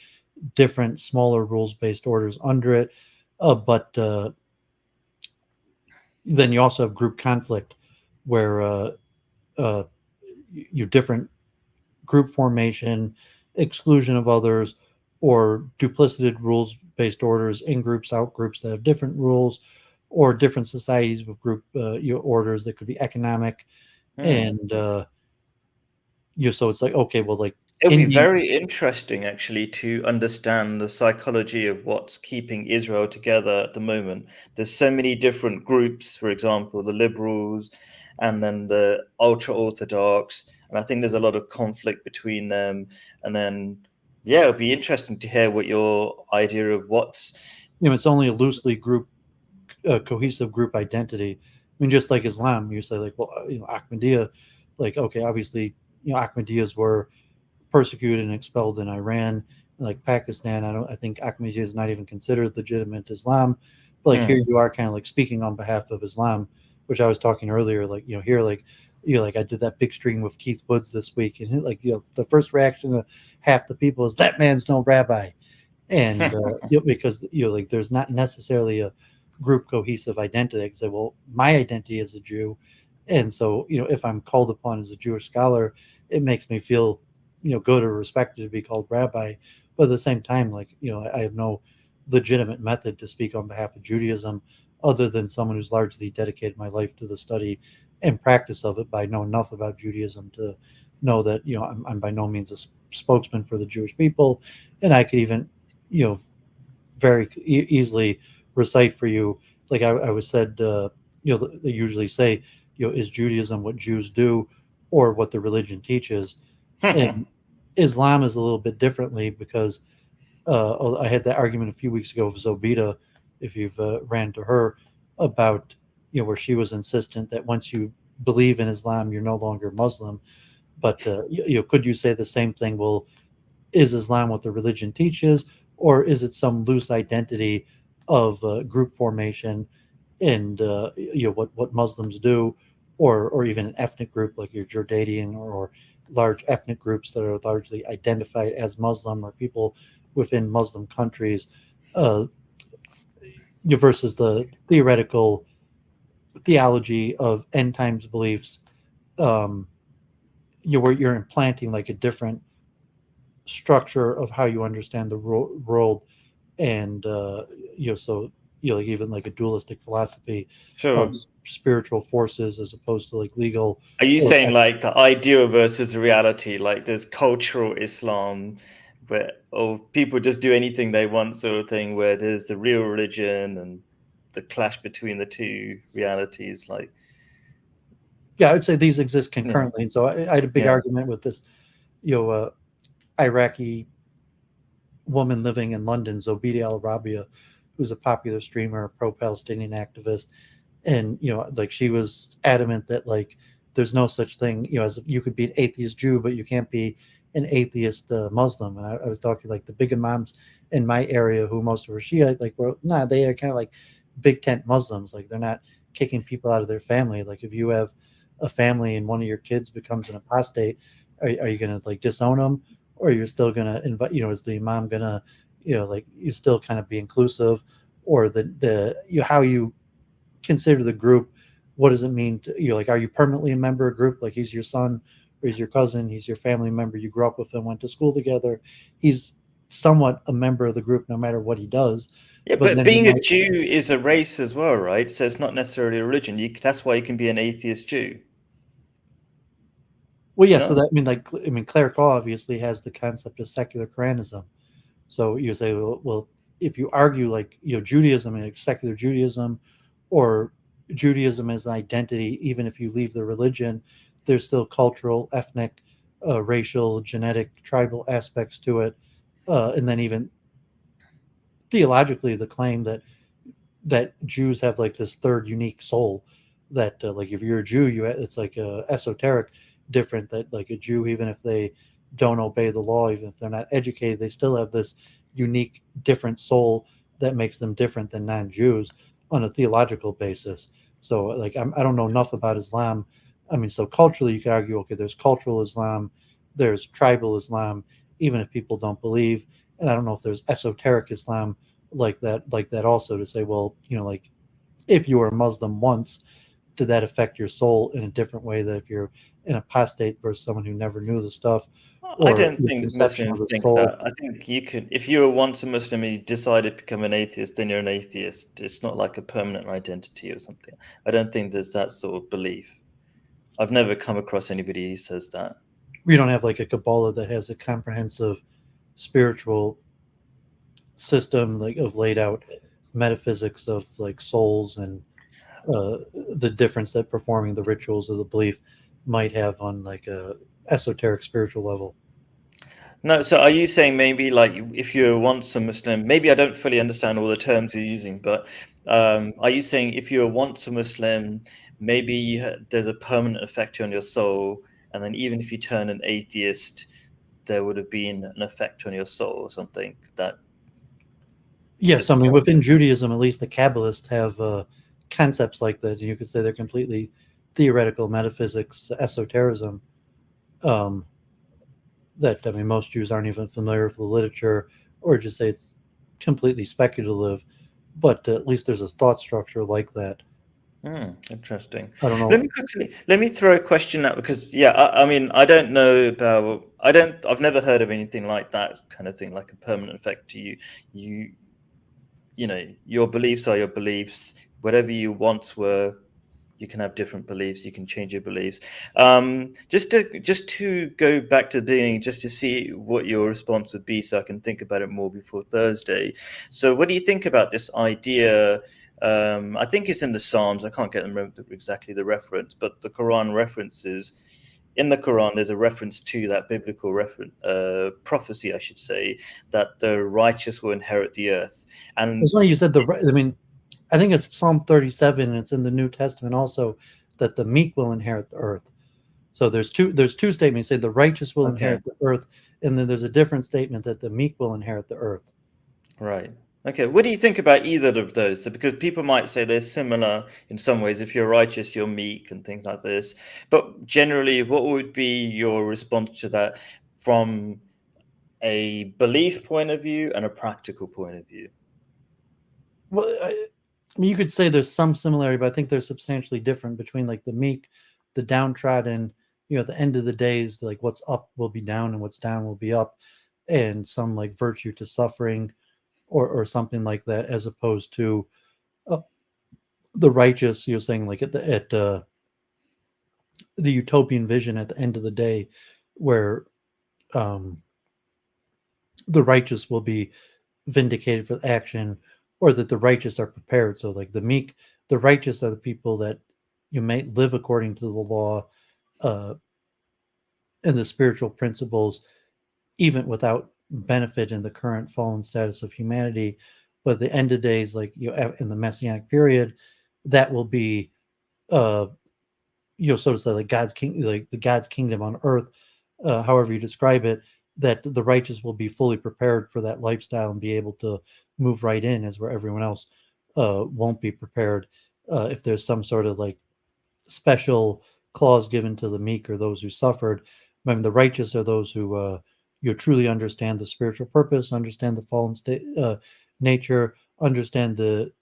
different smaller rules-based orders under it. But then you also have group conflict where you different group formation, exclusion of others, or duplicated rules-based orders, in groups, out groups that have different rules, or different societies with group orders that could be economic. And so it's like, okay, well, like it'll be very interesting actually to understand the psychology of what's keeping Israel together at the moment. There's so many different groups, for example, the liberals and then the ultra orthodox, and I think there's a lot of conflict between them. And then it'll be interesting to hear what your idea of what's it's only a loosely cohesive group identity. I mean, just like Islam, you say like, well, Ahmadiyya, like, okay, obviously, Ahmadiyyas were persecuted and expelled in Iran, like Pakistan. I think Ahmadiyya is not even considered legitimate Islam, but like here you are kind of like speaking on behalf of Islam, which I was talking earlier, like, here, like, like I did that big stream with Keith Woods this week, and like, the first reaction of half the people is that man's no rabbi. And because like there's not necessarily a group cohesive identity. I say, well, my identity is a Jew, and so if I'm called upon as a Jewish scholar, it makes me feel good or respected to be called rabbi. But at the same time, like I have no legitimate method to speak on behalf of Judaism other than someone who's largely dedicated my life to the study and practice of it. But I know enough about Judaism to know that I'm by no means a spokesman for the Jewish people, and I could even very easily recite for you, like I was said, they usually say, is Judaism what Jews do or what the religion teaches? And Islam is a little bit differently because I had that argument a few weeks ago with Zobita, if you've ran to her, about where she was insistent that once you believe in Islam, you're no longer Muslim. But could you say the same thing? Well, is Islam what the religion teaches, or is it some loose identity of group formation? and what Muslims do, or even an ethnic group like your Jordanian or large ethnic groups that are largely identified as Muslim, or people within Muslim countries, uh, versus the theoretical theology of end times beliefs, where you're implanting like a different structure of how you understand the world, and so like even like a dualistic philosophy Sure. of spiritual forces as opposed to like legal. Are you or saying like the ideal versus the reality? Like there's cultural Islam, or people just do anything they want sort of thing, where there's the real religion and the clash between the two realities. Like, Yeah, I would say these exist yeah, concurrently. And so I had a big yeah, argument with this, Iraqi woman living in London, Zobeida Al Rabia, who's a popular streamer, pro-Palestinian activist, and like she was adamant that like there's no such thing, as you could be an atheist Jew, but you can't be an atheist Muslim. And I was talking like the big imams in my area, who most of are Shia, like, well, nah, they are kind of like big tent Muslims. Like they're not kicking people out of their family. Like if you have a family and one of your kids becomes an apostate, are you going to like disown them, or you're still going to invite, is the imam going to, like you still kind of be inclusive, or how you consider the group? What does it mean to, like, are you permanently a member of a group? Like he's your son, or he's your cousin, he's your family member, you grew up with him, went to school together, he's somewhat a member of the group no matter what he does. yeah. But But then being a Jew is a race as well, right? So it's not necessarily a religion. That's why you can be an atheist Jew. well, yeah, No? so that clerical obviously has the concept of secular Quranism. So you say, well, if you argue like Judaism and like secular Judaism, or Judaism as an identity, even if you leave the religion, there's still cultural, ethnic, racial, genetic, tribal aspects to it, and then even theologically, the claim that Jews have like this third unique soul, that like if you're a Jew, it's like esoteric, different, that like a Jew, even if they don't obey the law, even if they're not educated, they still have this unique different soul that makes them different than non-Jews on a theological basis. So like I don't know enough about Islam. So culturally you could argue, okay, there's cultural Islam, there's tribal Islam, even if people don't believe. And I don't know if there's esoteric Islam like that also, to say, well, like if you were a Muslim once, did that affect your soul in a different way that if you're an apostate versus someone who never knew the stuff, I or don't your think conception of Muslims the think soul? that. I think you could, if you were once a Muslim and you decided to become an atheist, then you're an atheist. It's not like a permanent identity or something. I don't think there's that sort of belief. I've never come across anybody who says that. We don't have like a Kabbalah that has a comprehensive spiritual system, like of laid out metaphysics of like souls, and the difference that performing the rituals of the belief might have on like a esoteric spiritual level. No, so are you saying maybe like if you're once a Muslim, maybe I don't fully understand all the terms you're using, but are you saying if you're once a Muslim, maybe there's a permanent effect on your soul, and then even if you turn an atheist, there would have been an effect on your soul or something that Yes, is within Judaism, at least the Kabbalists have concepts like that. You could say they're completely theoretical metaphysics, esotericism. That most Jews aren't even familiar with the literature, or just say it's completely speculative. But at least there's a thought structure like that. Interesting. I don't know. Let me throw a question out, because I don't know about, I've never heard of anything like that kind of thing, like a permanent effect to you. Your beliefs are your beliefs. Whatever you once were, you can have different beliefs. You can change your beliefs. Just to go back to the beginning, just to see what your response would be, so I can think about it more before Thursday. So, what do you think about this idea? I think it's in the Psalms. I can't remember exactly the reference, but the Quran references. In the Quran, there's a reference to that biblical prophecy, I should say, that the righteous will inherit the earth. And It's funny you said I think it's Psalm 37, and it's in the New Testament also, that the meek will inherit the earth. So there's two statements. Say the righteous will inherit the earth, and then there's a different statement that the meek will inherit the earth. Right. Okay, what do you think about either of those? So, because people might say they're similar in some ways. If you're righteous, you're meek and things like this. But generally, what would be your response to that from a belief point of view and a practical point of view? Well, I mean, you could say there's some similarity, but I think they're substantially different between like the meek, the downtrodden. At the end of the days, like what's up will be down and what's down will be up, and some like virtue to suffering, or something like that, as opposed to uh, the righteous. You're saying like at the utopian vision at the end of the day, where um, the righteous will be vindicated for action, or that the righteous are prepared. So like the righteous are the people that you may live according to the law, uh, and the spiritual principles, even without benefit in the current fallen status of humanity. But at the end of days, like in the messianic period, that will be uh so to say, like God's king, like the God's kingdom on earth, however you describe it, that the righteous will be fully prepared for that lifestyle and be able to move right in, as where everyone else won't be prepared. If there's some sort of like special clause given to the meek or those who suffered. I mean, the righteous are those who truly understand the spiritual purpose, understand the fallen state nature, understand the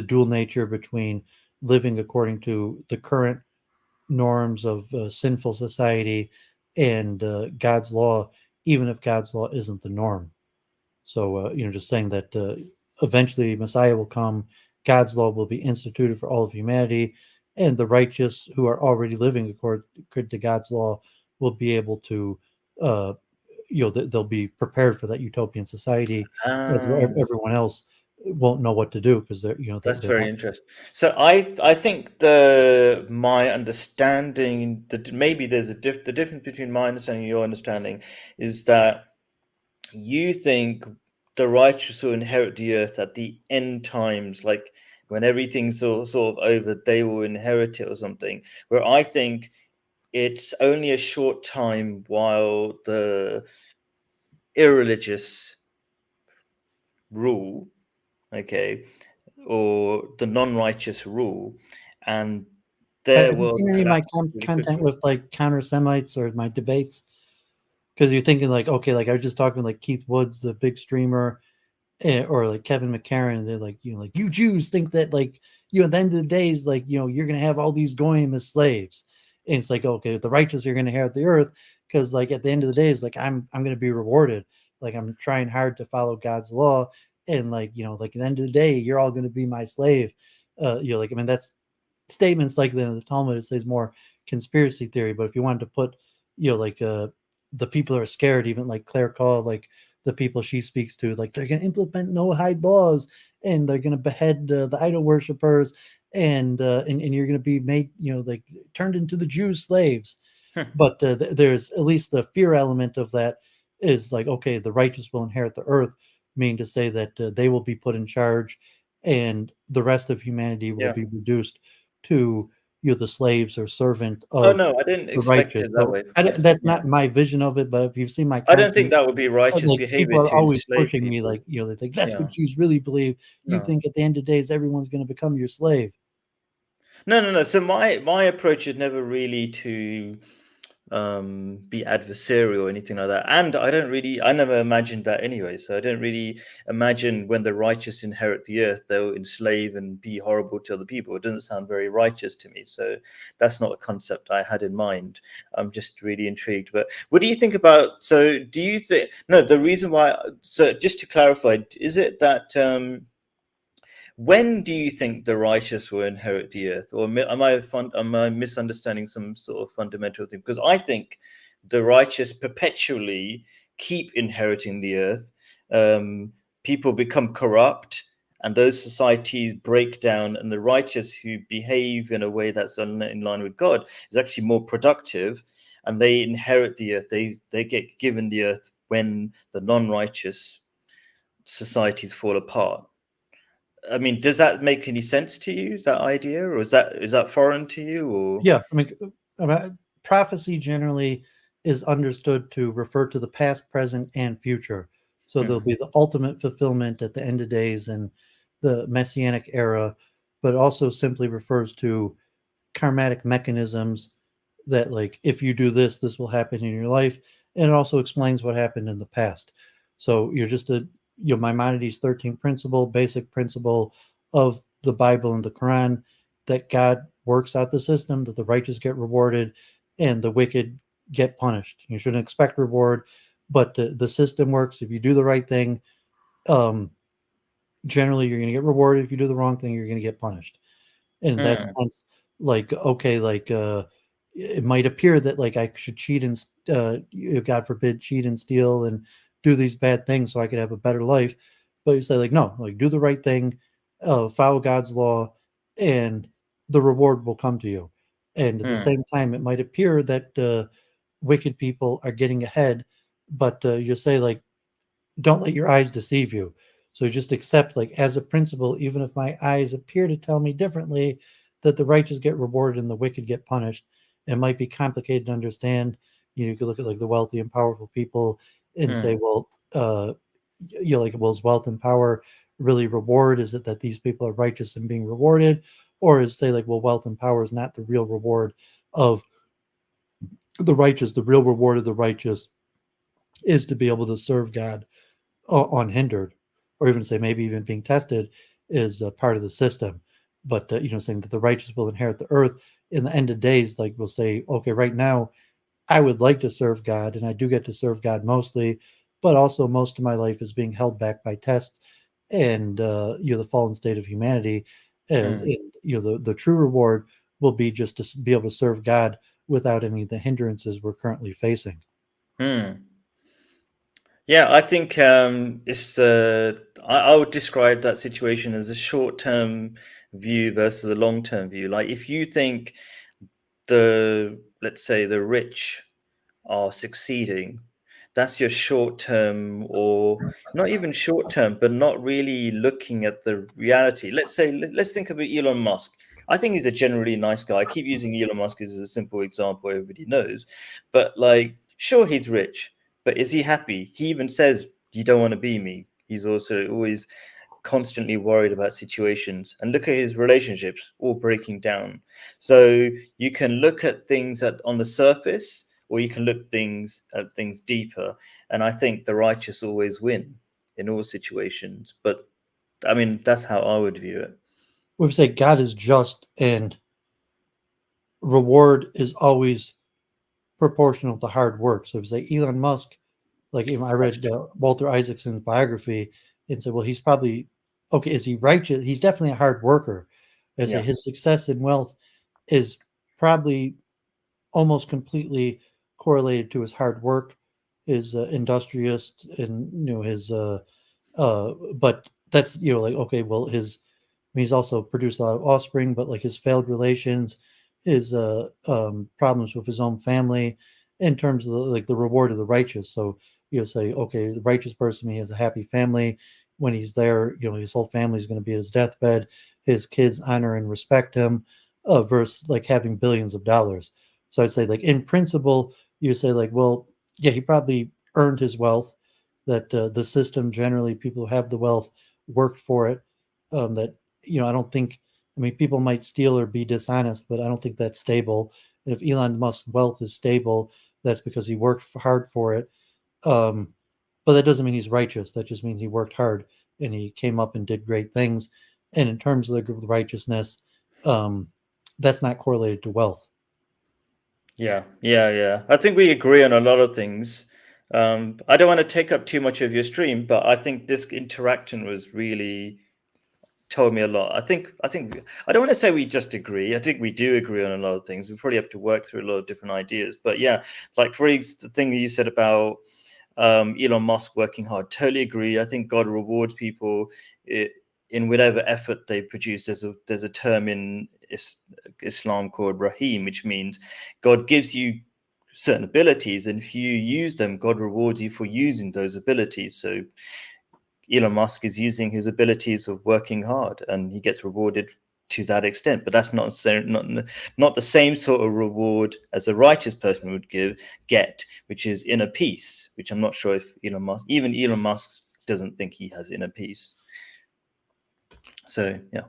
dual nature between living according to the current norms of sinful society and God's law, even if God's law isn't the norm. So, just saying that eventually Messiah will come, God's law will be instituted for all of humanity, and the righteous who are already living according to God's law will be able to, uh, they'll be prepared for that utopian society, as where everyone else won't know what to do because That's they're very not. interesting. So I think my understanding that maybe there's the difference between my understanding and your understanding is that you think the righteous will inherit the earth at the end times, like when everything's sort of over, they will inherit it or something. Where I think it's only a short time while the irreligious rule, okay, or the non-righteous rule, and their Have you world seen any of my collapses really content quickly. with like counter Semites or my debates? Because you're thinking like, okay, like I was just talking with like Keith Woods, the big streamer, or like Kevin McCairn. They're like, like you Jews think that like at the end of the days, like you're gonna have all these goyim as slaves, and it's like, okay, the righteous are gonna inherit the earth because like at the end of the day, it's like I'm gonna be rewarded. Like I'm trying hard to follow God's law, and like like at the end of the day, you're all gonna be my slave. Like I mean that's statements like the Talmud. It says more conspiracy theory, but if you wanted to put like the people who are scared, even like Claire Call, like the people she speaks to, like they're going to implement no-hide laws and they're going to behead the idol worshippers, and you're going to be made like turned into the Jews slaves. But there's at least the fear element of that is like, okay, the righteous will inherit the earth, meaning to say that they will be put in charge and the rest of humanity will Yeah. be reduced to the slaves or servant Oh of no, I didn't the expect righteous. it that So way. Yeah, that's yeah. not my vision of it, but if you've seen my I don't think content, that would be righteous like people behavior are to always enslave pushing me, people. like they think that's Yeah. what Jews really believe. You No. think at the end of days everyone's going to become your slave. No. So my approach is never really to be adversarial or anything like that. And I never imagined that anyway. So I don't really imagine when the righteous inherit the earth, they'll enslave and be horrible to other people. It doesn't sound very righteous to me. So that's not a concept I had in mind. I'm just really intrigued. But what do you think about, so do you think, no, the reason why, so just to clarify, is it that, when do you think the righteous will inherit the earth, or am I misunderstanding some sort of fundamental thing? Because I think the righteous perpetually keep inheriting the earth. People become corrupt, and those societies break down, and the righteous who behave in a way that's in line with God is actually more productive, and they inherit the earth. They get given the earth when the non-righteous societies fall apart. I mean, does that make any sense to you, that idea, or is that foreign to you, or? Yeah, I mean, prophecy generally is understood to refer to the past, present, and future. So there'll be the ultimate fulfillment at the end of days and the messianic era, but it also simply refers to karmatic mechanisms that, like, if you do this, this will happen in your life. And it also explains what happened in the past. So you're just Maimonides' 13th principle, basic principle of the Bible and the Quran, that God works out the system, that the righteous get rewarded and the wicked get punished. You shouldn't expect reward, but the system works. If you do the right thing, generally you're going to get rewarded. If you do the wrong thing, you're going to get punished. In that sense, like, okay, like it might appear that, like, I should cheat and God forbid, cheat and steal and do these bad things so I could have a better life. But you say, like, no, like, do the right thing, follow God's law, and the reward will come to you. And at the same time, it might appear that wicked people are getting ahead, but you say, like, don't let your eyes deceive you. So just accept, like, as a principle, even if my eyes appear to tell me differently, that the righteous get rewarded and the wicked get punished. It might be complicated to understand. You could look at, like, the wealthy and powerful people and say, well, like, well, is wealth and power really reward? Is it that these people are righteous and being rewarded? Or is, say, like, well, wealth and power is not the real reward of the righteous. The real reward of the righteous is to be able to serve God unhindered, or even say maybe even being tested is a part of the system. But saying that the righteous will inherit the earth in the end of days, like, we'll say, okay, right now I would like to serve God, and I do get to serve God mostly, but also most of my life is being held back by tests and the fallen state of humanity. And the true reward will be just to be able to serve God without any of the hindrances we're currently facing. Yeah, I think I would describe that situation as a short-term view versus a long-term view. Like, if you think let's say the rich are succeeding, that's your short-term, or not even short-term, but not really looking at the reality. Let's think about Elon Musk. I think he's a generally nice guy. I keep using Elon Musk as a simple example everybody knows, but, like, sure, he's rich, but is he happy? He even says, you don't want to be me. He's also always constantly worried about situations, and look at his relationships all breaking down. So you can look at things on the surface, or you can look at things deeper. And I think the righteous always win in all situations. But I mean, that's how I would view it. We would say God is just, and reward is always proportional to hard work. So if you say Elon Musk, like, I read Walter Isaacson's biography and said, well, he's probably, okay, is he righteous? He's definitely a hard worker. I say his success and wealth is probably almost completely correlated to his hard work, his industrious, and his but that's like, okay, well, he's also produced a lot of offspring, but, like, his failed relations, his problems with his own family, in terms of like the reward of the righteous. So say, okay, the righteous person, he has a happy family. When he's there, his whole family is going to be at his deathbed. His kids honor and respect him, versus, like, having billions of dollars. So I'd say, like, in principle, you say, like, well, yeah, he probably earned his wealth. That the system, generally, people who have the wealth worked for it. That I don't think. I mean, people might steal or be dishonest, but I don't think that's stable. And if Elon Musk's wealth is stable, that's because he worked hard for it. But that doesn't mean he's righteous. That just means he worked hard and he came up and did great things. And in terms of the righteousness, that's not correlated to wealth. Yeah. I think we agree on a lot of things. I don't want to take up too much of your stream, but I think this interaction was really told me a lot. I think I don't want to say we just agree. I think we do agree on a lot of things. We probably have to work through a lot of different ideas. But yeah, like, for the thing that you said about Elon Musk working hard, totally agree. I think God rewards people in whatever effort they produce. There's a term in Islam called Rahim, which means God gives you certain abilities, and if you use them, God rewards you for using those abilities. So Elon Musk is using his abilities of working hard, and he gets rewarded to that extent, but that's not the same sort of reward as a righteous person would get, which is inner peace, which I'm not sure if Elon Musk doesn't think he has inner peace. So yeah.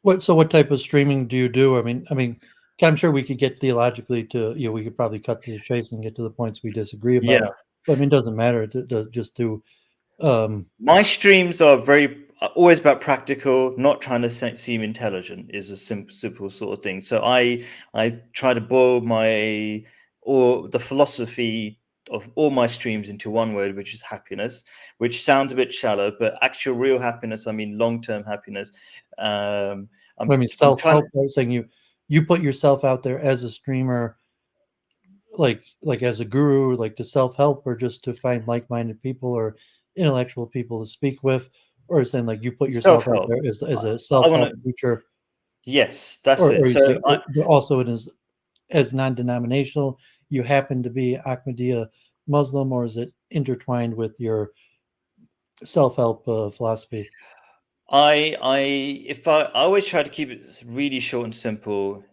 What type of streaming do you do? I mean, I'm sure we could get theologically to, we could probably cut to the chase and get to the points we disagree about. Yeah. But I mean, it doesn't matter. It does just do. My streams are always about practical, not trying to seem intelligent. Is a simple sort of thing. So I try to boil the philosophy of all my streams into one word, which is happiness, which sounds a bit shallow, but actual real happiness, I mean long-term happiness. Self-help. I was saying you put yourself out there as a streamer, like as a guru, like to self-help, or just to find like-minded people or intellectual people to speak with, or saying like you put yourself out there as a self-help teacher. Yes, that's it. So also it is as non-denominational. You happen to be Ahmadiyya Muslim, or is it intertwined with your self-help philosophy? I always try to keep it really short and simple,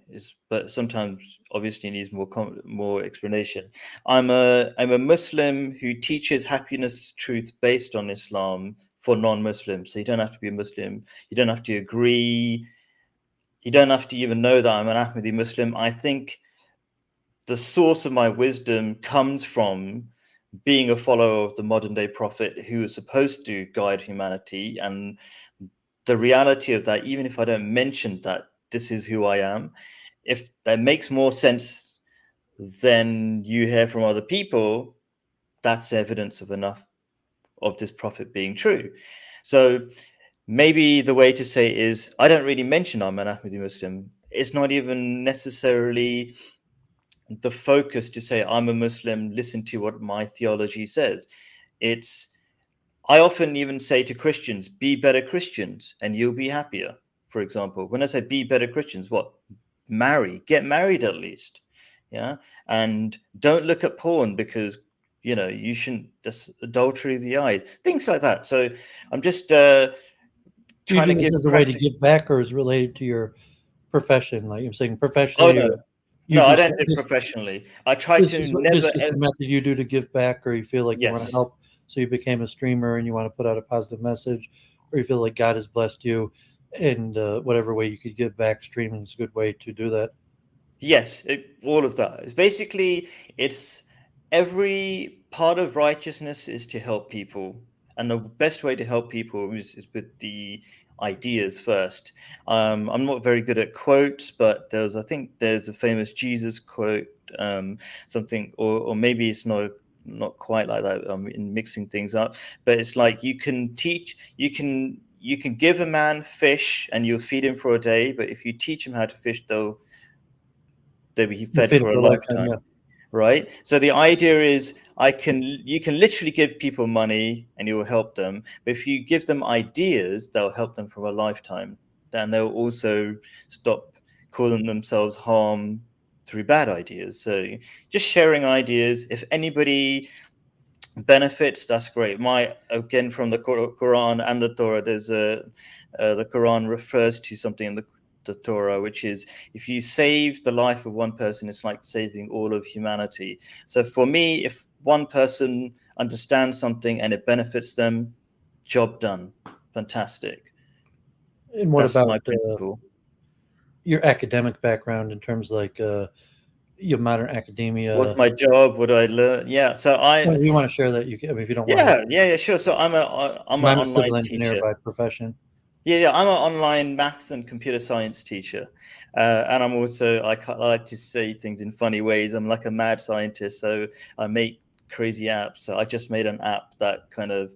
but sometimes obviously needs more explanation. I'm a Muslim who teaches happiness truth based on Islam for non-Muslims. So you don't have to be a Muslim. You don't have to agree. You don't have to even know that I'm an Ahmadi Muslim. I think the source of my wisdom comes from being a follower of the modern day prophet who is supposed to guide humanity, and the reality of that, even if I don't mention that this is who I am, if that makes more sense than you hear from other people, that's evidence of enough of this prophet being true. So maybe the way to say is, I don't really mention I'm an Ahmadi Muslim. It's not even necessarily the focus to say I'm a Muslim, listen to what my theology says. I often even say to Christians, be better Christians and you'll be happier. For example, when I say be better Christians, what? Get married at least. Yeah. And don't look at porn because, you shouldn't, that's adultery of the eyes, things like that. So I'm just trying to give as a way to give back, or is related to your profession? Like you're saying professionally. Oh, no, I don't do it professionally. I try to never. This is the method you do to give back, or you feel like you want to help, so you became a streamer and you want to put out a positive message, or you feel like God has blessed you, and whatever way you could give back, streaming is a good way to do that. Yes, all of that. It's every part of righteousness is to help people, and the best way to help people is with the ideas first. I'm not very good at quotes, but I think there's a famous Jesus quote, something, or maybe it's not quite like that. In mixing things up, but it's like you can give a man fish and you'll feed him for a day, but if you teach him how to fish, they'll be fed for a lifetime. Yeah. Right? So the idea is you can literally give people money and you will help them. But if you give them ideas, they'll help them for a lifetime. Then they'll also stop calling themselves harm through bad ideas. So just sharing ideas. If anybody benefits, that's great. Again, from the Quran and the Torah, there's the Quran refers to something in the Torah, which is, if you save the life of one person, it's like saving all of humanity. So for me, if one person understands something and it benefits them, job done. Fantastic. And what about my principle? Your academic background in terms of like your modern academia? What's my job? What do I learn? Yeah, so we want to share that. If you don't want. Yeah, sure. So I'm an online civil engineer by profession. Yeah, I'm an online maths and computer science teacher, and I'm also I like to say things in funny ways. I'm like a mad scientist, so I make crazy apps. So I just made an app that kind of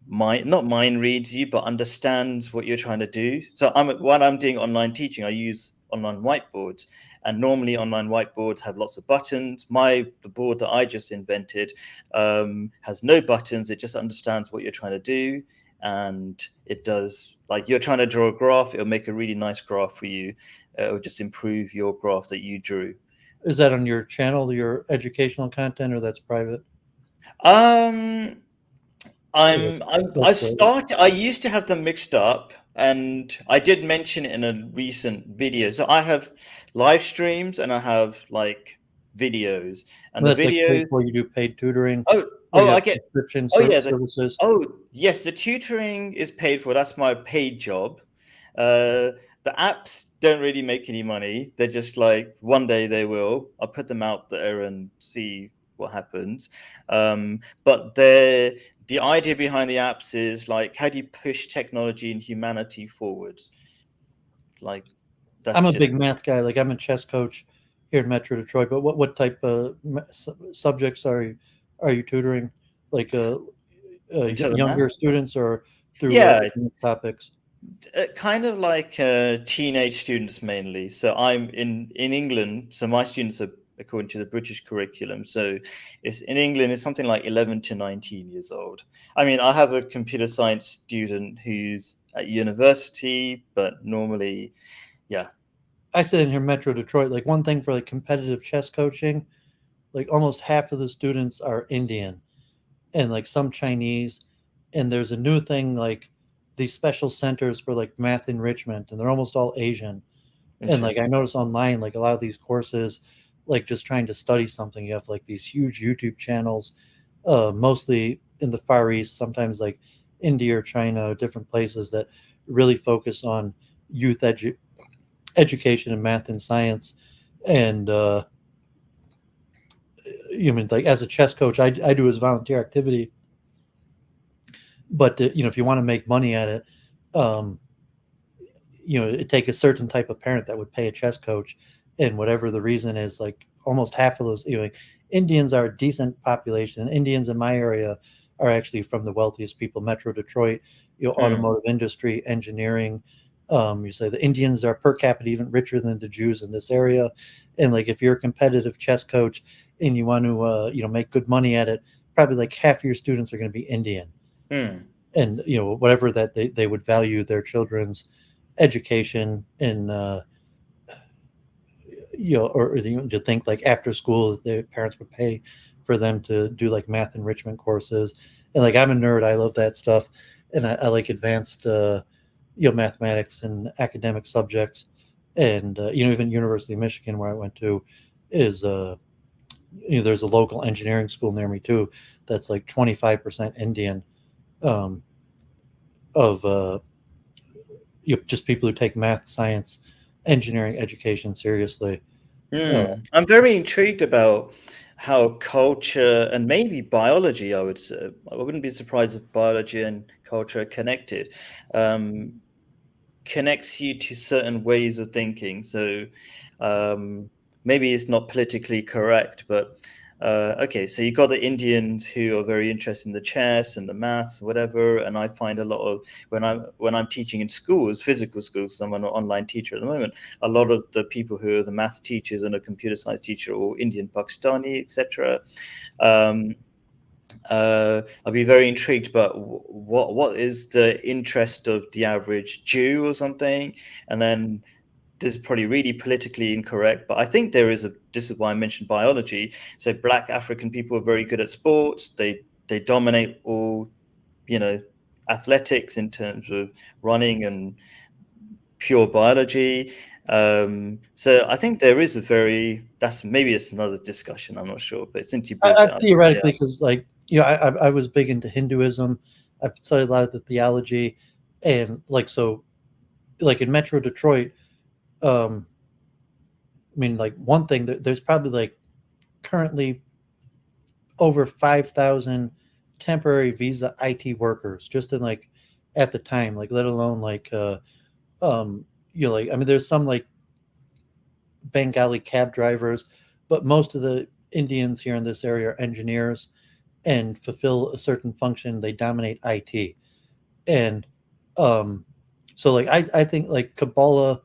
not mind reads you, but understands what you're trying to do. So when I'm doing online teaching, I use online whiteboards, and normally online whiteboards have lots of buttons. The board that I just invented has no buttons. It just understands what you're trying to do. And it does, like you're trying to draw a graph, it'll make a really nice graph for you. It'll just improve your graph that you drew. Is that on your channel, your educational content, or that's private? I used to have them mixed up, And I did mention it in a recent video. So I have live streams and I have like videos, and Well, the that's like paid videos. for. You do paid tutoring. Oh, You I have get. subscription Oh yeah, services. yes, the tutoring is paid for. That's my paid job. The apps don't really make any money. They're just like one day they will. I'll put them out there and see what happens. But the idea behind the apps is like, how do you push technology and humanity forwards? Like, that's I'm a just big math guy. Like I'm a chess coach here in Metro Detroit. But what type of subjects are you tutoring? Like into the younger math. students or through Yeah, advanced topics? kind of like teenage students mainly. So I'm in England. So my students are according to the British curriculum. So it's in England. It's something like 11 to 19 years old. I mean, I have a computer science student who's at university, but normally, yeah. I sit in here Metro Detroit. Like one thing for like competitive chess coaching, like almost half of the students are Indian and like some Chinese. And there's a new thing like these special centers for like math enrichment, and they're almost all Asian. And like I Interesting. notice online, like a lot of these courses, like just trying to study something, you have like these huge YouTube channels, mostly in the Far East, sometimes like India or China, different places that really focus on youth education in math and science. And you mean like as a chess coach, I do as volunteer activity, but if you want to make money at it, um, it take a certain type of parent that would pay a chess coach, and whatever the reason is, like almost half of those, Indians are a decent population. Indians in my area are actually from the wealthiest people, Metro Detroit, automotive industry, engineering. You say the Indians are per capita even richer than the Jews in this area, and like if you're a competitive chess coach and you want to make good money at it, probably like half of your students are going to be Indian. And whatever that they would value their children's education and or to think like after school the parents would pay for them to do like math enrichment courses. And like I'm a nerd, I love that stuff, and I like advanced mathematics and academic subjects. And even University of Michigan where I went to is there's a local engineering school near me too that's like 25% Indian, of just people who take math, science, engineering education seriously. I'm very intrigued about how culture and maybe biology, I would say, I wouldn't be surprised if biology and culture are connected, connects you to certain ways of thinking. So maybe it's not politically correct, but okay, so you got the Indians who are very interested in the chess and the maths, whatever. And I find a lot of when I'm teaching in schools, physical schools, I'm an online teacher at the moment. A lot of the people who are the math teachers and a computer science teacher, or Indian, Pakistani, etc. I'll be very intrigued. But what is the interest of the average Jew or something? And then this is probably really politically incorrect, but I think this is why I mentioned biology. So Black African people are very good at sports. They dominate all, athletics in terms of running and pure biology. So I think there is maybe it's another discussion. I'm not sure, but since you brought it up, Theoretically, because like I was big into Hinduism. I studied a lot of the theology, and like so, like in Metro Detroit, I mean, like one thing there's probably like currently over 5,000 temporary visa IT workers just in like at the time, like let alone like like I mean, there's some like Bengali cab drivers, but most of the Indians here in this area are engineers and fulfill a certain function. They dominate IT. And so like I think like Kabbalah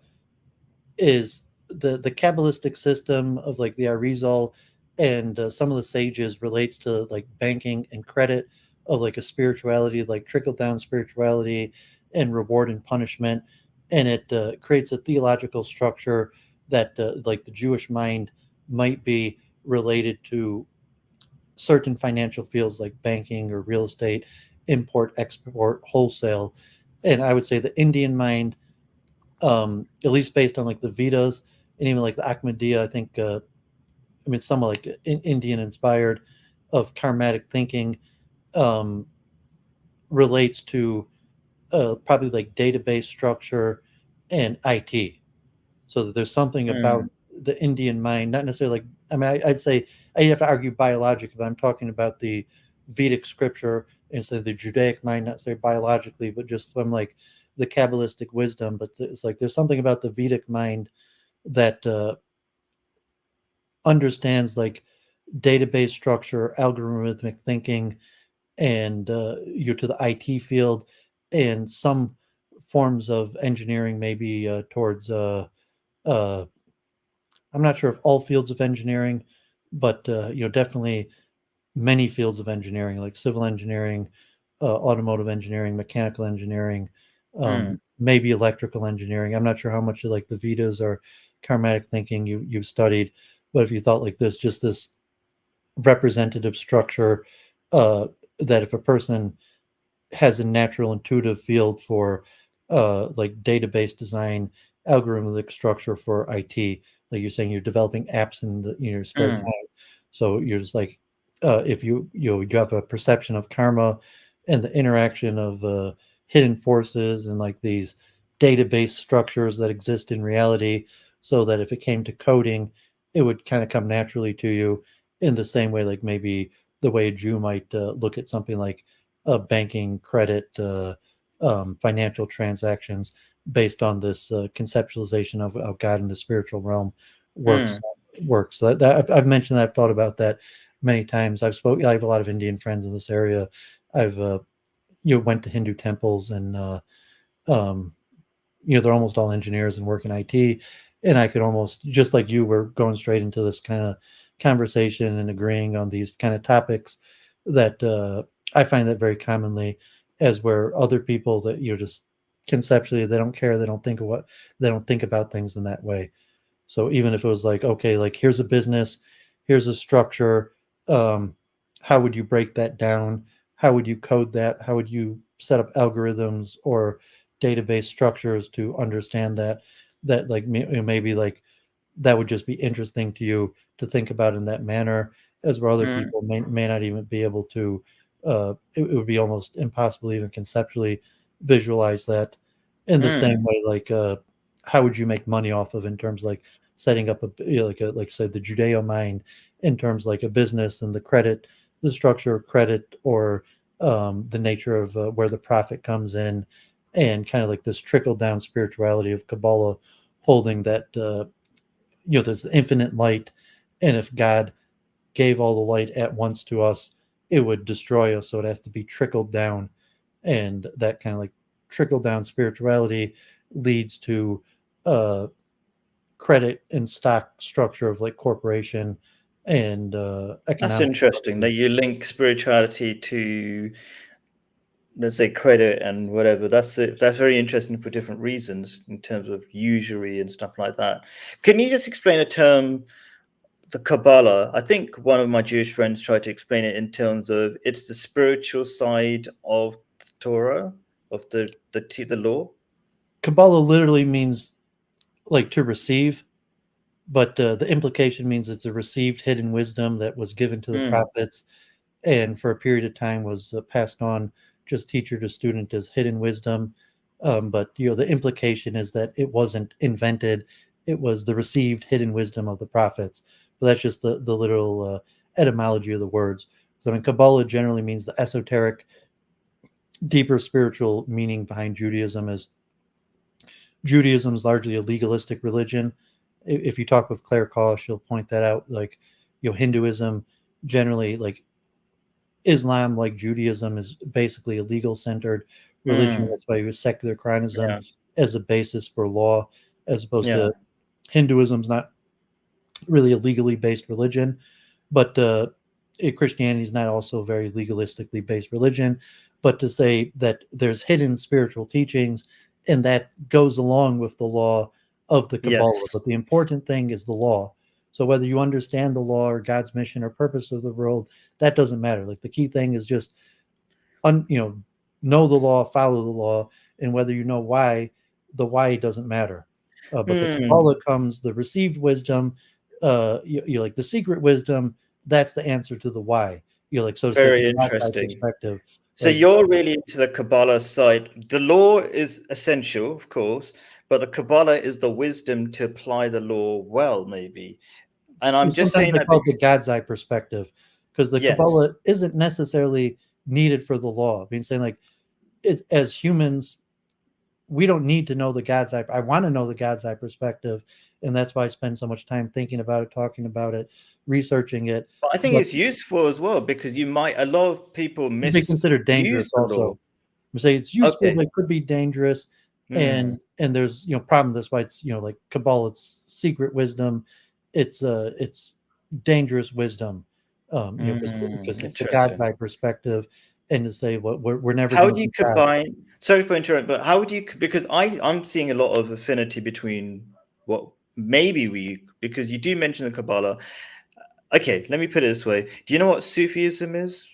is the Kabbalistic system of like the Arizal and some of the sages relates to like banking and credit, of like a spirituality, like trickle down spirituality and reward and punishment. And it creates a theological structure that like the Jewish mind might be related to certain financial fields like banking or real estate, import, export, wholesale. and I would say the Indian mind, at least based on like the Vedas and even like the Ahmadiyya, I think, somewhat like Indian inspired of karmatic thinking, um, relates to probably like database structure and IT. So that there's something about the Indian mind, not necessarily like, I'd say I'd have to argue biologically, but I'm talking about the Vedic scripture instead of the Judaic mind, not say biologically, but just from like the Kabbalistic wisdom. But it's like there's something about the Vedic mind that understands like database structure, algorithmic thinking, and you're to the IT field and some forms of engineering, maybe towards uh, I'm not sure if all fields of engineering, but definitely many fields of engineering, like civil engineering, automotive engineering, mechanical engineering, maybe electrical engineering. I'm not sure how much of like the Vedas or karmatic thinking you've studied, but if you thought like this, just this representative structure, that if a person has a natural intuitive field for like database design, algorithmic structure for IT. Like you're saying, you're developing apps in your spare time. So you're just like, if you have a perception of karma and the interaction of hidden forces and like these database structures that exist in reality, so that if it came to coding, it would kind of come naturally to you in the same way, like maybe the way a Jew might look at something like banking, credit, financial transactions based on this conceptualization of God in the spiritual realm works. So I've mentioned that. I've thought about that many times. I have a lot of Indian friends in this area. I've went to Hindu temples, and um, they're almost all engineers and work in IT. And I could almost, just like you, were going straight into this kind of conversation and agreeing on these kind of topics that I find that very commonly, as where other people that just conceptually, they don't care, they don't think about things in that way. So even if it was like, okay, like here's a business, here's a structure, um, how would you break that down? How would you code that? How would you set up algorithms or database structures to understand that like maybe like that would just be interesting to you to think about in that manner, as where other people may not even be able to. It would be almost impossible even conceptually visualize that in the same way. Like, how would you make money off of, in terms like setting up like say the Judeo mind, in terms like a business and the structure of credit, or the nature of where the profit comes in, and kind of like this trickle down spirituality of Kabbalah, holding that there's infinite light, and if God gave all the light at once to us, it would destroy us. So it has to be trickled down, and that kind of like trickle down spirituality leads to credit and stock structure of like corporation and economic. That's interesting that you link spirituality to, let's say, credit and whatever. That's very interesting for different reasons in terms of usury and stuff like that. Can you just explain a term, the Kabbalah? I think one of my Jewish friends tried to explain it in terms of it's the spiritual side of the Torah, of the law. Kabbalah literally means like to receive, but the implication means it's a received hidden wisdom that was given to the prophets, and for a period of time was passed on just teacher to student as hidden wisdom. But the implication is that it wasn't invented; it was the received hidden wisdom of the prophets. But that's just the literal etymology of the words. So Kabbalah generally means the esoteric, deeper spiritual meaning behind Judaism. Judaism is largely a legalistic religion. If you talk with Claire Koch, she'll point that out. Like, Hinduism generally, like Islam, like Judaism, is basically a legal centered religion. That's why you have secular cronyism as a basis for law, as opposed to Hinduism's not really a legally based religion. But Christianity is not also a very legalistically based religion. But to say that there's hidden spiritual teachings, and that goes along with the law of the Kabbalah. Yes. But the important thing is the law. So whether you understand the law or God's mission or purpose of the world, that doesn't matter. Like, the key thing is just know the law, follow the law, and whether you know why, the why doesn't matter. But the Kabbalah comes the received wisdom, you like the secret wisdom. That's the answer to the why. Like, so to say, Very from that side interesting. perspective. So you're really into the Kabbalah side. The law is essential, of course, but the Kabbalah is the wisdom to apply the law well, maybe. And I'm just sometimes saying they that call it the God's eye perspective, because the yes. Kabbalah isn't necessarily needed for the law. I mean, saying like, as humans, we don't need to know the God's eye. I want to know the God's eye perspective, and that's why I spend so much time thinking about it, talking about it, researching it. But I think it's useful as well, because a lot of people Be considered dangerous the also. law. We say it's useful, Okay. but it could be dangerous, and there's problem. That's why it's like Kabbalah, it's secret wisdom, it's dangerous wisdom, because it's the God's eye perspective, and to say what we're never. How do you combine? Sorry for interrupting, but how do you? Because I'm seeing a lot of affinity between what because you do mention the Kabbalah. Okay, let me put it this way. Do you know what Sufism is?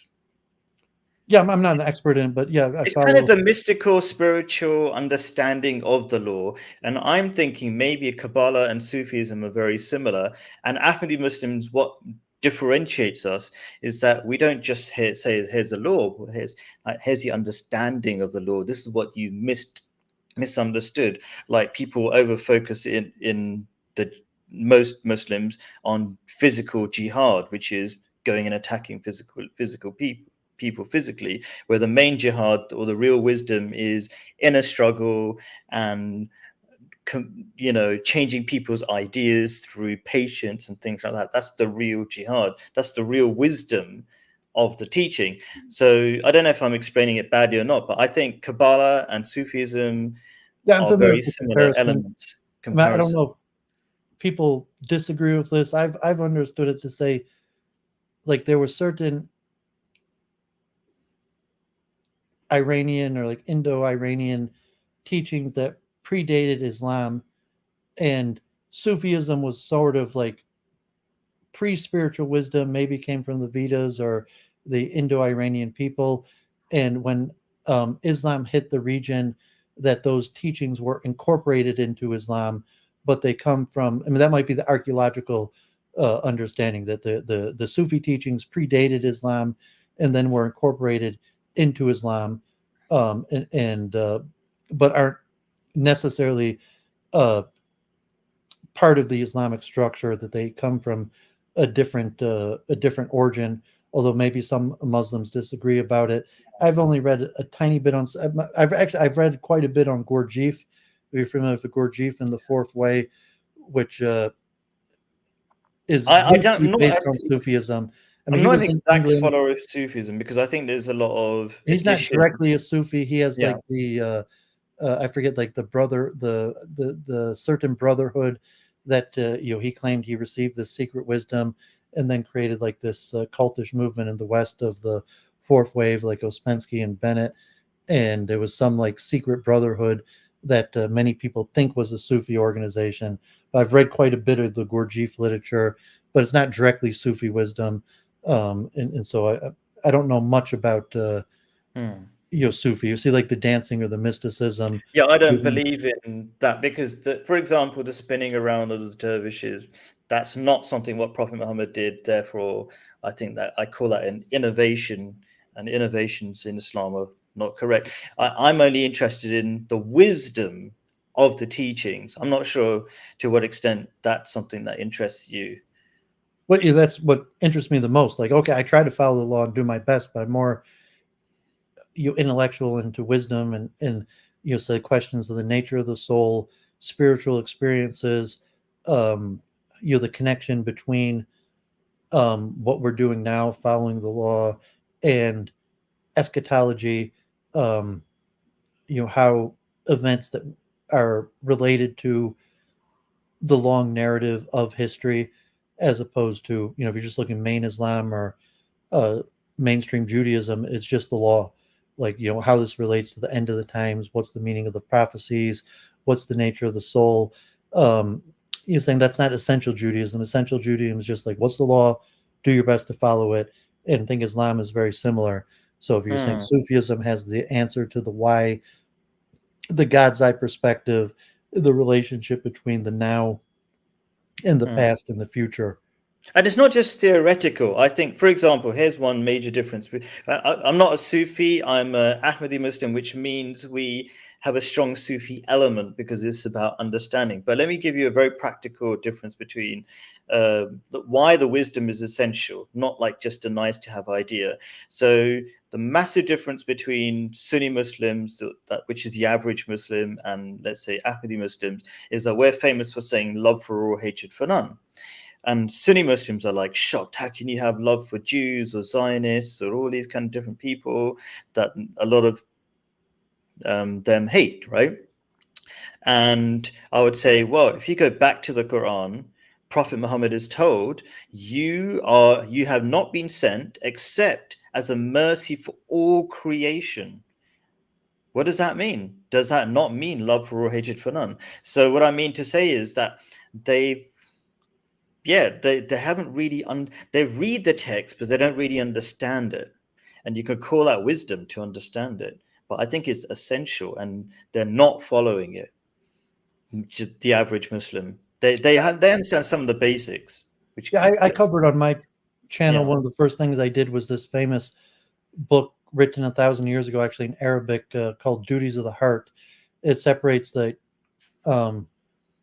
Yeah, I'm not an expert in it, but yeah, it's kind of the mystical, spiritual understanding of the law. And I'm thinking maybe Kabbalah and Sufism are very similar. And Ahmadi Muslims, what differentiates us is that we don't just say, here's the law, here's the understanding of the law. This is what you misunderstood. Like people over-focus in the most Muslims on physical jihad, which is going and attacking physical people physically, where the main jihad or the real wisdom is inner struggle and changing people's ideas through patience and things like that. That's the real jihad. That's the real wisdom of the teaching. So I don't know if I'm explaining it badly or not, but I think Kabbalah and Sufism are very similar elements. I don't know if people disagree with this. I've understood it to say, like, there were certain Iranian or like Indo-Iranian teachings that predated Islam, and Sufism was sort of like pre-spiritual wisdom, maybe came from the Vedas or the Indo-Iranian people. And when Islam hit the region, that those teachings were incorporated into Islam, but they come from, I mean, that might be the archaeological understanding, that the Sufi teachings predated Islam and then were incorporated into Islam, but aren't necessarily part of the Islamic structure, that they come from a different origin, although maybe some Muslims disagree about it. I've only read a tiny bit on, I've read quite a bit on Gurdjieff. Are you familiar with the Gurdjieff and the Fourth Way, which is based on Sufism? I mean, I'm not an exact follower of Sufism, because I think there's a lot of he's not directly a Sufi. He has like the I forget, like the certain brotherhood that he claimed he received this secret wisdom, and then created like this cultish movement in the West of the Fourth Wave, like Ouspensky and Bennett. And there was some like secret brotherhood that many people think was a Sufi organization. I've read quite a bit of the Gurdjieff literature, but it's not directly Sufi wisdom, and so I don't know much about Sufi. You see, like the dancing or the mysticism. Yeah, I don't believe in that, because for example, the spinning around of the dervishes, that's not something what Prophet Muhammad did. Therefore, I think that I call that an innovation, and innovations in Islam are not correct. I'm only interested in the wisdom of the teachings. I'm not sure to what extent that's something that interests you. Well, yeah, that's what interests me the most. Like, okay, I try to follow the law and do my best, but I'm more intellectual into wisdom, and say questions of the nature of the soul, spiritual experiences, the connection between what we're doing now, following the law, and eschatology, how events that are related to the long narrative of history, as opposed to, if you're just looking main Islam or mainstream Judaism, it's just the law. Like, how this relates to the end of the times, what's the meaning of the prophecies, what's the nature of the soul. You're saying that's not essential Judaism. Essential Judaism is just like, what's the law? Do your best to follow it. And I think Islam is very similar. So if you're saying Sufism has the answer to the why, the God's eye perspective, the relationship between the now and the past and the future. And it's not just theoretical. I think, for example, here's one major difference. I'm not a Sufi. I'm an Ahmadi Muslim, which means we have a strong Sufi element because it's about understanding. But let me give you a very practical difference between why the wisdom is essential, not like just a nice to have idea. So the massive difference between Sunni Muslims, which is the average Muslim, and let's say Ahmadi Muslims, is that we're famous for saying love for all, hatred for none. And Sunni Muslims are like shocked. How can you have love for Jews or Zionists or all these kind of different people that a lot of them hate, right? And I would say, well, if you go back to the Quran, Prophet Muhammad is told, you have not been sent except as a mercy for all creation. What does that mean? Does that not mean love for all, hatred for none? So what I mean to say is that they haven't really they read the text, but they don't really understand it. And you could call that wisdom to understand it, but I think it's essential, and they're not following it. The average Muslim, they understand some of the basics. Which I covered on my channel. One of the first things I did was this famous book written 1,000 years ago, actually in Arabic, called Duties of the Heart. It separates the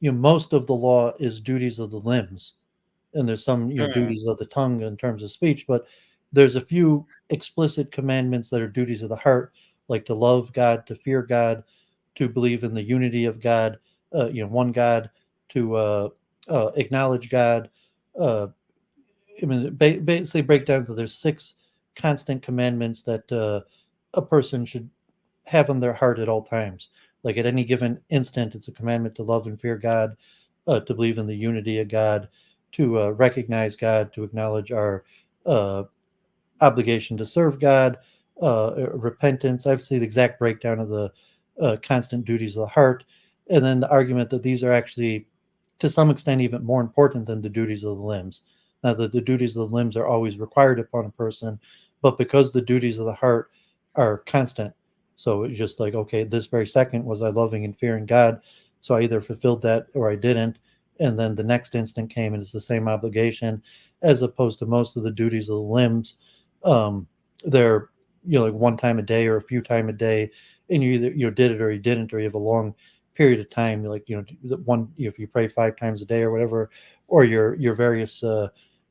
most of the law is duties of the limbs, and there's some duties of the tongue in terms of speech, but there's a few explicit commandments that are duties of the heart, like to love God, to fear God, to believe in the unity of God, one God, to acknowledge God. Basically break down that there's 6 constant commandments that a person should have on their heart at all times. Like at any given instant, it's a commandment to love and fear God, to believe in the unity of God, to recognize God, to acknowledge our obligation to serve God, repentance. I've seen the exact breakdown of the constant duties of the heart, and then the argument that these are actually, to some extent, even more important than the duties of the limbs. Now, that the duties of the limbs are always required upon a person, but because the duties of the heart are constant, so it's just like, okay, this very second was I loving and fearing God, so I either fulfilled that or I didn't, and then the next instant came and it's the same obligation, as opposed to most of the duties of the limbs. They're like one time a day or a few time a day, and you either did it or you didn't, or you have a long period of time, like one, if you pray 5 times a day or whatever, or your various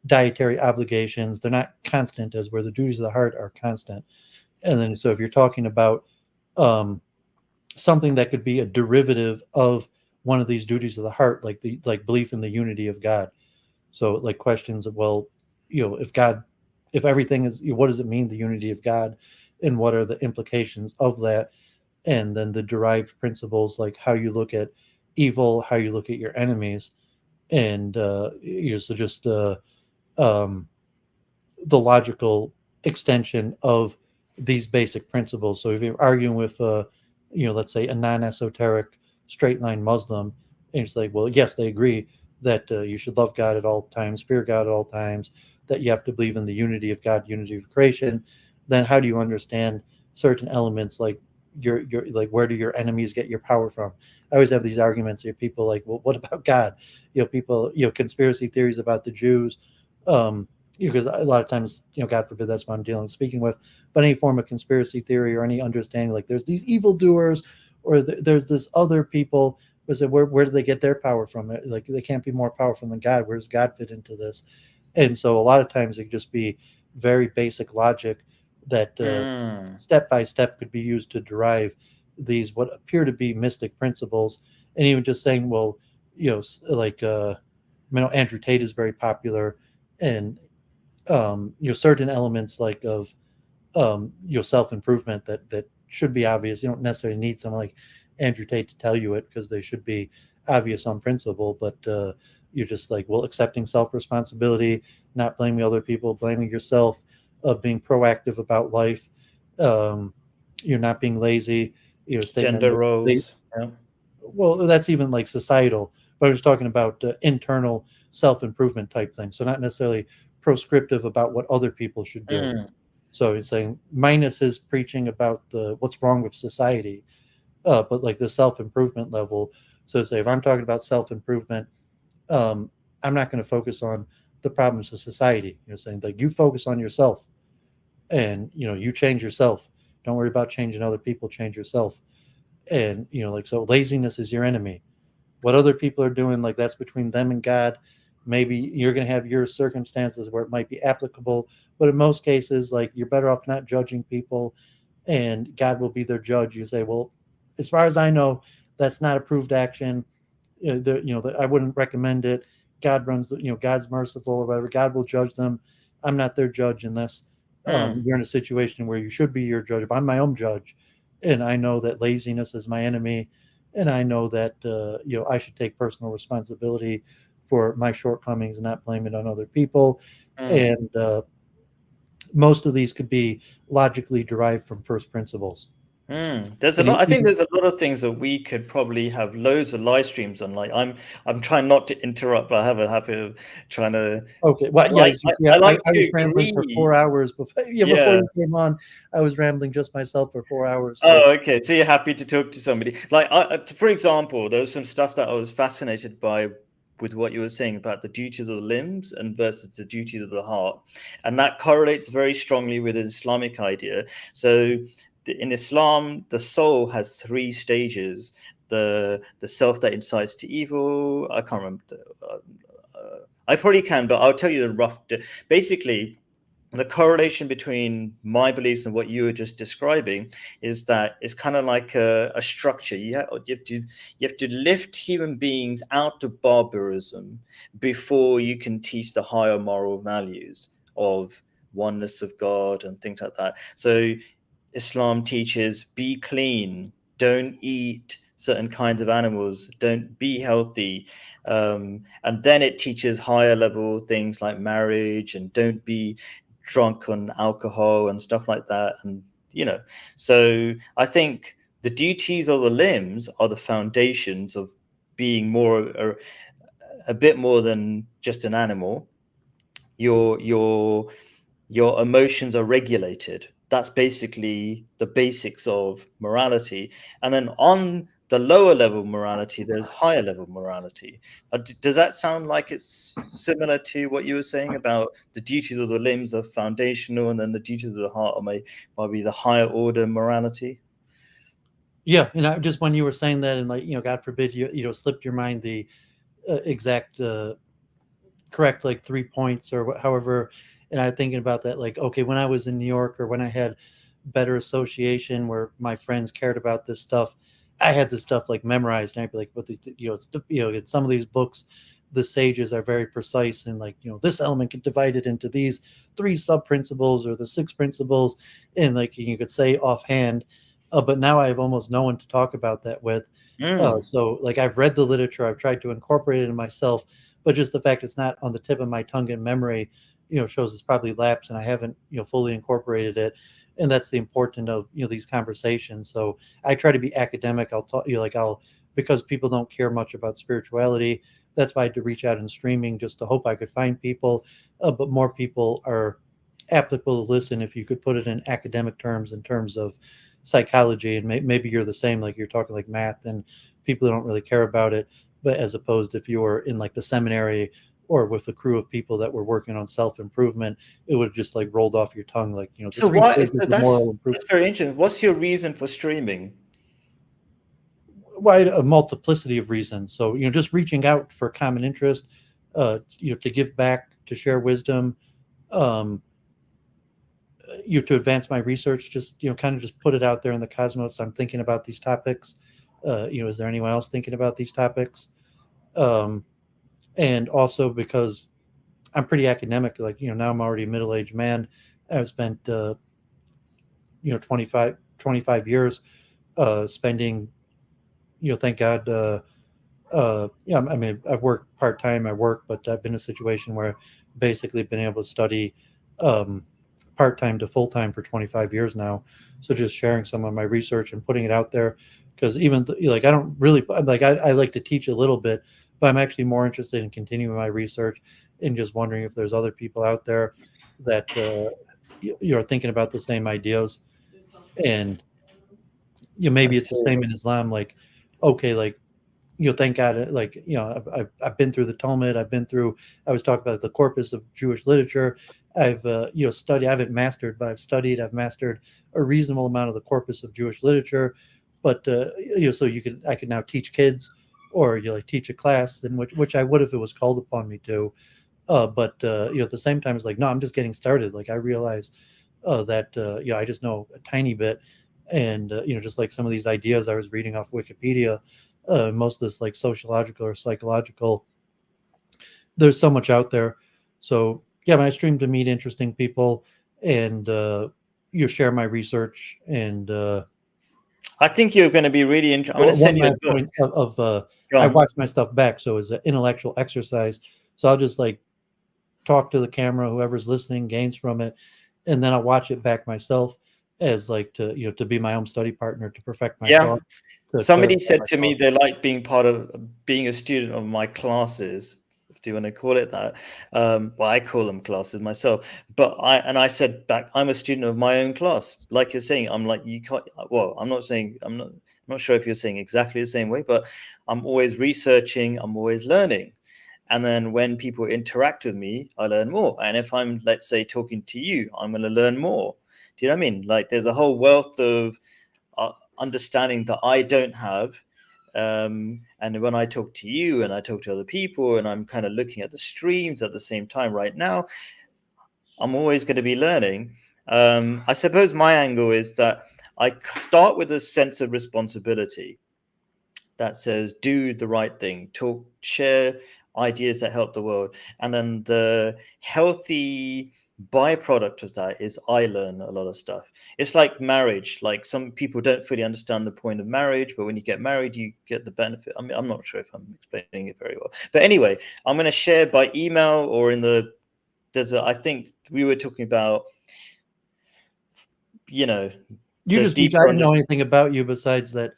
dietary obligations, they're not constant, as where the duties of the heart are constant. And then so if you're talking about something that could be a derivative of one of these duties of the heart, like belief in the unity of God. So like questions of, well, if everything is, what does it mean, the unity of God, and what are the implications of that? And then the derived principles, like how you look at evil, how you look at your enemies, and the logical extension of these basic principles. So if you're arguing with, let's say a non-esoteric straight line Muslim, and it's like, well, yes, they agree that you should love God at all times, fear God at all times, that you have to believe in the unity of God, unity of creation. Then how do you understand certain elements, like your like, where do your enemies get your power from? I always have these arguments here. People like, well, what about God? People, conspiracy theories about the Jews. Because a lot of times, God forbid, that's what I'm speaking with, but any form of conspiracy theory or any understanding, like there's these evildoers, or there's this other people, where do they get their power from? Like they can't be more powerful than God. Where does God fit into this? And so a lot of times it could just be very basic logic that step by step could be used to derive these what appear to be mystic principles. And even just saying, well, like Andrew Tate is very popular, and certain elements like of self-improvement that should be obvious. You don't necessarily need someone like Andrew Tate to tell you it, because they should be obvious on principle, but you're just like, well, accepting self-responsibility, not blaming other people, blaming yourself, being proactive about life, you're not being lazy, gender roles. Well, that's even like societal, but I was talking about internal self-improvement type thing. So not necessarily proscriptive about what other people should do. So he's saying, minus his preaching about what's wrong with society, but like the self-improvement level. So say if I'm talking about self-improvement, um, I'm not going to focus on the problems of society. Saying like you focus on yourself, and you change yourself. Don't worry about changing other people. Change yourself. And like so, laziness is your enemy. What other people are doing, like that's between them and God. Maybe you're going to have your circumstances where it might be applicable, but in most cases, like you're better off not judging people, and God will be their judge. You say, well, as far as I know, that's not approved action. I wouldn't recommend it. God runs the, God's merciful or whatever. God will judge them. I'm not their judge unless you're in a situation where you should be your judge. But I'm my own judge, and I know that laziness is my enemy, and I know that I should take personal responsibility for my shortcomings and not blame it on other people. And most of these could be logically derived from first principles. There's a lot. I think there's a lot of things that we could probably have loads of live streams on. Like I'm trying not to interrupt, but I have a habit of trying to. Okay. Well, like, yeah. I like I to was rambling for 4 hours before. Before you came on, I was rambling just myself for 4 hours. So. Oh, okay. So you're happy to talk to somebody. Like, for example, there was some stuff that I was fascinated by with what you were saying about the duties of the limbs and versus the duties of the heart, and that correlates very strongly with the Islamic idea. So in Islam, the soul has 3 stages: the self that incites to evil. I can't remember. I probably can, but I'll tell you the rough. Basically, the correlation between my beliefs and what you were just describing is that it's kind of like a structure. You have to lift human beings out of barbarism before you can teach the higher moral values of oneness of God and things like that. So Islam teaches be clean, don't eat certain kinds of animals, don't be healthy. And then it teaches higher level things like marriage and don't be drunk on alcohol and stuff like that. And, so I think the duties of the limbs are the foundations of being a bit more than just an animal. Your emotions are regulated. That's basically the basics of morality. And then on the lower level morality, there's higher level morality. Does that sound like it's similar to what you were saying about the duties of the limbs are foundational, and then the duties of the heart might be the higher order morality? Yeah, and just when you were saying that, and like God forbid you slipped your mind the exact correct like 3 points or however, and I'm thinking about that like okay, when I was in New York or when I had better association where my friends cared about this stuff, I had this stuff like memorized, and I'd be like, "What it's in some of these books, the sages are very precise and like this element get divided into these 3 sub principles or the 6 principles," and like you could say offhand. But now I have almost no one to talk about that with. So like I've read the literature, I've tried to incorporate it in myself, but just the fact it's not on the tip of my tongue in memory, shows it's probably lapsed and I haven't fully incorporated it. And that's the important of these conversations. So I try to be academic. I'll talk because people don't care much about spirituality. That's why I had to reach out in streaming just to hope I could find people, but more people are applicable to listen if you could put it in academic terms, in terms of psychology, and maybe you're the same, like you're talking like math and people don't really care about it, but as opposed if you were in like the seminary or with a crew of people that were working on self-improvement, it would have just like rolled off your tongue, like so that's very interesting. What's your reason for streaming? Why a multiplicity of reasons. So just reaching out for common interest, to give back, to share wisdom, to advance my research, just kind of just put it out there in the cosmos. I'm thinking about these topics. Is there anyone else thinking about these topics? And also because I'm pretty academic, like now I'm already a middle-aged man. I've spent 25 years spending, thank God, yeah, I mean, I've worked part-time, but I've been in a situation where I've basically been able to study part-time to full-time for 25 years now. So just sharing some of my research and putting it out there, because even like I don't really like I like to teach a little bit, but I'm actually more interested in continuing my research and just wondering if there's other people out there that you're thinking about the same ideas. And maybe it's the same in Islam. Like, okay, like, thank God, like, I've been through the Talmud. I was talking about the corpus of Jewish literature. I've, studied, I haven't mastered, but I've mastered a reasonable amount of the corpus of Jewish literature. But, so I could now teach kids, or like teach a class, in which I would if it was called upon me to. But at the same time, it's like, no, I'm just getting started. Like, I realize that I just know a tiny bit, and just like some of these ideas I was reading off Wikipedia, most of this like sociological or psychological, there's so much out there. So yeah, I stream to meet interesting people, and share my research, and I think you're going to be really interested. I'm going to send you a point I watch my stuff back, so it's an intellectual exercise. So I'll just like talk to the camera, whoever's listening gains from it, and then I'll watch it back myself as like to be my own study partner, to perfect my thought. Somebody said to me they like being a student of my classes, if you want to call it that. Well, I call them classes myself, but I said back, I'm a student of my own class. Like you're saying, I'm like, you can't. Well, I'm not sure if you're saying exactly the same way, but I'm always researching, I'm always learning. And then when people interact with me, I learn more. And if I'm, let's say, talking to you, I'm going to learn more. Do you know what I mean? Like, there's a whole wealth of understanding that I don't have. And when I talk to you and I talk to other people, and I'm kind of looking at the streams at the same time right now, I'm always going to be learning. I suppose my angle is that I start with a sense of responsibility that says, do the right thing, share ideas that help the world. And then the healthy byproduct of that is I learn a lot of stuff. It's like marriage. Like, some people don't fully understand the point of marriage, but when you get married, you get the benefit. I mean, I'm not sure if I'm explaining it very well, but anyway, I'm going to share by email or I think we were talking about, you just, I didn't know anything about you besides that,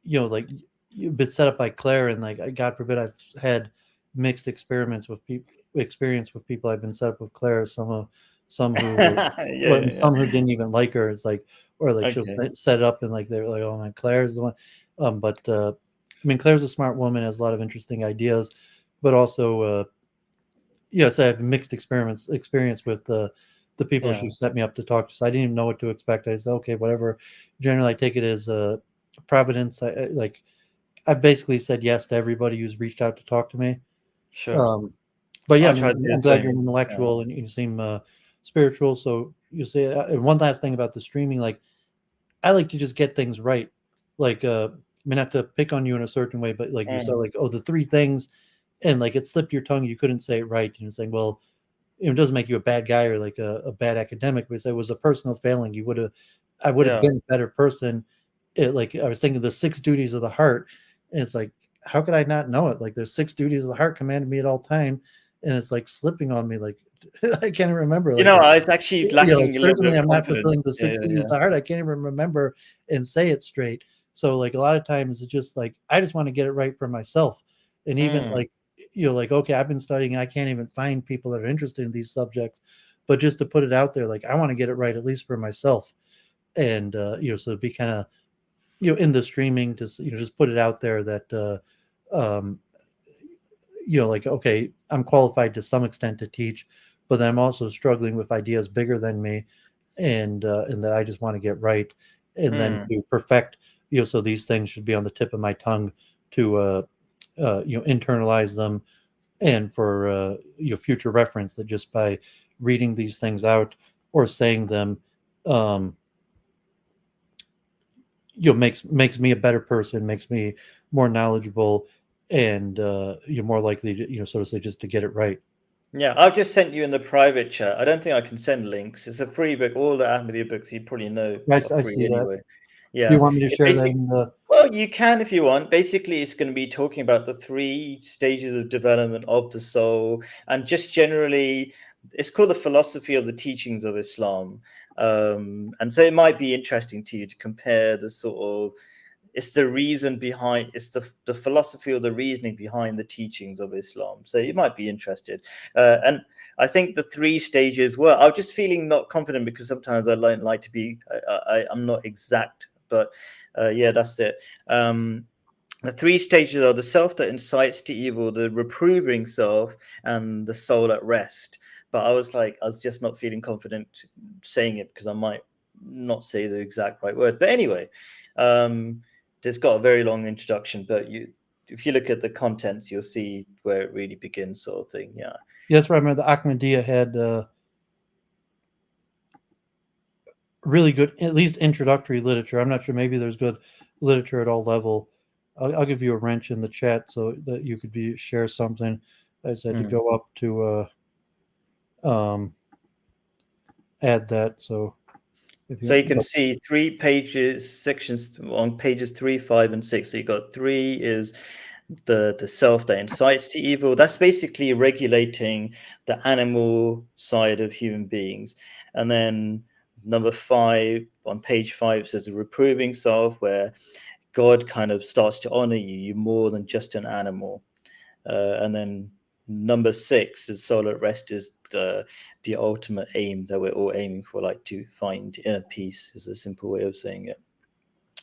like, you've been set up by Claire, and like, God forbid, I've had mixed experience with people. I've been set up with Claire. Some who some who didn't even like her. It's like, or like, she'll set it up, and like, they're like, oh my, Claire's the one. But I mean, Claire's a smart woman, has a lot of interesting ideas, but also so I have mixed experience with the people she set me up to talk to. So I didn't even know what to expect. I said, okay, whatever. Generally, I take it as providence. I've basically said yes to everybody who's reached out to talk to me. Sure. But yeah, I'm glad you're intellectual, and you seem spiritual. So you say, and one last thing about the streaming, like, I like to just get things right. Like, I mean, not to pick on you in a certain way, but like, you said, like, oh, the 3 things, and like, it slipped your tongue, you couldn't say it right. Saying, well, it doesn't make you a bad guy or like a bad academic, but it was a personal failing. I would have been a better person. Like, I was thinking the 6 duties of the heart, and it's like, how could I not know it? Like, there's 6 duties of the heart commanded me at all time, and it's like slipping on me. Like, I can't even remember. Like, I was actually lacking. Certainly, I'm not fulfilling the 6 duties of the heart. I can't even remember and say it straight. So like, a lot of times it's just like, I just want to get it right for myself. And even like, like, okay, I've been studying, I can't even find people that are interested in these subjects, but just to put it out there, like, I want to get it right, at least for myself. And so it'd be kind of, in the streaming, to just put it out there that like, okay, I'm qualified to some extent to teach, but then I'm also struggling with ideas bigger than me, and that I just want to get right, and then to perfect, so these things should be on the tip of my tongue to internalize them, and for future reference, that just by reading these things out or saying them makes me a better person, makes me more knowledgeable, and you're more likely to, so to say, just to get it right. Yeah, I've just sent you in the private chat. I don't think I can send links. It's a free book. All the Ahmadiyya books you probably know I are free see anyway. That. Yeah. Do you want me to share that in the... Well, you can if you want. Basically, it's going to be talking about the 3 stages of development of the soul, and just generally, it's called the philosophy of the teachings of Islam. And so it might be interesting to you to compare the sort of, it's the reason behind, it's the philosophy or the reasoning behind the teachings of Islam. So you might be interested. And I think the 3 stages were, I'm just feeling not confident because sometimes I like to be, I'm not exact But yeah, that's it. The three stages are the self that incites to evil, the reproving self, and the soul at rest. But I was just not feeling confident saying it because I might not say the exact right word. But anyway, it's got a very long introduction, but if you look at the contents, you'll see where it really begins, sort of thing. Yeah. Yes, right. I remember the Ahmadiyya had really good, at least introductory literature. I'm not sure. Maybe there's good literature at all level. I'll give you a wrench in the chat so that you could share something. I just had to go up to add that. So you can see 3 pages, sections on pages 3, 5, and 6. So you got 3 is the self that incites to evil. That's basically regulating the animal side of human beings. And then number 5 on page 5 says the reproving self, where God kind of starts to honor you. You're more than just an animal. And then number 6 is soul at rest, is the ultimate aim that we're all aiming for, like to find inner peace, is a simple way of saying it,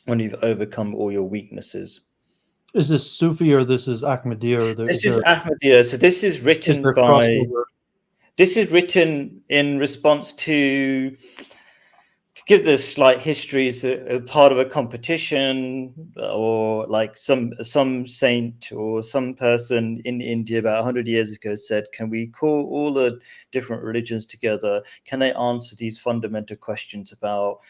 when you've overcome all your weaknesses. Is this Sufi or this is Ahmadiyya? This is Ahmadiyya. So this is written by. This is written in response to give the slight history. Is a part of a competition, or like some saint or some person in India about 100 years ago said, "Can we call all the different religions together? Can they answer these fundamental questions about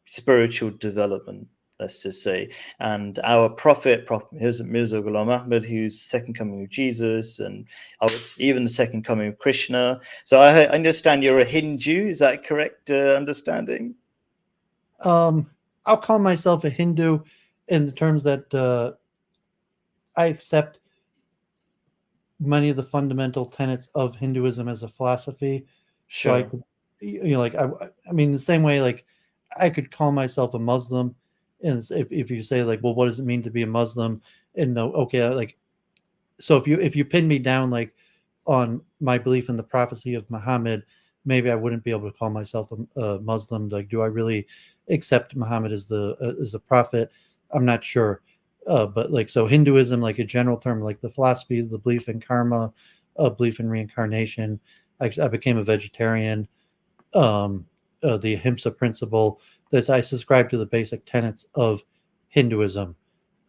spiritual development?" Let's just say, and our prophet Mirza Ghulam Ahmad, who's second coming of Jesus, and even the second coming of Krishna. So I understand you're a Hindu. Is that correct understanding? I'll call myself a Hindu in the terms that I accept many of the fundamental tenets of Hinduism as a philosophy. Sure. So I could, I mean, the same way, like I could call myself a Muslim. And if you say like, well, what does it mean to be a Muslim? And no, okay, like, so if you pin me down like on my belief in the prophecy of Muhammad, maybe I wouldn't be able to call myself a Muslim. Like, do I really accept Muhammad as a prophet? I'm not sure. But like, so Hinduism, like a general term, like the philosophy, the belief in karma, belief in reincarnation. I became a vegetarian. The Ahimsa principle. I subscribe to the basic tenets of Hinduism.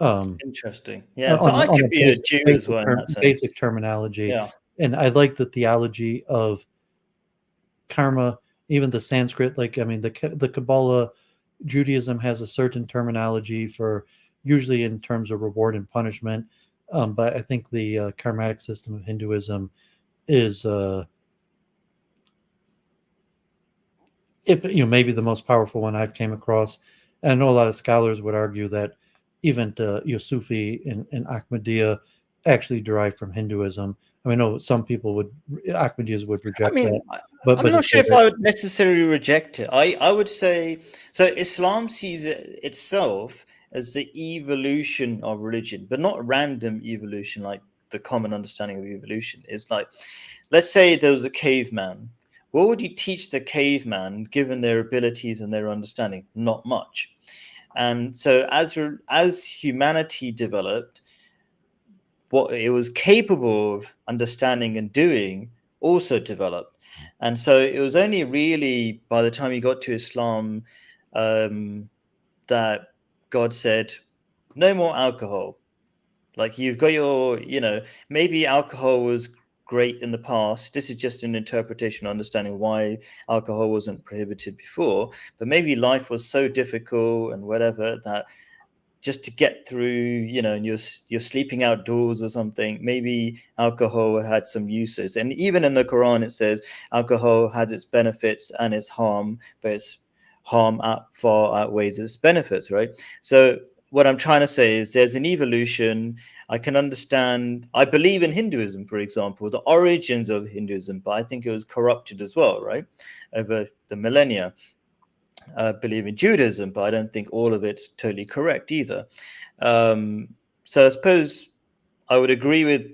Interesting. Yeah. So I could be a Jew as well. Basic terminology. Yeah. And I like the theology of karma, even the Sanskrit. Like, I mean, the Kabbalah, Judaism has a certain terminology for usually in terms of reward and punishment. But I think the karmatic system of Hinduism is maybe the most powerful one I've came across. And I know a lot of scholars would argue that even Sufi and Ahmadiyya actually derive from Hinduism. I mean, I know some people Ahmadiyyas would reject that. But I'm not sure if I would necessarily reject it. I would say, so Islam sees it itself as the evolution of religion, but not random evolution like the common understanding of evolution. It's like, let's say there was a caveman. What would you teach the caveman given their abilities and their understanding? Not much. And so as humanity developed, what it was capable of understanding and doing also developed. And so it was only really by the time you got to Islam that God said, no more alcohol. Like, you've got your, maybe alcohol was great in the past. This is just an interpretation, understanding why alcohol wasn't prohibited before. But maybe life was so difficult and whatever that just to get through, and you're sleeping outdoors or something, maybe alcohol had some uses. And even in the Quran, it says alcohol has its benefits and its harm, but its harm far outweighs its benefits, right? So what I'm trying to say is there's an evolution. I can understand. I believe in Hinduism, for example, the origins of Hinduism, but I think it was corrupted as well, right, over the millennia. I believe in Judaism, but I don't think all of it's totally correct either. So I suppose I would agree with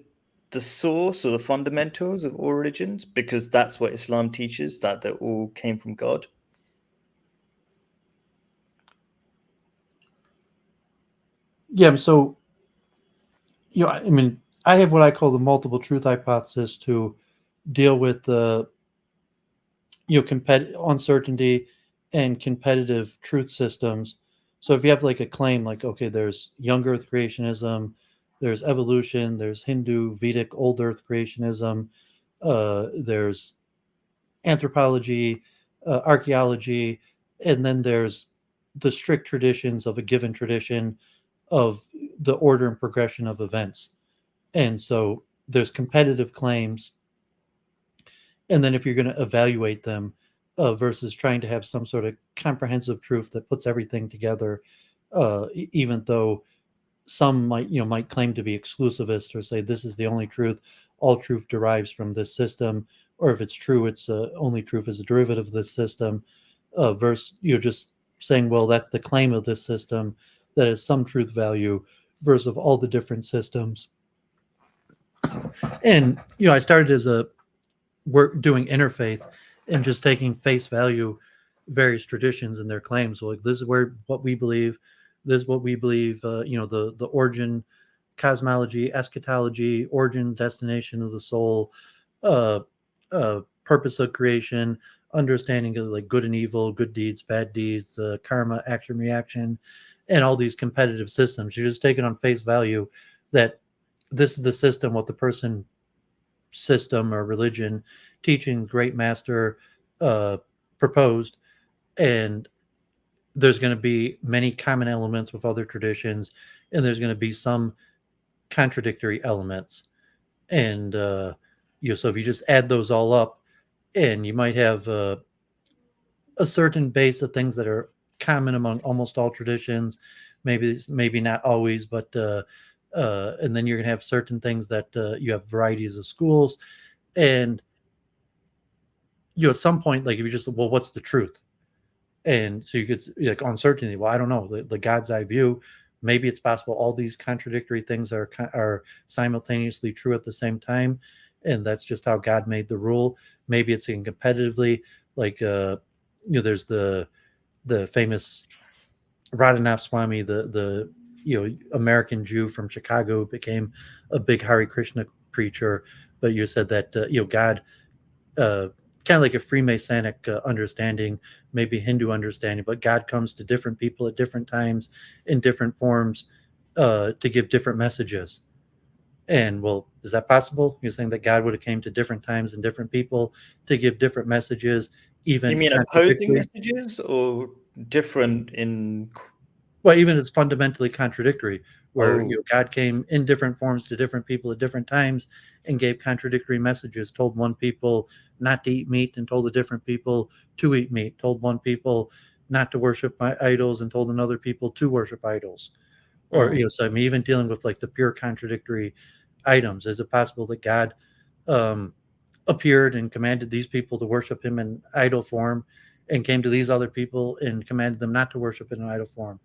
the source or the fundamentals of all religions, because that's what Islam teaches, that they all came from God. Yeah. So, I mean, I have what I call the multiple truth hypothesis to deal with the uncertainty and competitive truth systems. So if you have like a claim like, okay, there's young earth creationism, there's evolution, there's Hindu Vedic old earth creationism, there's anthropology, archaeology, and then there's the strict traditions of a given tradition of the order and progression of events. And so there's competitive claims, and then if you're going to evaluate them versus trying to have some sort of comprehensive truth that puts everything together, even though some might claim to be exclusivist or say this is the only truth, all truth derives from this system, or if it's true, it's only truth is a derivative of this system, versus just saying, well, that's the claim of this system that has some truth value versus of all the different systems. And I started as a work doing interfaith and just taking face value various traditions and their claims. So like, this is what we believe, this is what we believe, the origin, cosmology, eschatology, origin, destination of the soul, uh purpose of creation, understanding of like good and evil, good deeds, bad deeds, karma, action, reaction, and all these competitive systems. You're just taking on face value that this is the system, what the person, system or religion, teaching, great master uh, proposed, and there's going to be many common elements with other traditions, and there's going to be some contradictory elements, and so if you just add those all up, and you might have a certain base of things that are common among almost all traditions, maybe not always, but and then you're going to have certain things that you have varieties of schools, and at some point, like if you just, well, what's the truth? And so you could like uncertainty. Well, I don't know, the God's eye view. Maybe it's possible all these contradictory things are simultaneously true at the same time, and that's just how God made the rule. Maybe it's in competitively, like there's the famous Radhanath Swami, the American Jew from Chicago, who became a big Hare Krishna preacher. But you said that God, kind of like a Freemasonic understanding, maybe Hindu understanding, but God comes to different people at different times in different forms to give different messages. And well, is that possible? You're saying that God would have came to different times and different people to give different messages, even You mean opposing messages or different in? Well, even it's fundamentally contradictory, where God came in different forms to different people at different times and gave contradictory messages. Told one people not to eat meat and told the different people to eat meat. Told one people not to worship idols and told another people to worship idols. Or so I mean, even dealing with like the pure contradictory items, is it possible that God appeared and commanded these people to worship him in idol form, and came to these other people and commanded them not to worship in idol form?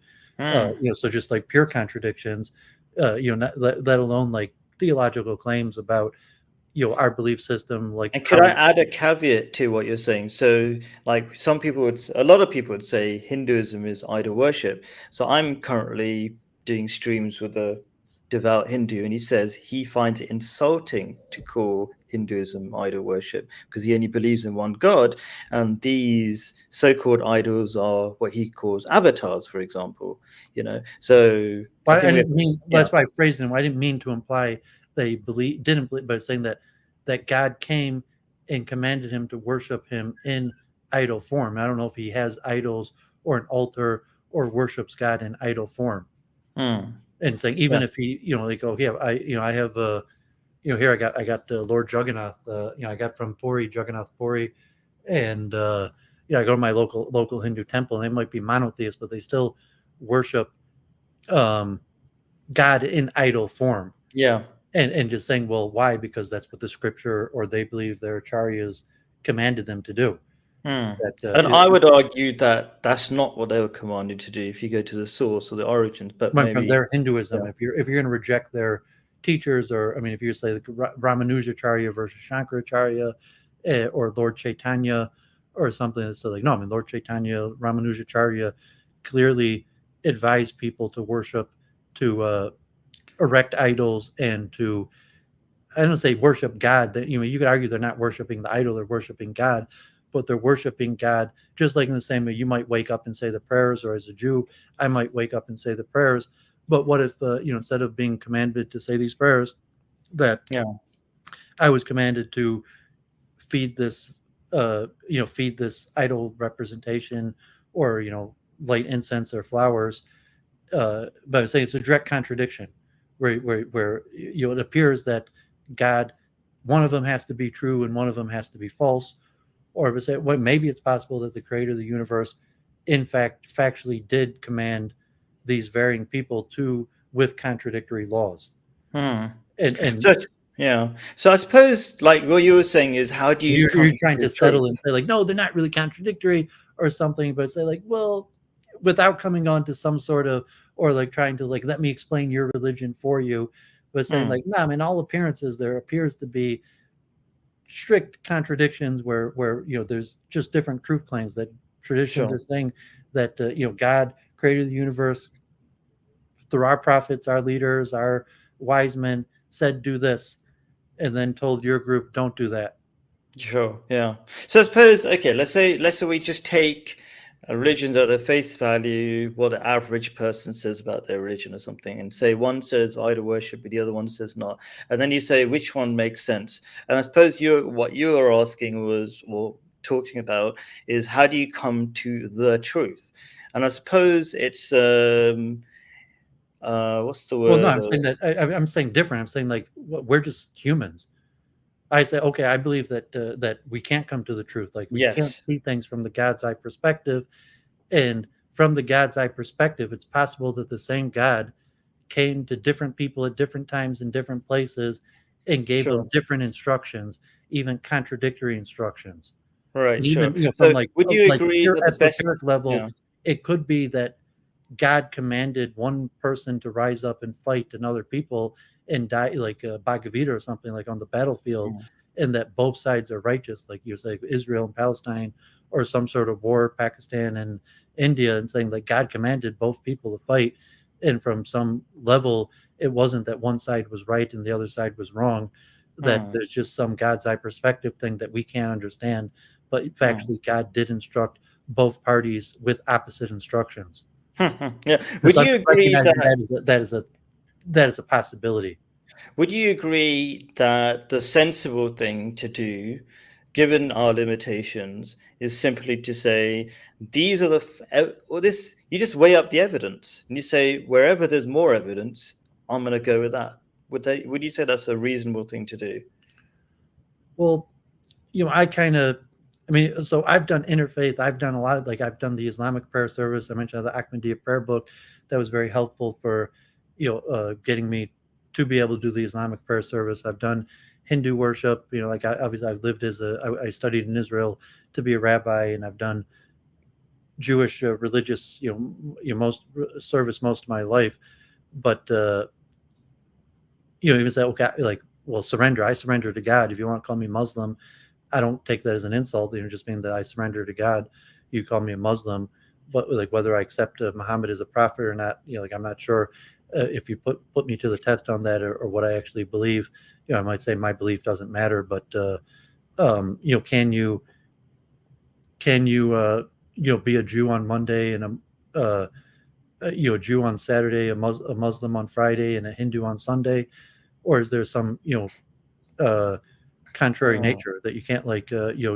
So just like pure contradictions, not, let alone like theological claims about our belief system. Like, and could I add a caveat to what you're saying? So, like a lot of people would say Hinduism is idol worship. So I'm currently doing streams with a devout Hindu, and he says he finds it insulting to call Hinduism idol worship because he only believes in one God, and these so-called idols are what he calls avatars, for example. So I didn't mean, that's why I phrased it. I didn't mean to imply they didn't believe, but saying that God came and commanded him to worship him in idol form. I don't know if he has idols or an altar or worships God in idol form. And saying even if he, like, oh yeah, I have here I got Lord Jagannath, I got from Puri, Jagannath Puri, and I go to my local Hindu temple, and they might be monotheists, but they still worship God in idol form. Yeah. And just saying, well, why? Because that's what the scripture, or they believe their acharyas commanded them to do. And I would argue that that's not what they were commanded to do if you go to the source or the origins. But maybe from their Hinduism, if you're going to reject their teachers, or I mean, if you say the Ramanujacharya versus Shankaracharya, or Lord Chaitanya, or something that's like, no, I mean, Lord Chaitanya, Ramanujacharya clearly advised people to worship to erect idols and to, I don't say worship God. That you could argue they're not worshiping the idol; they're worshiping God, but they're worshiping God just like in the same way you might wake up and say the prayers, or as a Jew, I might wake up and say the prayers. But what if instead of being commanded to say these prayers, that I was commanded to feed this feed this idol representation, or light incense or flowers, but I'm saying it's a direct contradiction where it appears that God, one of them has to be true and one of them has to be false, or say, well, maybe it's possible that the creator of the universe in fact factually did command these varying people to with contradictory laws. And so I suppose like what you were saying is, how do you you're trying to settle and say like, no, they're not really contradictory or something, but say like, well, without coming on to some sort of, or like trying to like, let me explain your religion for you, but saying like, no, I mean, all appearances, there appears to be strict contradictions where there's just different truth claims that traditions are saying that God created the universe through our prophets, our leaders, our wise men, said do this, and then told your group don't do that. So I suppose, okay, let's say we just take religions at their face value, what the average person says about their religion or something, and say one says idol worship, but the other one says not, and then you say which one makes sense. And I suppose what you are asking was, or talking about, is how do you come to the truth? And I suppose it's what's the word? Well, no, I'm saying that I'm saying different. I'm saying like we're just humans. I say, okay, I believe that we can't come to the truth. Like we can't see things from the God's eye perspective, and from the God's eye perspective, it's possible that the same God came to different people at different times in different places and gave them different instructions, even contradictory instructions. Right. And even So from like, would you agree pure that the best esoteric level, it could be that God commanded one person to rise up and fight another people and die, like Bhagavad Gita or something, like on the battlefield, and that both sides are righteous, like you say, Israel and Palestine, or some sort of war, Pakistan and India, and saying that God commanded both people to fight, and from some level, it wasn't that one side was right and the other side was wrong, that there's just some God's eye perspective thing that we can't understand, but factually, God did instruct both parties with opposite instructions. Would you agree that is a possibility? Would you agree that the sensible thing to do, given our limitations, is simply to say these are you just weigh up the evidence and you say wherever there's more evidence, I'm going to go with that. Would you say that's a reasonable thing to do? Well, so I've done interfaith. I've done a lot of, like, I've done the Islamic prayer service. I mentioned the Ahmadiyya prayer book. That was very helpful for, getting me to be able to do the Islamic prayer service. I've done Hindu worship. Obviously I've lived I studied in Israel to be a rabbi, and I've done Jewish religious, most service most of my life. But, even say, okay, like, well, surrender. I surrender to God. If you want to call me Muslim, I don't take that as an insult. Just mean that I surrender to God. You call me a Muslim, but like whether I accept Muhammad as a prophet or not, like I'm not sure if you put me to the test on that, or what I actually believe. I might say my belief doesn't matter, but can you be a Jew on Monday and a Jew on Saturday, a Muslim on Friday, and a Hindu on Sunday, or is there some contrary nature that you can't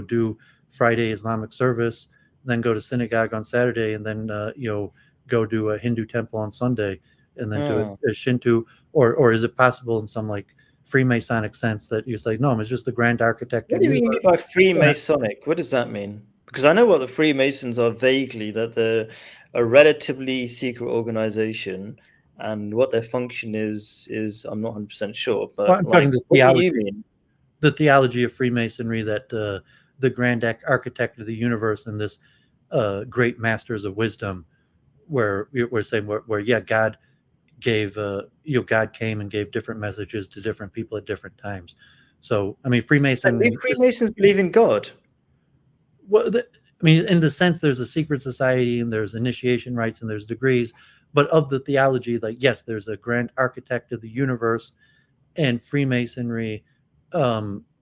do Friday Islamic service, then go to synagogue on Saturday, and then go to a Hindu temple on Sunday, and then do a Shinto, or is it possible in some like Freemasonic sense that you say no, it's just the grand architect? What do you mean by Freemasonic? What does that mean? Because I know what the Freemasons are vaguely, that they're a relatively secret organization, and what their function is I'm not 100% sure. But I'm talking the what theology. do you mean? The theology of Freemasonry, that the grand architect of the universe and this great masters of wisdom, where we're saying where God gave God came and gave different messages to different people at different times. So I mean, Freemasons believe in God. Well, in the sense, there's a secret society and there's initiation rites and there's degrees, but of the theology, like, yes, there's a grand architect of the universe, and Freemasonry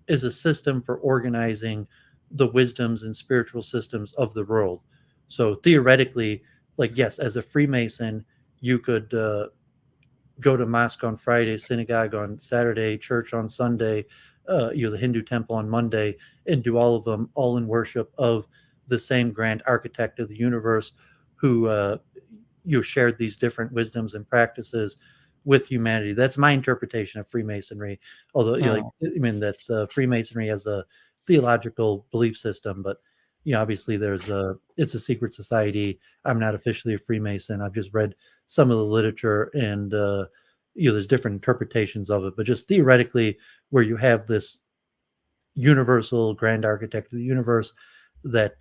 is a system for organizing the wisdoms and spiritual systems of the world. So theoretically, like, yes, as a Freemason, you could go to mosque on Friday, synagogue on Saturday, church on Sunday, the Hindu temple on Monday, and do all of them all in worship of the same grand architect of the universe, who shared these different wisdoms and practices with humanity. That's my interpretation of Freemasonry. Although, that's Freemasonry as a theological belief system, but obviously it's a secret society. I'm not officially a Freemason. I've just read some of the literature, and there's different interpretations of it. But just theoretically, where you have this universal grand architect of the universe that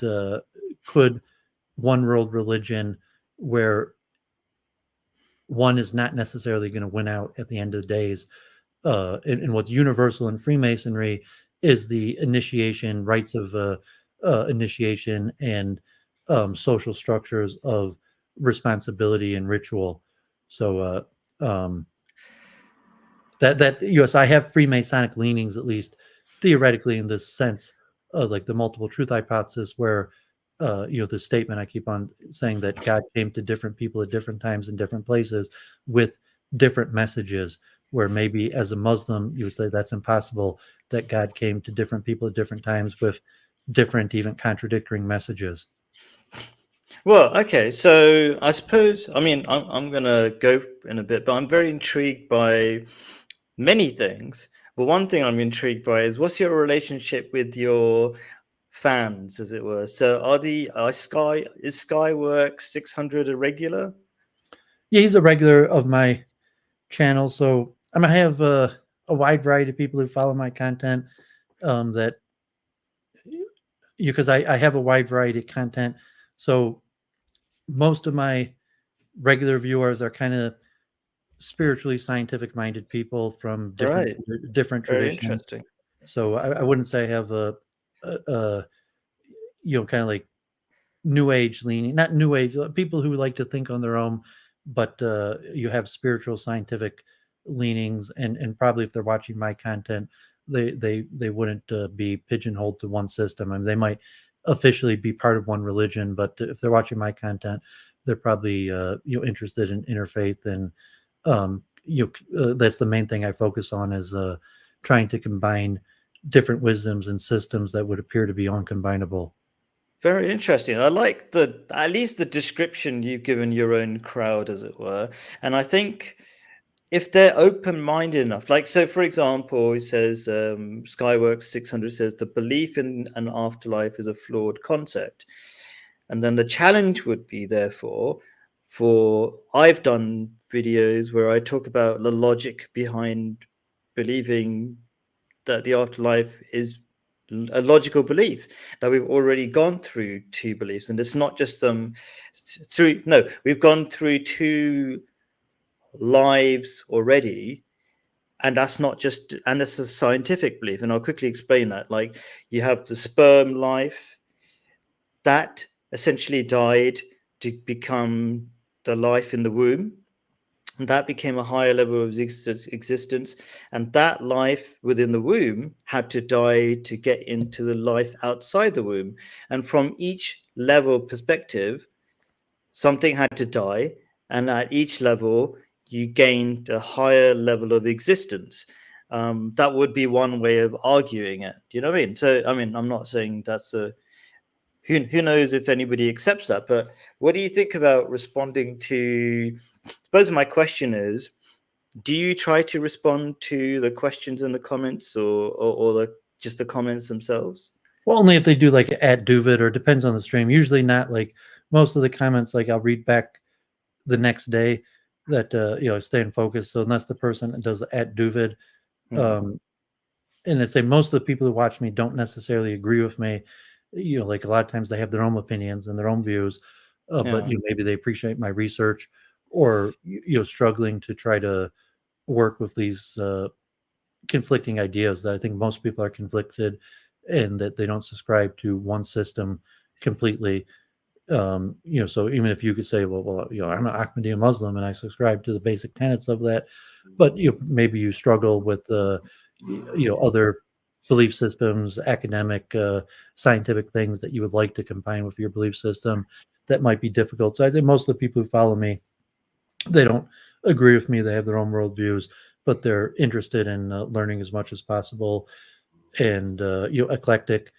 could one world religion, where one is not necessarily going to win out at the end of the days. And what's universal in Freemasonry is the initiation, rites of initiation, and social structures of responsibility and ritual. So so I have Freemasonic leanings, at least theoretically, in this sense of like the multiple truth hypothesis, where the statement I keep on saying that God came to different people at different times in different places with different messages, where maybe as a Muslim, you would say that's impossible, that God came to different people at different times with different, even contradictory messages. Well, okay. So I suppose, I'm going to go in a bit, but I'm very intrigued by many things. But one thing I'm intrigued by is, what's your relationship with your fans, as it were? So is Skyworks 600 a regular? Yeah, he's a regular of my channel. So I have a wide variety of people who follow my content, that because I have a wide variety of content. So most of my regular viewers are kind of spiritually scientific minded people from different Very traditions. interesting. So I wouldn't say I have a kind of like new age leaning, not new age, people who like to think on their own, but you have spiritual scientific leanings, and probably if they're watching my content, they wouldn't be pigeonholed to one system. I mean, they might officially be part of one religion, but if they're watching my content, they're probably interested in interfaith, and that's the main thing I focus on, is trying to combine different wisdoms and systems that would appear to be uncombinable. Very interesting. I like at least the description you've given your own crowd, as it were. And I think if they're open-minded enough, like, so for example, he says, Skyworks 600 says the belief in an afterlife is a flawed concept. And then the challenge would be, therefore, I've done videos where I talk about the logic behind believing that the afterlife is a logical belief, that we've already gone through two beliefs, and it's not just we've gone through two lives already, and that's not just, and it's a scientific belief, and I'll quickly explain that. Like, you have the sperm life that essentially died to become the life in the womb, and that became a higher level of existence, and that life within the womb had to die to get into the life outside the womb. And from each level perspective, something had to die, and at each level you gained a higher level of existence. That would be one way of arguing it. Do you know what I mean? So I'm not saying that's a who knows if anybody accepts that, but what do you think about responding to, I suppose my question is, do you try to respond to the questions in the comments, or just the comments themselves? Well, only if they do like at Doooovid, or depends on the stream. Usually not. Like, most of the comments, like, I'll read back the next day, that stay in focus. So unless the person does at Doooovid, and I'd say most of the people who watch me don't necessarily agree with me. Like, a lot of times they have their own opinions and their own views, but maybe they appreciate my research, or struggling to try to work with these conflicting ideas that I think most people are conflicted, and that they don't subscribe to one system completely. So even if you could say, well, I'm an Ahmadiyya Muslim and I subscribe to the basic tenets of that, but maybe you struggle with other belief systems, academic, scientific things that you would like to combine with your belief system, that might be difficult. So I think most of the people who follow me, they don't agree with me. They have their own worldviews, but they're interested in learning as much as possible, and eclectic.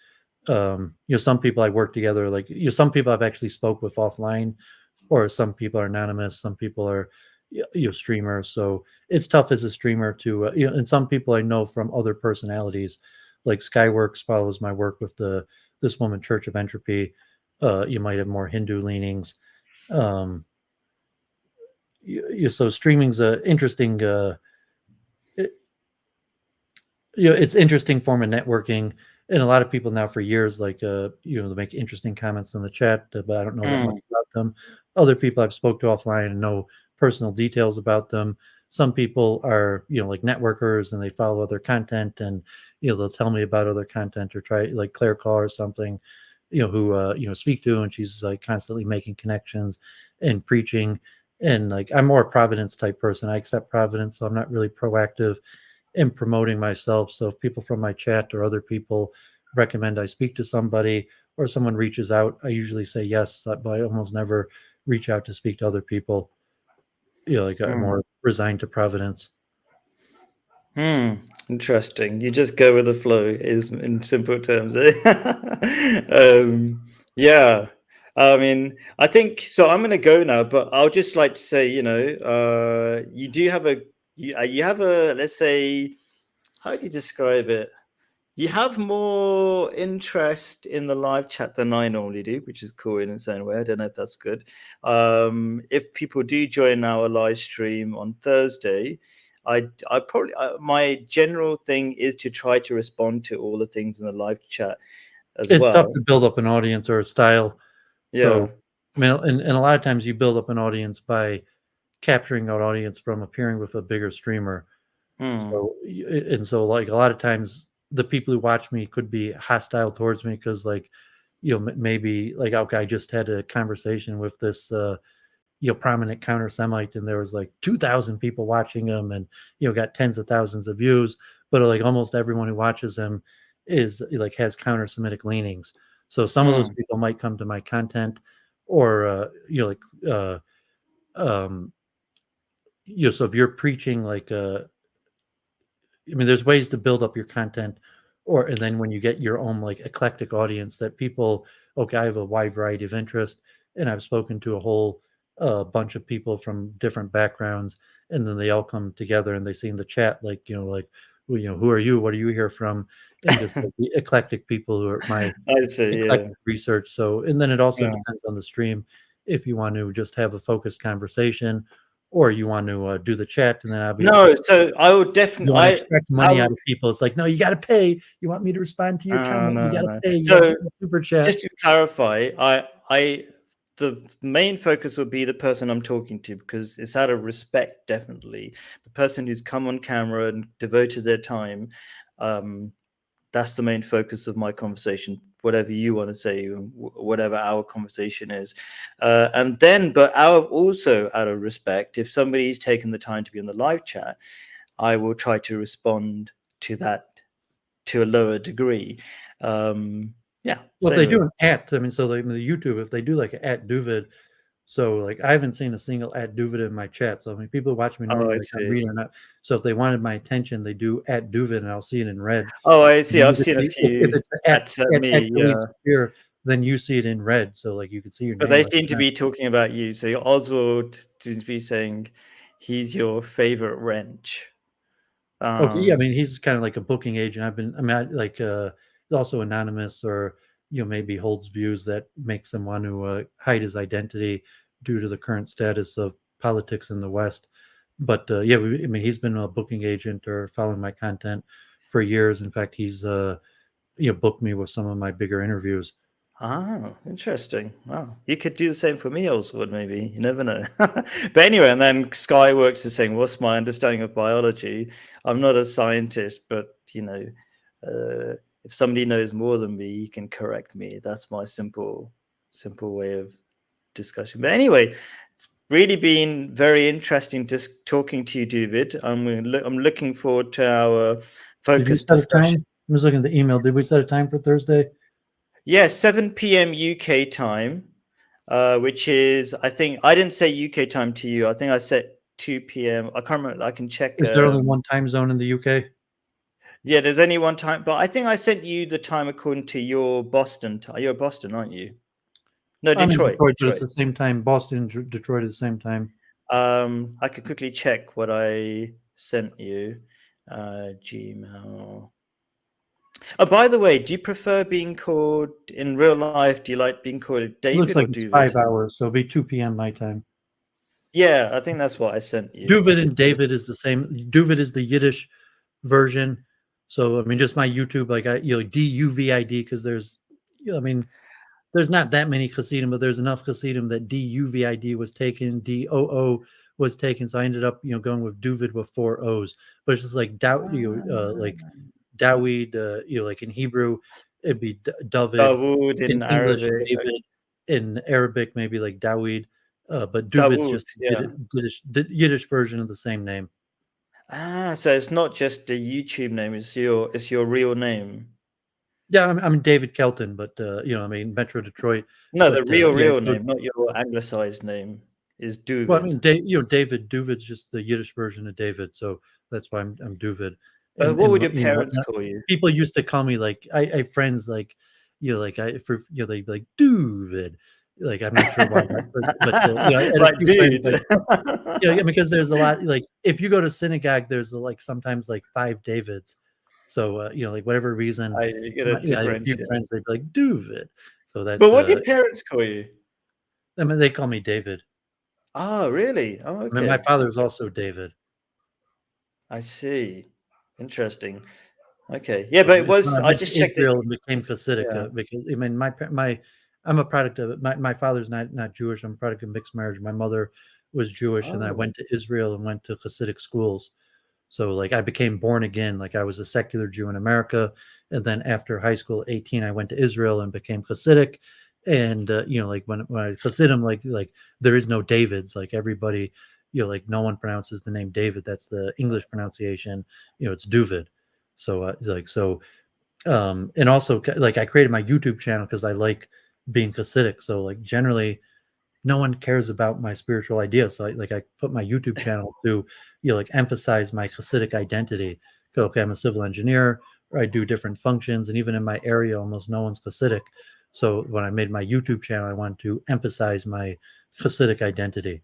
Some people I work together, like some people I've actually spoke with offline, or some people are anonymous, some people are streamers. So it's tough as a streamer to and some people I know from other personalities, like Skyworks follows my work with this woman, Church of Entropy. You might have more Hindu leanings. So streaming's a interesting it's interesting form of networking, and a lot of people now for years, like they make interesting comments in the chat, but I don't know that much about them. Other people I've spoke to offline and know personal details about them. Some people are like networkers and they follow other content, and they'll tell me about other content, or try, like Claire Call or something, who speak to, and she's like constantly making connections and preaching. And like I'm more a Providence type person. I accept Providence, so I'm not really proactive in promoting myself. So if people from my chat or other people recommend I speak to somebody, or someone reaches out, I usually say yes, but I almost never reach out to speak to other people. I'm more resigned to Providence. Interesting. You just go with the flow, is in simple terms. Yeah. I mean, I think so. I'm going to go now, but I'll just like to say, you do have you have a, let's say, how do you describe it? You have more interest in the live chat than I normally do, which is cool in its own way. I don't know if that's good. If people do join our live stream on Thursday, I probably my general thing is to try to respond to all the things in the live chat as It's well. tough to build up an audience or a style. So, I mean, and a lot of times you build up an audience by capturing that audience from appearing with a bigger streamer. So like a lot of times the people who watch me could be hostile towards me because, like, maybe like, okay, I just had a conversation with this prominent counter Semite, and there was like 2,000 people watching him, and got tens of thousands of views, but like almost everyone who watches him is like has counter Semitic leanings. So some of those people might come to my content, or so if you're preaching like I mean, there's ways to build up your content, and then when you get your own like eclectic audience, that people, okay, I have a wide variety of interest, and I've spoken to a whole bunch of people from different backgrounds, and then they all come together and they see in the chat, like, who are you? What are you here from? And just like, the eclectic people who are my eclectic research. So, and then it also depends on the stream, if you want to just have a focused conversation, or you want to do the chat, and then obviously so I would definitely extract money out of people. It's like, no, you got to pay. You want me to respond to your comment? You got to pay. So super chat. Just to clarify, the main focus would be the person I'm talking to, because it's out of respect, definitely. The person who's come on camera and devoted their time, that's the main focus of my conversation, whatever you want to say, whatever our conversation is. And then, but also out of respect, if somebody's taken the time to be in the live chat, I will try to respond to that to a lower degree. Yeah. Well, if they do an @ I mean, so like the YouTube, if they do like an @Doooovid, so like I haven't seen a single @Doooovid in my chat. So I mean, people who watch me normally, like, I'm reading or not. So if they wanted my attention, they do @Doooovid, and I'll see it in red. Oh, I see. I've seen a few. If it's at Khalid Safir, then you see it in red. So like you can see your name. But they seem to be talking about you. So Oswald seems to be saying he's your favorite wrench. Okay, yeah, I mean, he's kind of like a booking agent. He's also anonymous, or maybe holds views that makes him want to hide his identity due to the current status of politics in the West. But I mean, he's been a booking agent or following my content for years. In fact, he's booked me with some of my bigger interviews. Oh, interesting. Wow. You could do the same for me, Oswald, maybe. You never know. But anyway, and then Skyworks is saying, what's my understanding of biology? I'm not a scientist, but, if somebody knows more than me, he can correct me. That's my simple simple way of discussion. But anyway, it's really been very interesting just talking to you, Doooovid. I'm looking forward to our focused discussion. I was looking at the email. Did we set a time for Thursday? Yeah, 7 p.m. UK time, which is, I think, I didn't say UK time to you. I think I set 2 p.m. I can't remember. I can check. Is there only one time zone in the UK? Yeah, there's only one time. But I think I sent you the time according to your Boston time. You're Boston, aren't you? No, Detroit. Detroit. But it's the same time. Boston and Detroit at the same time. I could quickly check what I sent you. Gmail. Oh, by the way, do you prefer being called in real life? Do you like being called David? It looks like or it's Doooovid? 5 hours, so it'll be 2 p.m. my time. Yeah, I think that's what I sent you. Doooovid and David is the same. Doooovid is the Yiddish version. So I mean, just my YouTube, like Doovid, because there's, there's not that many Hasidim, but there's enough Hasidim that Doovid was taken, Doo was taken. So I ended up, going with Doovid with 4 O's. But it's just like like Dawid, like in Hebrew, it'd be David. Dawood in English, Arabic. David. In Arabic, maybe like Dawid. But Doovid's just Yiddish version of the same name. Ah, so it's not just the YouTube name; it's your real name. Yeah, I'm David Kelton, but Metro Detroit. No, but, the real name, not your anglicized name, is Doovid. Well, I mean, David Doovid's just the Yiddish version of David, so that's why I'm Doovid. What would your parents call you? People used to call me like I have friends like they'd be like Doovid. Like I'm not sure why, but dude. Because there's a lot. Like if you go to synagogue, there's like sometimes like 5 Davids. So like whatever reason, you get a few friends they'd be like Doovid. So that's. But what do your parents call you? I mean, they call me David. Oh, really? Oh, okay. I mean, my father's also David. I see. Interesting. Okay. Yeah, but it was. I just checked Israel and became Hasidic because I mean I'm a product of it. My father's not Jewish. I'm a product of mixed marriage. My mother was Jewish, and I went to Israel and went to Hasidic schools. So like I became born again. Like I was a secular Jew in America, and then after high school, 18, I went to Israel and became Hasidic. And like when I Hasidim, like there is no Davids. Like everybody, like no one pronounces the name David. That's the English pronunciation. It's Doovid. So and also like I created my YouTube channel because I like being Hasidic. So like generally no one cares about my spiritual ideas. So I put my YouTube channel to, like emphasize my Hasidic identity. Okay, I'm a civil engineer, or I do different functions. And even in my area, almost no one's Hasidic. So when I made my YouTube channel, I wanted to emphasize my Hasidic identity.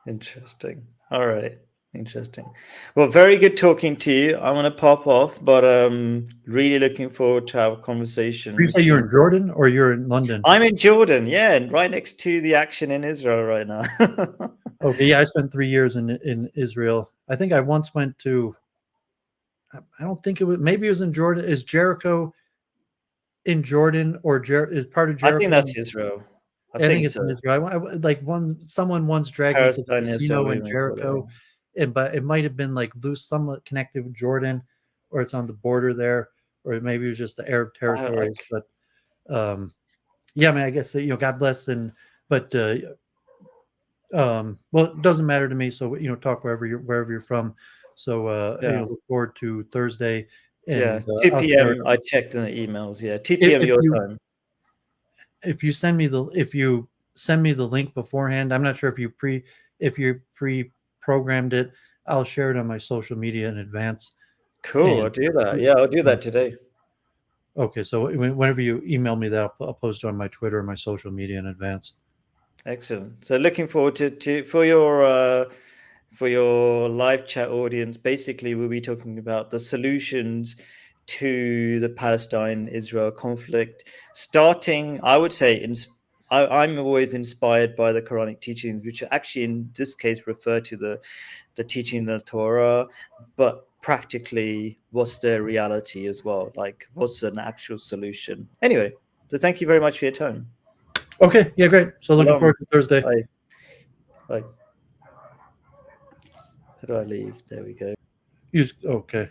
Interesting. All right. Interesting. Well, very good talking to you. I'm going to pop off, but really looking forward to our conversation. You say you're in Jordan or you're in London? I'm in Jordan, yeah, and right next to the action in Israel right now. Okay, yeah, I spent 3 years in Israel. I think I once went to, I don't think it was, maybe it was in Jordan. Is Jericho in Jordan or is part of Jericho? I think that's Israel. I think it's in Israel. Someone once dragged me to the casino in Jericho. But it might have been like loose, somewhat connected with Jordan, or it's on the border there, or maybe it was just the Arab territories. But yeah, I mean, I guess God bless. But well, it doesn't matter to me. So talk wherever you're from. So look forward to Thursday. And, 2 p.m. I checked in the emails. Yeah, 2 p.m. your time. If you send me the link beforehand, I'm not sure if you pre-programmed it, I'll share it on my social media in advance. Cool, I'll do that. Yeah, I'll do that today. Okay, so whenever you email me that, I'll post it on my Twitter and my social media in advance. Excellent. So looking forward to for your live chat audience. Basically, we'll be talking about the solutions to the Palestine-Israel conflict, starting, I would say, I'm always inspired by the Quranic teachings, which actually in this case refer to the teaching of the Torah, but practically what's the reality as well? Like what's an actual solution? Anyway, so thank you very much for your time. Okay, yeah, great. So looking forward to Thursday. Bye. How do I leave? There we go. Okay.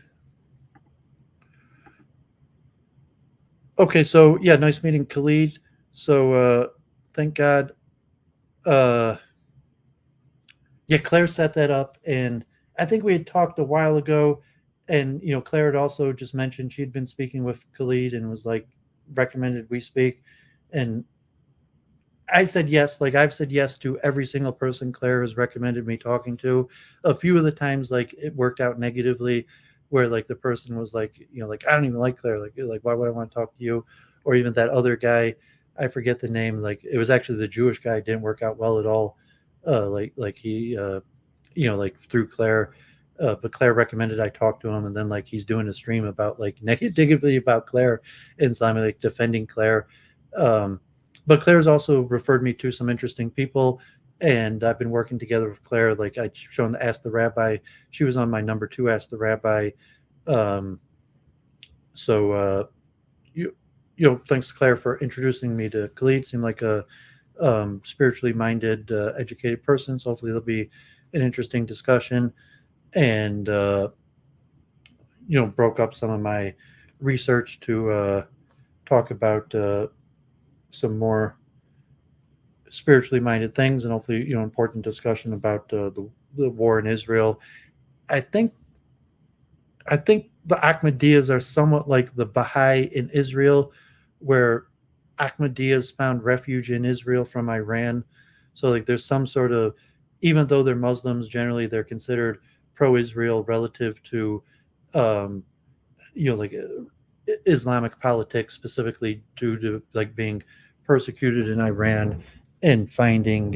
Okay, so yeah, nice meeting Khalid So thank God. Yeah, Claire set that up, and I think we had talked a while ago, and Claire had also just mentioned she'd been speaking with Khalid and was like recommended we speak, and I said yes. Like I've said yes to every single person Claire has recommended me talking to. A few of the times, like it worked out negatively, where like the person was like, like I don't even like Claire. Like why would I want to talk to you? Or even that other guy, I forget the name. Like it was actually the Jewish guy. Didn't work out well at all. Like he, like through Claire. But Claire recommended I talk to him, and then like he's doing a stream about like negatively about Claire, and so I'm like defending Claire. But Claire's also referred me to some interesting people, and I've been working together with Claire. Like I'd shown the Ask the Rabbi. She was on my number 2 Ask the Rabbi. Um, so thanks Claire for introducing me to Khalid. Seemed like a spiritually minded, educated person. So hopefully there'll be an interesting discussion, and broke up some of my research to talk about some more spiritually minded things, and hopefully important discussion about the war in Israel. I think the Ahmadiyas are somewhat like the Baha'i in Israel, where Ahmadiyas found refuge in Israel from Iran. So like there's some sort of, even though they're Muslims, generally they're considered pro-Israel relative to like Islamic politics, specifically due to like being persecuted in Iran and finding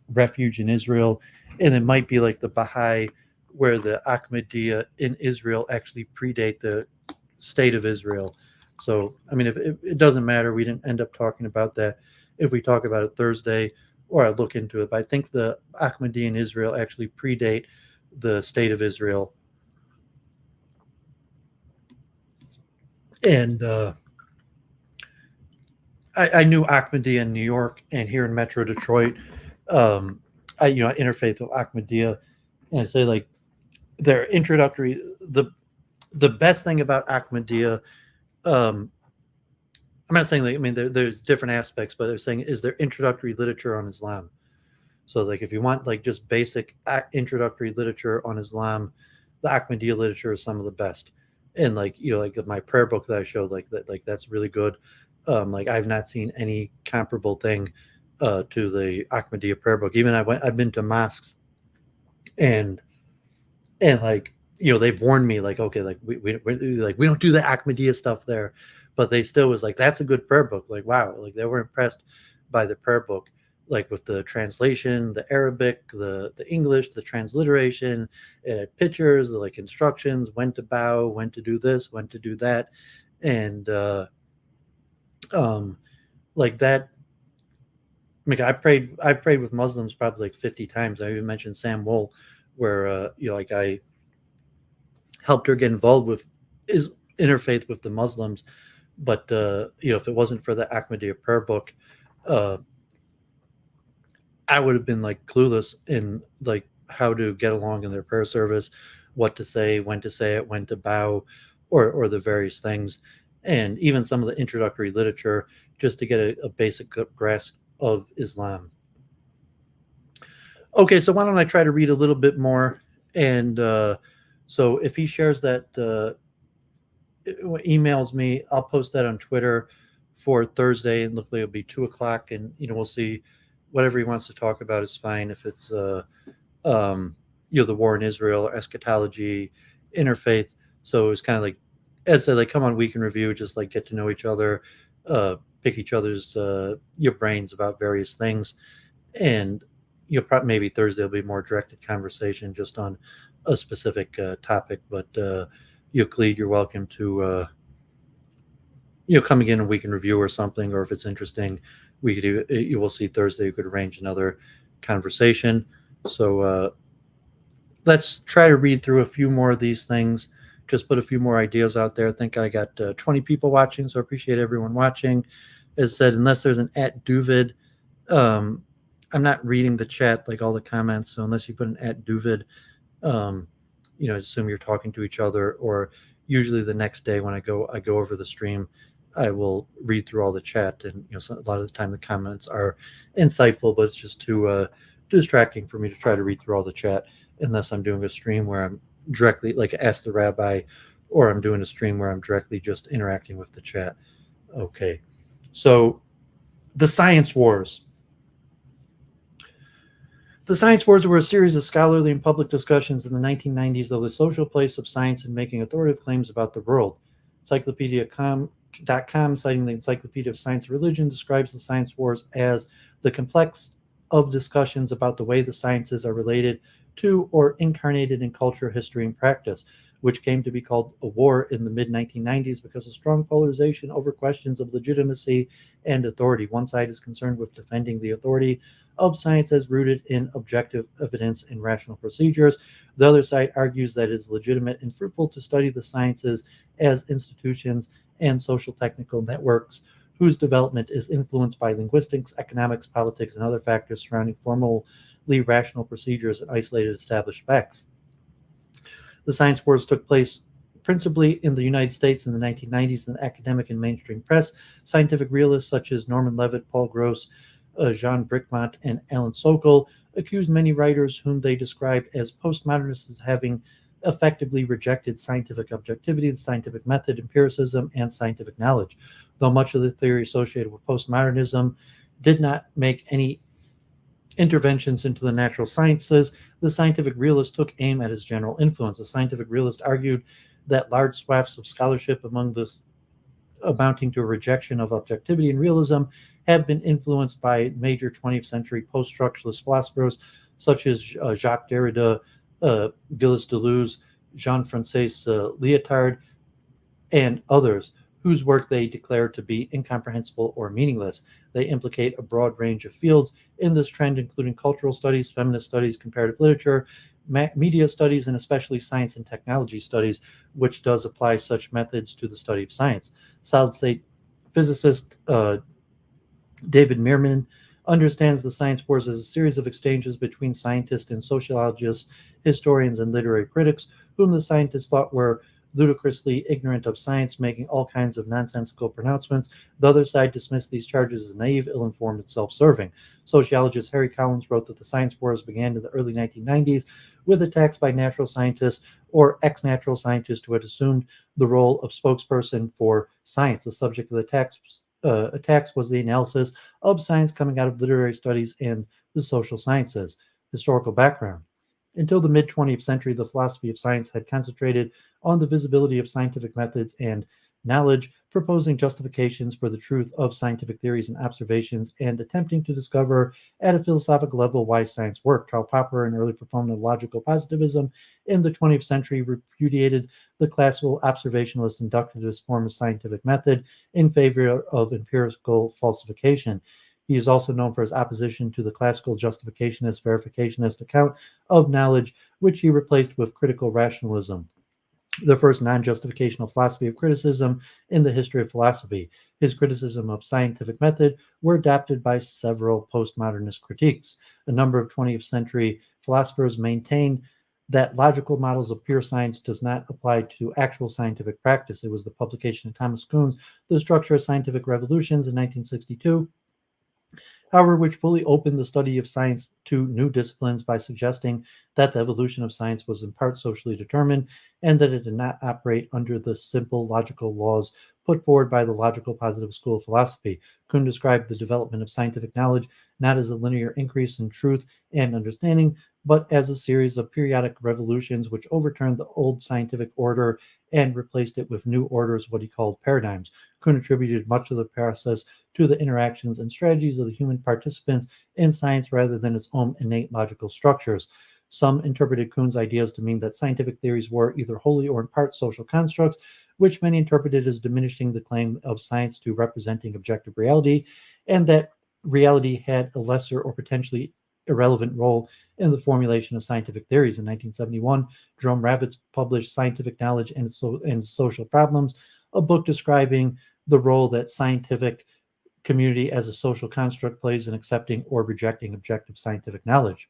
refuge in Israel. And it might be like the Baha'i, where the Ahmadiyya in Israel actually predate the state of Israel. So, I mean, if it doesn't matter, we didn't end up talking about that. If we talk about it Thursday, or I look into it, but I think the Ahmadiyya in Israel actually predate the state of Israel. And I knew Ahmadiyya in New York and here in Metro Detroit. I interfaith with Ahmadiyya, and I say like their introductory, the best thing about Ahmadiyya. I'm not saying like, I mean there's different aspects, but they're saying is their introductory literature on Islam. So like if you want like just basic introductory literature on Islam, the Ahmadiyya literature is some of the best. And like like my prayer book that I showed, like that's really good. Like I've not seen any comparable thing to the Ahmadiyya prayer book. Even I've been to mosques, and like they've warned me like, okay, like we don't do the Ahmadiyya stuff there, but they still was like, that's a good prayer book. Like wow, like they were impressed by the prayer book, like with the translation, the Arabic, the English, the transliteration. It had pictures, like instructions, when to bow, when to do this, when to do that, and like that. Like I've prayed with Muslims probably like 50 times. I even mentioned Sam Wool, where like I helped her get involved with is interfaith with the Muslims, but if it wasn't for the Ahmadiyya prayer book, I would have been like clueless in like how to get along in their prayer service, what to say, when to say it, when to bow, or the various things, and even some of the introductory literature just to get a basic grasp of Islam. Okay, so why don't I try to read a little bit more? And so if he shares that, emails me, I'll post that on Twitter for Thursday, and luckily it'll be 2:00, and we'll see. Whatever he wants to talk about is fine. If it's the war in Israel, or eschatology, interfaith. So it's kind of like, as I said, like come on Week in Review, just like get to know each other, pick each other's your brains about various things, and probably maybe Thursday will be more directed conversation just on a specific topic. But Khalid, you're welcome to coming in a Week in Review or something, or if it's interesting, we could do. You will see Thursday. You could arrange another conversation. So let's try to read through a few more of these things. Just put a few more ideas out there. I think I got 20 people watching, so I appreciate everyone watching. As said, unless there's an @Doooovid, I'm not reading the chat, like all the comments. So unless you put an @Doooovid, assume you're talking to each other. Or usually the next day when I go over the stream, I will read through all the chat, and so a lot of the time the comments are insightful, but it's just too distracting for me to try to read through all the chat unless I'm doing a stream where I'm directly like Ask the Rabbi, or I'm doing a stream where I'm directly just interacting with the chat. Okay, so the Science Wars. The Science Wars were a series of scholarly and public discussions in the 1990s of the social place of science and making authoritative claims about the world. Encyclopedia.com, citing the Encyclopedia of Science and Religion, describes the Science Wars as the complex of discussions about the way the sciences are related to or incarnated in culture, history, and practice, which came to be called a war in the mid-1990s because of strong polarization over questions of legitimacy and authority. One side is concerned with defending the authority of science as rooted in objective evidence and rational procedures. The other side argues that it is legitimate and fruitful to study the sciences as institutions and social technical networks whose development is influenced by linguistics, economics, politics, and other factors surrounding formally rational procedures and isolated established facts. The Science Wars took place principally in the United States in the 1990s in the academic and mainstream press. Scientific realists such as Norman Levitt, Paul Gross, Jean Bricmont, and Alan Sokol accused many writers whom they described as postmodernists as having effectively rejected scientific objectivity, the scientific method, empiricism, and scientific knowledge. Though much of the theory associated with postmodernism did not make any interventions into the natural sciences, the scientific realist took aim at its general influence. The scientific realist argued that large swaths of scholarship among the amounting to a rejection of objectivity and realism have been influenced by major 20th century post-structuralist philosophers such as Jacques Derrida, Gilles Deleuze, Jean-Francois Lyotard, and others, whose work they declare to be incomprehensible or meaningless. They implicate a broad range of fields in this trend, including cultural studies, feminist studies, comparative literature, media studies, and especially science and technology studies, which does apply such methods to the study of science. Solid-state physicist David Meerman understands the Science Wars as a series of exchanges between scientists and sociologists, historians, and literary critics, whom the scientists thought were ludicrously ignorant of science, making all kinds of nonsensical pronouncements. The other side dismissed these charges as naive, ill-informed, and self-serving. Sociologist Harry Collins wrote that the Science Wars began in the early 1990s with attacks by natural scientists or ex-natural scientists who had assumed the role of spokesperson for science. The subject of the attacks was the analysis of science coming out of literary studies and the social sciences. Historical background. Until the mid-20th century, the philosophy of science had concentrated on the visibility of scientific methods and knowledge, proposing justifications for the truth of scientific theories and observations, and attempting to discover at a philosophical level why science worked. Karl Popper, an early proponent of logical positivism in the 20th century, repudiated the classical observationalist inductivist form of scientific method in favor of empirical falsification. He is also known for his opposition to the classical justificationist, verificationist account of knowledge, which he replaced with critical rationalism, the first non-justificational philosophy of criticism in the history of philosophy. His criticism of scientific method were adopted by several postmodernist critiques. A number of 20th century philosophers maintained that logical models of pure science does not apply to actual scientific practice. It was the publication of Thomas Kuhn's The Structure of Scientific Revolutions in 1962, however, which fully opened the study of science to new disciplines by suggesting that the evolution of science was in part socially determined and that it did not operate under the simple logical laws put forward by the logical positive school of philosophy. Kuhn described the development of scientific knowledge not as a linear increase in truth and understanding, but as a series of periodic revolutions which overturned the old scientific order and replaced it with new orders, what he called paradigms. Kuhn attributed much of the process to the interactions and strategies of the human participants in science rather than its own innate logical structures. Some interpreted Kuhn's ideas to mean that scientific theories were either wholly or in part social constructs, which many interpreted as diminishing the claim of science to representing objective reality, and that reality had a lesser or potentially irrelevant role in the formulation of scientific theories. In 1971, Jerome Ravitz published Scientific Knowledge and Social Problems, a book describing the role that scientific community as a social construct plays in accepting or rejecting objective scientific knowledge.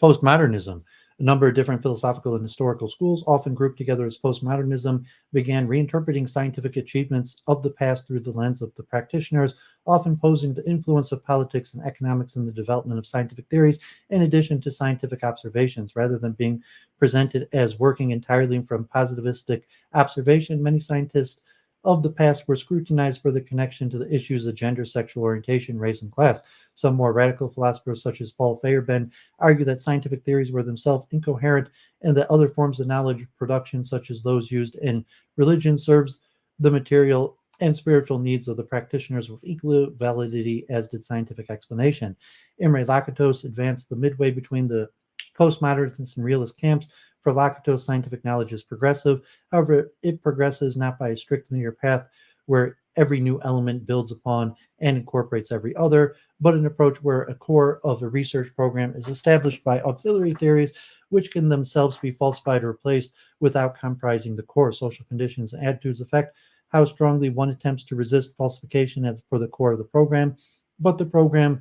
Postmodernism. A number of different philosophical and historical schools, often grouped together as postmodernism, began reinterpreting scientific achievements of the past through the lens of the practitioners, often posing the influence of politics and economics in the development of scientific theories, in addition to scientific observations. Rather than being presented as working entirely from positivistic observation, many scientists of the past were scrutinized for the connection to the issues of gender, sexual orientation, race, and class. Some more radical philosophers, such as Paul Feyerabend, argue that scientific theories were themselves incoherent and that other forms of knowledge production, such as those used in religion, serves the material and spiritual needs of the practitioners with equal validity as did scientific explanation. Imre Lakatos advanced the midway between the postmodernists and realist camps. For Lakatos, scientific knowledge is progressive. However, it progresses not by a strict linear path where every new element builds upon and incorporates every other, but an approach where a core of a research program is established by auxiliary theories, which can themselves be falsified or replaced without comprising the core. Social conditions and attitudes affect how strongly one attempts to resist falsification for the core of the program, but the program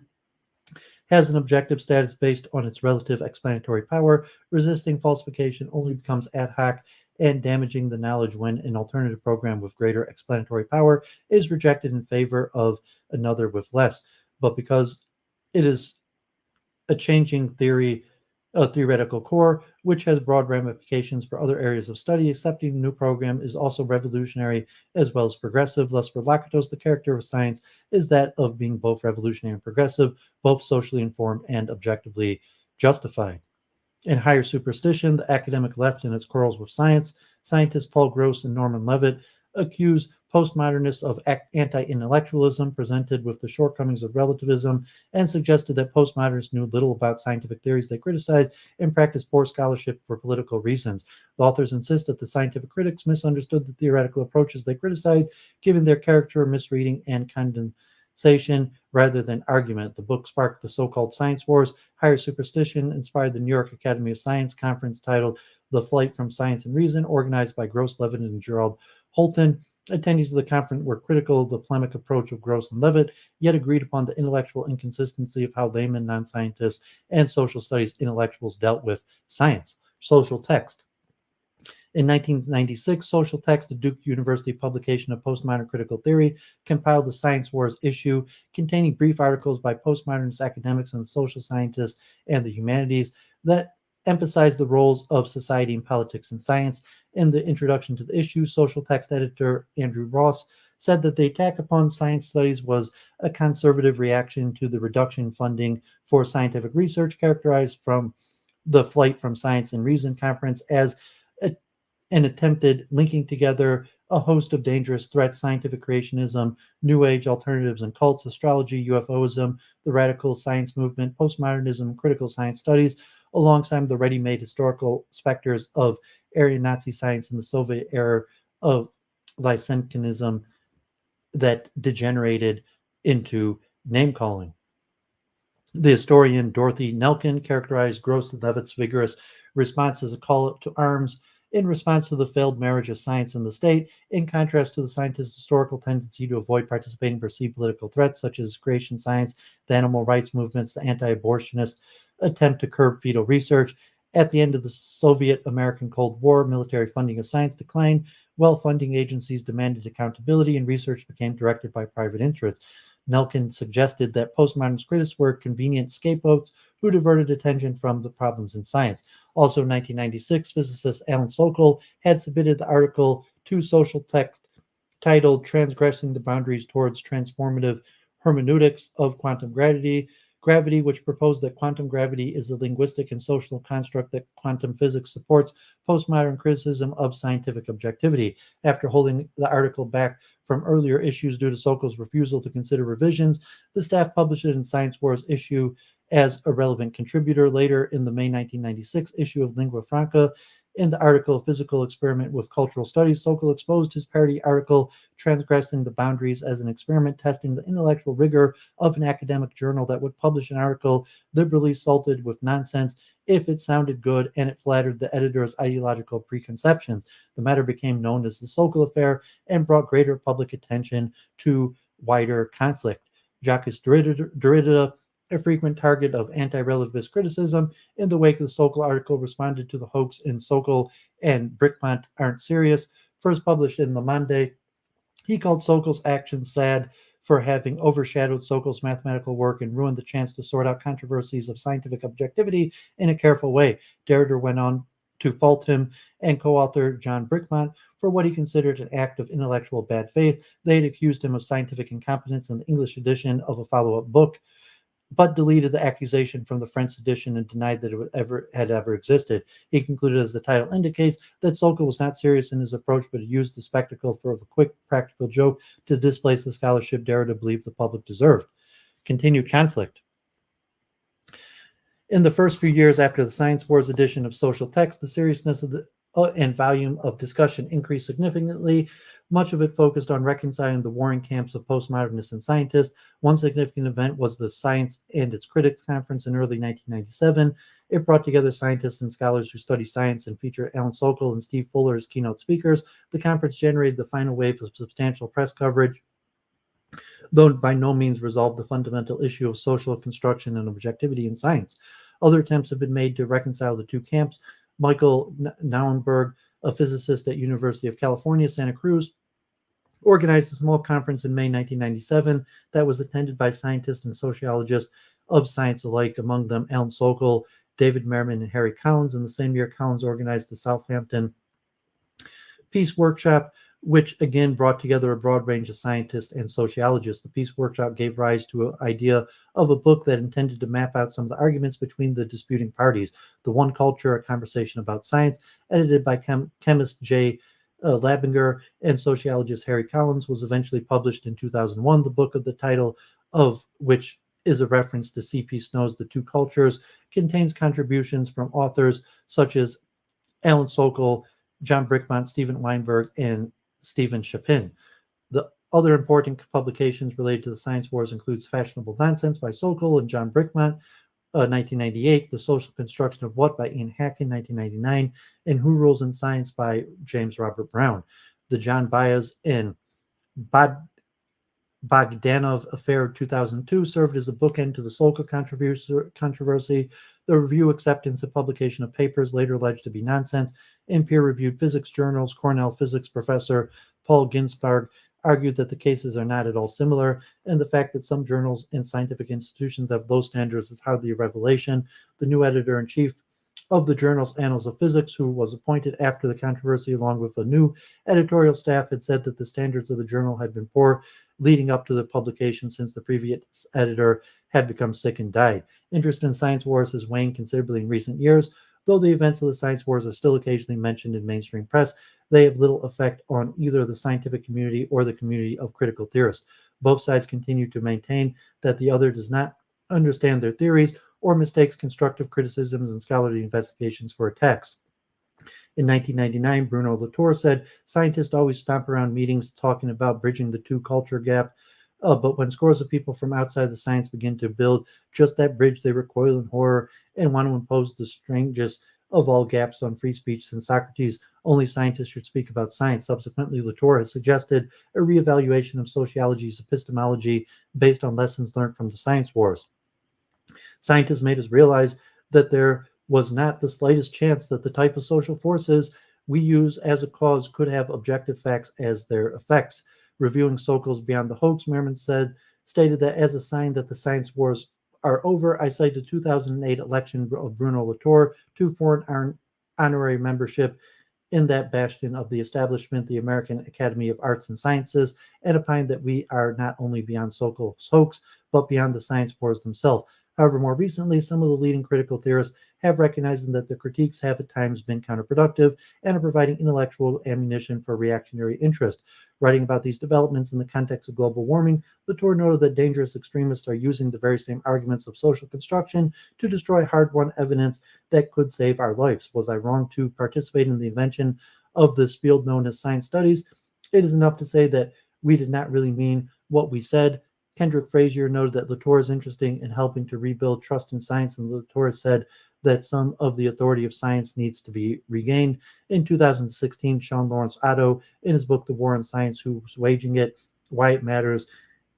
has an objective status based on its relative explanatory power. Resisting falsification only becomes ad hoc and damaging the knowledge when an alternative program with greater explanatory power is rejected in favor of another with less. But because it is a changing theory, a theoretical core, which has broad ramifications for other areas of study, accepting the new program is also revolutionary as well as progressive. Thus, for Lakatos, the character of science is that of being both revolutionary and progressive, both socially informed and objectively justified. In Higher Superstition, the academic left in its quarrels with science, scientists Paul Gross and Norman Levitt accuse postmodernists of anti-intellectualism, presented with the shortcomings of relativism, and suggested that postmodernists knew little about scientific theories they criticized and practiced poor scholarship for political reasons. The authors insist that the scientific critics misunderstood the theoretical approaches they criticized, given their character, misreading, and condensation rather than argument. The book sparked the so-called science wars. Higher Superstition inspired the New York Academy of Science conference titled The Flight from Science and Reason, organized by Gross, Levitt, and Gerald Holton. Attendees of the conference were critical of the polemic approach of Gross and Levitt, yet agreed upon the intellectual inconsistency of how laymen, non-scientists, and social studies intellectuals dealt with science. Social text. In 1996, Social Text, the Duke University publication of postmodern critical theory, compiled the Science Wars issue, containing brief articles by postmodernist academics and social scientists and the humanities that emphasized the roles of society and politics in science. In the introduction to the issue, Social Text editor Andrew Ross said that the attack upon science studies was a conservative reaction to the reduction in funding for scientific research, characterized from the Flight from Science and Reason conference as an attempted linking together a host of dangerous threats: scientific creationism, New Age alternatives and cults, astrology, UFOism, the radical science movement, postmodernism, critical science studies, alongside the ready-made historical specters of Aryan Nazi science in the Soviet era of licentianism that degenerated into name-calling. The historian Dorothy Nelkin characterized Gross and Levitt's vigorous response as a call up to arms in response to the failed marriage of science and the state, in contrast to the scientists' historical tendency to avoid participating in perceived political threats such as creation science, the animal rights movements, the anti-abortionist attempt to curb fetal research. At the end of the Soviet-American Cold War, military funding of science declined, while funding agencies demanded accountability, and research became directed by private interests. Nelkin suggested that postmodernist critics were convenient scapegoats who diverted attention from the problems in science. Also in 1996, physicist Alan Sokal had submitted the article to Social Text titled Transgressing the Boundaries Towards Transformative Hermeneutics of Quantum Gravity, which proposed that quantum gravity is a linguistic and social construct that quantum physics supports postmodern criticism of scientific objectivity. After holding the article back from earlier issues due to Sokal's refusal to consider revisions, the staff published it in Science Wars issue as a relevant contributor. Later, in the May 1996 issue of Lingua Franca, in the article Physical Experiment with Cultural Studies, Sokal exposed his parody article Transgressing the Boundaries as an experiment testing the intellectual rigor of an academic journal that would publish an article liberally salted with nonsense if it sounded good and it flattered the editor's ideological preconceptions. The matter became known as the Sokal Affair and brought greater public attention to wider conflict. Jacques Derrida a frequent target of anti-relativist criticism. In the wake of the Sokol article, responded to the hoax in Sokol and Brickmont aren't serious. First published in Le Monde, he called Sokol's actions sad for having overshadowed Sokol's mathematical work and ruined the chance to sort out controversies of scientific objectivity in a careful way. Derrida went on to fault him and co-author John Brickmont for what he considered an act of intellectual bad faith. They had accused him of scientific incompetence in the English edition of a follow-up book, but deleted the accusation from the French edition and denied that it had ever existed. He concluded, as the title indicates, that Sokol was not serious in his approach, but used the spectacle for a quick practical joke to displace the scholarship Derrida believed the public deserved. Continued conflict. In the first few years after the Science Wars edition of Social Text, the seriousness of the and volume of discussion increased significantly. Much of it focused on reconciling the warring camps of postmodernists and scientists. One significant event was the Science and Its Critics Conference in early 1997. It brought together scientists and scholars who study science and featured Alan Sokol and Steve Fuller as keynote speakers. The conference generated the final wave of substantial press coverage, though by no means resolved the fundamental issue of social construction and objectivity in science. Other attempts have been made to reconcile the two camps. Michael Nauenberg, a physicist at University of California, Santa Cruz, organized a small conference in May 1997 that was attended by scientists and sociologists of science alike, among them Alan Sokol, David Merriman, and Harry Collins. In the same year, Collins organized the Southampton Peace Workshop, which again brought together a broad range of scientists and sociologists. The Peace Workshop gave rise to an idea of a book that intended to map out some of the arguments between the disputing parties. The One Culture, a conversation about science, edited by chemist J. Labinger and sociologist Harry Collins, was eventually published in 2001. The book, of the title of which is a reference to C.P. Snow's The Two Cultures, contains contributions from authors such as Alan Sokol, John Brickmont, Stephen Weinberg, and Stephen Chapin. The other important publications related to the Science Wars includes Fashionable Nonsense by Sokol and John Brickmont, 1998, The Social Construction of What by Ian Hacken, 1999, and Who Rules in Science by James Robert Brown. The John Baez and Bogdanov Affair 2002 served as a bookend to the Sokol controversy. The review, acceptance, and publication of papers later alleged to be nonsense in peer-reviewed physics journals. Cornell physics professor Paul Ginsberg argued that the cases are not at all similar, and the fact that some journals and scientific institutions have low standards is hardly a revelation. The new editor-in-chief of the journal's Annals of Physics, who was appointed after the controversy along with a new editorial staff, had said that the standards of the journal had been poor leading up to the publication, since the previous editor had become sick and died. Interest in Science Wars has waned considerably in recent years. Though the events of the Science Wars are still occasionally mentioned in mainstream press, they have little effect on either the scientific community or the community of critical theorists. Both sides continue to maintain that the other does not understand their theories or mistakes constructive criticisms and scholarly investigations for attacks. In 1999, Bruno Latour said, "Scientists always stomp around meetings talking about bridging the two-culture gap, but when scores of people from outside the science begin to build just that bridge, they recoil in horror and want to impose the strangest of all gaps on free speech. Since Socrates, only scientists should speak about science." Subsequently, Latour has suggested a reevaluation of sociology's epistemology based on lessons learned from the Science Wars. Scientists made us realize that there was not the slightest chance that the type of social forces we use as a cause could have objective facts as their effects. Reviewing Sokol's Beyond the Hoax, Merriman stated that as a sign that the Science Wars are over, I cite the 2008 election of Bruno Latour to foreign honorary membership in that bastion of the establishment, the American Academy of Arts and Sciences, and opined that we are not only beyond Sokol's hoax, but beyond the Science Wars themselves. However, more recently, some of the leading critical theorists have recognized that the critiques have at times been counterproductive and are providing intellectual ammunition for reactionary interest. Writing about these developments in the context of global warming, Latour noted that dangerous extremists are using the very same arguments of social construction to destroy hard-won evidence that could save our lives. Was I wrong to participate in the invention of this field known as science studies? It is enough to say that we did not really mean what we said. Kendrick Frazier noted that Latour is interesting in helping to rebuild trust in science, and Latour said that some of the authority of science needs to be regained. In 2016, Sean Lawrence Otto, in his book The War on Science, Who's Waging It, Why It Matters,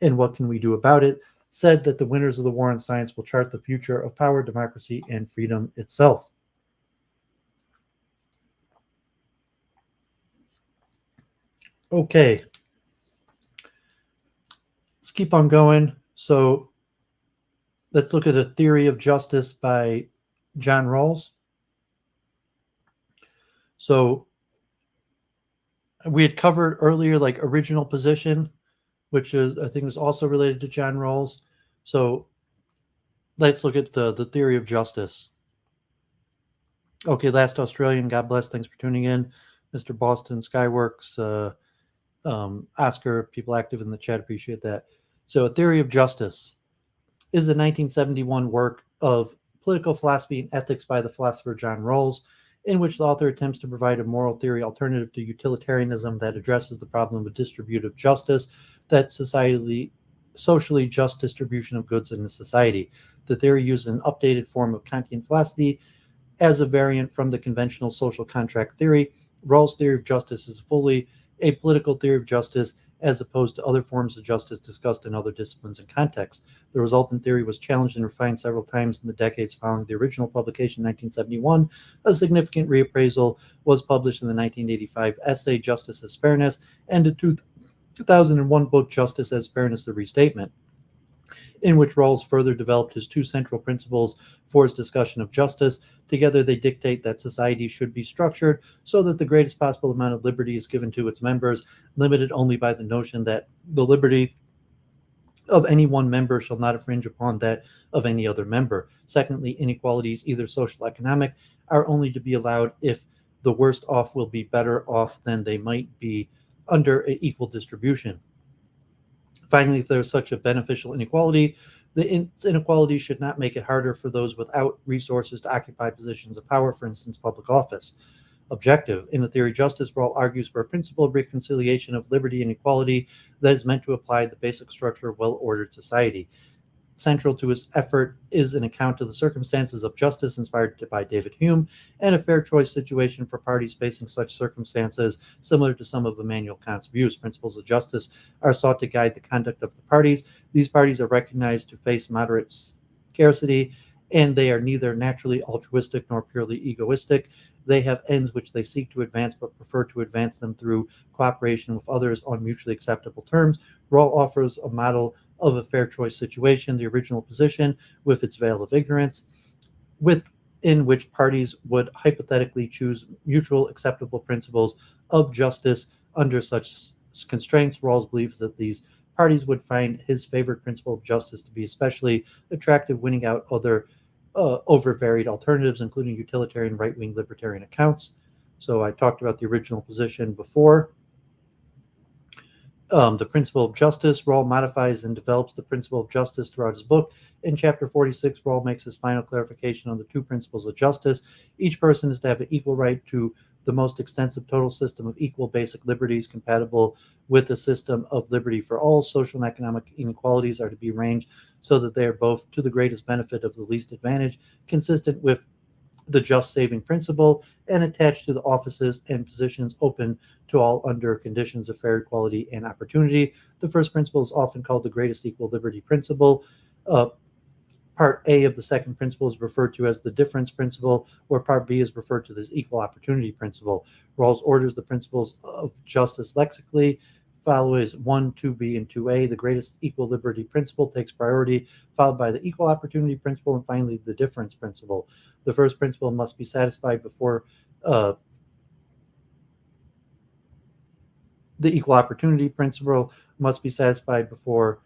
and What Can We Do About It, said that the winners of the war on science will chart the future of power, democracy, and freedom itself. Okay. Let's keep on going. So let's look at A Theory of Justice by John Rawls. So we had covered earlier, like original position, which is, I think, was also related to John Rawls. So let's look at the theory of justice. Okay, Last Australian, God bless. Thanks for tuning in. Mr. Boston, Skyworks, Oscar, people active in the chat, appreciate that. So A Theory of Justice is a 1971 work of political philosophy and ethics by the philosopher John Rawls, in which the author attempts to provide a moral theory alternative to utilitarianism that addresses the problem of distributive justice, that socially just distribution of goods in a society. The theory uses an updated form of Kantian philosophy as a variant from the conventional social contract theory. Rawls' theory of justice is fully a political theory of justice, as opposed to other forms of justice discussed in other disciplines and contexts. The resultant theory was challenged and refined several times in the decades following the original publication in 1971. A significant reappraisal was published in the 1985 essay Justice as Fairness and the 2001 book Justice as Fairness, the Restatement, in which Rawls further developed his two central principles for his discussion of justice. Together, they dictate that society should be structured so that the greatest possible amount of liberty is given to its members, limited only by the notion that the liberty of any one member shall not infringe upon that of any other member. Secondly, inequalities, either social or economic, are only to be allowed if the worst off will be better off than they might be under an equal distribution. Finally, if there is such a beneficial inequality, the inequality should not make it harder for those without resources to occupy positions of power, for instance, public office. Objective. In the theory of justice, Rawls argues for a principle of reconciliation of liberty and equality that is meant to apply the basic structure of well-ordered society. Central to his effort is an account of the circumstances of justice inspired by David Hume and a fair choice situation for parties facing such circumstances, similar to some of Immanuel Kant's views. Principles of justice are sought to guide the conduct of the parties. These parties are recognized to face moderate scarcity, and they are neither naturally altruistic nor purely egoistic. They have ends which they seek to advance, but prefer to advance them through cooperation with others on mutually acceptable terms. Rawls offers a model of a fair choice situation, the original position, with its veil of ignorance, within which parties would hypothetically choose mutual acceptable principles of justice. Under such constraints, Rawls believes that these parties would find his favorite principle of justice to be especially attractive, winning out other over varied alternatives, including utilitarian, right-wing, libertarian accounts. So I talked about the original position before. The principle of justice. Rawls modifies and develops the principle of justice throughout his book. In chapter 46, Rawls makes his final clarification on the two principles of justice. Each person is to have an equal right to the most extensive total system of equal basic liberties compatible with a system of liberty for all. Social and economic inequalities are to be arranged so that they are both to the greatest benefit of the least advantage, consistent with the just saving principle, and attached to the offices and positions open to all under conditions of fair equality and opportunity. The first principle is often called the greatest equal liberty principle. Part A of the second principle is referred to as the difference principle, or Part B is referred to as equal opportunity principle. Rawls orders the principles of justice lexically, follows 1, 2b, and 2a. The greatest equal liberty principle takes priority, followed by the equal opportunity principle, and finally the difference principle. The first principle must be satisfied before the equal opportunity principle must be satisfied before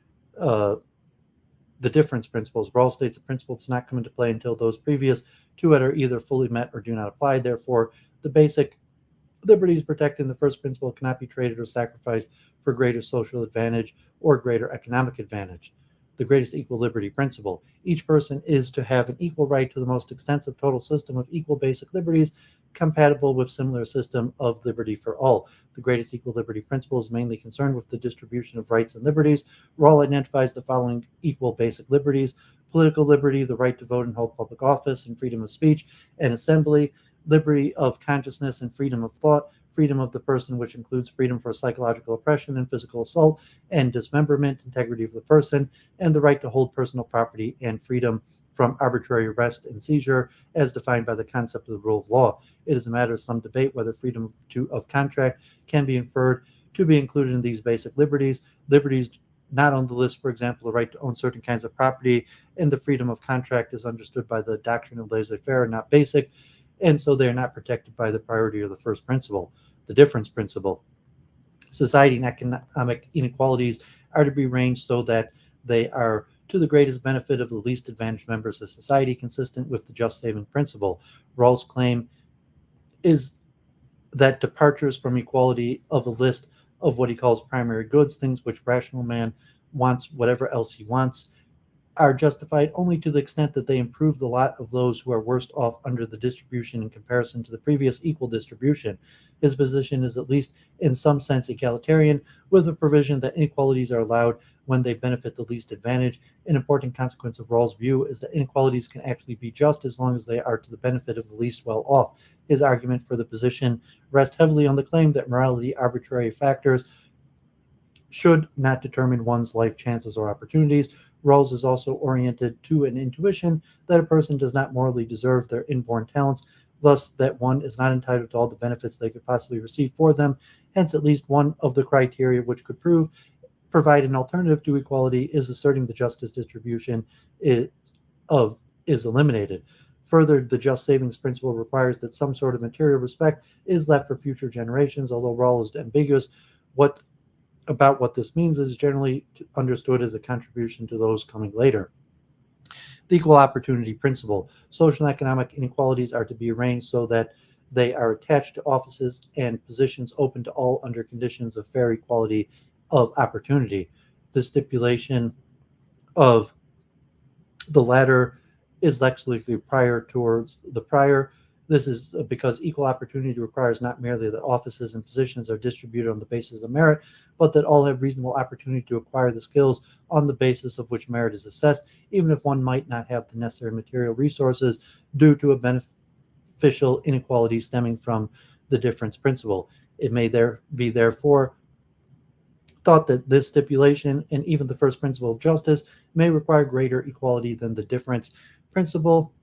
the difference principles. Rawls states the principle does not come into play until those previous to it are either fully met or do not apply. Therefore, the basic liberties protected in the first principle cannot be traded or sacrificed for greater social advantage or greater economic advantage. The greatest equal liberty principle. Each person is to have an equal right to the most extensive total system of equal basic liberties compatible with similar system of liberty for all. The greatest equal liberty principle is mainly concerned with the distribution of rights and liberties. Rawls identifies the following equal basic liberties: political liberty, the right to vote and hold public office, and freedom of speech and assembly; liberty of consciousness and freedom of thought; freedom of the person, which includes freedom for psychological oppression and physical assault and dismemberment, integrity of the person, and the right to hold personal property, and freedom from arbitrary arrest and seizure as defined by the concept of the rule of law. It is a matter of some debate whether freedom of contract can be inferred to be included in these basic liberties. Liberties not on the list, for example, the right to own certain kinds of property, and the freedom of contract is understood by the doctrine of laissez-faire, not basic, and so they are not protected by the priority of the first principle, the difference principle. Society and economic inequalities are to be arranged so that they are to the greatest benefit of the least advantaged members of society, consistent with the just saving principle. Rawls' claim is that departures from equality of a list of what he calls primary goods, things which rational man wants, whatever else he wants, are justified only to the extent that they improve the lot of those who are worst off under the distribution in comparison to the previous equal distribution. His position is at least in some sense egalitarian, with a provision that inequalities are allowed when they benefit the least advantage. An important consequence of Rawls' view is that inequalities can actually be just as long as they are to the benefit of the least well off. His argument for the position rests heavily on the claim that morality, arbitrary factors, should not determine one's life chances or opportunities. Rawls is also oriented to an intuition that a person does not morally deserve their inborn talents, thus that one is not entitled to all the benefits they could possibly receive for them. Hence, at least one of the criteria which could provide an alternative to equality is asserting the justice distribution is eliminated. Further, the just savings principle requires that some sort of material respect is left for future generations. Although Rawls is ambiguous about what this means, is generally understood as a contribution to those coming later. The equal opportunity principle. Social and economic inequalities are to be arranged so that they are attached to offices and positions open to all under conditions of fair equality of opportunity. The stipulation of the latter is lexically prior towards the prior. This is because equal opportunity requires not merely that offices and positions are distributed on the basis of merit, but that all have reasonable opportunity to acquire the skills on the basis of which merit is assessed, even if one might not have the necessary material resources due to a beneficial inequality stemming from the difference principle. It may be therefore thought that this stipulation and even the first principle of justice may require greater equality than the difference principle.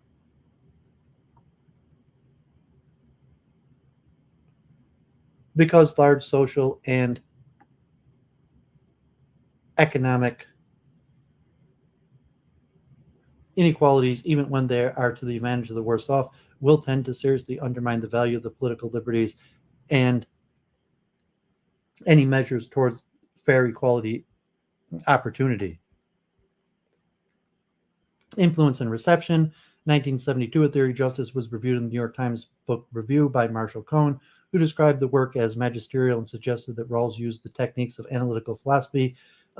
Because large social and economic inequalities, even when they are to the advantage of the worst off, will tend to seriously undermine the value of the political liberties and any measures towards fair equality opportunity. Influence and reception. 1972, A Theory of Justice was reviewed in the New York Times Book Review by Marshall Cohn, who described the work as magisterial and suggested that Rawls used the techniques of analytical philosophy,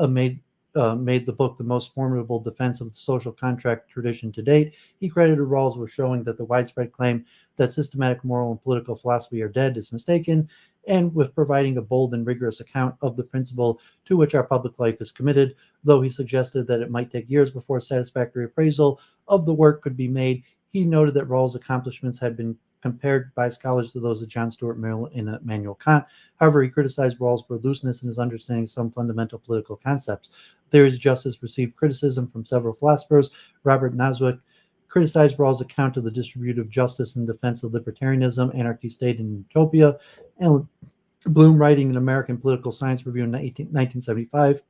made the book the most formidable defense of the social contract tradition to date. He credited Rawls with showing that the widespread claim that systematic moral and political philosophy are dead is mistaken, and with providing a bold and rigorous account of the principle to which our public life is committed. Though he suggested that it might take years before satisfactory appraisal of the work could be made, he noted that Rawls' accomplishments had been compared by scholars to those of John Stuart Mill and Immanuel Kant. However, he criticized Rawls for looseness in his understanding of some fundamental political concepts. Theories of justice received criticism from several philosophers. Robert Naswick criticized Rawls' account of the distributive justice in defense of libertarianism, anarchy state, and utopia. And Bloom, writing in American Political Science Review in 1975,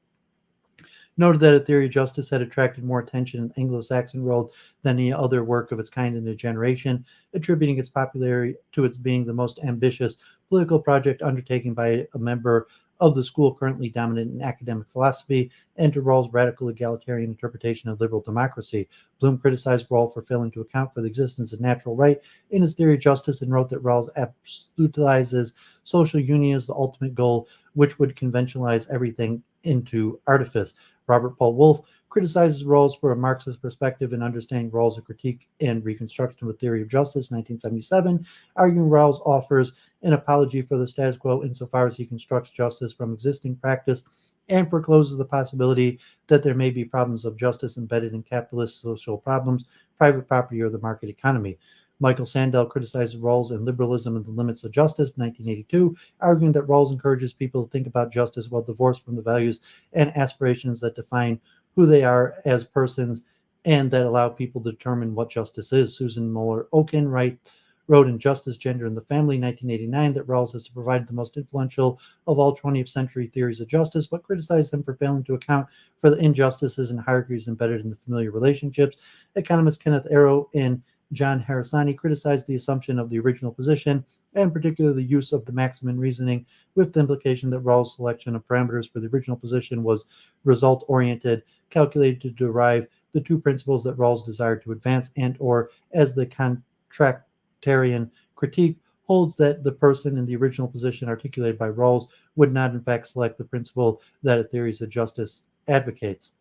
noted that A Theory of Justice had attracted more attention in the Anglo-Saxon world than any other work of its kind in a generation, attributing its popularity to its being the most ambitious political project undertaken by a member of the school currently dominant in academic philosophy, and to Rawls' radical egalitarian interpretation of liberal democracy. Bloom criticized Rawls for failing to account for the existence of natural right in his theory of justice and wrote that Rawls absolutizes social union as the ultimate goal, which would conventionalize everything into artifice. Robert Paul Wolff criticizes Rawls for a Marxist perspective in understanding Rawls' A Critique and Reconstruction of a Theory of Justice, 1977, arguing Rawls offers an apology for the status quo insofar as he constructs justice from existing practice and forecloses the possibility that there may be problems of justice embedded in capitalist social problems, private property, or the market economy. Michael Sandel criticized Rawls and liberalism and the limits of justice in 1982, arguing that Rawls encourages people to think about justice while divorced from the values and aspirations that define who they are as persons and that allow people to determine what justice is. Susan Moeller-Oken wrote in Justice, Gender, and the Family in 1989 that Rawls has provided the most influential of all 20th century theories of justice, but criticized them for failing to account for the injustices and hierarchies embedded in the familiar relationships. Economists Kenneth Arrow and John Harasani criticized the assumption of the original position, and particularly the use of the maximum reasoning, with the implication that Rawls' selection of parameters for the original position was result-oriented, calculated to derive the two principles that Rawls desired to advance, and or, as the contractarian critique holds, that the person in the original position articulated by Rawls would not in fact select the principle that a theories of justice advocates.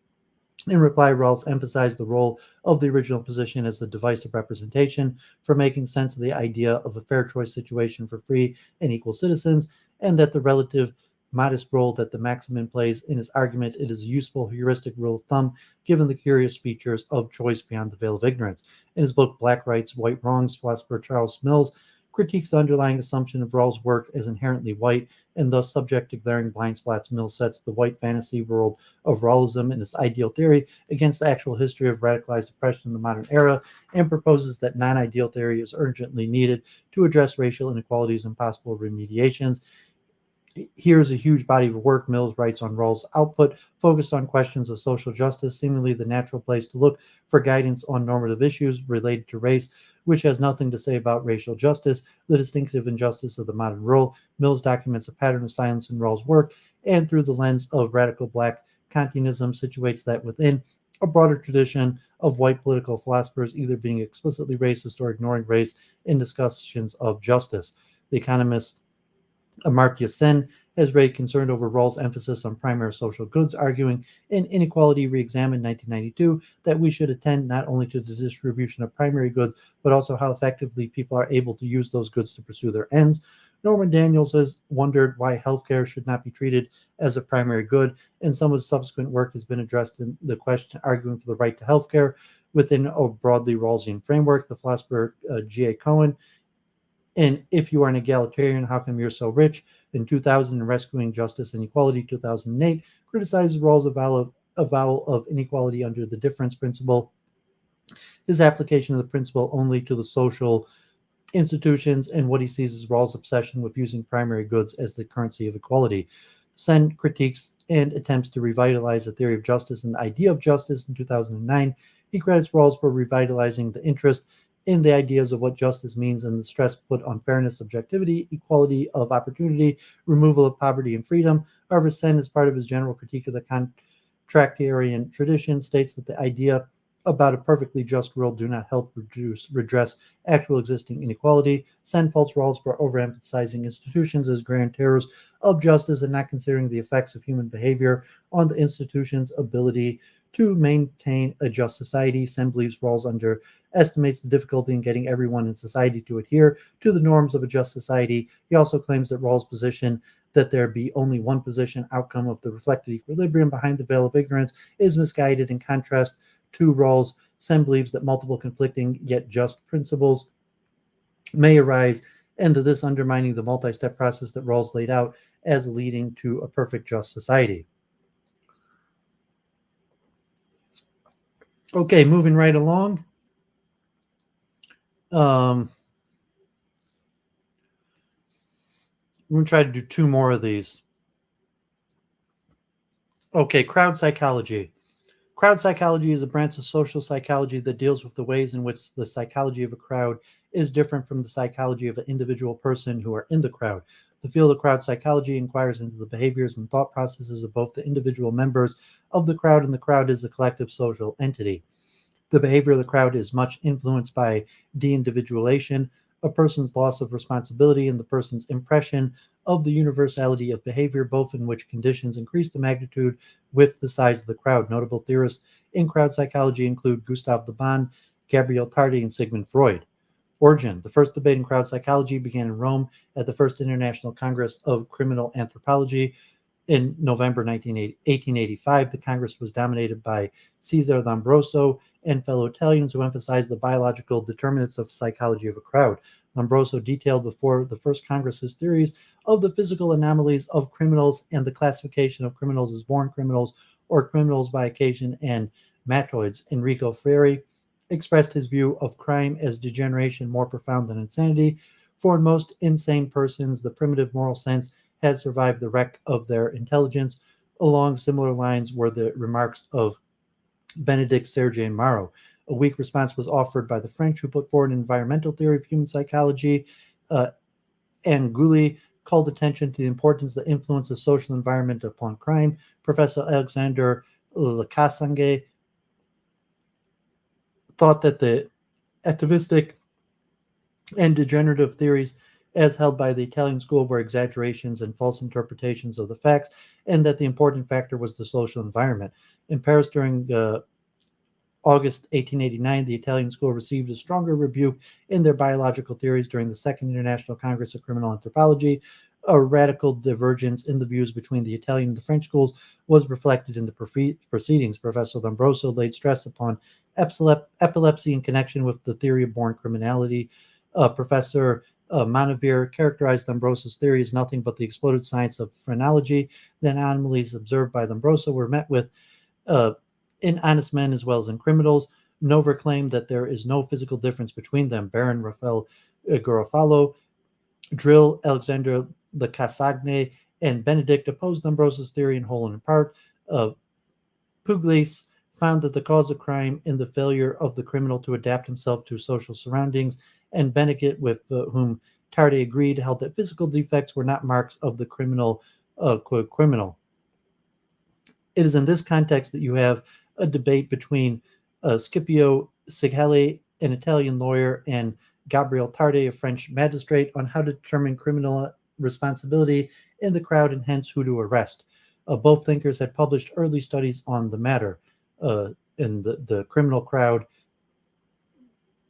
In reply, Rawls emphasized the role of the original position as the device of representation for making sense of the idea of a fair choice situation for free and equal citizens, and that the relative modest role that the maximum plays in his argument, it is a useful heuristic rule of thumb given the curious features of choice beyond the veil of ignorance. In his book Black Rights, White Wrongs, philosopher Charles Mills critiques the underlying assumption of Rawls' work as inherently white and thus subject to glaring blind spots. Mills sets the white fantasy world of Rawlism and its ideal theory against the actual history of radicalized oppression in the modern era, and proposes that non-ideal theory is urgently needed to address racial inequalities and possible remediations. Here's a huge body of work Mills writes on Rawls' output, focused on questions of social justice, seemingly the natural place to look for guidance on normative issues related to race, which has nothing to say about racial justice, the distinctive injustice of the modern world. Mills documents a pattern of silence in Rawls' work, and through the lens of radical black Kantianism situates that within a broader tradition of white political philosophers either being explicitly racist or ignoring race in discussions of justice. The economist Amartya Sen has raised concern over Rawls' emphasis on primary social goods, arguing in Inequality Reexamined 1992 that we should attend not only to the distribution of primary goods, but also how effectively people are able to use those goods to pursue their ends. Norman Daniels has wondered why healthcare should not be treated as a primary good, and some of his subsequent work has been addressed in the question arguing for the right to healthcare within a broadly Rawlsian framework. The philosopher G.A. Cohen, and If You Are an Egalitarian, How Come You're So Rich? In 2000, and Rescuing Justice and Equality, 2008, criticizes Rawls' avowal of inequality under the difference principle, his application of the principle only to the social institutions, and what he sees as Rawls' obsession with using primary goods as the currency of equality. Sen critiques and attempts to revitalize the theory of justice and the idea of justice in 2009. He credits Rawls for revitalizing the interest in the ideas of what justice means and the stress put on fairness, objectivity, equality of opportunity, removal of poverty and freedom. However, Sen, as part of his general critique of the contractarian tradition, states that the idea about a perfectly just world do not help redress actual existing inequality. Sen faults Rawls for overemphasizing institutions as guarantors of justice and not considering the effects of human behavior on the institution's ability to maintain a just society. Sen believes Rawls underestimates the difficulty in getting everyone in society to adhere to the norms of a just society. He also claims that Rawls' position that there be only one position outcome of the reflected equilibrium behind the veil of ignorance is misguided. In contrast to Rawls, Sen believes that multiple conflicting yet just principles may arise, and that this undermining the multi-step process that Rawls laid out as leading to a perfect just society. Okay, moving right along. I'm going to try to do two more of these. Okay, crowd psychology. Crowd psychology is a branch of social psychology that deals with the ways in which the psychology of a crowd is different from the psychology of an individual person who are in the crowd. The field of crowd psychology inquires into the behaviors and thought processes of both the individual members of the crowd and the crowd as a collective social entity. The behavior of the crowd is much influenced by de-individuation, a person's loss of responsibility, and the person's impression of the universality of behavior, both in which conditions increase the magnitude with the size of the crowd. Notable theorists in crowd psychology include Gustave Le Bon, Gabriel Tardy, and Sigmund Freud. Origin. The first debate in crowd psychology began in Rome at the First International Congress of Criminal Anthropology In November 1885, the Congress was dominated by Cesare Lombroso and fellow Italians who emphasized the biological determinants of psychology of a crowd. Lombroso detailed before the first Congress his theories of the physical anomalies of criminals and the classification of criminals as born criminals or criminals by occasion and matoids. Enrico Ferri expressed his view of crime as degeneration more profound than insanity. For in most insane persons, the primitive moral sense had survived the wreck of their intelligence. Along similar lines were the remarks of Benedict Serge and Marot. A weak response was offered by the French, who put forward an environmental theory of human psychology. And Gulli called attention to the importance of the influence of social environment upon crime. Professor Alexander Lacassagne thought that the atavistic and degenerative theories as held by the Italian school were exaggerations and false interpretations of the facts, and that the important factor was the social environment. In Paris during August 1889, the Italian school received a stronger rebuke in their biological theories during the Second International Congress of Criminal Anthropology. A radical divergence in the views between the Italian and the French schools was reflected in the proceedings. Professor Lombroso laid stress upon epilepsy in connection with the theory of born criminality. Professor Monavir characterized Lombroso's theory as nothing but the exploded science of phrenology. The anomalies observed by Lombroso were met with in honest men as well as in criminals. Nova claimed that there is no physical difference between them. Baron Raphael Garofalo, Drill, Alexander Lacassagne, and Benedict opposed Lombroso's theory in whole and in part. Pugliese found that the cause of crime in the failure of the criminal to adapt himself to social surroundings, and Benedict, with whom Tarde agreed, held that physical defects were not marks of the criminal, quote, criminal. It is in this context that you have a debate between Scipio Sighelli, an Italian lawyer, and Gabriel Tarde, a French magistrate, on how to determine criminal responsibility in the crowd and hence who to arrest. Both thinkers had published early studies on the matter. In the criminal crowd,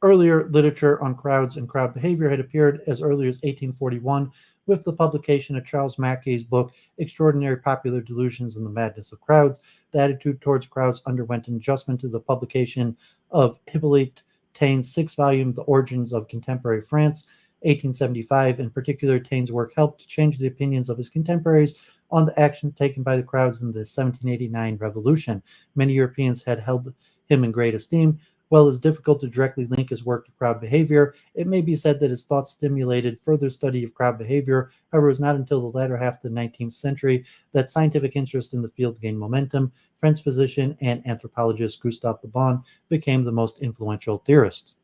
earlier literature on crowds and crowd behavior had appeared as early as 1841 with the publication of Charles Mackay's book, Extraordinary Popular Delusions and the Madness of Crowds. The attitude towards crowds underwent an adjustment to the publication of Hippolyte Taine's sixth volume, The Origins of Contemporary France, 1875. In particular, Taine's work helped to change the opinions of his contemporaries on the action taken by the crowds in the 1789 revolution. Many Europeans had held him in great esteem. While it is difficult to directly link his work to crowd behavior, it may be said that his thoughts stimulated further study of crowd behavior. However, it was not until the latter half of the 19th century that scientific interest in the field gained momentum. French physician and anthropologist Gustave Le Bon became the most influential theorist.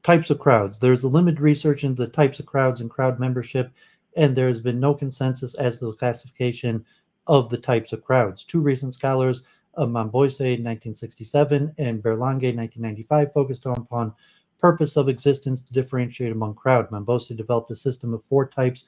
Types of crowds. There's a limited research into the types of crowds and crowd membership, and there has been no consensus as to the classification of the types of crowds. Two recent scholars, Monboise in 1967 and Berlanga in 1995, focused upon purpose of existence to differentiate among crowd. Monboise developed a system of four types: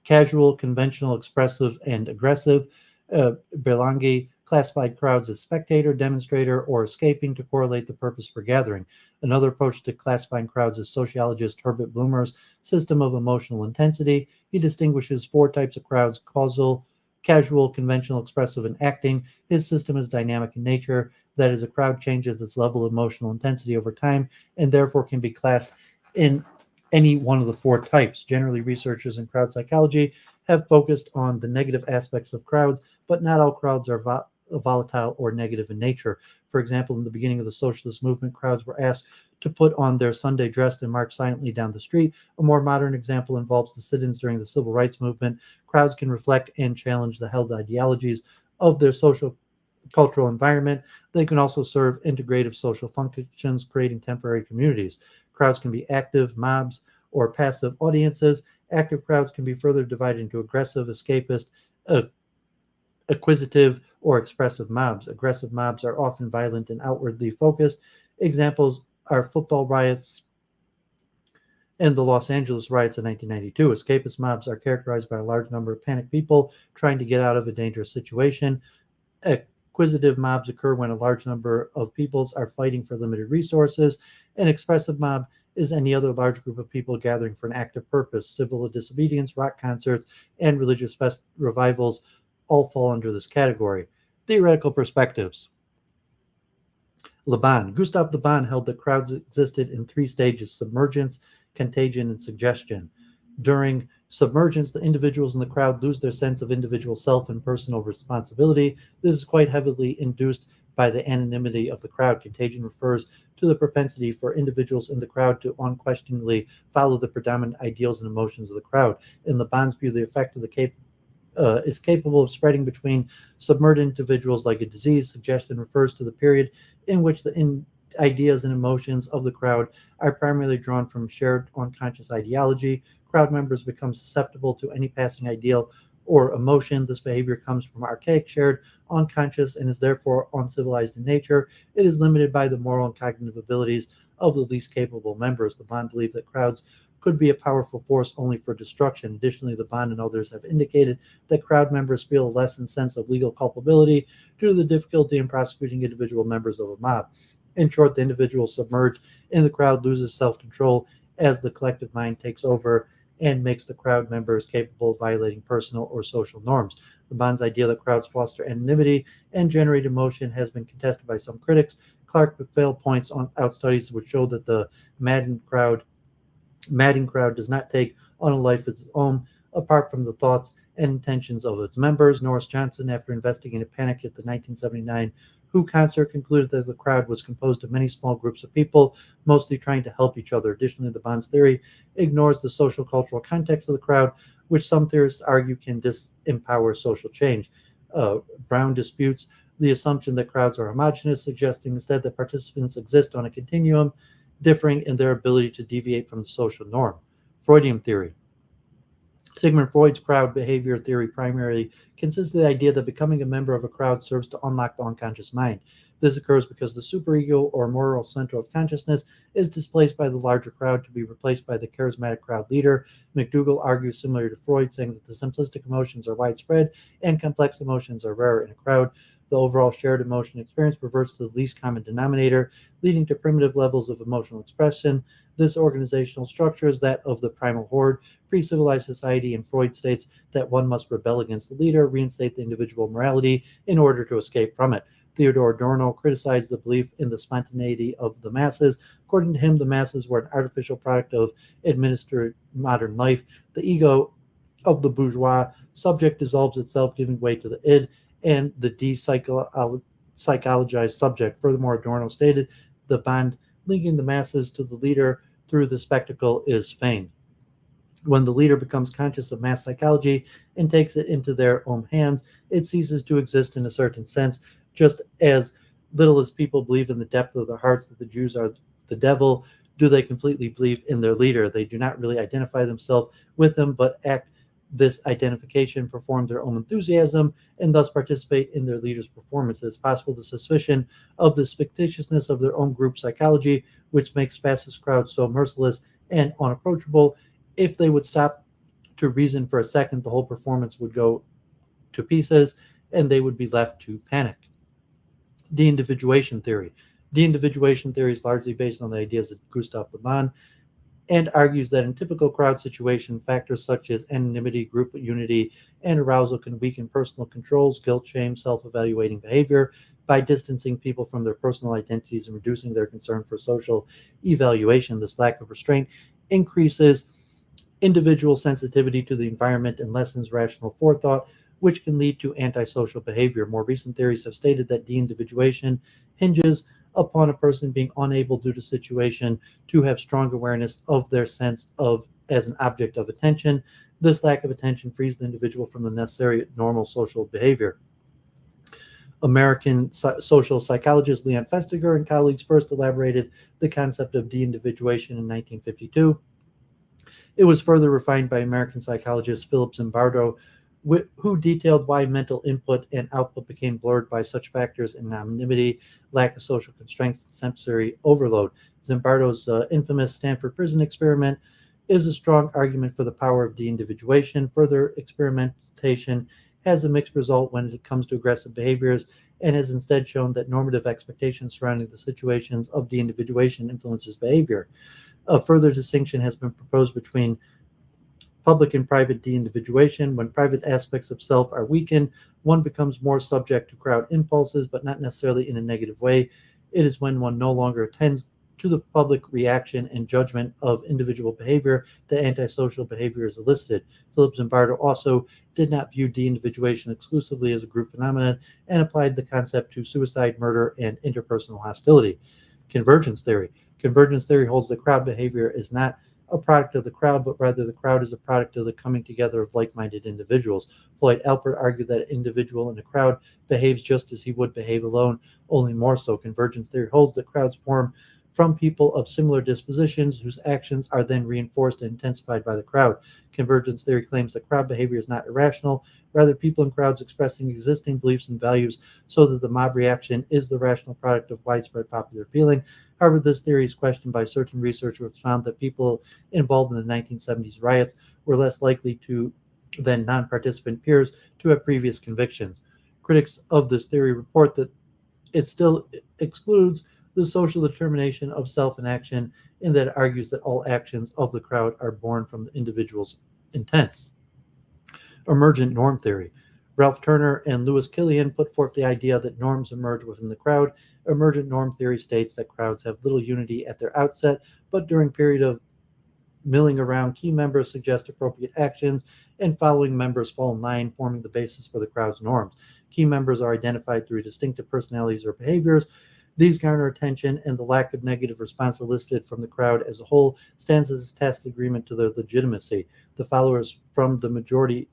casual, conventional, expressive, and aggressive. Berlanga classified crowds as spectator, demonstrator, or escaping to correlate the purpose for gathering. Another approach to classifying crowds is sociologist Herbert Blumer's system of emotional intensity. He distinguishes four types of crowds: causal, casual, conventional, expressive, and acting. His system is dynamic in nature. That is, a crowd changes its level of emotional intensity over time and therefore can be classed in any one of the four types. Generally, researchers in crowd psychology have focused on the negative aspects of crowds, but not all crowds are volatile or negative in nature. For example, in the beginning of the socialist movement, crowds were asked to put on their Sunday dress and march silently down the street. A more modern example involves the sit-ins during the civil rights movement. Crowds can reflect and challenge the held ideologies of their social cultural environment. They can also serve integrative social functions, creating temporary communities. Crowds can be active mobs or passive audiences. Active crowds can be further divided into aggressive, escapist, acquisitive, or expressive mobs. Aggressive mobs are often violent and outwardly focused. Examples are football riots and the Los Angeles riots in 1992. Escapist mobs are characterized by a large number of panicked people trying to get out of a dangerous situation. Acquisitive mobs occur when a large number of peoples are fighting for limited resources. An expressive mob is any other large group of people gathering for an active purpose. Civil disobedience, rock concerts, and religious revivals all fall under this category. Theoretical perspectives. Le Bon. Gustave Le Bon held that crowds existed in three stages: submergence, contagion, and suggestion. During submergence, the individuals in the crowd lose their sense of individual self and personal responsibility. This is quite heavily induced by the anonymity of the crowd. Contagion refers to the propensity for individuals in the crowd to unquestioningly follow the predominant ideals and emotions of the crowd. In Le Bon's view, the effect of the is capable of spreading between submerged individuals like a disease. Suggestion refers to the period in which the ideas and emotions of the crowd are primarily drawn from shared unconscious ideology. Crowd members become susceptible to any passing ideal or emotion. This behavior comes from archaic, shared, unconscious, and is therefore uncivilized in nature. It is limited by the moral and cognitive abilities of the least capable members. Le Bon believed that crowds could be a powerful force only for destruction. Additionally, Le Bon and others have indicated that crowd members feel a lessened sense of legal culpability due to the difficulty in prosecuting individual members of a mob. In short, the individual submerged in the crowd loses self-control as the collective mind takes over and makes the crowd members capable of violating personal or social norms. Le Bon's idea that crowds foster anonymity and generate emotion has been contested by some critics. Clark McPhail points out studies which show that the madding crowd does not take on a life of its own apart from the thoughts and intentions of its members. Norris Johnson, after investigating Panic at the 1979 Who concert, concluded that the crowd was composed of many small groups of people, mostly trying to help each other. Additionally, Le Bon's theory ignores the social cultural context of the crowd, which some theorists argue can disempower social change. Brown disputes the assumption that crowds are homogeneous, suggesting instead that participants exist on a continuum, differing in their ability to deviate from the social norm. Freudian theory. Sigmund Freud's crowd behavior theory primarily consists of the idea that becoming a member of a crowd serves to unlock the unconscious mind. This occurs because the superego or moral center of consciousness is displaced by the larger crowd to be replaced by the charismatic crowd leader. McDougall argues similar to Freud, saying that the simplistic emotions are widespread and complex emotions are rare in a crowd. The overall shared emotion experience reverts to the least common denominator, leading to primitive levels of emotional expression. This organizational structure is that of the primal horde, pre-civilized society, and Freud states that one must rebel against the leader, reinstate the individual morality in order to escape from it. Theodore Adorno criticized the belief in the spontaneity of the masses. According to him, the masses were an artificial product of administered modern life. The ego of the bourgeois subject dissolves itself, giving way to the id and the psychologized subject. Furthermore, Adorno stated the bond linking the masses to the leader through the spectacle is fame. When the leader becomes conscious of mass psychology and takes it into their own hands, it ceases to exist in a certain sense. Just as little as people believe in the depth of their hearts that the Jews are the devil, do they completely believe in their leader. They do not really identify themselves with him, but act this identification, perform their own enthusiasm, and thus participate in their leader's performance. It is possible the suspicion of the fictitiousness of their own group psychology, which makes fascist crowds so merciless and unapproachable. If they would stop to reason for a second, the whole performance would go to pieces, and they would be left to panic. De-individuation theory. De-individuation theory is largely based on the ideas of Gustave Le Bon and argues that in typical crowd situation, factors such as anonymity, group unity, and arousal can weaken personal controls, guilt, shame, self-evaluating behavior by distancing people from their personal identities and reducing their concern for social evaluation. This lack of restraint increases individual sensitivity to the environment and lessens rational forethought, which can lead to antisocial behavior. More recent theories have stated that de-individuation hinges upon a person being unable due to situation to have strong awareness of their sense of as an object of attention. This lack of attention frees the individual from the necessary normal social behavior. American social psychologist Leon Festinger and colleagues first elaborated the concept of de-individuation in 1952. It was further refined by American psychologist Philip Zimbardo, who detailed why mental input and output became blurred by such factors in anonymity, lack of social constraints, and sensory overload. Zimbardo's infamous Stanford prison experiment is a strong argument for the power of de-individuation. Further experimentation has a mixed result when it comes to aggressive behaviors and has instead shown that normative expectations surrounding the situations of de-individuation influences behavior. A further distinction has been proposed between public and private de-individuation. When private aspects of self are weakened, one becomes more subject to crowd impulses, but not necessarily in a negative way. It is when one no longer attends to the public reaction and judgment of individual behavior that antisocial behavior is elicited. Philip Zimbardo also did not view de-individuation exclusively as a group phenomenon and applied the concept to suicide, murder, and interpersonal hostility. Convergence theory. Convergence theory holds that crowd behavior is not a product of the crowd, but rather the crowd is a product of the coming together of like-minded individuals. Floyd Alpert argued that an individual in a crowd behaves just as he would behave alone, only more so. Convergence theory holds that crowds form from people of similar dispositions whose actions are then reinforced and intensified by the crowd. Convergence theory claims that crowd behavior is not irrational, rather people in crowds expressing existing beliefs and values, so that the mob reaction is the rational product of widespread popular feeling. However, this theory is questioned by certain researchers who found that people involved in the 1970s riots were less likely than non-participant peers to have previous convictions. Critics of this theory report that it still excludes the social determination of self and action, in that it argues that all actions of the crowd are born from the individual's intents. Emergent norm theory. Ralph Turner and Louis Killian put forth the idea that norms emerge within the crowd. Emergent norm theory states that crowds have little unity at their outset, but during period of milling around, key members suggest appropriate actions, and following members fall in line, forming the basis for the crowd's norms. Key members are identified through distinctive personalities or behaviors. These garner attention, and the lack of negative response elicited from the crowd as a whole stands as a tacit agreement to their legitimacy. The followers form the majority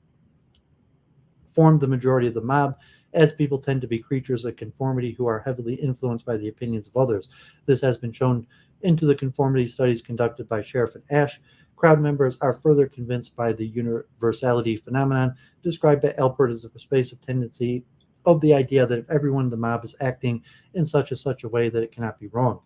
of the mob, as people tend to be creatures of conformity who are heavily influenced by the opinions of others. This has been shown into the conformity studies conducted by Sheriff and Ash. Crowd members are further convinced by the universality phenomenon described by Alpert as a persuasive tendency of the idea that if everyone in the mob is acting in such a way that it cannot be wrong.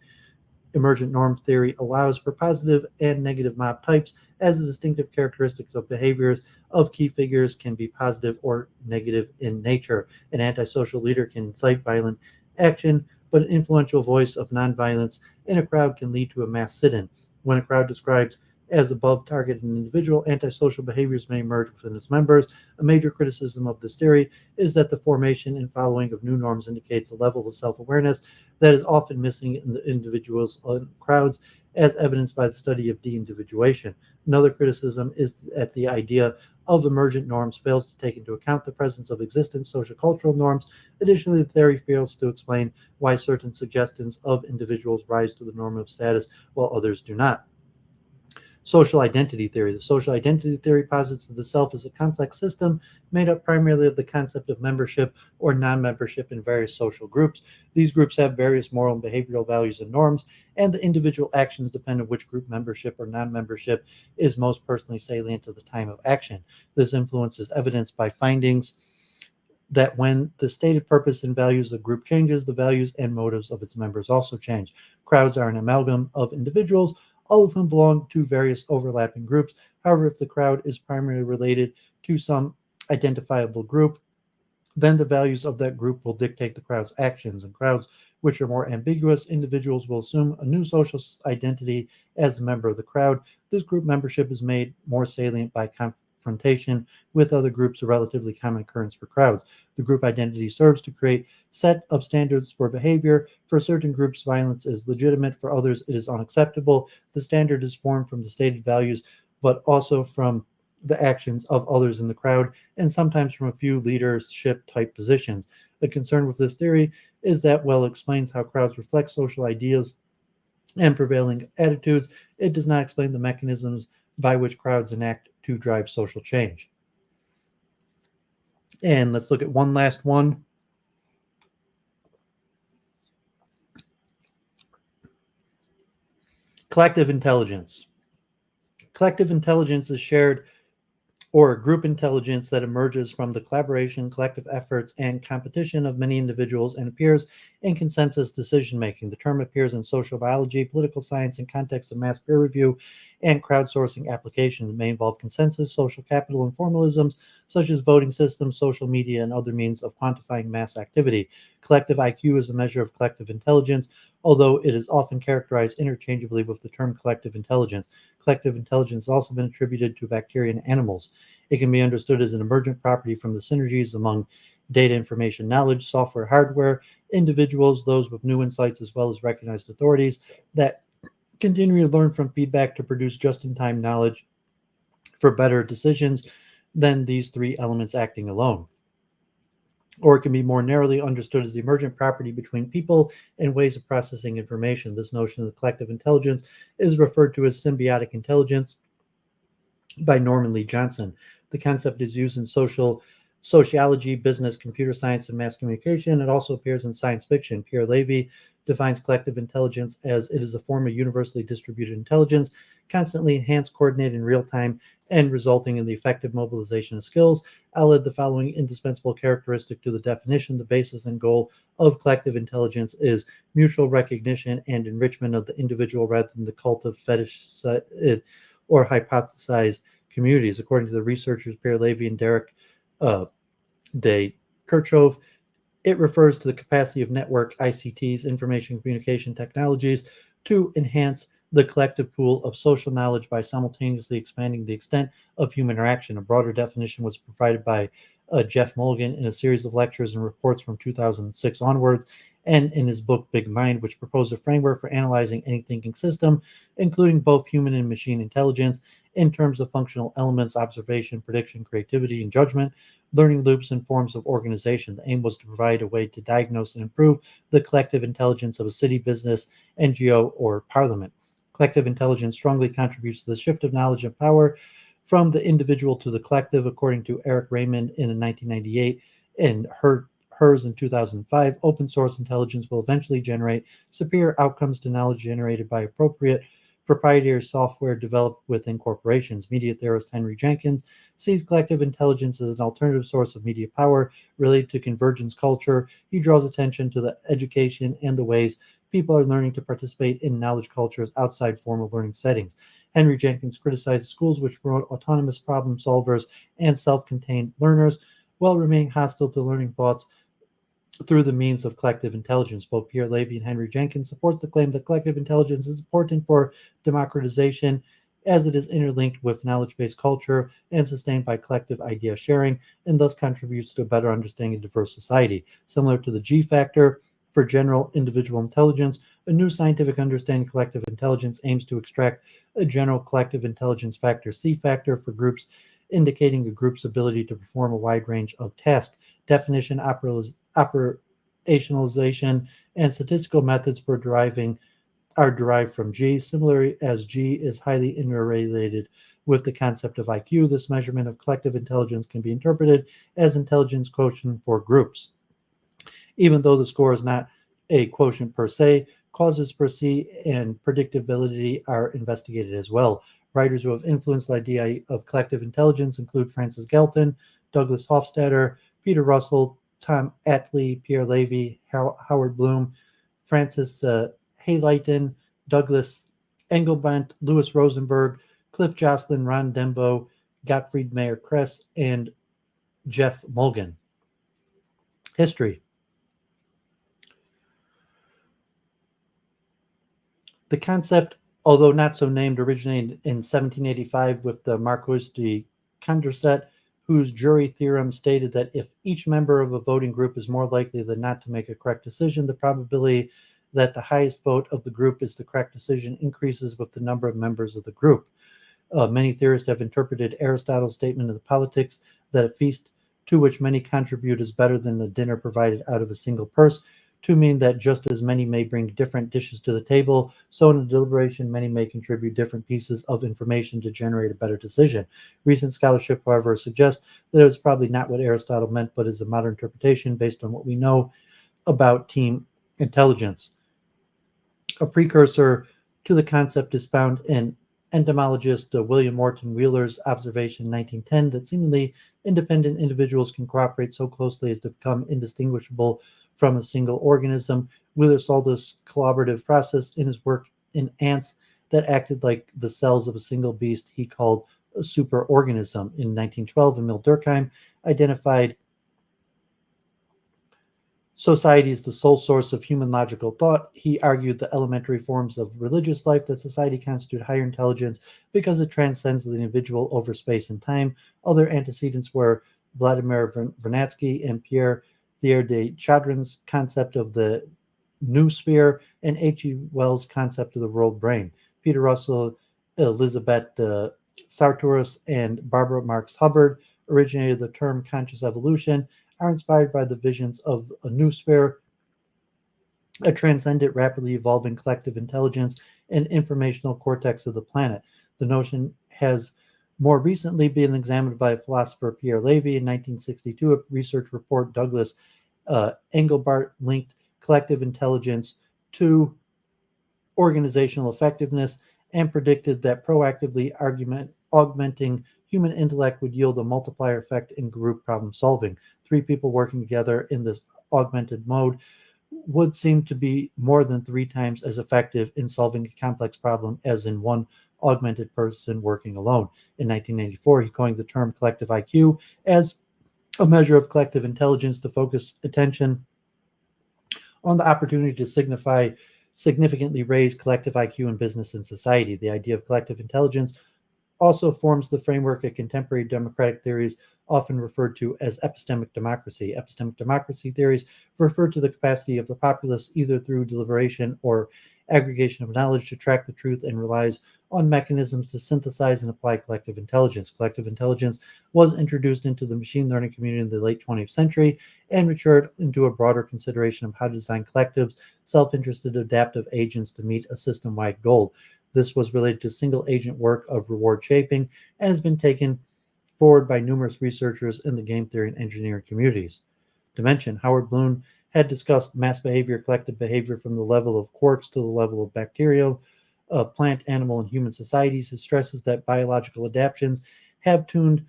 Emergent norm theory allows for positive and negative mob types as the distinctive characteristics of behaviors of key figures can be positive or negative in nature. An antisocial leader can incite violent action, but an influential voice of nonviolence in a crowd can lead to a mass sit-in. When a crowd describes as above targeted an individual, antisocial behaviors may emerge within its members. A major criticism of this theory is that the formation and following of new norms indicates a level of self-awareness that is often missing in the individuals and crowds, as evidenced by the study of de-individuation. Another criticism is that the idea of emergent norms fails to take into account the presence of existing social-cultural norms. Additionally, the theory fails to explain why certain suggestions of individuals rise to the normative status while others do not. Social identity theory. The social identity theory posits that the self is a complex system made up primarily of the concept of membership or non-membership in various social groups. These groups have various moral and behavioral values and norms, and the individual actions depend on which group membership or non-membership is most personally salient to the time of action. This influence is evidenced by findings that when the stated purpose and values of a group changes, the values and motives of its members also change. Crowds are an amalgam of individuals, all of whom belong to various overlapping groups. However, if the crowd is primarily related to some identifiable group, then the values of that group will dictate the crowd's actions. In crowds which are more ambiguous, individuals will assume a new social identity as a member of the crowd. This group membership is made more salient by confrontation with other groups, a relatively common occurrence for crowds. The group identity serves to create set of standards for behavior. For certain groups, violence is legitimate. For others, it is unacceptable. The standard is formed from the stated values, but also from the actions of others in the crowd, and sometimes from a few leadership type positions. The concern with this theory is that while it explains how crowds reflect social ideas and prevailing attitudes, it does not explain the mechanisms by which crowds enact to drive social change. And let's look at one last one. Collective intelligence. Collective intelligence is shared or group intelligence that emerges from the collaboration, collective efforts, and competition of many individuals and appears in consensus decision-making. The term appears in social biology, political science, in context of mass peer review, and crowdsourcing applications may involve consensus, social capital, and formalisms such as voting systems, social media, and other means of quantifying mass activity. Collective IQ is a measure of collective intelligence, although it is often characterized interchangeably with the term collective intelligence. Collective intelligence has also been attributed to bacteria and animals. It can be understood as an emergent property from the synergies among data, information, knowledge, software, hardware, individuals, those with new insights, as well as recognized authorities that continue to learn from feedback to produce just-in-time knowledge for better decisions than these three elements acting alone. Or it can be more narrowly understood as the emergent property between people and ways of processing information. This notion of collective intelligence is referred to as symbiotic intelligence by Norman Lee Johnson. The concept is used in sociology, business, computer science, and mass communication. It also appears in science fiction. Pierre Levy defines collective intelligence as it is a form of universally distributed intelligence, constantly enhanced, coordinated in real time, and resulting in the effective mobilization of skills. I'll add the following indispensable characteristic to the definition. The basis and goal of collective intelligence is mutual recognition and enrichment of the individual rather than the cult of fetish or hypothesized communities. According to the researchers Pierre Levy and Derek de Kirchhoff, it refers to the capacity of network ICTs, information communication technologies, to enhance the collective pool of social knowledge by simultaneously expanding the extent of human interaction. A broader definition was provided by Jeff Mulligan in a series of lectures and reports from 2006 onwards, and in his book Big Mind, which proposed a framework for analyzing any thinking system, including both human and machine intelligence, in terms of functional elements, observation, prediction, creativity, and judgment, learning loops, and forms of organization. The aim was to provide a way to diagnose and improve the collective intelligence of a city, business, NGO, or parliament. Collective intelligence strongly contributes to the shift of knowledge and power from the individual to the collective, according to Eric Raymond in 1998 and Hers in 2005. Open source intelligence will eventually generate superior outcomes to knowledge generated by appropriate proprietary software developed within corporations. Media theorist Henry Jenkins sees collective intelligence as an alternative source of media power related to convergence culture. He draws attention to the education and the ways people are learning to participate in knowledge cultures outside formal learning settings. Henry Jenkins criticizes schools which promote autonomous problem solvers and self-contained learners while remaining hostile to learning thoughts through the means of collective intelligence. Both Pierre Levy and Henry Jenkins supports the claim that collective intelligence is important for democratization as it is interlinked with knowledge-based culture and sustained by collective idea sharing, and thus contributes to a better understanding of diverse society. Similar to the G factor for general individual intelligence, a new scientific understanding of collective intelligence aims to extract a general collective intelligence factor, C factor, for groups, indicating a group's ability to perform a wide range of tasks. Definition, operationalization, and statistical methods for are derived from G. Similarly, as G is highly interrelated with the concept of IQ, this measurement of collective intelligence can be interpreted as intelligence quotient for groups. Even though the score is not a quotient per se, causes per se and predictability are investigated as well. Writers who have influenced the idea of collective intelligence include Francis Galton, Douglas Hofstadter, Peter Russell, Tom Atlee, Pierre Levy, Howard Bloom, Francis Haylighton, Douglas Engelbart, Louis Rosenberg, Cliff Jocelyn, Ron Dembo, Gottfried Mayer-Kress, and Jeff Mulligan. History. The concept, although not so named, originated in 1785 with the Marquis de Condorcet, whose jury theorem stated that if each member of a voting group is more likely than not to make a correct decision, the probability that the highest vote of the group is the correct decision increases with the number of members of the group. Many theorists have interpreted Aristotle's statement in the Politics that a feast to which many contribute is better than a dinner provided out of a single purse, to mean that just as many may bring different dishes to the table, so in a deliberation many may contribute different pieces of information to generate a better decision. Recent scholarship, however, suggests that it was probably not what Aristotle meant, but is a modern interpretation based on what we know about team intelligence. A precursor to the concept is found in entomologist William Morton Wheeler's observation in 1910 that seemingly independent individuals can cooperate so closely as to become indistinguishable from a single organism. Wheeler saw this collaborative process in his work in ants that acted like the cells of a single beast he called a superorganism. In 1912, Emil Durkheim identified society is the sole source of human logical thought. He argued the elementary forms of religious life that society constitute higher intelligence because it transcends the individual over space and time. Other antecedents were Vladimir Vernadsky and Pierre Thiers de Chardin's concept of the noosphere and H.G. Wells' concept of the world brain. Peter Russell, Elizabeth Sartoris, and Barbara Marx Hubbard originated the term conscious evolution, are inspired by the visions of a noosphere, a transcendent, rapidly evolving collective intelligence and informational cortex of the planet. The notion has more recently been examined by philosopher Pierre Levy. In 1962, a research report, Douglas Engelbart linked collective intelligence to organizational effectiveness and predicted that proactively augmenting human intellect would yield a multiplier effect in group problem solving. 3 people working together in this augmented mode would seem to be more than 3 times as effective in solving a complex problem as in one augmented person working alone. In 1984, he coined the term collective IQ as a measure of collective intelligence to focus attention on the opportunity to significantly raise collective IQ in business and society. The idea of collective intelligence also forms the framework of contemporary democratic theories often referred to as epistemic democracy. Epistemic democracy theories refer to the capacity of the populace, either through deliberation or aggregation of knowledge, to track the truth and relies on mechanisms to synthesize and apply collective intelligence. Collective intelligence was introduced into the machine learning community in the late 20th century and matured into a broader consideration of how to design collectives, self-interested adaptive agents to meet a system-wide goal. This was related to single agent work of reward shaping and has been taken forward by numerous researchers in the game theory and engineering communities. To mention, Howard Bloom had discussed mass behavior, collective behavior from the level of quarks to the level of bacterial, plant, animal, and human societies. He stresses that biological adaptations have turned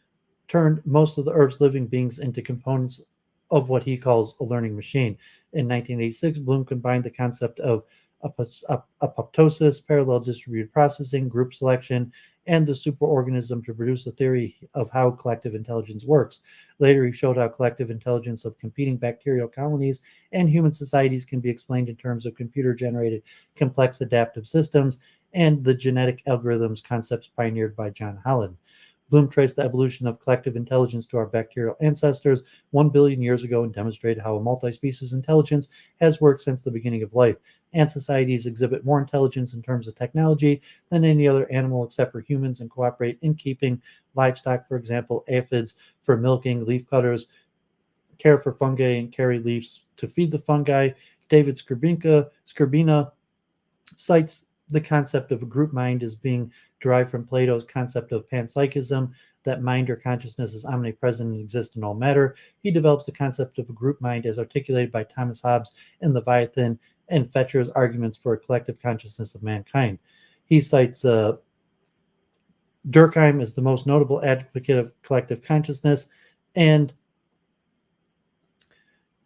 most of the Earth's living beings into components of what he calls a learning machine. In 1986, Bloom combined the concept of apoptosis, parallel distributed processing, group selection, and the superorganism to produce a theory of how collective intelligence works. Later, he showed how collective intelligence of competing bacterial colonies and human societies can be explained in terms of computer-generated complex adaptive systems and the genetic algorithms concepts pioneered by John Holland. Bloom traced the evolution of collective intelligence to our bacterial ancestors 1 billion years ago and demonstrated how a multi-species intelligence has worked since the beginning of life. Ant societies exhibit more intelligence in terms of technology than any other animal except for humans and cooperate in keeping livestock, for example, aphids for milking, leafcutters care for fungi and carry leaves to feed the fungi. David Skrbina cites the concept of a group mind as being derived from Plato's concept of panpsychism, that mind or consciousness is omnipresent and exists in all matter. He develops the concept of a group mind as articulated by Thomas Hobbes in Leviathan and Fetcher's arguments for a collective consciousness of mankind. He cites Durkheim as the most notable advocate of collective consciousness, and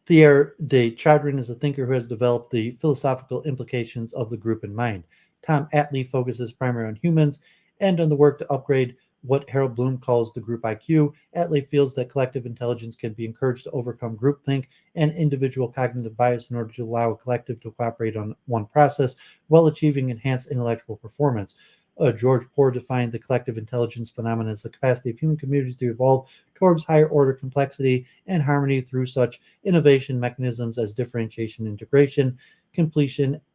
Thiers de Chardin is a thinker who has developed the philosophical implications of the group in mind. Tom Attlee focuses primarily on humans and on the work to upgrade what Harold Bloom calls the group IQ. Attlee feels that collective intelligence can be encouraged to overcome groupthink and individual cognitive bias in order to allow a collective to cooperate on one process while achieving enhanced intellectual performance. George Poor defined the collective intelligence phenomenon as the capacity of human communities to evolve towards higher order complexity and harmony through such innovation mechanisms as differentiation, integration,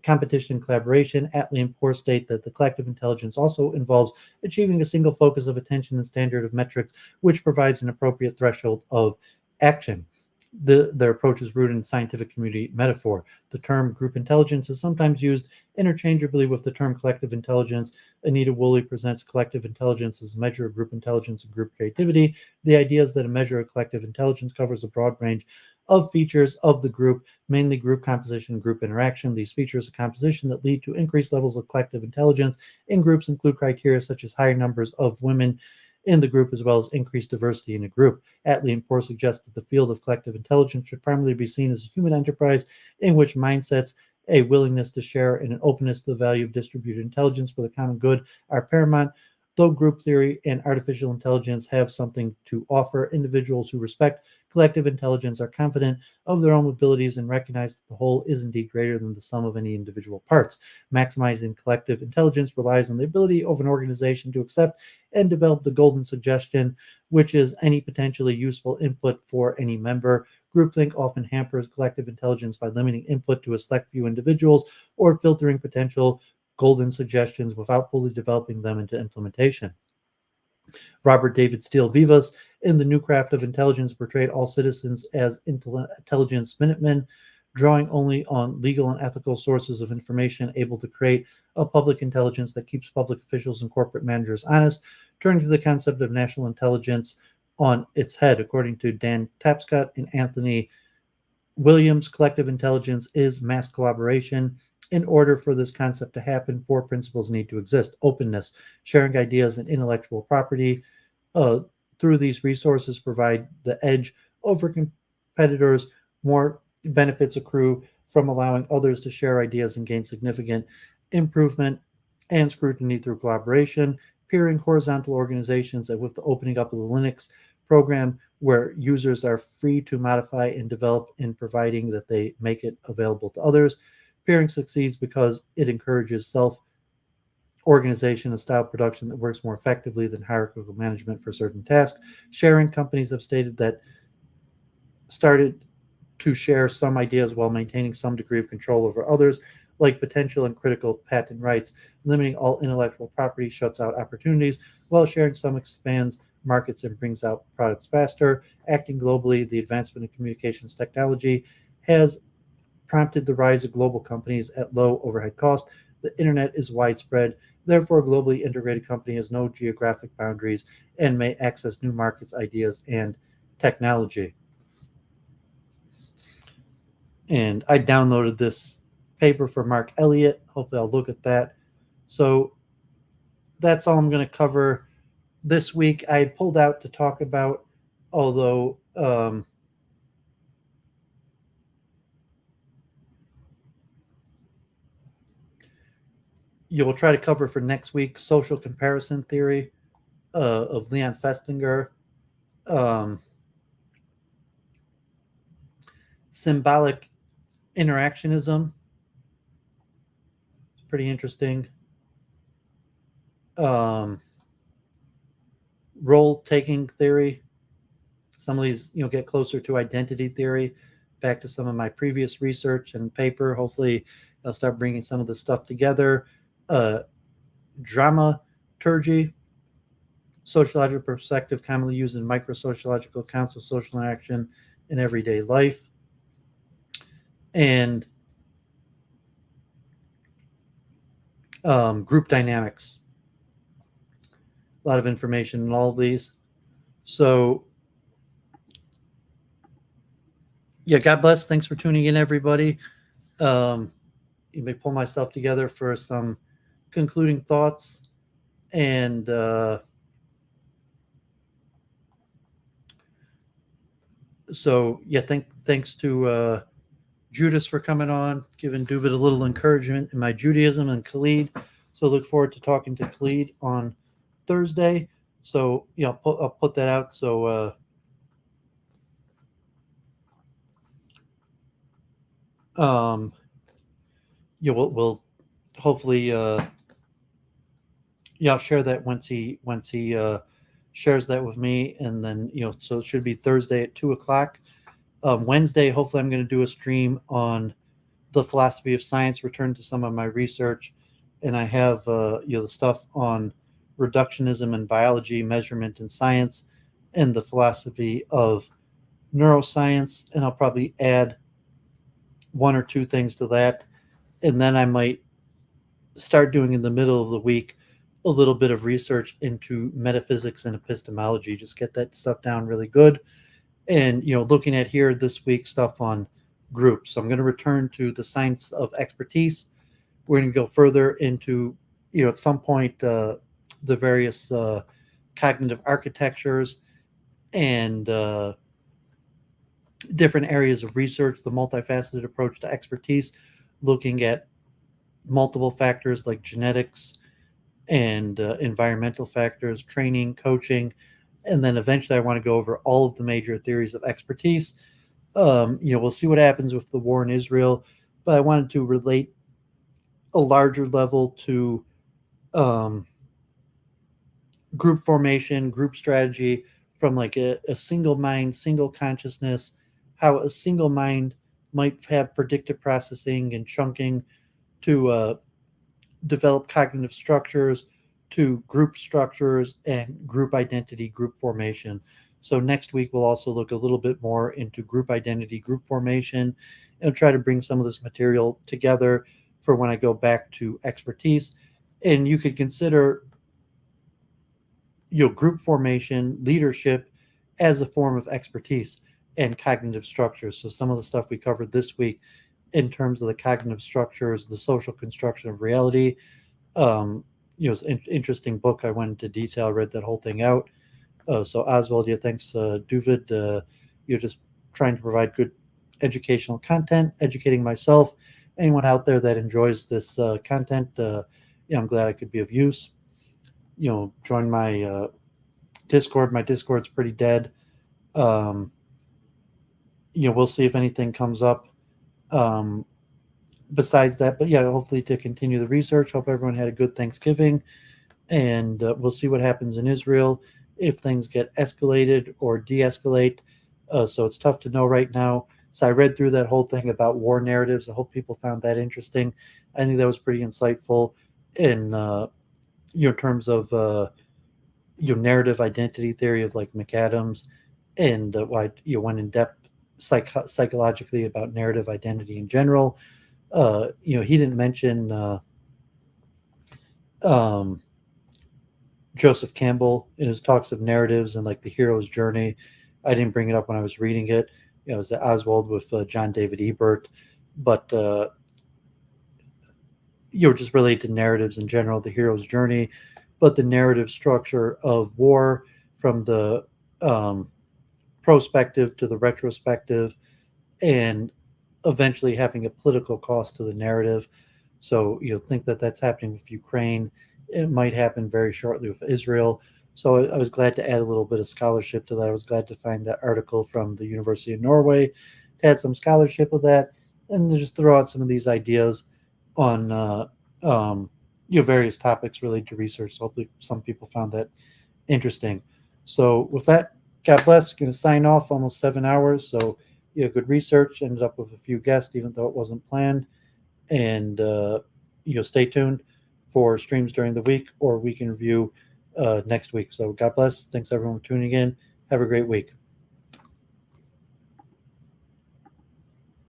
competition, collaboration. Attlee and Poor state that the collective intelligence also involves achieving a single focus of attention and standard of metrics, which provides an appropriate threshold of action. Their approach is rooted in scientific community metaphor. The term group intelligence is sometimes used interchangeably with the term collective intelligence. Anita Woolley presents collective intelligence as a measure of group intelligence and group creativity. The idea is that a measure of collective intelligence covers a broad range of features of the group, mainly group composition and group interaction. These features of composition that lead to increased levels of collective intelligence in groups include criteria such as higher numbers of women in the group, as well as increased diversity in a group. Attlee and Poor suggest that the field of collective intelligence should primarily be seen as a human enterprise in which mindsets a willingness to share and an openness to the value of distributed intelligence for the common good are paramount. Though group theory and artificial intelligence have something to offer, individuals who respect collective intelligence are confident of their own abilities and recognize that the whole is indeed greater than the sum of any individual parts. Maximizing collective intelligence relies on the ability of an organization to accept and develop the golden suggestion, which is any potentially useful input for any member. Groupthink often hampers collective intelligence by limiting input to a select few individuals or filtering potential golden suggestions without fully developing them into implementation. Robert David Steele Vivas, in The New Craft of Intelligence, portrayed all citizens as intelligence Minutemen, drawing only on legal and ethical sources of information, able to create a public intelligence that keeps public officials and corporate managers honest, turning to the concept of national intelligence on its head. According to Dan Tapscott and Anthony Williams, collective intelligence is mass collaboration. In order for this concept to happen, four principles need to exist: openness, sharing ideas and intellectual property. Through these resources, provide the edge over competitors. More benefits accrue from allowing others to share ideas and gain significant improvement and scrutiny through collaboration. Peering horizontal organizations, and with the opening up of the Linux program, where users are free to modify and develop in providing that they make it available to others. Peering succeeds because it encourages self-organization and style production that works more effectively than hierarchical management for certain tasks. Sharing, companies have stated that started to share some ideas while maintaining some degree of control over others, like potential and critical patent rights. Limiting all intellectual property shuts out opportunities, while sharing some expands markets and brings out products faster. Acting globally, the advancement of communications technology has prompted the rise of global companies at low overhead cost. The internet is widespread. Therefore, a globally integrated company has no geographic boundaries and may access new markets, ideas, and technology. And I downloaded this paper for Mark Elliott. Hopefully I'll look at that. So that's all I'm going to cover this week. I had pulled out to talk about, although you'll try to cover for next week, social comparison theory of Leon Festinger, symbolic interactionism. It's pretty interesting. Role-taking theory. Some of these, get closer to identity theory. Back to some of my previous research and paper. Hopefully, I'll start bringing some of this stuff together. Dramaturgy, sociological perspective commonly used in micro-sociological accounts of social interaction in everyday life. And group dynamics. A lot of information in all of these. So, yeah, God bless. Thanks for tuning in, everybody. You may pull myself together for some concluding thoughts. And so, yeah, thanks to Judas for coming on, giving Doooovid a little encouragement in my Judaism, and Khalid. So look forward to talking to Khalid on Thursday. So, I'll put that out. So, we'll hopefully, I'll share that once he shares that with me, and then so it should be Thursday at 2:00. Wednesday, hopefully, I'm going to do a stream on the philosophy of science, return to some of my research, and I have the stuff on reductionism and biology, measurement and science, and the philosophy of neuroscience, and I'll probably add one or two things to that, and then I might start doing in the middle of the week a little bit of research into metaphysics and epistemology. Just get that stuff down really good. And looking at here this week stuff on groups. So I'm going to return to the science of expertise. We're going to go further into at some point the various cognitive architectures and different areas of research, the multifaceted approach to expertise. looking at multiple factors like genetics and environmental factors, training, coaching, and then eventually I want to go over all of the major theories of expertise. We'll see what happens with the war in Israel, but I wanted to relate a larger level to group formation, group strategy from like a single mind, single consciousness, how a single mind might have predictive processing and chunking to develop cognitive structures, to group structures and group identity, group formation. So next week we'll also look a little bit more into group identity, group formation, and try to bring some of this material together for when I go back to expertise. And you could consider group formation, leadership as a form of expertise and cognitive structures. So some of the stuff we covered this week in terms of the cognitive structures, the social construction of reality, it's an interesting book. I went into detail, read that whole thing out. So Oswald, thanks. Doooovid, you're just trying to provide good educational content, educating myself. Anyone out there that enjoys this content, I'm glad I could be of use. Join my Discord. My Discord's pretty dead. We'll see if anything comes up besides that. But yeah, hopefully to continue the research. Hope everyone had a good Thanksgiving, and we'll see what happens in Israel if things get escalated or de-escalate. So it's tough to know right now. So I read through that whole thing about war narratives. I hope people found that interesting. I think that was pretty insightful in terms of narrative identity theory of like McAdams, and why went in depth psychologically about narrative identity in general. He didn't mention Joseph Campbell in his talks of narratives and like the hero's journey. I didn't bring it up when I was reading it. It was Oswald with John David Ebert, but just related to narratives in general, the hero's journey, but the narrative structure of war from the prospective to the retrospective, and eventually having a political cost to the narrative. So think that that's happening with Ukraine. It might happen very shortly with Israel. So I was glad to add a little bit of scholarship to that. I was glad to find that article from the University of Norway to add some scholarship with that, and just throw out some of these ideas on various topics related to research. So hopefully some people found that interesting. So with that, God bless. Going to sign off. Almost 7 hours. So good research. Ended up with a few guests, even though it wasn't planned. And stay tuned for streams during the week or week in review next week. So God bless. Thanks everyone for tuning in. Have a great week.